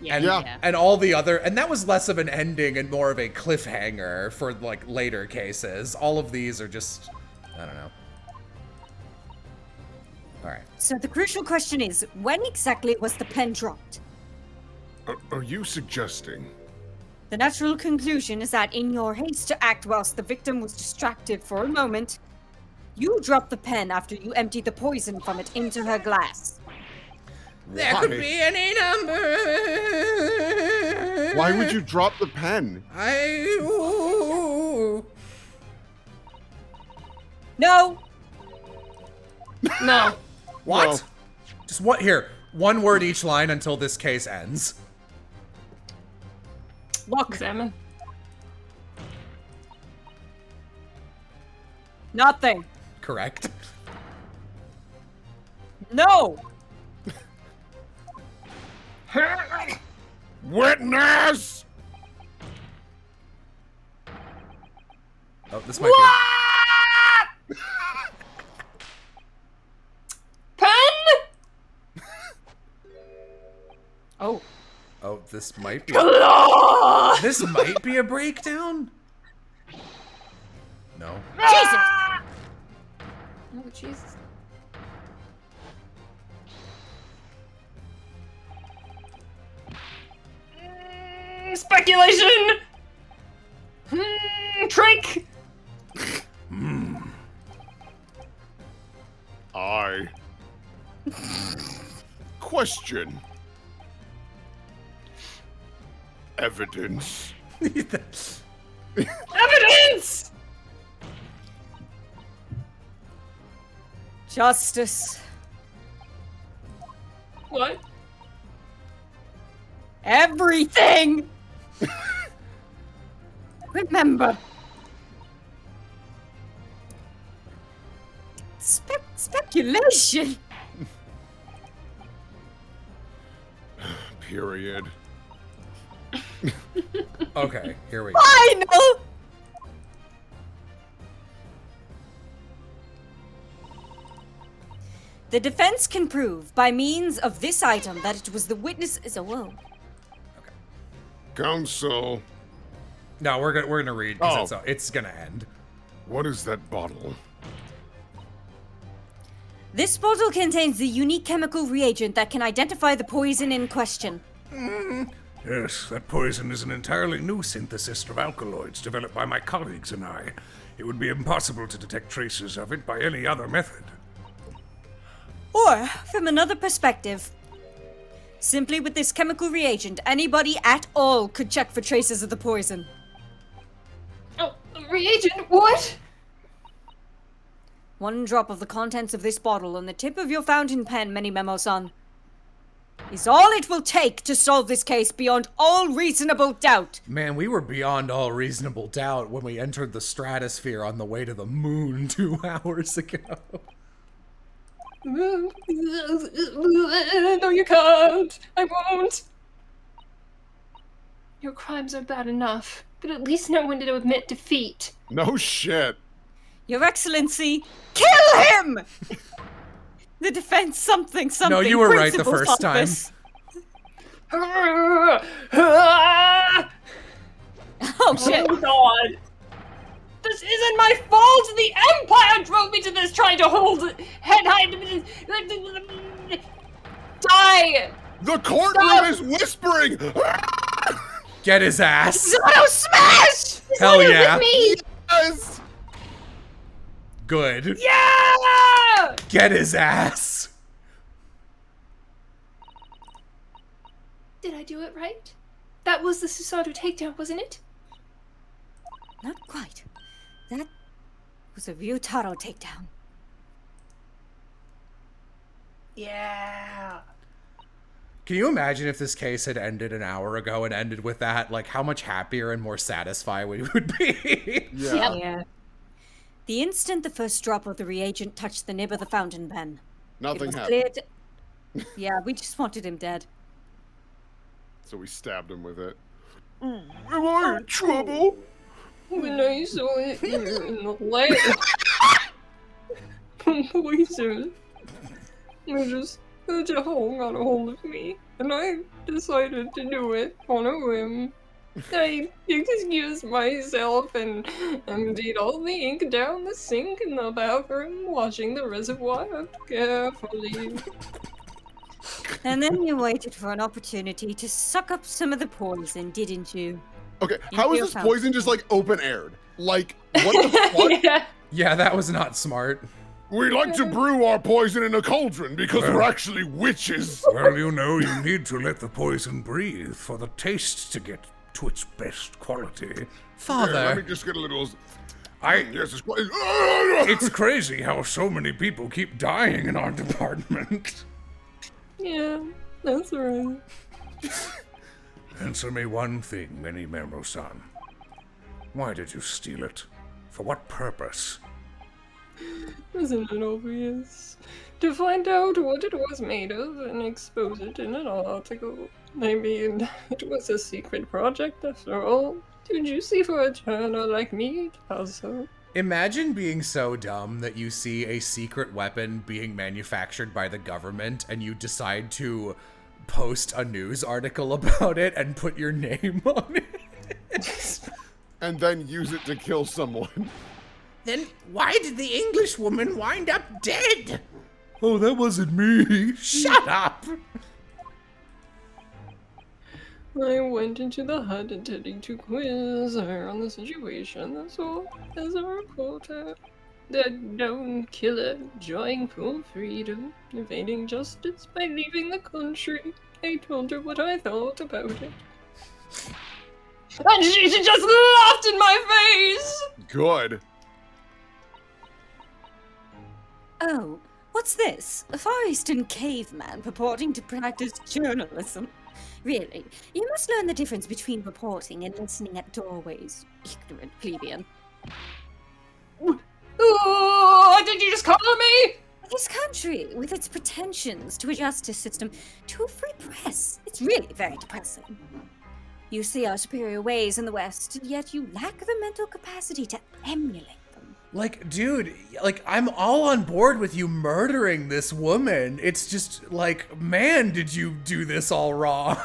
And all the other, and that was less of an ending and more of a cliffhanger for, like, later cases. All of these are just, I don't know. All right. So the crucial question is, when exactly was the pen dropped? Are you suggesting? The natural conclusion is that in your haste to act whilst the victim was distracted for a moment, you dropped the pen after you emptied the poison from it into her glass. There could be any number. Why would you drop the pen? No. No. What? No. Just what? Here, one word each line until this case ends. Look. Examine. Nothing. Correct. No. Witness! Oh, this might be. Pen? Oh. Oh, this might be. This might be a breakdown. No. Jesus. Oh, Jesus. Speculation! Trick! Question. Evidence. Evidence! Justice. What? Everything! Remember. Speculation. Period. Okay, here we go. Final! The defense can prove by means of this item that it was the witness. Whoa. Counsel. No, we're gonna read because it's gonna end. What is that bottle? This bottle contains the unique chemical reagent that can identify the poison in question. Yes, that poison is an entirely new synthesis of alkaloids developed by my colleagues and I. It would be impossible to detect traces of it by any other method. Or, from another perspective, simply with this chemical reagent, anybody at all could check for traces of the poison. Oh, reagent? What? One drop of the contents of this bottle on the tip of your fountain pen, Many-Memo-san, is all it will take to solve this case beyond all reasonable doubt. Man, we were beyond all reasonable doubt when we entered the stratosphere on the way to the moon 2 hours ago. No, you can't. I won't. Your crimes are bad enough, but at least know when to admit defeat. No shit. Your Excellency, kill him! The defense something. No, you were right the first time. Oh shit. Oh god. This isn't my fault! The Empire drove me to this trying to hold head high. Die! The courtroom is whispering! Get his ass! Zotto smash! Hell yeah! With me! Yes! Good. Yeah! Get his ass! Did I do it right? That was the Susato takedown, wasn't it? Not quite. That was a Ryutaro takedown. Yeah. Can you imagine if this case had ended an hour ago and ended with that? Like, how much happier and more satisfied we would be. Yeah. Yeah. The instant the first drop of the reagent touched the nib of the fountain pen, Nothing it was happened. clear yeah, we just wanted him dead. So we stabbed him with it. Am I in trouble? When I saw it in the light. poison. The devil got a hold of me, and I decided to do it on a whim. I excused myself and emptied all the ink down the sink in the bathroom, washing the reservoir carefully. And then you waited for an opportunity to suck up some of the poison, didn't you? Okay, Into how is your this fountain. poison just like open aired? Like, what the fuck? Yeah. Yeah, that was not smart. We like to brew our poison in a cauldron because we're actually witches. Well, you need to let the poison breathe for the taste to get to its best quality. Father. Here, let me just get a little... Yes, it's quite... It's crazy how so many people keep dying in our department. Yeah, that's right. Answer me one thing, Minimero-san. Why did you steal it? For what purpose? Isn't it obvious? To find out what it was made of and expose it in an article. I mean, it was a secret project after all. Too juicy for a journo like me to puzzle. Imagine being so dumb that you see a secret weapon being manufactured by the government and you decide to post a news article about it and put your name on it. And then use it to kill someone. Then why did the English woman wind up dead? Oh, that wasn't me. Shut up! I went into the hut intending to quiz her on the situation, that's all, as a reporter. That known killer enjoying full freedom, evading justice by leaving the country. I told her what I thought about it. And she just laughed in my face! Good. Oh, what's this? A Far Eastern caveman purporting to practice journalism? Really, you must learn the difference between reporting and listening at doorways, ignorant plebeian. Oh, did you just call me? This country, with its pretensions to a justice system, to a free press, it's really very depressing. You see our superior ways in the West, yet you lack the mental capacity to emulate them. Like, dude, like, I'm all on board with you murdering this woman. It's just like, man, did you do this all wrong?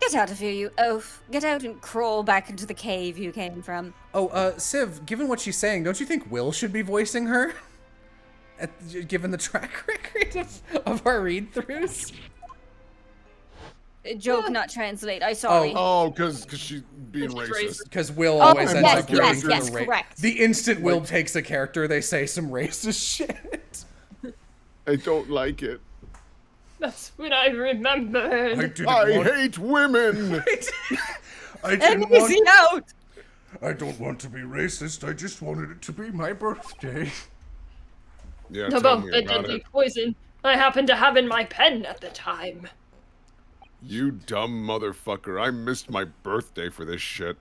Get out of here, you oaf. Get out and crawl back into the cave you came from. Oh, Civ, given what she's saying, don't you think Will should be voicing her? Given the track record of our read-throughs? Joke not translate, I sorry. Oh, because she's being racist. Because Will always ends up yes, getting yes, correct. The instant Will takes a character, they say some racist shit. I don't like it. That's what I remembered. I hate women! I don't want to be racist, I just wanted it to be my birthday. Yeah, tell About me the about deadly it. poison I happened to have in my pen at the time. You dumb motherfucker. I missed my birthday for this shit.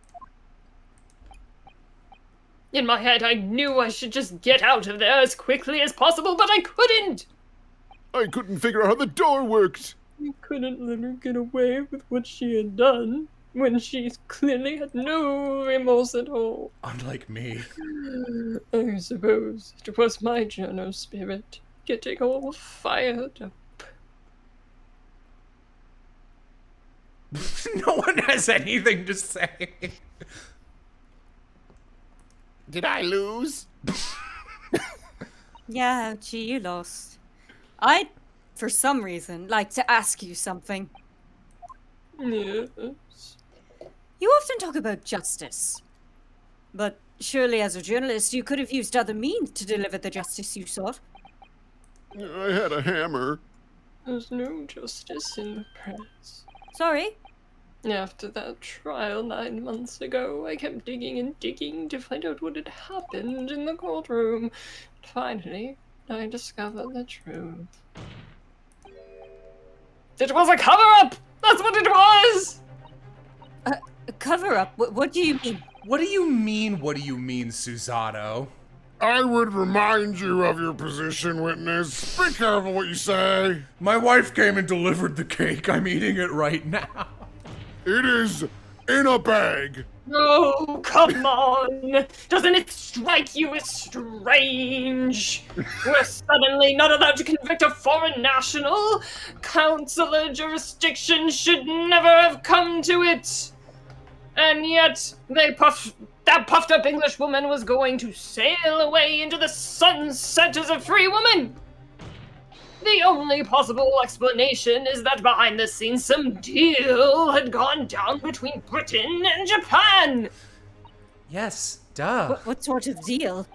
In my head, I knew I should just get out of there as quickly as possible, but I couldn't! I couldn't figure out how the door worked. I couldn't let her get away with what she had done, when she clearly had no remorse at all. Unlike me. I suppose it was my journo spirit getting all fired up. No one has anything to say. Did I lose? Yeah, gee, you lost. I'd, for some reason, like to ask you something. Yes. You often talk about justice. But surely as a journalist you could have used other means to deliver the justice you sought. I had a hammer. There's no justice in the press. Sorry? After that trial 9 months ago, I kept digging and digging to find out what had happened in the courtroom. Finally, I discovered the truth. It was a cover-up! That's what it was! A cover-up? What do you mean? What do you mean, Susato? I would remind you of your position, witness. Be careful what you say. My wife came and delivered the cake. I'm eating it right now. It is in a bag. Oh, come on! Doesn't it strike you as strange? We're suddenly not allowed to convict a foreign national? Consular jurisdiction should never have come to it! And yet, that puffed up Englishwoman was going to sail away into the sunset as a free woman! The only possible explanation is that behind the scenes some deal had gone down between Britain and Japan! Yes, duh. What sort of deal?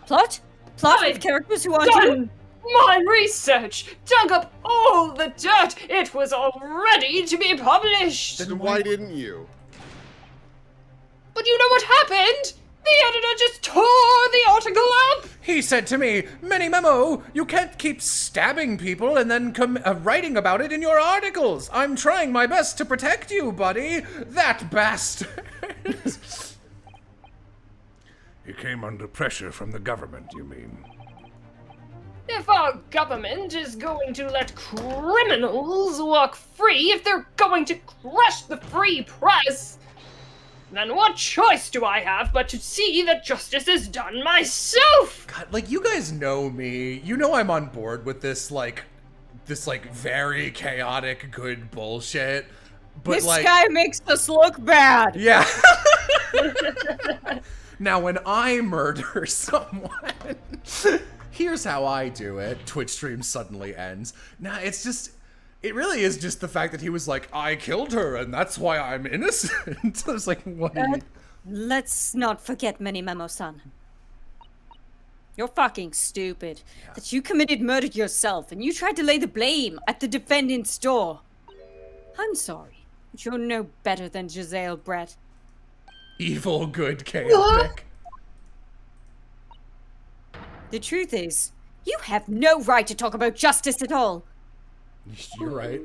Plot? Plot with characters who aren't done my research! Dug up all the dirt! It was all ready to be published! Then why didn't you? But you know what happened? The editor just tore the article up! He said to me, Mini Memo, you can't keep stabbing people and then writing about it in your articles. I'm trying my best to protect you, buddy. That bastard. He came under pressure from the government, you mean? If our government is going to let criminals walk free, if they're going to crush the free press, then what choice do I have but to see that justice is done myself? God, like, you guys know me. You know I'm on board with this very chaotic good bullshit. But this like, guy makes us look bad. Yeah. Now, when I murder someone, here's how I do it. Twitch stream suddenly ends. Nah, it's just... It really is just the fact that he was like, I killed her, and that's why I'm innocent. I was like, what? Let's not forget Mini Memo-san. You're fucking stupid. Yeah. That you committed murder yourself, and you tried to lay the blame at the defendant's door. I'm sorry, but you're no better than Giselle Brett. Evil, good, chaotic. The truth is, you have no right to talk about justice at all. You're right.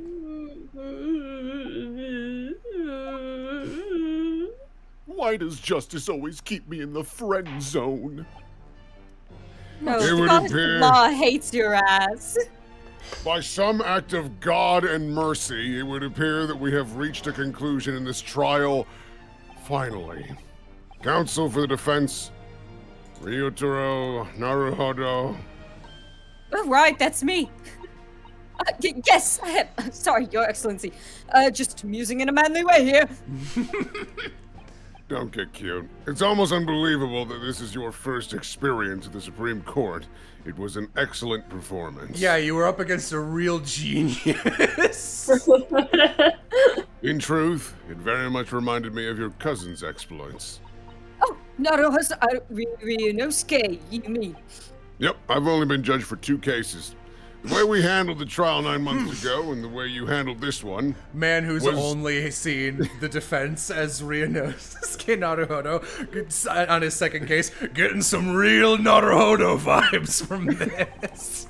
Why does justice always keep me in the friend zone? No, the law hates your ass. By some act of God and mercy, it would appear that we have reached a conclusion in this trial. Finally. Counsel for the defense, Ryotaro Naruhodo. Oh, right, that's me. Yes, I have. Sorry, Your Excellency. Just musing in a manly way here. Don't get cute. It's almost unbelievable that this is your first experience at the Supreme Court. It was an excellent performance. Yeah, you were up against a real genius. In truth, it very much reminded me of your cousin's exploits. Oh, Ryunosuke, you mean? Yep, I've only been judged for 2 cases. The way we handled the trial 9 months ago and the way you handled this one... Man who's only seen the defense as Ryunosuke Naruhodo on his second case, getting some real Naruhodo vibes from this.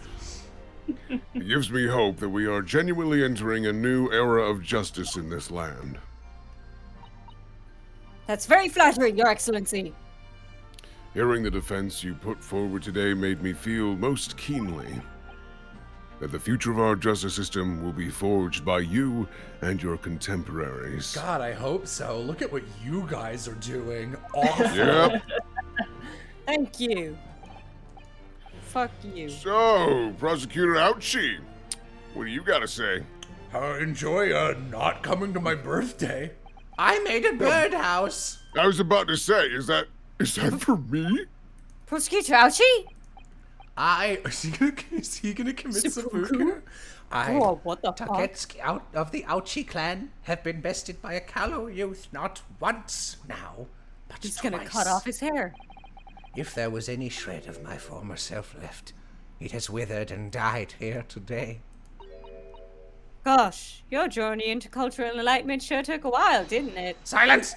It gives me hope that we are genuinely entering a new era of justice in this land. That's very flattering, Your Excellency. Hearing the defense you put forward today made me feel most keenly that the future of our justice system will be forged by you and your contemporaries. God, I hope so. Look at what you guys are doing. Awful. Yep. Thank you. Fuck you. So, Prosecutor Ouchie, what do you gotta say? Enjoy not coming to my birthday. I made a birdhouse. I was about to say, is that for me? Prosecutor Ouchie? Is he gonna commit seppuku? What the fuck? Targets out of the Ouchie clan have been bested by a callow youth not once now, but He's twice. gonna cut off his hair. If there was any shred of my former self left, it has withered and died here today. Gosh, your journey into cultural enlightenment sure took a while, didn't it? Silence!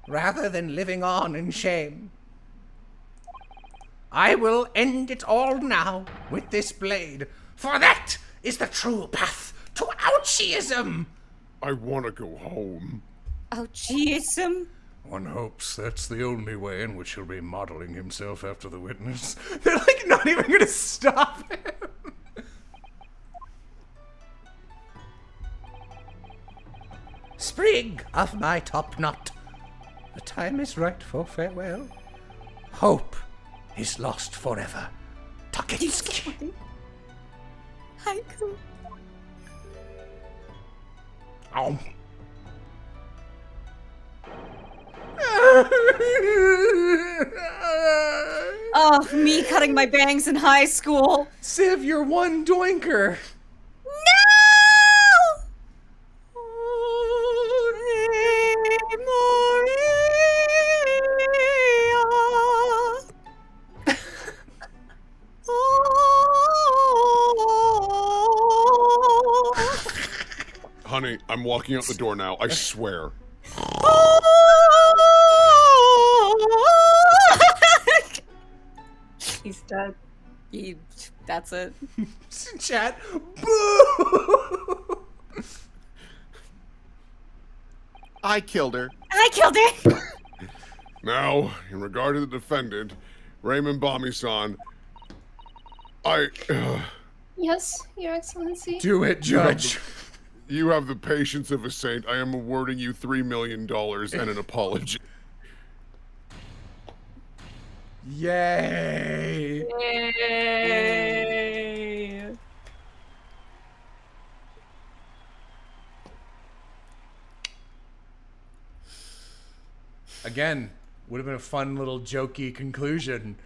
Rather than living on in shame, I will end it all now with this blade, for that is the true path to Ouchieism! I want to go home. Ouchieism? One hopes that's the only way in which he'll be modeling himself after the witness. They're like not even gonna stop him. sprig of my top knot. The time is right for farewell. Hope is lost forever. Taketsuki. Haiku. Oh. Oh, me cutting my bangs in high school. Civ, you're one doinker. No! Honey, I'm walking out the door now. I swear. He's dead. That's it. Chat. Boo! I killed her. I killed her. Now, in regard to the defendant, Raymond Bami-san, Yes, Your Excellency. Do it, Judge. You have the patience of a saint. I am awarding you $3 million and an apology. Yay! Yay! Again, would have been a fun little jokey conclusion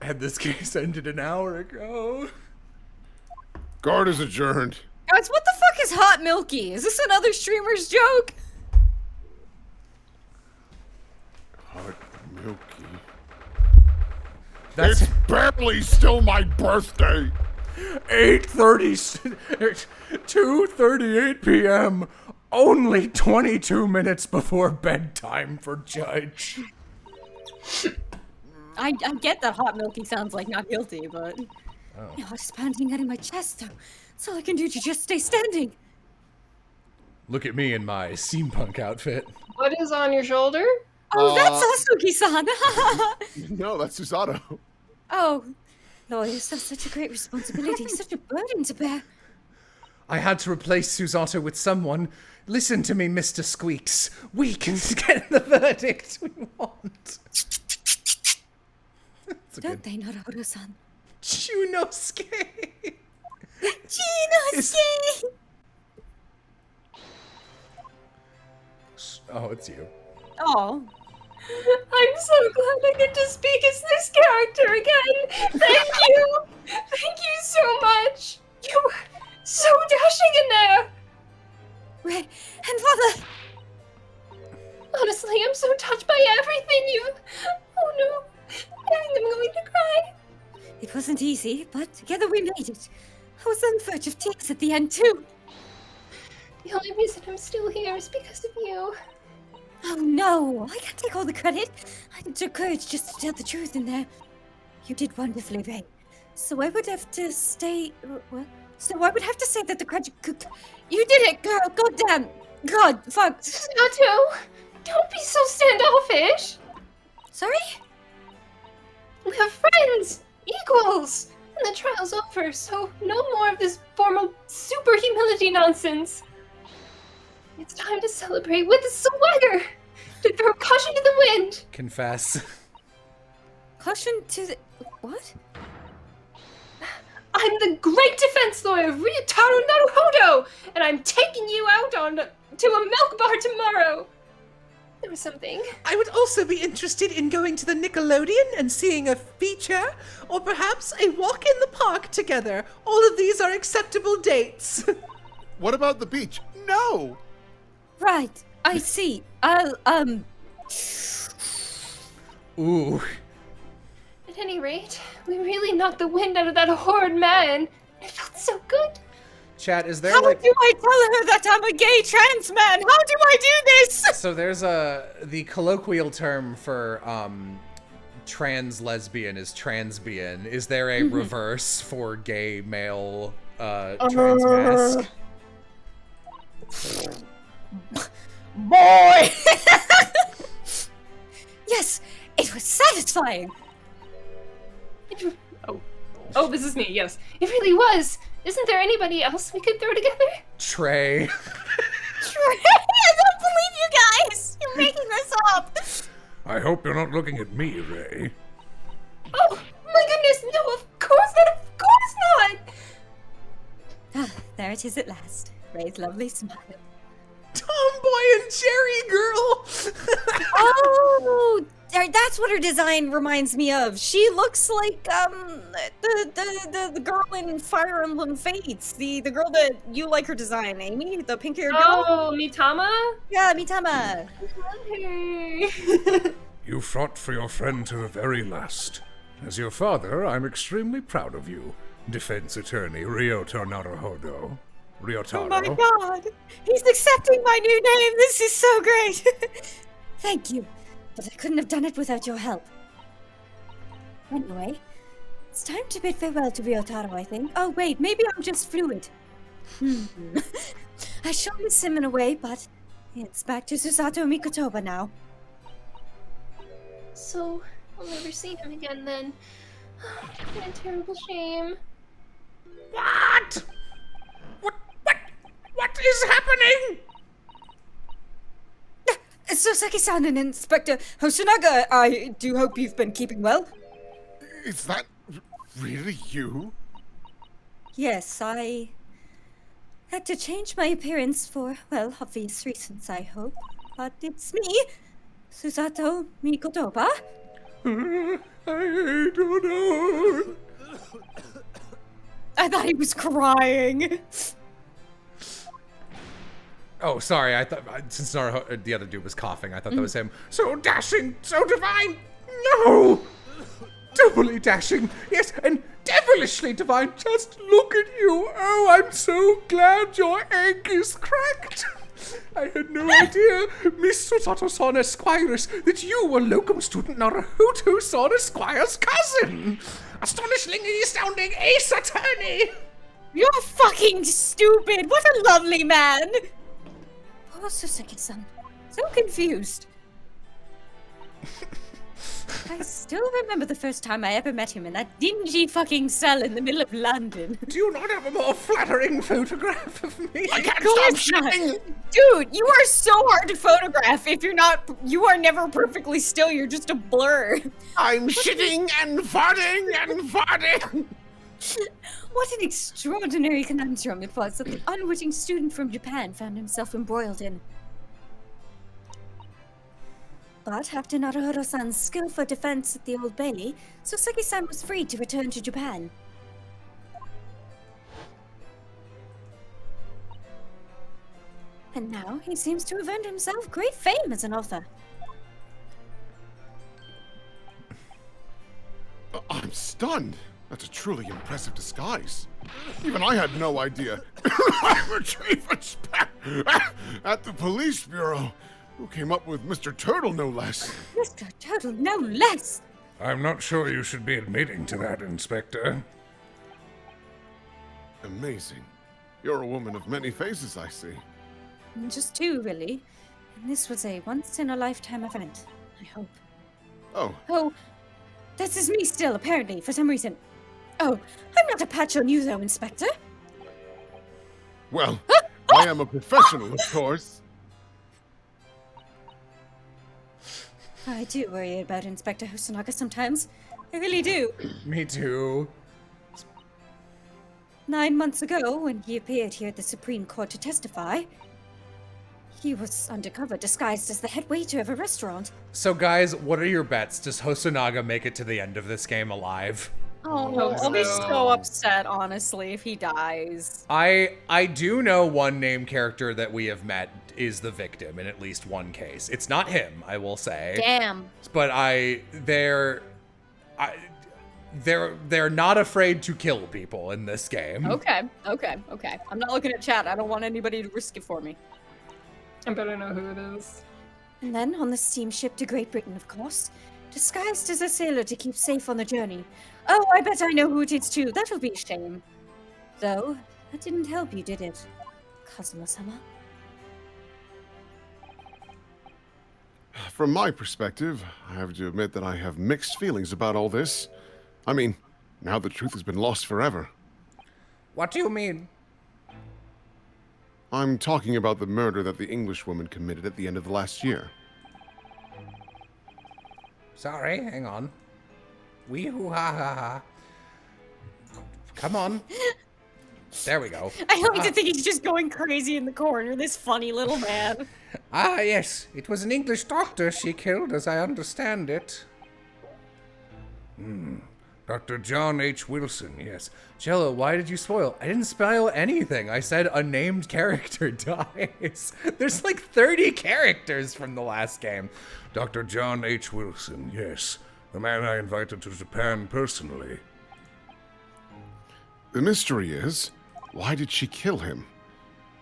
had this case ended an hour ago. Guard is adjourned. Guys, what the fuck is hot milky? Is this another streamer's joke? Hot milky. That's It's barely still my birthday. 2:38 p.m. Only 22 minutes before bedtime for Judge. I get that hot milky sounds like not guilty, but... Oh. My heart is pounding out in my chest, though. That's all I can do to just stay standing. Look at me in my steampunk outfit. What is on your shoulder? Oh, that's Asuki-san! No, that's Susato. Oh, lawyers have such a great responsibility, such a burden to bear. I had to replace Susato with someone. Listen to me, Mr. Squeaks. We can get the verdict we want. Don't they, Naruto-san? Junosuke! Junosuke! Oh, it's you. Oh. I'm so glad I get to speak as this character again. Thank you. Thank you so much. You were so dashing in there. Red and Father! Honestly, I'm so touched by everything you... Oh no. I think I'm going to cry. It wasn't easy, but together we made it. I was on the verge of tears at the end, too. The only reason I'm still here is because of you. Oh no, I can't take all the credit. I took courage just to tell the truth in there. You did wonderfully, Ray. So I would have to stay... What? So I would have to say that the credit... You did it, girl! God damn! God, fuck! Sato, don't be so standoffish! Sorry? We're friends! Equals! And the trial's over, so no more of this formal super humility nonsense. It's time to celebrate with the swagger! To throw caution to the wind! Confess. Caution to the... What? I'm the great defense lawyer, Ryotaro Naruhodo! And I'm taking you out to a milk bar tomorrow! There was something. I would also be interested in going to the Nickelodeon and seeing a feature, or perhaps a walk in the park together. All of these are acceptable dates. What about the beach? No! Right, I see. Ooh. At any rate, we really knocked the wind out of that horrid man. It felt so good. Chat, is there How like... do I tell her that I'm a gay trans man? How do I do this? So there's the colloquial term for trans lesbian is transbian. Is there a reverse for gay male trans mask? Boy! Yes, it was satisfying. Oh, this is me, yes. It really was. Isn't there anybody else we could throw together? Trey. I don't believe this! You're making this up! I hope you're not looking at me, Ray. Oh, my goodness, no, of course not, of course not! Ah, there it is at last. Ray's lovely smile. Tomboy and cherry girl. Oh, that's what her design reminds me of. She looks like the girl in Fire Emblem Fates, the girl that you like her design, Amy, the pink-haired girl. Oh, Mitama? Yeah, Mitama. Hey. You fought for your friend to the very last. As your father, I'm extremely proud of you. Defense attorney Ryota Naruhodo. Ryotaro. Oh my god! He's accepting my new name! This is so great! Thank you, but I couldn't have done it without your help. Anyway, it's time to bid farewell to Ryotaro, I think. Oh wait, maybe I'm just fluid. I shall miss him in a way, but it's back to Susato Mikotoba now. So, I'll never see him again then. What a terrible shame. What? What is happening? Soseki-san and Inspector Hoshinaga, I do hope you've been keeping well. Is that really you? Yes, I had to change my appearance for, well, obvious reasons, I hope. But it's me, Susato Mikotoba. I don't know. I thought he was crying. Oh, sorry. I thought since the other dude was coughing, I thought that was him. So dashing, so divine. No, doubly dashing. Yes, and devilishly divine. Just look at you. Oh, I'm so glad your egg is cracked. I had no idea, Miss Susato-san Esquires, that you were locum student Naruhodo-san Esquire's cousin. Astonishingly astounding ace attorney. You're fucking stupid. What a lovely man. Poor Soseki-san. So confused. I still remember the first time I ever met him in that dingy fucking cell in the middle of London. Do you not have a more flattering photograph of me? I can't Of stop course shitting! Dude, you are so hard to photograph. If you are never perfectly still. You're just a blur. I'm shitting and farting and farting! What an extraordinary conundrum it was that the unwitting student from Japan found himself embroiled in. But after Naruhodo-san's skillful defense at the Old Bailey, Soseki-san was free to return to Japan. And now he seems to have earned himself great fame as an author. I'm stunned. That's a truly impressive disguise. Even I had no idea. I'm a chief at the police bureau. Who came up with Mr. Turtle, no less? Mr. Turtle, no less! I'm not sure you should be admitting to that, Inspector. Amazing. You're a woman of many faces, I see. Just two, really. And this was a once-in-a-lifetime event, I hope. Oh, Oh, this is me still, apparently, for some reason. Oh, I'm not a patch on you, though, Inspector. well, I am a professional, of course. I do worry about Inspector Hosonaga sometimes. I really do. Me too. 9 months ago, when he appeared here at the Supreme Court to testify, he was undercover, disguised as the head waiter of a restaurant. So guys, what are your bets? Does Hosonaga make it to the end of this game alive? Oh, I'll be so upset, honestly, if he dies. I do know one named character that we have met is the victim in at least one case. It's not him, I will say. Damn. But they're not afraid to kill people in this game. Okay. I'm not looking at chat. I don't want anybody to risk it for me. I better know who it is. And then on the steamship to Great Britain, of course, disguised as a sailor to keep safe on the journey. Oh, I bet I know who it is too. That'll be a shame. Though, that didn't help you, did it, Kazuma-sama? From my perspective, I have to admit that I have mixed feelings about all this. I mean, now the truth has been lost forever. What do you mean? I'm talking about the murder that the Englishwoman committed at the end of the last year. Sorry, hang on. Wee-hoo-ha-ha-ha. Come on. There we go. I like to think he's just going crazy in the corner, this funny little man. Ah, yes. It was an English doctor she killed, as I understand it. Dr. John H. Wilson, yes. Jello, why did you spoil? I didn't spoil anything. I said a named character dies. There's like 30 characters from the last game. Dr. John H. Wilson, yes. The man I invited to Japan personally. The mystery is, why did she kill him?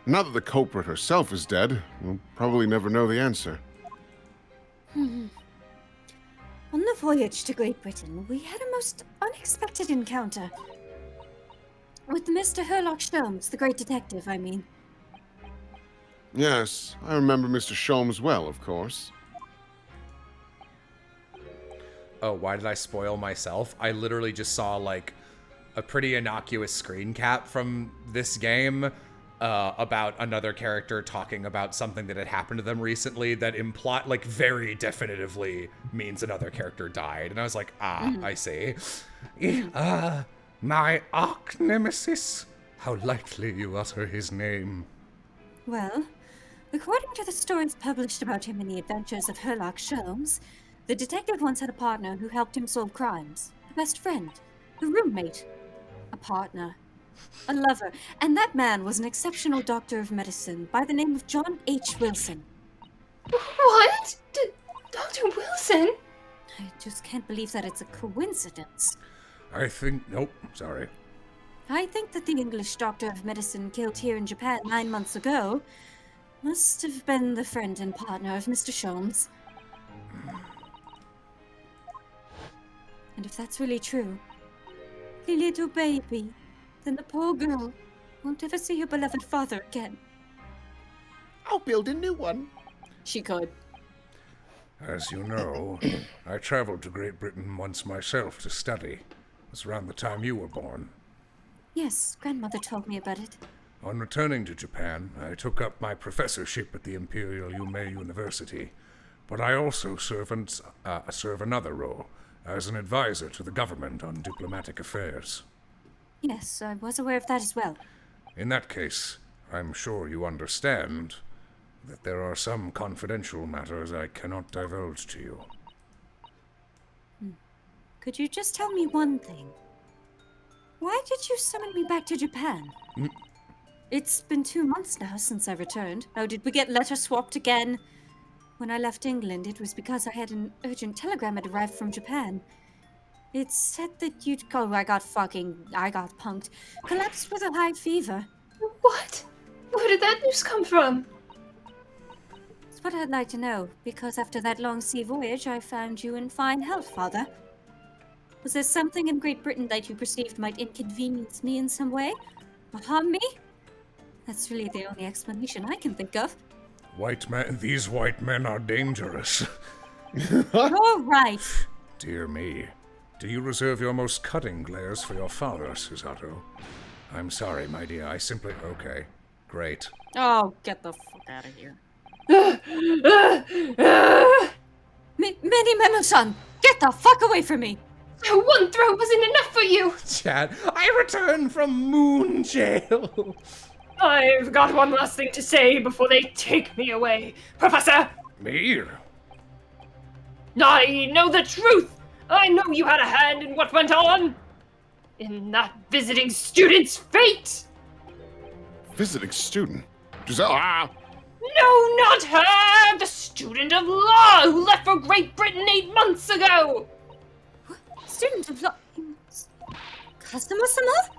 Now that the culprit herself is dead, we'll probably never know the answer. On the voyage to Great Britain, we had a most unexpected encounter. With Mr. Sherlock Sholmes, the great detective, I mean. Yes, I remember Mr. Sholmes well, of course. Oh, why did I spoil myself? I literally just saw, like, a pretty innocuous screen cap from this game about another character talking about something that had happened to them recently that implied, like, very definitively means another character died. And I was like, I see. My arch nemesis? How lightly you utter his name. Well, according to the stories published about him in the adventures of Sherlock Sholmes, the detective once had a partner who helped him solve crimes. A best friend. A roommate. A partner. A lover. And that man was an exceptional doctor of medicine by the name of John H. Wilson. What? Dr. Wilson? I just can't believe that it's a coincidence. Nope, sorry. I think that the English doctor of medicine killed here in Japan 9 months ago must have been the friend and partner of Mr. Sholmes. And if that's really true, the little baby, then the poor girl won't ever see her beloved father again. I'll build a new one. She could. As you know, I traveled to Great Britain once myself to study. It was around the time you were born. Yes, grandmother told me about it. On returning to Japan, I took up my professorship at the Imperial Yume University, but I also serve another role, as an advisor to the government on diplomatic affairs. Yes, I was aware of that as well. In that case, I'm sure you understand that there are some confidential matters I cannot divulge to you. Could you just tell me one thing? Why did you summon me back to Japan? It's been 2 months now since I returned. Oh, did we get letter swapped again? When I left England, it was because I had an urgent telegram had arrived from Japan. It said that you'd I got punked. Collapsed with a high fever. What? Where did that news come from? It's what I'd like to know, because after that long sea voyage, I found you in fine health, Father. Was there something in Great Britain that you perceived might inconvenience me in some way? Or harm me? That's really the only explanation I can think of. These white men are dangerous. All right. Dear me. Do you reserve your most cutting glares for your father, Susato? I'm sorry, my dear. Okay. Great. Oh, get the fuck out of here. Memo-san, get the fuck away from me! One throw wasn't enough for you! Chad, I returned from Moon Jail. I've got one last thing to say before they take me away. Professor! Me? I know the truth! I know you had a hand in what went on! In that visiting student's fate! Visiting student? Giselle, No, not her! The student of law who left for Great Britain 8 months ago! Student of law? Kazuma-sama?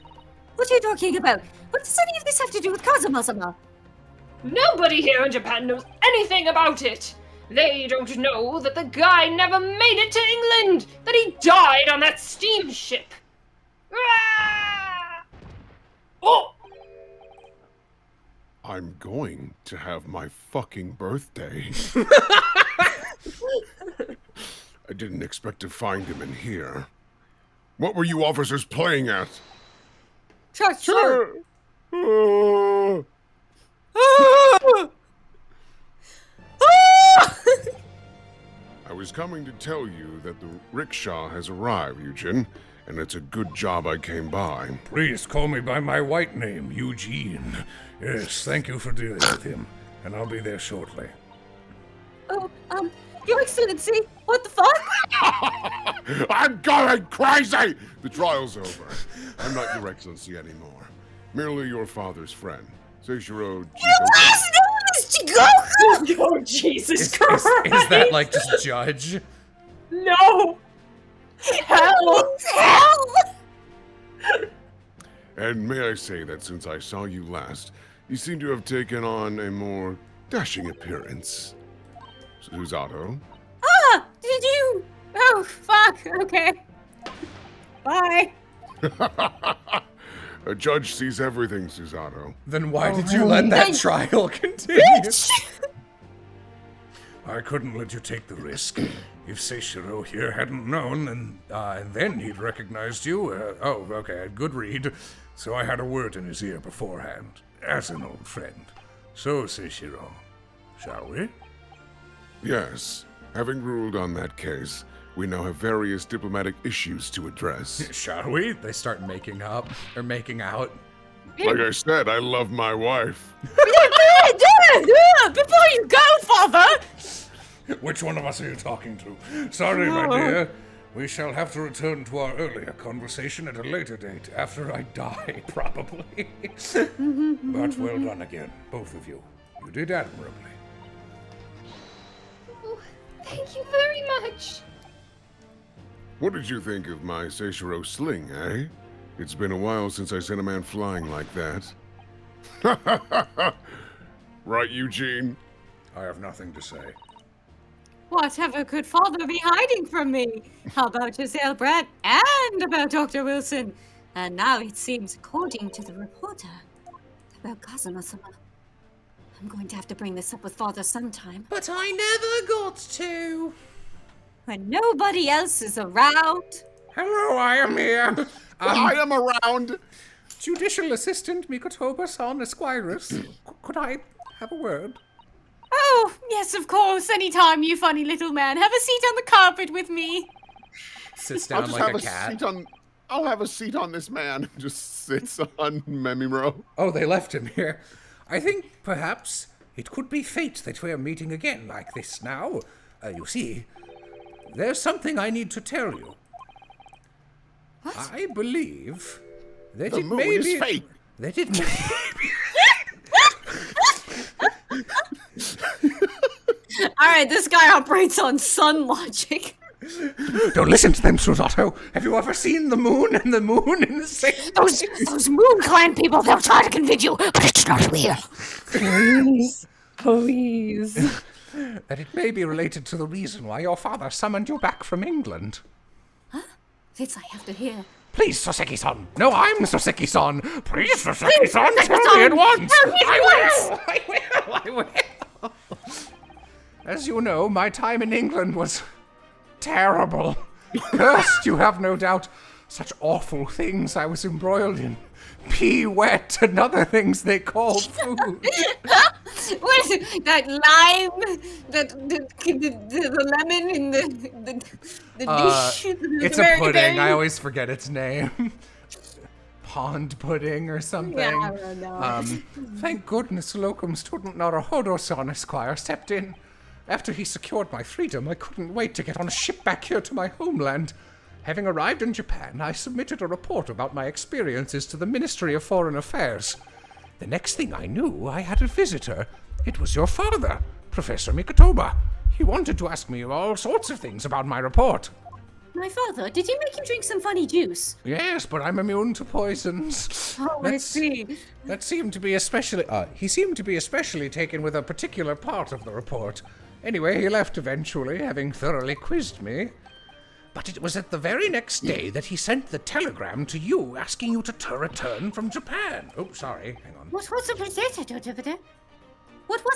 What are you talking about? What does any of this have to do with Kazuma-sama? Nobody here in Japan knows anything about it! They don't know that the guy never made it to England! That he died on that steamship! Ah! Oh! I'm going to have my fucking birthday. I didn't expect to find him in here. What were you officers playing at? Sure. was coming to tell you that the rickshaw has arrived, Eugene, and it's a good job I came by. Please call me by my white name, Eugene. Yes, thank you for dealing with him, and I'll be there shortly. Oh, Your Excellency, what the fuck? I'm going crazy! The trial's over. I'm not Your Excellency anymore. Merely your father's friend, Seishiro Oh, Jesus Christ! Is that like just judge? No! Hell! Hell! And may I say that since I saw you last, you seem to have taken on a more dashing appearance. Susato? Ah! Did you? Oh, fuck. Okay. Bye. A judge sees everything, Susato. Then why did you let that trial continue? I couldn't let you take the risk. If Seishiro here hadn't known, and then he'd recognized you. Oh, okay, good read. So I had a word in his ear beforehand, as an old friend. So, Seishiro, shall we? Yes. Having ruled on that case, we now have various diplomatic issues to address. Shall we? They start making up, or making out. Like I said, I love my wife. Before you go, father! Which one of us are you talking to? Sorry, my dear. We shall have to return to our earlier conversation at a later date, after I die, probably. But well done again, both of you. You did admirably. Oh, thank you very much. What did you think of my Seishiro sling, eh? It's been a while since I sent a man flying like that. Right, Eugene? I have nothing to say. Whatever could father be hiding from me? How about Giselle Brett and about Dr. Wilson? And now it seems, according to the reporter, about Kazuma-sama. I'm going to have to bring this up with father sometime. But I never got to. When nobody else is around. Hello, I am here. I am around. Judicial Assistant Mikotoba-san Esquirus. Could I have a word? Oh, yes, of course. Anytime, you funny little man. Have a seat on the carpet with me. Sits down like a cat. I'll have a seat on this man. Just sits on Memiro. Oh, they left him here. I think perhaps it could be fate that we're meeting again like this now. You see, there's something I need to tell you. What? I believe that The it moon may is be fake. that it may All right, this guy operates on sun logic. Don't listen to them, Susato. Have you ever seen the moon and the moon in the same? Those Moon Clan people, they'll try to convince you, but it's not real. Please. Please. That it may be related to the reason why your father summoned you back from England. This I have to hear. Please, Soseki-san. No, I'm Soseki-san. Please, Soseki-san, tell me at once. I will. As you know, my time in England was terrible. Cursed, you have no doubt. Such awful things I was embroiled in. Pea wet and other things they call food. What is it? That lime? The lemon in the dish? It's a pudding. I always forget its name. Pond pudding or something. Yeah, I don't know. Thank goodness locum student Naruhodo-san Esquire stepped in. After he secured my freedom, I couldn't wait to get on a ship back here to my homeland. Having arrived in Japan, I submitted a report about my experiences to the Ministry of Foreign Affairs. The next thing I knew, I had a visitor. It was your father, Professor Mikotoba. He wanted to ask me all sorts of things about my report. My father, did he make you drink some funny juice? Yes, but I'm immune to poisons. Oh, I see. That seemed to be especially... he seemed to be especially taken with a particular part of the report. Anyway, he left eventually, having thoroughly quizzed me. But it was at the very next day that he sent the telegram to you asking you to return from Japan. Oh, sorry. Hang on. What was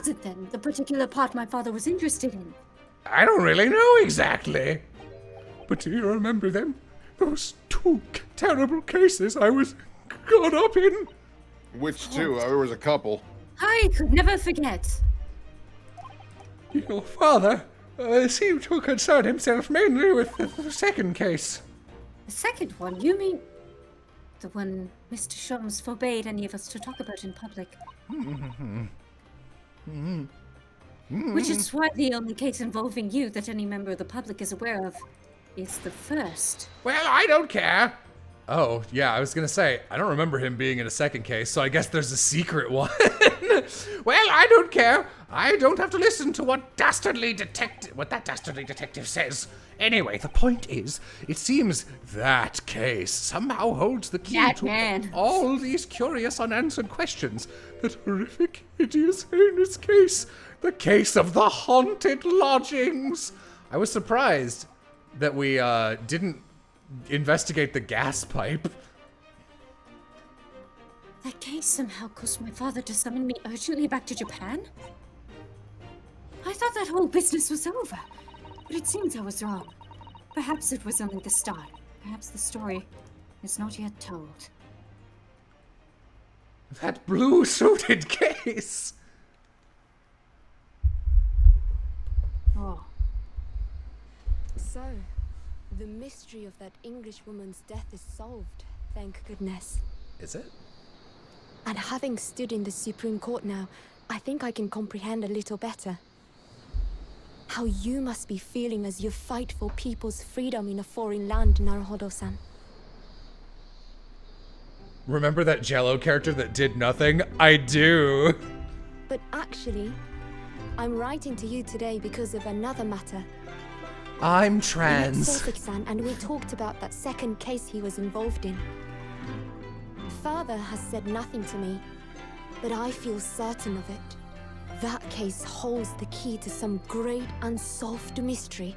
it then, the particular part my father was interested in? I don't really know exactly. But do you remember them? Those two terrible cases I was caught up in. Which two? There was a couple. I could never forget. Your father seemed to concern himself mainly with the second case. The second one? You mean the one Mr. Shums forbade any of us to talk about in public? Which is why the only case involving you that any member of the public is aware of is the first. Well, I don't care. Oh, yeah, I was gonna say, I don't remember him being in a second case, so I guess there's a secret one. Well, I don't care. I don't have to listen to what that dastardly detective says. Anyway, the point is, it seems that case somehow holds the key to all these curious unanswered questions. That horrific, hideous, heinous case. The case of the haunted lodgings. I was surprised that we didn't investigate the gas pipe. That case somehow caused my father to summon me urgently back to Japan? I thought that whole business was over, but it seems I was wrong. Perhaps it was only the start. Perhaps the story is not yet told. That blue-suited case. Oh. So, the mystery of that English woman's death is solved, thank goodness. Is it? And having stood in the Supreme Court now, I think I can comprehend a little better. How you must be feeling as you fight for people's freedom in a foreign land, Naruhodo-san. Remember that Jello character that did nothing? I do. But actually, I'm writing to you today because of another matter. I'm trans. Sofik-san, and we talked about that second case he was involved in. Father has said nothing to me, but I feel certain of it. That case holds the key to some great unsolved mystery.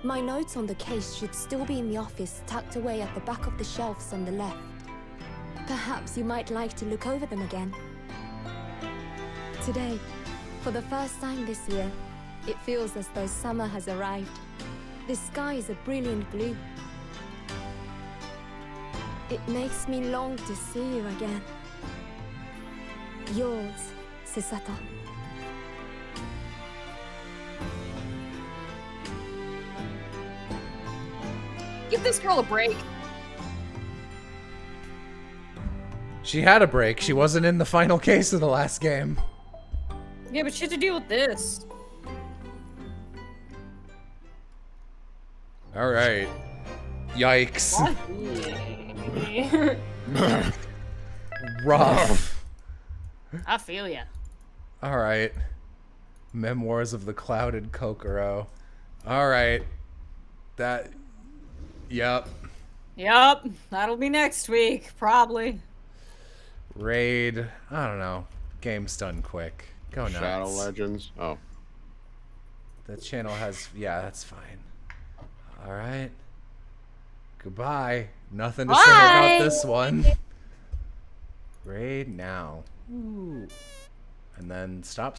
My notes on the case should still be in the office, tucked away at the back of the shelves on the left. Perhaps you might like to look over them again. Today, for the first time this year, it feels as though summer has arrived. The sky is a brilliant blue. It makes me long to see you again. Yours, Susato. Give this girl a break. She had a break. She wasn't in the final case of the last game. Yeah, but she had to deal with this. All right. Yikes. Rough. I feel ya. All right. Memoirs of the Clouded Kokoro. All right. That. Yep. Yup. That'll be next week, probably. Raid. I don't know. Game's done quick. Go nuts. Shadow Legends. Oh. The channel has. Yeah, that's fine. All right. Goodbye. Nothing to say about this one. Raid now. Ooh. And then stop